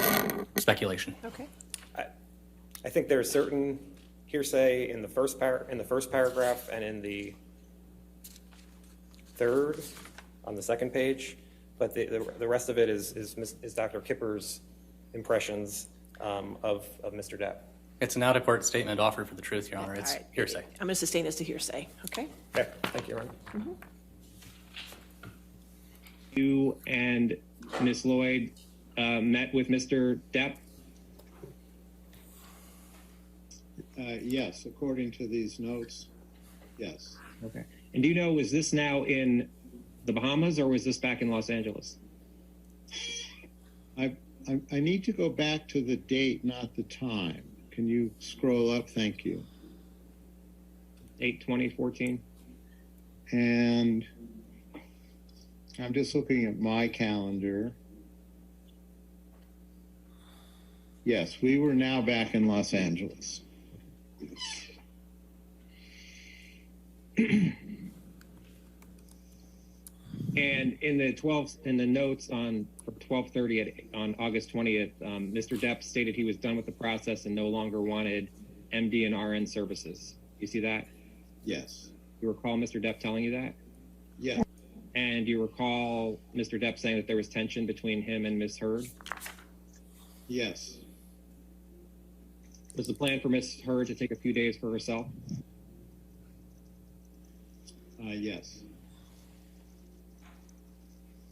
speculation. Okay. I think there is certain hearsay in the first paragraph and in the third on the second page, but the rest of it is Dr. Kipper's impressions of Mr. Depp. It's an out-of-court statement offered for the truth, Your Honor. It's All right. hearsay. I'm going to sustain this to hearsay, okay? Okay, thank you, Your Honor. Mm-hmm. you and Ms. Lloyd met with Mr. Depp? Yes, according to these notes, yes. Okay. And do you know, was this now in the Bahamas or was this back in Los Angeles? I need to go back to the date, not the time. Can you scroll up? Thank you. 8/20/14. And I'm just looking at my calendar. Yes, we were now back in Los Angeles. And in the notes on 12:30 on August 20th, Mr. Depp stated he was done with the process and no longer wanted MD and RN services. You see that? Yes. You recall Mr. Depp telling you that? Yes. And you recall Mr. Depp saying that there was tension between him and Ms. Heard? Yes. Was the plan for Miss Her to take a few days for herself? Yes.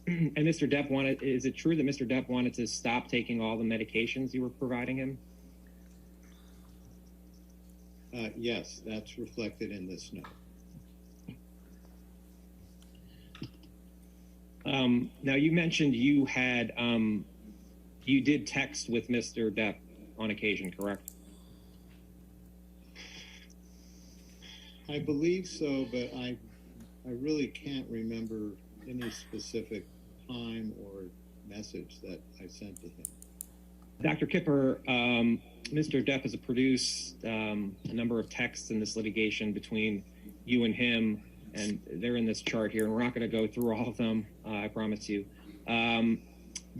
And Mr. Depp is it true that Mr. Depp wanted to stop taking all the medications you were providing him? Yes, that's reflected in this note. Now you mentioned you had, you did text with Mr. Depp on occasion, correct? I believe so, but I really can't remember any specific time or message that I sent to him. Dr. Kipper, Mr. Depp has produced a number of texts in this litigation between you and him, and they're in this chart here, and we're not going to go through all of them, I promise you. But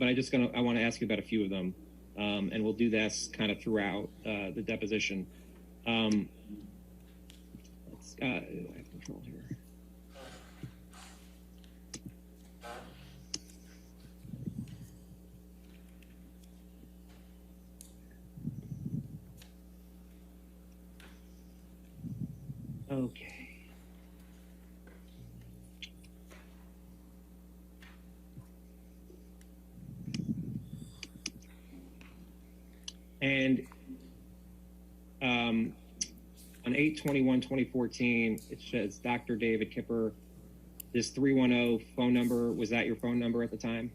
I want to ask you about a few of them, and we'll do this kind of throughout the deposition. I have control here. Okay. And on 8/21/2014, it says Dr. David Kipper. This 310 phone number, was that your phone number at the time?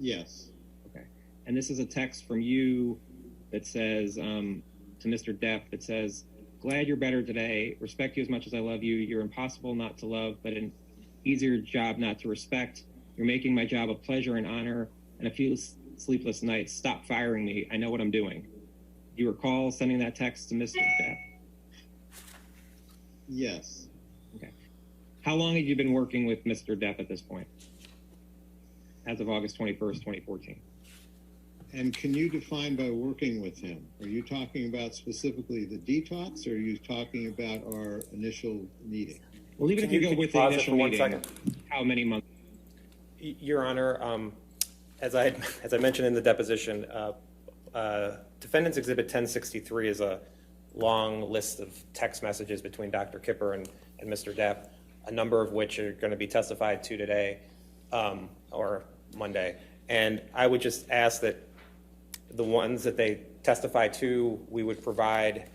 Yes. Okay. And this is a text from you that says, to Mr. Depp, that says, glad you're better today. Respect you as much as I love you. You're impossible not to love, but an easier job not to respect. You're making my job a pleasure and honor and a few sleepless nights. Stop firing me. I know what I'm doing. Do you recall sending that text to Mr. Depp? Yes. Okay. How long had you been working with Mr. Depp at this point? As of August 21st, 2014. And can you define by working with him? Are you talking about specifically the detox, or are you talking about our initial meeting? Well, even if you go with the initial meeting, 1 second? how many months? Your Honor, as I mentioned in the deposition, Defendant's Exhibit 1063 is a long list of text messages between Dr. Kipper and Mr. Depp, a number of which are going to be testified to today or Monday. And I would just ask that the ones that they testify to, we would provide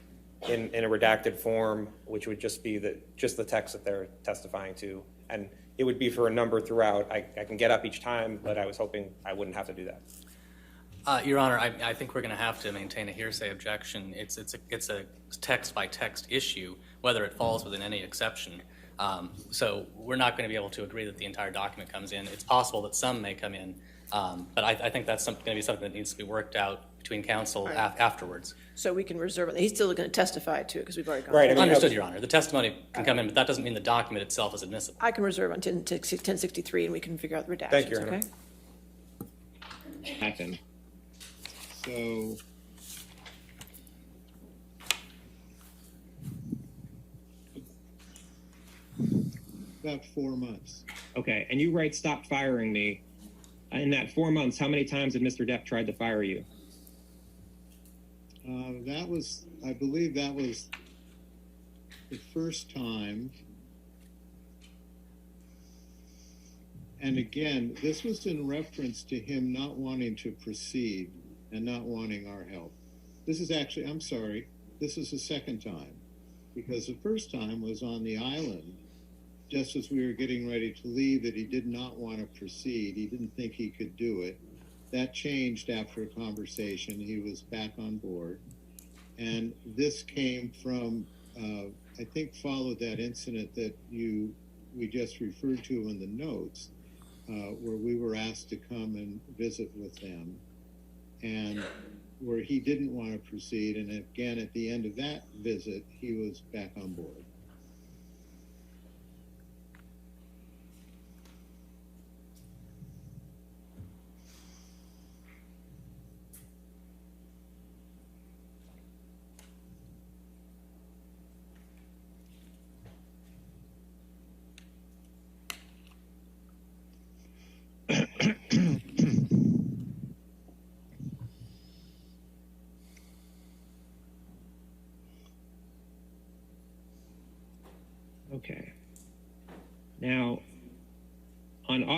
in a redacted form, which would just be the text that they're testifying to. And it would be for a number throughout. I can get up each time, but I was hoping I wouldn't have to do that. Your Honor, I think we're going to have to maintain a hearsay objection. It's a text-by-text issue, whether it falls within any exception. So we're not going to be able to agree that the entire document comes in. It's possible that some may come in, but I think that's going to be something that needs to be worked out between counsel afterwards. So we can reserve it. He's still going to testify to it because we've already gone Right. through it. Understood, Your Honor. The testimony can come in, but that doesn't mean the document itself is admissible. I can reserve on 1063 and we can figure out the redactions, Thank you, Your Honor. okay? Happen. So about 4 months. Okay, and you write stop firing me. In that 4 months, how many times had Mr. Depp tried to fire you? I believe that was the first time. And again, this was in reference to him not wanting to proceed and not wanting our help. This is actually, I'm sorry, this is the second time, because the first time was on the island, just as we were getting ready to leave, that he did not want to proceed. He didn't think he could do it. That changed after a conversation. He was back on board. And this came from, I think, followed that incident that we just referred to in the notes, where we were asked to come and visit with them, and where he didn't want to proceed. And again, at the end of that visit, he was back on board.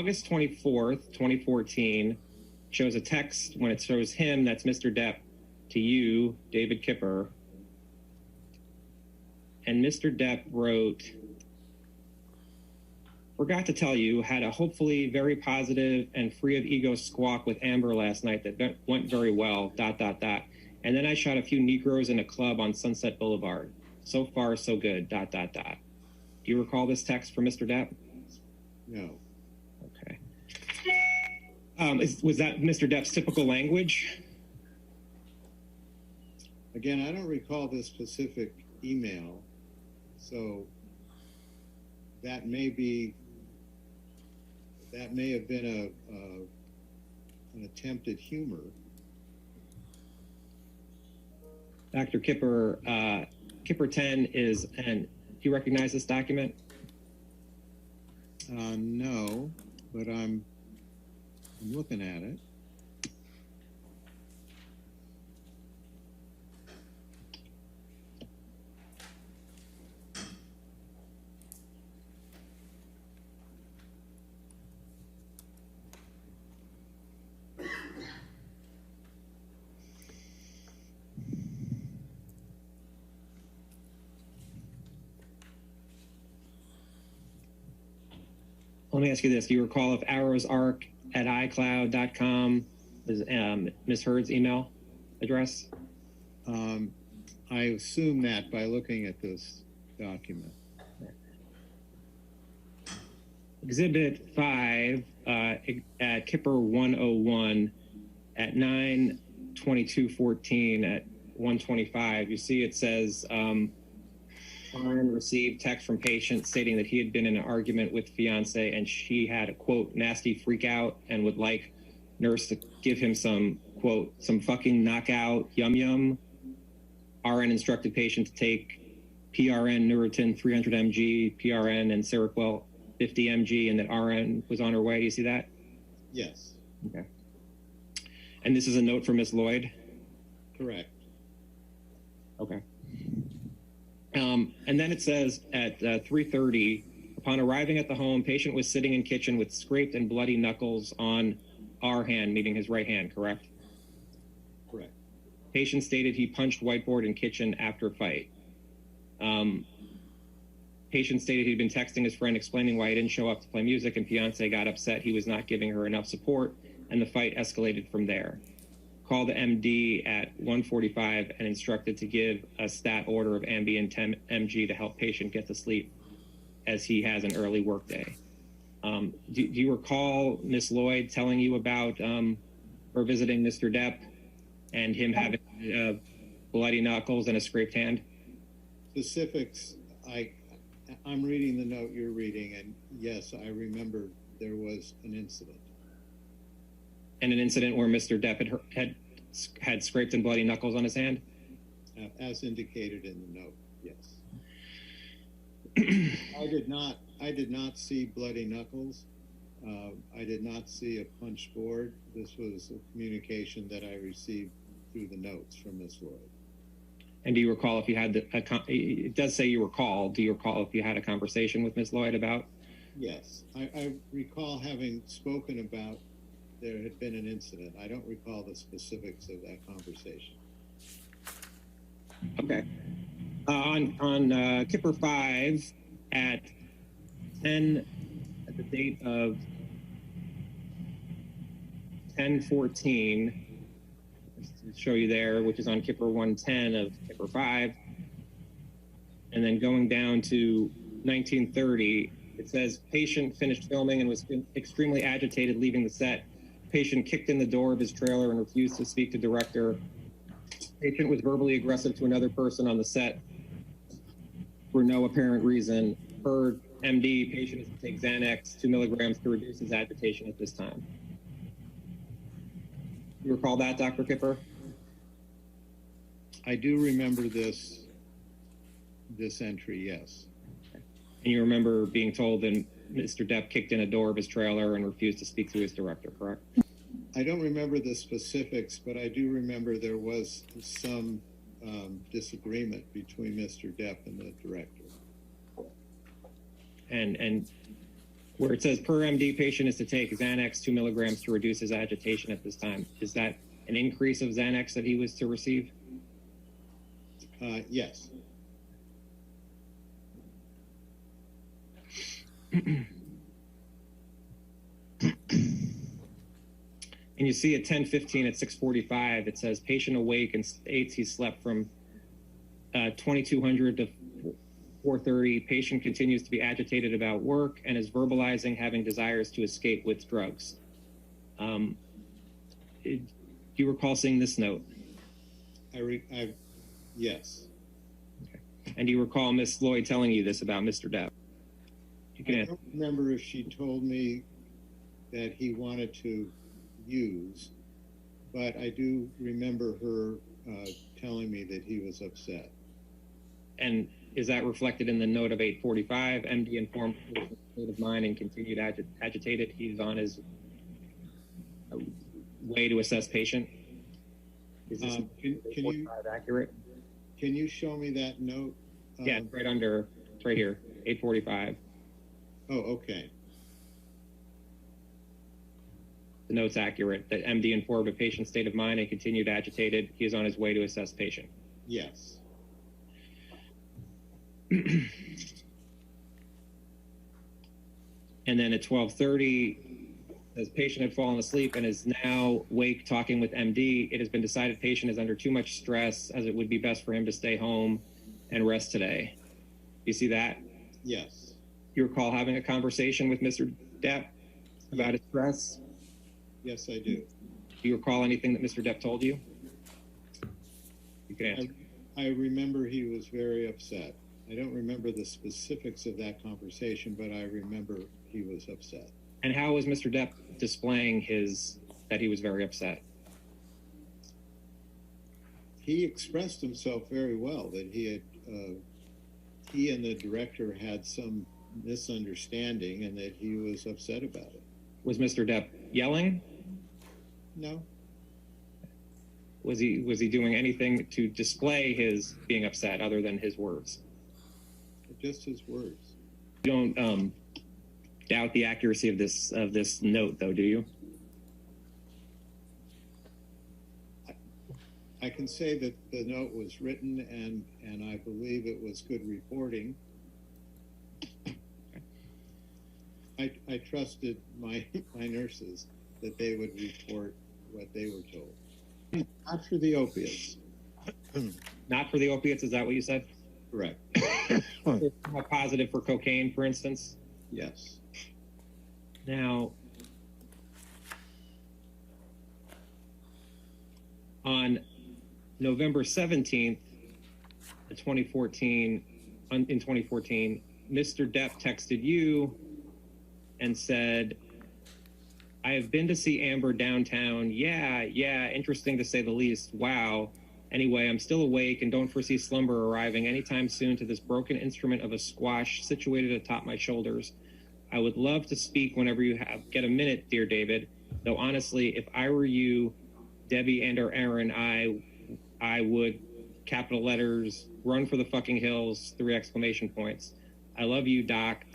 August 24th, 2014, shows a text when it shows him, that's Mr. Depp, to you, David Kipper. And Mr. Depp wrote, forgot to tell you, had a hopefully very positive and free of ego squawk with Amber last night that went very well, ... And then I shot a few Negroes in a club on Sunset Boulevard. So far, so good, ... Do you recall this text from Mr. Depp? No. Okay. Was that Mr. Depp's typical language? Again, I don't recall this specific email, so that may have been an attempted humor. Dr. Kipper, Kipper 10 is, and do you recognize this document? No, but I'm looking at it. Let me ask you this. Do you recall if arrowsarc@icloud.com is Ms. Hurd's email address? I assume that by looking at this document. Exhibit 5 at Kipper 101 at 9/22/14 at 1:25. You see it says, Lauren received text from patient stating that he had been in an argument with fiance and she had a, quote, nasty freak out and would like nurse to give him some, quote, some fucking knockout yum yum. RN instructed patient to take PRN Neurotin 300 mg, PRN and Seroquel 50 mg, and that RN was on her way. Do you see that? Yes. Okay. And this is a note from Miss Lloyd? Correct. Okay. And then it says at 3:30, upon arriving at the home, patient was sitting in kitchen with scraped and bloody knuckles on our hand, meaning his right hand, correct? Correct. Patient stated he punched whiteboard in kitchen after fight. Patient stated he'd been texting his friend explaining why he didn't show up to play music, and fiance got upset he was not giving her enough support, and the fight escalated from there. Called the MD at 1:45 and instructed to give a stat order of Ambien 10 mg to help patient get to sleep as he has an early work day. Do you recall Miss Lloyd telling you about her visiting Mr. Depp and him having bloody knuckles and a scraped hand? Specifics, I'm reading the note you're reading, and yes, I remember there was an incident. And an incident where Mr. Depp had scraped and bloody knuckles on his hand? As indicated in the note, yes. I did not see bloody knuckles. I did not see a punch board. This was a communication that I received through the notes from Ms. Lloyd. And do you recall if you had it does say you recall, do you recall if you had a conversation with Ms. Lloyd about? Yes, I recall having spoken about there had been an incident. I don't recall the specifics of that conversation. Okay. On Kipper 5 at 10, at the date of 10/14, just to show you there, which is on Kipper 110 of Kipper 5, and then going down to 1930, it says patient finished filming and was extremely agitated leaving the set. Patient kicked in the door of his trailer and refused to speak to director. Patient was verbally aggressive to another person on the set for no apparent reason. Heard MD, patient is to take Xanax 2 milligrams to reduce his agitation at this time. You recall that, Dr. Kipper? I do remember this entry, yes. And you remember being told that Mr. Depp kicked in a door of his trailer and refused to speak to his director, correct? I don't remember the specifics, but I do remember there was some disagreement between Mr. Depp and the director. And where it says per MD, patient is to take Xanax 2 milligrams to reduce his agitation at this time. Is that an increase of Xanax that he was to receive? Yes. And you see at 10:15 at 6:45, it says patient awake and states he slept from 2200 to 4:30. Patient continues to be agitated about work and is verbalizing having desires to escape with drugs. Do you recall seeing this note? Yes. Okay. And do you recall Miss Lloyd telling you this about Mr. Depp? I don't remember if she told me that he wanted to use, but I do remember her telling me that he was upset. And is that reflected in the note of 8:45? MD informed of his state of mind and continued agitated. He's on his way to assess patient. Is this accurate? Can you show me that note? Yeah, it's right under, it's right here, 8:45. Oh, okay. The note's accurate, that MD informed of patient's state of mind and continued agitated. He is on his way to assess patient. Yes. And then at 12:30, as patient had fallen asleep and is now awake talking with MD, it has been decided patient is under too much stress, as it would be best for him to stay home and rest today. You see that? Yes. You recall having a conversation with Mr. Depp about his stress? Yes, I do. Do you recall anything that Mr. Depp told you? You can answer. I remember he was very upset. I don't remember the specifics of that conversation, but I remember he was upset. And how was Mr. Depp displaying that he was very upset? He expressed himself very well, that he and the director had some misunderstanding and that he was upset about it. Was Mr. Depp yelling? No. Was he doing anything to display his being upset other than his words? Just his words. You don't doubt the accuracy of this note, though, do you? I can say that the note was written and I believe it was good reporting. I trusted my nurses that they would report what they were told. Not for the opiates. Not for the opiates, is that what you said? Correct. Positive for cocaine, for instance? Yes. Now, on November 17th, 2014, Mr. Depp texted you and said, I have been to see Amber downtown. Yeah, interesting to say the least. Wow. Anyway, I'm still awake and don't foresee slumber arriving anytime soon to this broken instrument of a squash situated atop my shoulders. I would love to speak whenever you get a minute, dear David. Though honestly, if I were you, Debbie and or Aaron, I would, capital letters, run for the fucking hills, 3 exclamation points. I love you, Doc, ...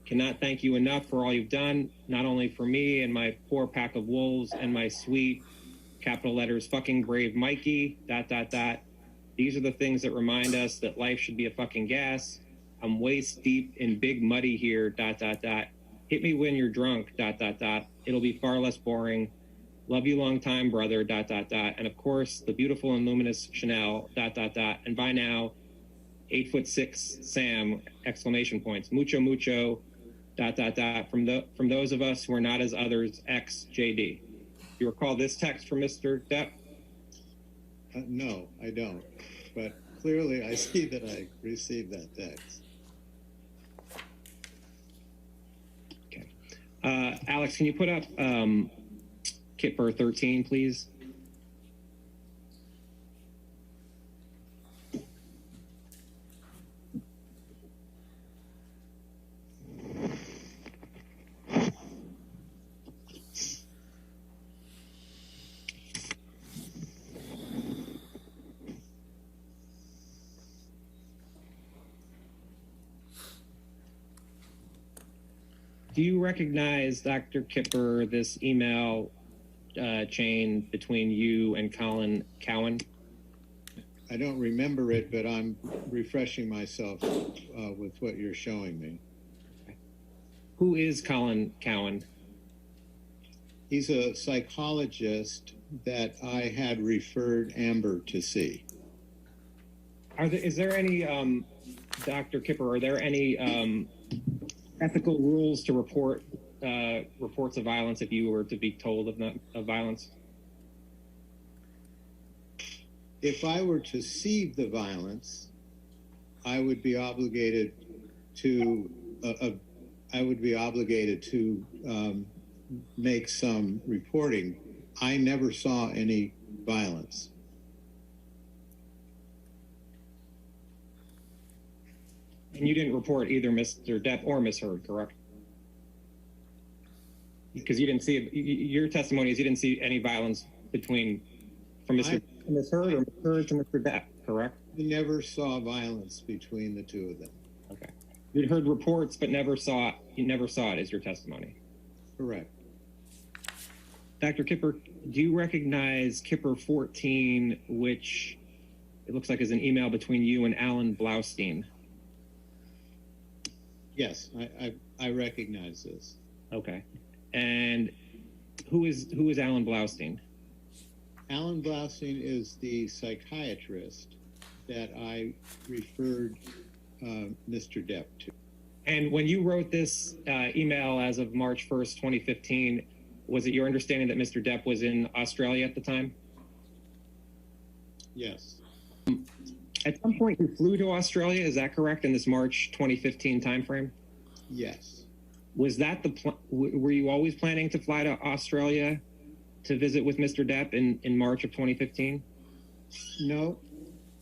Cannot thank you enough for all you've done, not only for me and my poor pack of wolves and my sweet, capital letters, fucking brave Mikey, ... These are the things that remind us that life should be a fucking gas. I'm waist deep in big muddy here, ... Hit me when you're drunk, ... It'll be far less boring. Love you long time, brother, ... And of course, the beautiful and luminous Chanel, ... And by now, 8'6" Sam, exclamation points. Mucho, mucho, ... From those of us who are not as others, XJD. You recall this text from Mr. Depp? No, I don't. But clearly I see that I received that text. Okay. Alex, can you put up Kipper 13, please? Do you recognize, Dr. Kipper, this email chain between you and Colin Cowan? I don't remember it, but I'm refreshing myself with what you're showing me. Who is Colin Cowan? He's a psychologist that I had referred Amber to see. Is there any, Dr. Kipper, are there any ethical rules to report reports of violence if you were to be told of violence? If I were to see the violence, I would be obligated to make some reporting. I never saw any violence. And you didn't report either Mr. Depp or Ms. Heard, correct? Because you didn't see, your testimony is you didn't see any violence from Ms. Heard or Ms. Heard to Mr. Depp, correct? I never saw violence between the two of them. Okay. You'd heard reports, but you never saw it is your testimony. Correct. Dr. Kipper, do you recognize Kipper 14, which it looks like is an email between you and Alan Blaustein? Yes, I recognize this. Okay. And who is Alan Blaustein? Alan Blaustein is the psychiatrist that I referred Mr. Depp to. And when you wrote this email as of March 1st, 2015, was it your understanding that Mr. Depp was in Australia at the time? Yes. At some point you flew to Australia, is that correct, in this March 2015 timeframe? Yes. Was that were you always planning to fly to Australia to visit with Mr. Depp in March of 2015? No,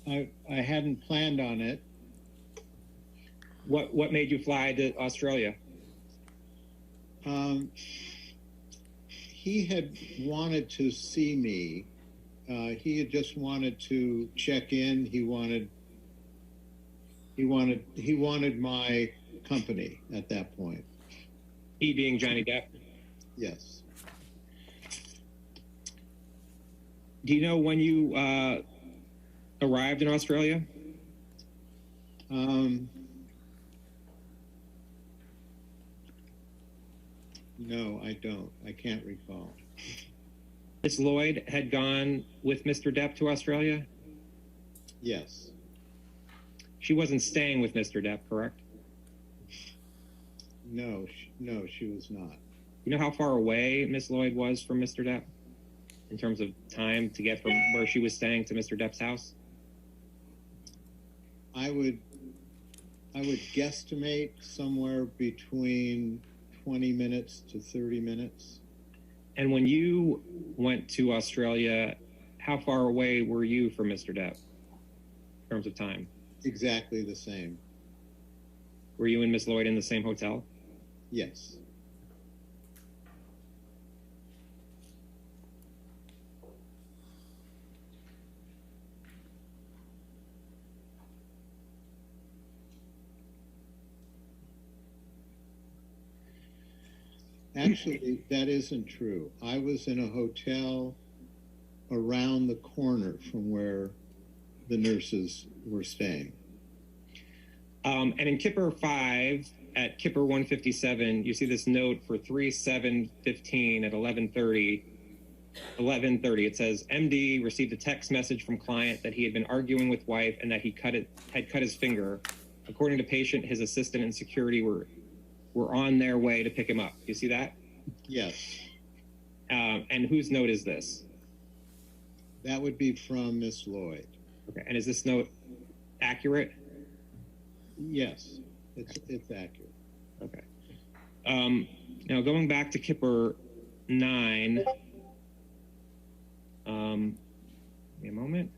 I hadn't planned on it. What made you fly to Australia? He had wanted to see me. He had just wanted to check in. He wanted my company at that point. He being Johnny Depp? Yes. Do you know when you arrived in Australia? No, I don't. I can't recall. Miss Lloyd had gone with Mr. Depp to Australia? Yes. She wasn't staying with Mr. Depp, correct? No, she was not. You know how far away Miss Lloyd was from Mr. Depp in terms of time to get from where she was staying to Mr. Depp's house? I would guesstimate somewhere between 20 minutes to 30 minutes. And when you went to Australia, how far away were you from Mr. Depp in terms of time? Exactly the same. Were you and Miss Lloyd in the same hotel? Yes. Actually, that isn't true. I was in a hotel around the corner from where the nurses were staying. And in Kipper 5, at Kipper 157, you see this note for 3/7/15 at 11:30. 11:30, it says, MD received a text message from client that he had been arguing with wife and that he had cut his finger. According to patient, his assistant and security were on their way to pick him up. You see that? Yes. And whose note is this? That would be from Miss Lloyd. Okay. And is this note accurate? Yes, it's accurate. Okay. Now going back to Kipper 9. Give me a moment.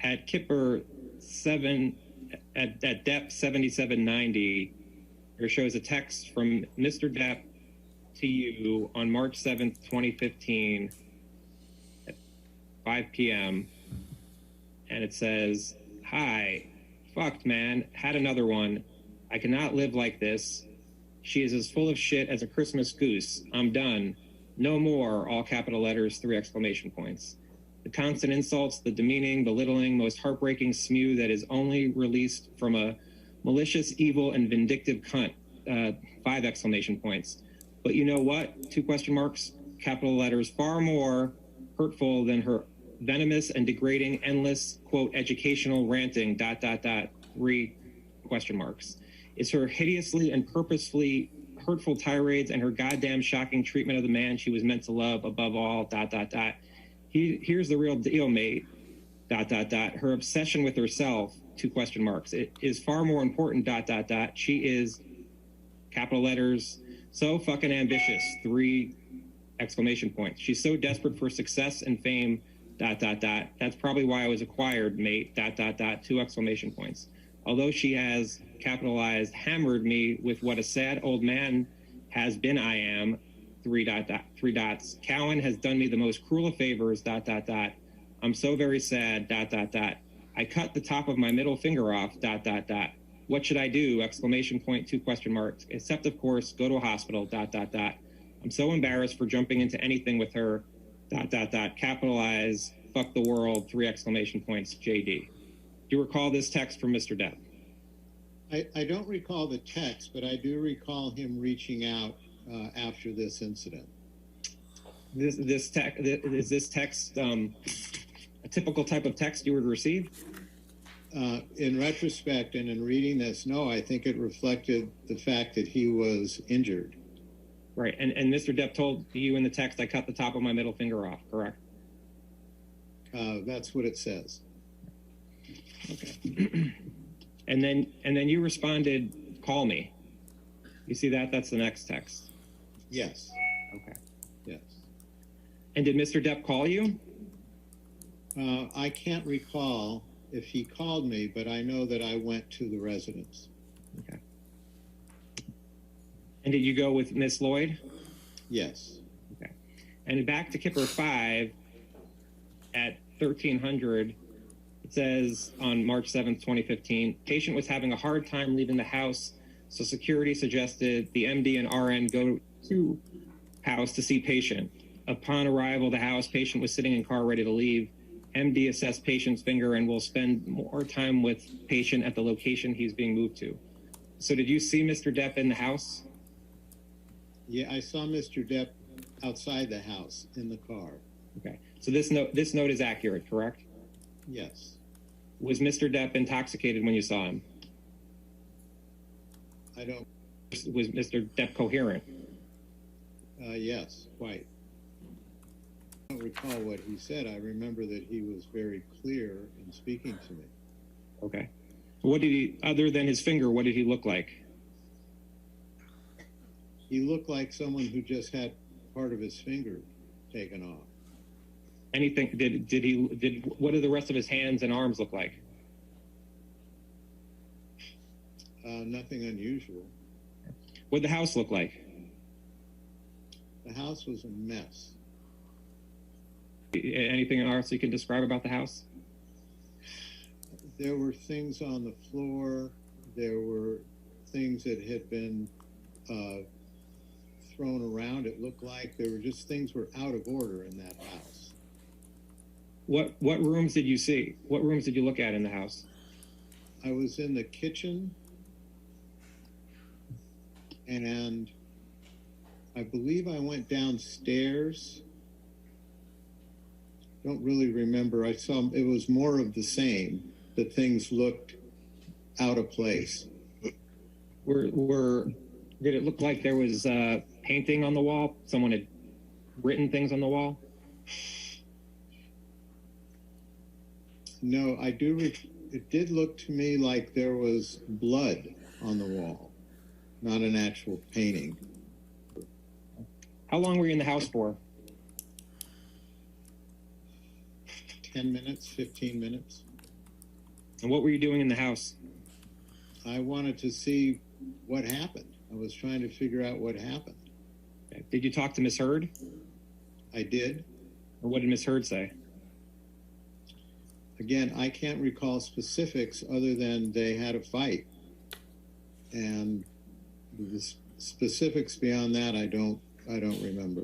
At Kipper 7, at depth 7790, There shows a text from Mr. Depp to you on March 7th, 2015 at 5 p.m. And it says, "Hi, fucked, man, had another one. I cannot live like this. She is as full of shit as a Christmas goose. I'm done. No more," all capital letters, 3 exclamation points. The constant insults, the demeaning, belittling, most heartbreaking spew that is only released from a malicious, evil, and vindictive cunt, 5 exclamation points. But you know what? 2 question marks, capital letters, far more hurtful than her venomous and degrading, endless, quote, educational ranting, ... 3 question marks. It's her hideously and purposefully hurtful tirades and her goddamn shocking treatment of the man she was meant to love above all, ... Here's the real deal, mate, ... Her obsession with herself, 2 question marks. It is far more important, ... She is, capital letters, so fucking ambitious, 3 exclamation points. She's so desperate for success and fame, ... That's probably why I was acquired, mate, ... 2 exclamation points. Although she has, capitalized, hammered me with what a sad old man has been I am, 3 dots. Cowan has done me the most cruel of favors, ... I'm so very sad, ... I cut the top of my middle finger off, ... What should I do? Exclamation point, 2 question marks. Except, of course, go to a hospital, ... I'm so embarrassed for jumping into anything with her, ... Capitalize, fuck the world, 3 exclamation points, JD. Do you recall this text from Mr. Depp? I don't recall the text, but I do recall him reaching out after this incident. Is this text a typical type of text you would receive? In retrospect and in reading this, no, I think it reflected the fact that he was injured. Right, and Mr. Depp told you in the text, I cut the top of my middle finger off, correct? That's what it says. Okay. and then you responded, call me. You see that? That's the next text. Yes. Okay. Yes. And did Mr. Depp call you? I can't recall if he called me, but I know that I went to the residence. Okay. And did you go with Miss Lloyd? Yes. Okay. And back to Kipper 5 at 1300, it says on March 7th, 2015, patient was having a hard time leaving the house, so security suggested the MD and RN go to house to see patient. Upon arrival to house, patient was sitting in car ready to leave. MD assessed patient's finger and will spend more time with patient at the location he's being moved to. So did you see Mr. Depp in the house? Yeah, I saw Mr. Depp outside the house in the car. Okay. So this note is accurate, correct? Yes. Was Mr. Depp intoxicated when you saw him? I don't. Was Mr. Depp coherent? Yes, quite. I don't recall what he said. I remember that he was very clear in speaking to me. Okay. What did he, other than his finger, what did he look like? He looked like someone who just had part of his finger taken off. Anything, what did the rest of his hands and arms look like? Nothing unusual. What did the house look like? The house was a mess. Anything else you can describe about the house? There were things on the floor. There were things that had been thrown around. It looked like there were just things were out of order in that house. What rooms did you see? What rooms did you look at in the house? I was in the kitchen, and I believe I went downstairs. Don't really remember. I saw it was more of the same. The things looked out of place. Did it look like there was painting on the wall? Someone had written things on the wall? No, I do. It did look to me like there was blood on the wall, not an actual painting. How long were you in the house for? 10 minutes, 15 minutes. And what were you doing in the house? I wanted to see what happened. I was trying to figure out what happened. Okay. Did you talk to Ms. Hurd? I did. Or what did Ms. Hurd say? Again, I can't recall specifics other than they had a fight. And the specifics beyond that, I don't remember.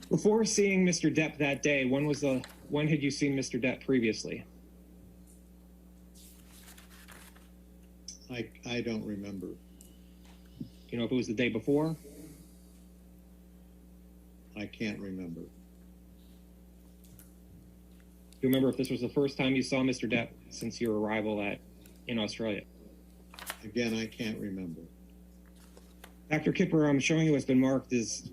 Before seeing Mr. Depp that day, when had you seen Mr. Depp previously? I don't remember. You know if it was the day before? I can't remember. Do you remember if this was the first time you saw Mr. Depp since your arrival in Australia? Again, I can't remember. Dr. Kipper, I'm showing you what's been marked as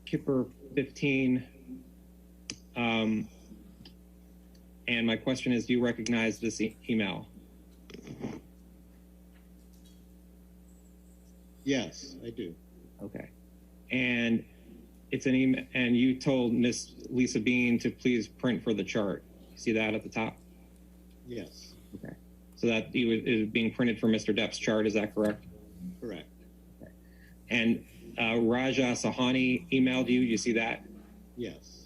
Kipper 15. And my question is, do you recognize this email? Yes, I do. Okay. And it's an email, and you told Miss Lisa Bean to please print for the chart. You see that at the top? Yes. Okay. So that is being printed for Mr. Depp's chart, is that correct? Correct. Okay. And Raja Sahani emailed you. You see that? Yes.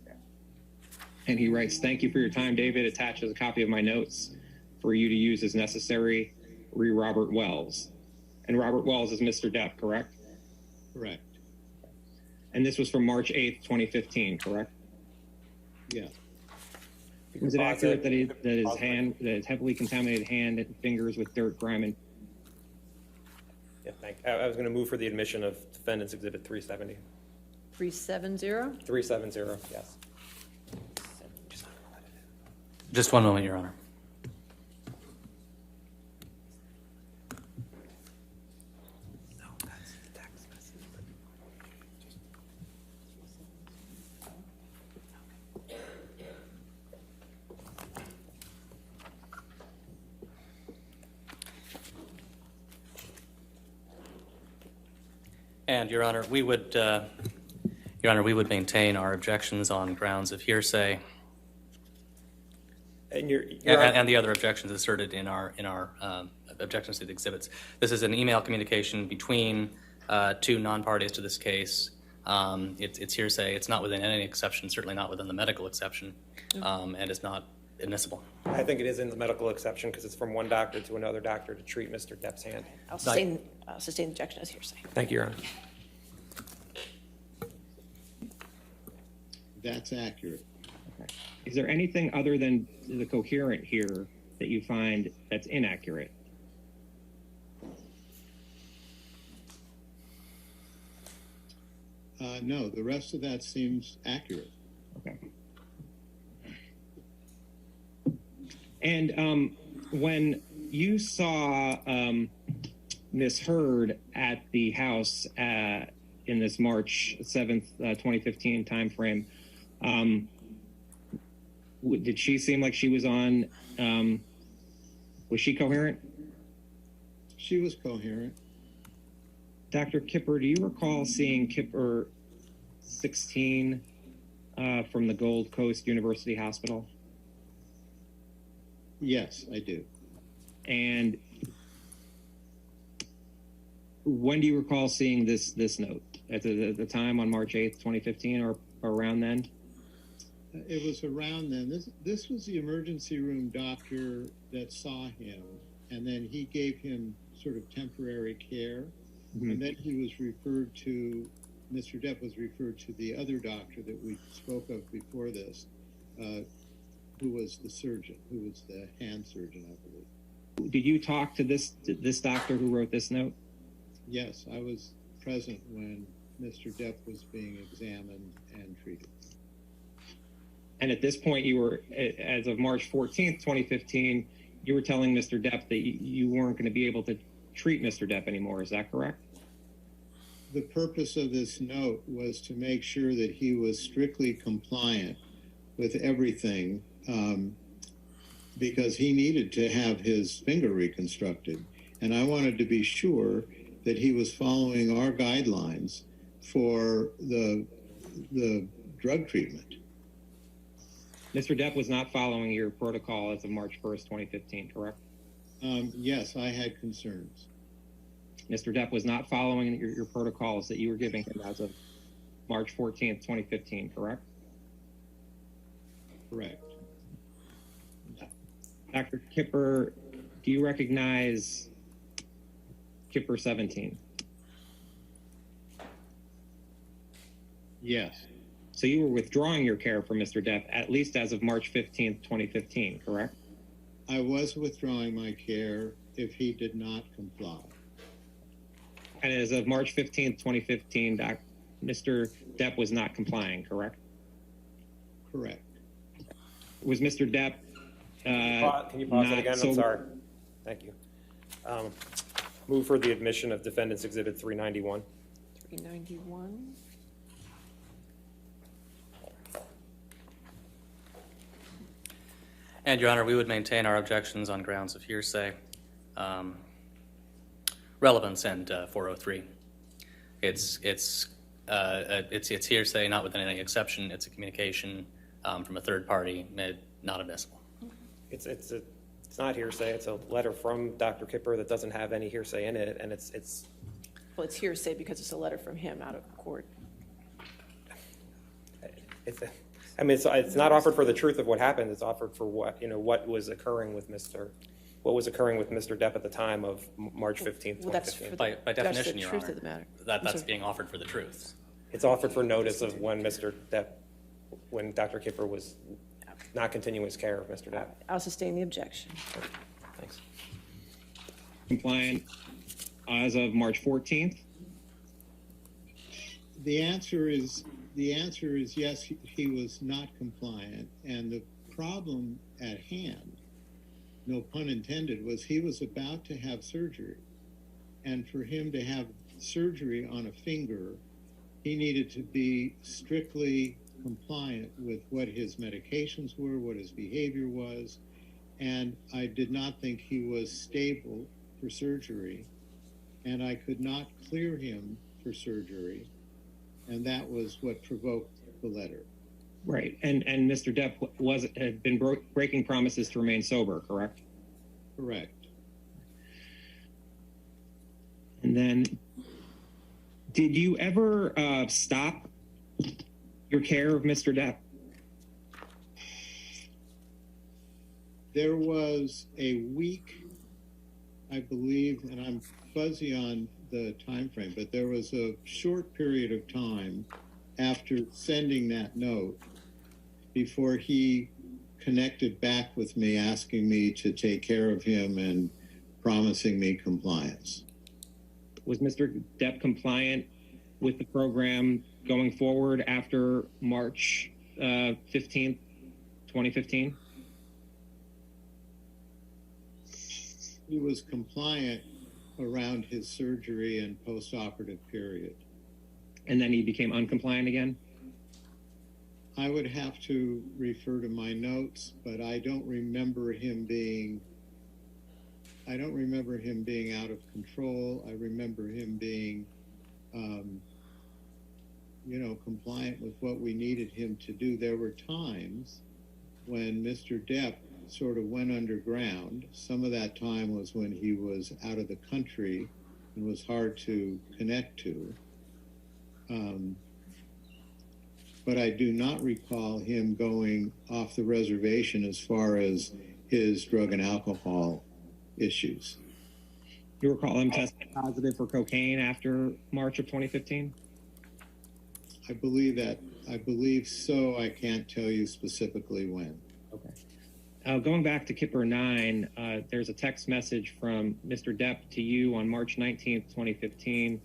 Okay. And he writes, "Thank you for your time, David. Attaches a copy of my notes for you to use as necessary. Re Robert Wells." And Robert Wells is Mr. Depp, correct? Correct. And this was from March 8th, 2015, correct? Yeah. Is it accurate that his heavily contaminated hand and fingers with dirt, grime, and... Yeah, thank you. I was going to move for the admission of Defendant's Exhibit 370. 370? 370, yes. Just one moment, Your Honor. And Your Honor, we would maintain our objections on grounds of hearsay, and the other objections asserted in our objections to the exhibits. This is an email communication between two non-parties to this case. It's hearsay. It's not within any exception, certainly not within the medical exception, and it's not admissible. I think it is in the medical exception because it's from one doctor to another doctor to treat Mr. Depp's hand. I'll sustain the objection as hearsay. Thank you, Your Honor. That's accurate. Okay. Is there anything other than the coherent here that you find that's inaccurate? No, the rest of that seems accurate. Okay. And when you saw Ms. Hurd at the house in this March 7th, 2015 timeframe, did she seem like she was on, was she coherent? She was coherent. Dr. Kipper, do you recall seeing Kipper 16 from the Gold Coast University Hospital? Yes, I do. And when do you recall seeing this note? At the time on March 8th, 2015, or around then? It was around then. This was the emergency room doctor that saw him, and then he gave him sort of temporary care, and then he was referred to, Mr. Depp was referred to the other doctor that we spoke of before this, who was the surgeon, who was the hand surgeon, I believe. Did you talk to this doctor who wrote this note? Yes, I was present when Mr. Depp was being examined and treated. And at this point, you were, as of March 14th, 2015, you were telling Mr. Depp that you weren't going to be able to treat Mr. Depp anymore. Is that correct? The purpose of this note was to make sure that he was strictly compliant with everything, because he needed to have his finger reconstructed. And I wanted to be sure that he was following our guidelines for the drug treatment. Mr. Depp was not following your protocol as of March 1st, 2015, correct? Yes, I had concerns. Mr. Depp was not following your protocols that you were giving him as of March 14th, 2015, correct? Correct. Dr. Kipper, do you recognize Kipper 17? Yes. So you were withdrawing your care from Mr. Depp at least as of March 15th, 2015, correct? I was withdrawing my care if he did not comply. And as of March 15th, 2015, Mr. Depp was not complying, correct? Correct. Was Mr. Depp... Can you pause it again? I'm sorry. Thank you. Move for the admission of Defendant's Exhibit 391. 391. And, Your Honor, we would maintain our objections on grounds of hearsay, relevance, and 403. It's hearsay, not within any exception. It's a communication from a third party, not admissible. It's not hearsay. It's a letter from Dr. Kipper that doesn't have any hearsay in it, and it's. Well, it's hearsay because it's a letter from him out of court. It's not offered for the truth of what happened. It's offered for what was occurring with Mr. Depp at the time of March 15th, 2015. By definition, Your truth Honor, of the matter. That's being offered for the truth. It's offered for notice of when Dr. Kipper was not continuing his care of Mr. Depp. I'll sustain the objection. Thanks. Compliant as of March 14th? The answer is yes, he was not compliant. And the problem at hand, no pun intended, was he was about to have surgery. And for him to have surgery on a finger, he needed to be strictly compliant with what his medications were, what his behavior was. And I did not think he was stable for surgery. And I could not clear him for surgery. And that was what provoked the letter. Right. And Mr. Depp had been breaking promises to remain sober, correct? Correct. And then, did you ever stop your care of Mr. Depp? There was a week, I believe, and I'm fuzzy on the time frame, but there was a short period of time after sending that note before he connected back with me, asking me to take care of him and promising me compliance. Was Mr. Depp compliant with the program going forward after March 15th, 2015? He was compliant around his surgery and post-operative period. And then he became uncompliant again? I would have to refer to my notes, but I don't remember him being out of control. I remember him being, compliant with what we needed him to do. There were times when Mr. Depp sort of went underground. Some of that time was when he was out of the country and was hard to connect to. But I do not recall him going off the reservation as far as his drug and alcohol issues. You recall him testing positive for cocaine after March of 2015? I believe so. I can't tell you specifically when. Okay. Going back to Kipper 9, there's a text message from Mr. Depp to you on March 19th, 2015.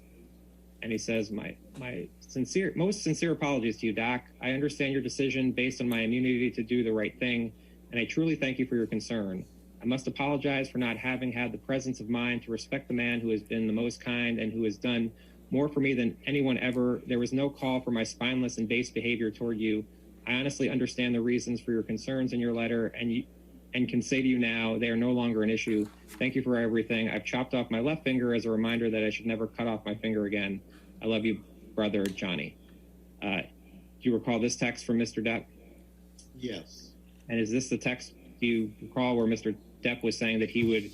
And he says, my most sincere apologies to you, Doc. I understand your decision based on my immunity to do the right thing, and I truly thank you for your concern. I must apologize for not having had the presence of mind to respect the man who has been the most kind and who has done more for me than anyone ever. There was no call for my spineless and base behavior toward you. I honestly understand the reasons for your concerns in your letter, and can say to you now, they are no longer an issue. Thank you for everything. I've chopped off my left finger as a reminder that I should never cut off my finger again. I love you, brother Johnny. Do you recall this text from Mr. Depp? Yes. And is this the text, do you recall, where Mr. Depp was saying that he would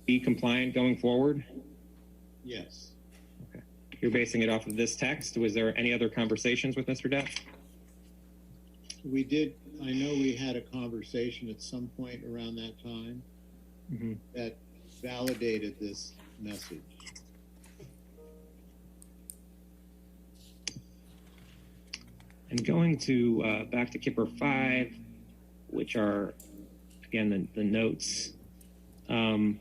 be compliant going forward? Yes. Okay. You're basing it off of this text. Was there any other conversations with Mr. Depp? We did. I know we had a conversation at some point around that time that validated this message. And going to back to Kipper 5, which are, again, the notes. And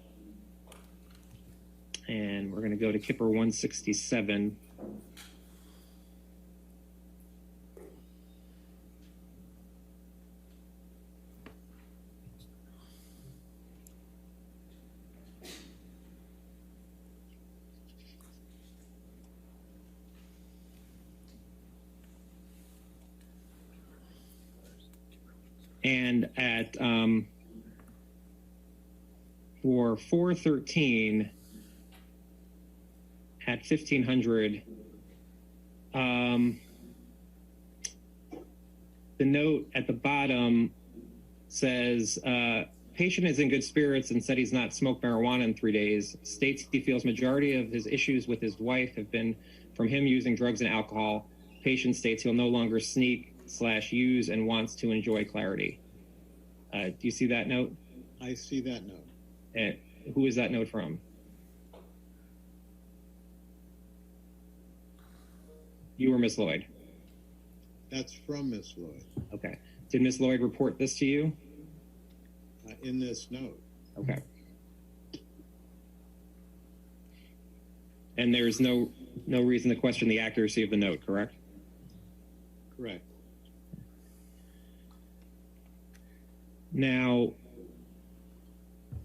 we're going to go to Kipper 167. And at for 413 at 1500, the note at the bottom says, patient is in good spirits and said he's not smoked marijuana in 3 days. States he feels majority of his issues with his wife have been from him using drugs and alcohol. Patient states he'll no longer sneak/use and wants to enjoy clarity. Do you see that note? I see that note. Who is that note from? You or Miss Lloyd? That's from Miss Lloyd. Okay. Did Miss Lloyd report this to you? In this note. Okay. And there's no reason to question the accuracy of the note, correct? Correct. Now,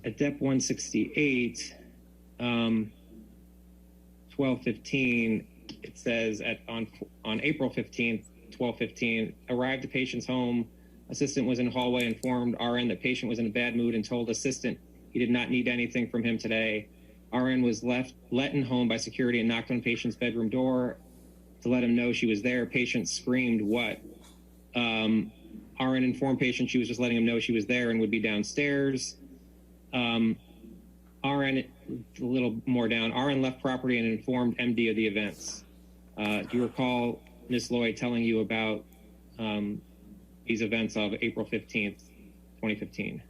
at Depp 168, 12:15, it says on April 15th, 12:15, arrived at patient's home. Assistant was in the hallway, informed RN that patient was in a bad mood and told assistant he did not need anything from him today. RN was let in home by security and knocked on patient's bedroom door to let him know she was there. Patient screamed, "What?" RN informed patient she was just letting him know she was there and would be downstairs. RN, a little more down, RN left property and informed MD of the events. Do you recall Ms. Lloyd telling you about these events of April 15th, 2015?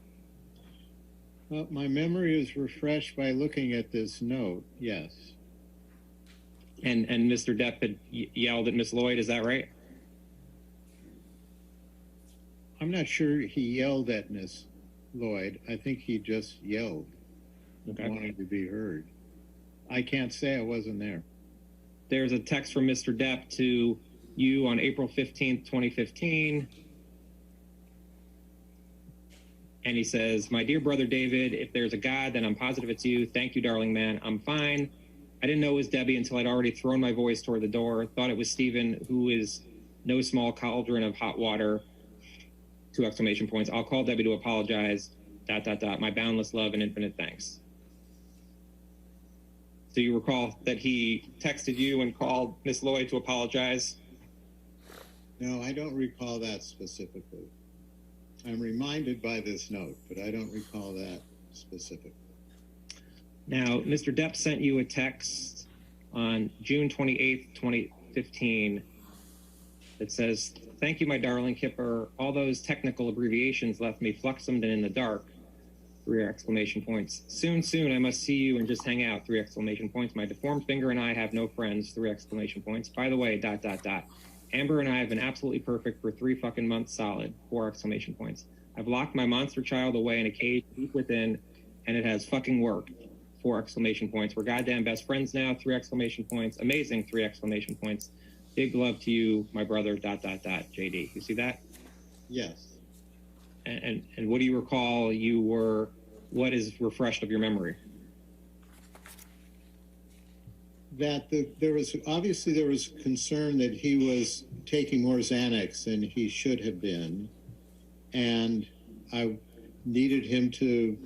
Well, my memory is refreshed by looking at this note, yes. And Mr. Depp had yelled at Ms. Lloyd, is that right? I'm not sure he yelled at Miss Lloyd. I think he just yelled. Okay. Wanted to be heard. I can't say I wasn't there. There's a text from Mr. Depp to you on April 15th, 2015. And he says, "My dear brother David, if there's a God, then I'm positive it's you. Thank you, darling man. I'm fine. I didn't know it was Debbie until I'd already thrown my voice toward the door. Thought it was Stephen, who is no small cauldron of hot water." 2 exclamation points. "I'll call Debbie to apologize. ... My boundless love and infinite thanks." So you recall that he texted you and called Miss Lloyd to apologize? No, I don't recall that specifically. I'm reminded by this note, but I don't recall that specifically. Now, Mr. Depp sent you a text on June 28th, 2015 that says, "Thank you, my darling Kipper. All those technical abbreviations left me fluxumed and in the dark." 3 exclamation points. "Soon, I must see you and just hang out." 3 exclamation points. "My deformed finger and I have no friends." 3 exclamation points. "By the way, ... Amber and I have been absolutely perfect for 3 fucking months solid." 4 exclamation points. "I've locked my monster child away in a cage deep within, and it has fucking worked." 4 exclamation points. "We're goddamn best friends now." 3 exclamation points. "Amazing." 3 exclamation points. "Big love to you, my brother, ... JD. You see that? Yes. And what do you recall what is refreshed of your memory? That there was concern that he was taking more Xanax than he should have been, and I needed him to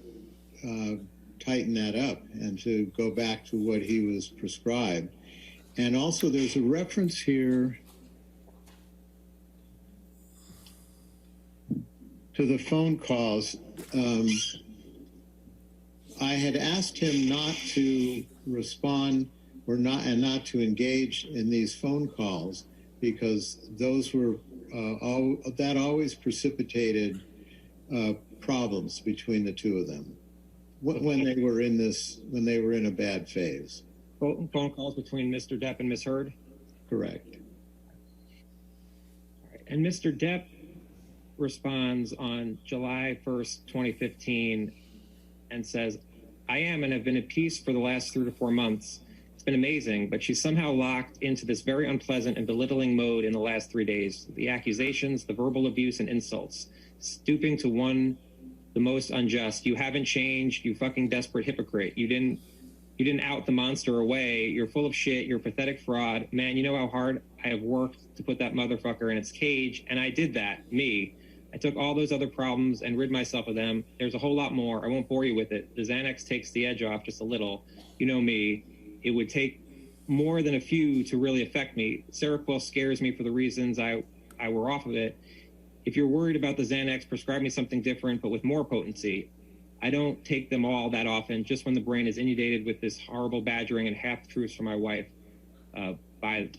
tighten that up and to go back to what he was prescribed. And also there's a reference here to the phone calls. I had asked him not to respond not to engage in these phone calls because those were that always precipitated problems between the two of them when they were in a bad phase. Phone calls between Mr. Depp and Ms. Heard? Correct. All right. And Mr. Depp responds on July 1st, 2015, and says, I am and have been at peace for the last 3 to 4 months. It's been amazing, but she's somehow locked into this very unpleasant and belittling mode in the last 3 days. The accusations, the verbal abuse and insults, stooping to one, the most unjust. You haven't changed, you fucking desperate hypocrite. You didn't out the monster away. You're full of shit. You're a pathetic fraud. Man, you know how hard I have worked to put that motherfucker in its cage, and I did that, me. I took all those other problems and rid myself of them. There's a whole lot more. I won't bore you with it. The Xanax takes the edge off just a little. You know me. It would take more than a few to really affect me. Seroquel scares me for the reasons I were off of it. If you're worried about the Xanax, prescribe me something different, but with more potency. I don't take them all that often, just when the brain is inundated with this horrible badgering and half-truths from my wife by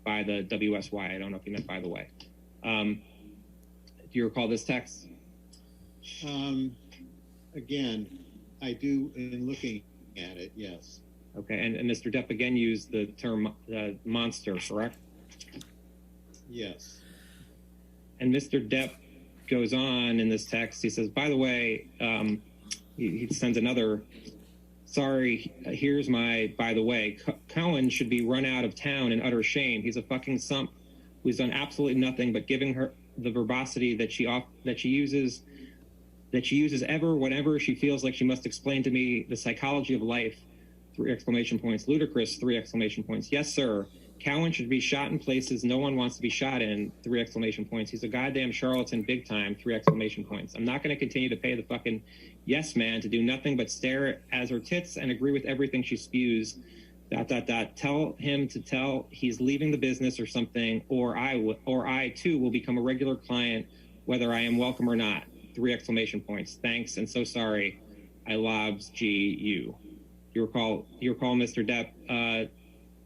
the WSY. I don't know if you meant by the way. Do you recall this text? Again, I do in looking at it, yes. Okay, and Mr. Depp again used the term monster, correct? Yes. And Mr. Depp goes on in this text. He says, by the way, he sends another, sorry, here's my, by the way, Cohen should be run out of town in utter shame. He's a fucking sump who's done absolutely nothing but giving her the verbosity that she uses ever whenever she feels like she must explain to me the psychology of life. 3 exclamation points. Ludicrous, 3 exclamation points. Yes, sir. Cowan should be shot in places no one wants to be shot in, 3 exclamation points. He's a goddamn charlatan big time, 3 exclamation points. I'm not going to continue to pay the fucking yes man to do nothing but stare at her tits and agree with everything she spews. ... Tell him to tell he's leaving the business or something, or I too will become a regular client, whether I am welcome or not. 3 exclamation points. Thanks and so sorry. I lobs G.U. You recall Mr. Depp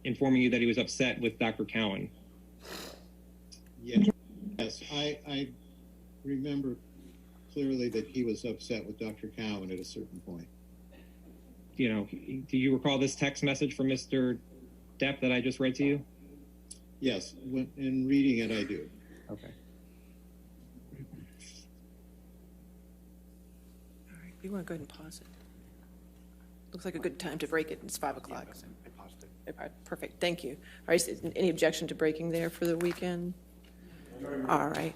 informing you that he was upset with Dr. Cowan. Yes, I remember clearly that he was upset with Dr. Cowan at a certain point. You know, do you recall this text message from Mr. Depp that I just read to you? Yes, in reading it, I do. Okay. All right, we want to go ahead and pause it. Looks like a good time to break it. It's 5 o'clock. I paused it. All right, perfect. Thank you. All right, any objection to breaking there for the weekend? All right.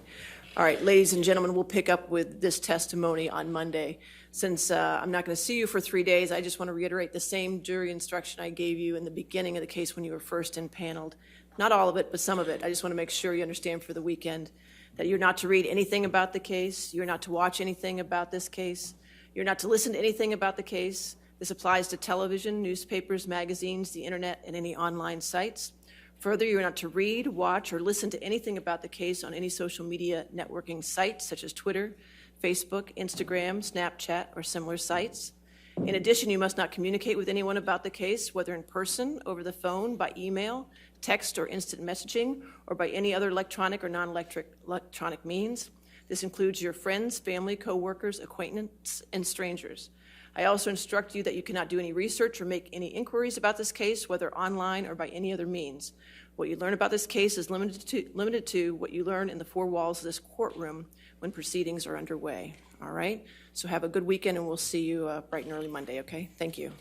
All right, ladies and gentlemen, we'll pick up with this testimony on Monday. Since I'm not going to see you for 3 days, I just want to reiterate the same jury instruction I gave you in the beginning of the case when you were first impaneled. Not all of it, but some of it. I just want to make sure you understand for the weekend that you're not to read anything about the case. You're not to watch anything about this case. You're not to listen to anything about the case. This applies to television, newspapers, magazines, the internet, and any online sites. Further, you're not to read, watch, or listen to anything about the case on any social media networking sites such as Twitter, Facebook, Instagram, Snapchat, or similar sites. In addition, you must not communicate with anyone about the case, whether in person, over the phone, by email, text, or instant messaging, or by any other electronic or non-electronic means. This includes your friends, family, co-workers, acquaintances, and strangers. I also instruct you that you cannot do any research or make any inquiries about this case, whether online or by any other means. What you learn about this case is limited to what you learn in the 4 walls of this courtroom when proceedings are underway. All right? So have a good weekend, and we'll see you bright and early Monday, okay? Thank you.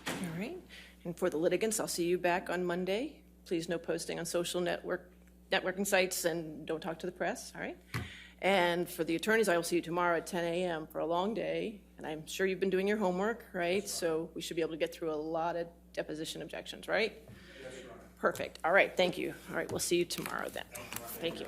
All right. And for the litigants, I'll see you back on Monday. Please no posting on social networking sites and don't talk to the press. All right. And for the attorneys, I will see you tomorrow at 10 a.m. for a long day. And I'm sure you've been doing your homework, right? So we should be able to get through a lot of deposition objections, right? Yes, Your Honor. Perfect. All right, thank you. All right, we'll see you tomorrow then. Thank you.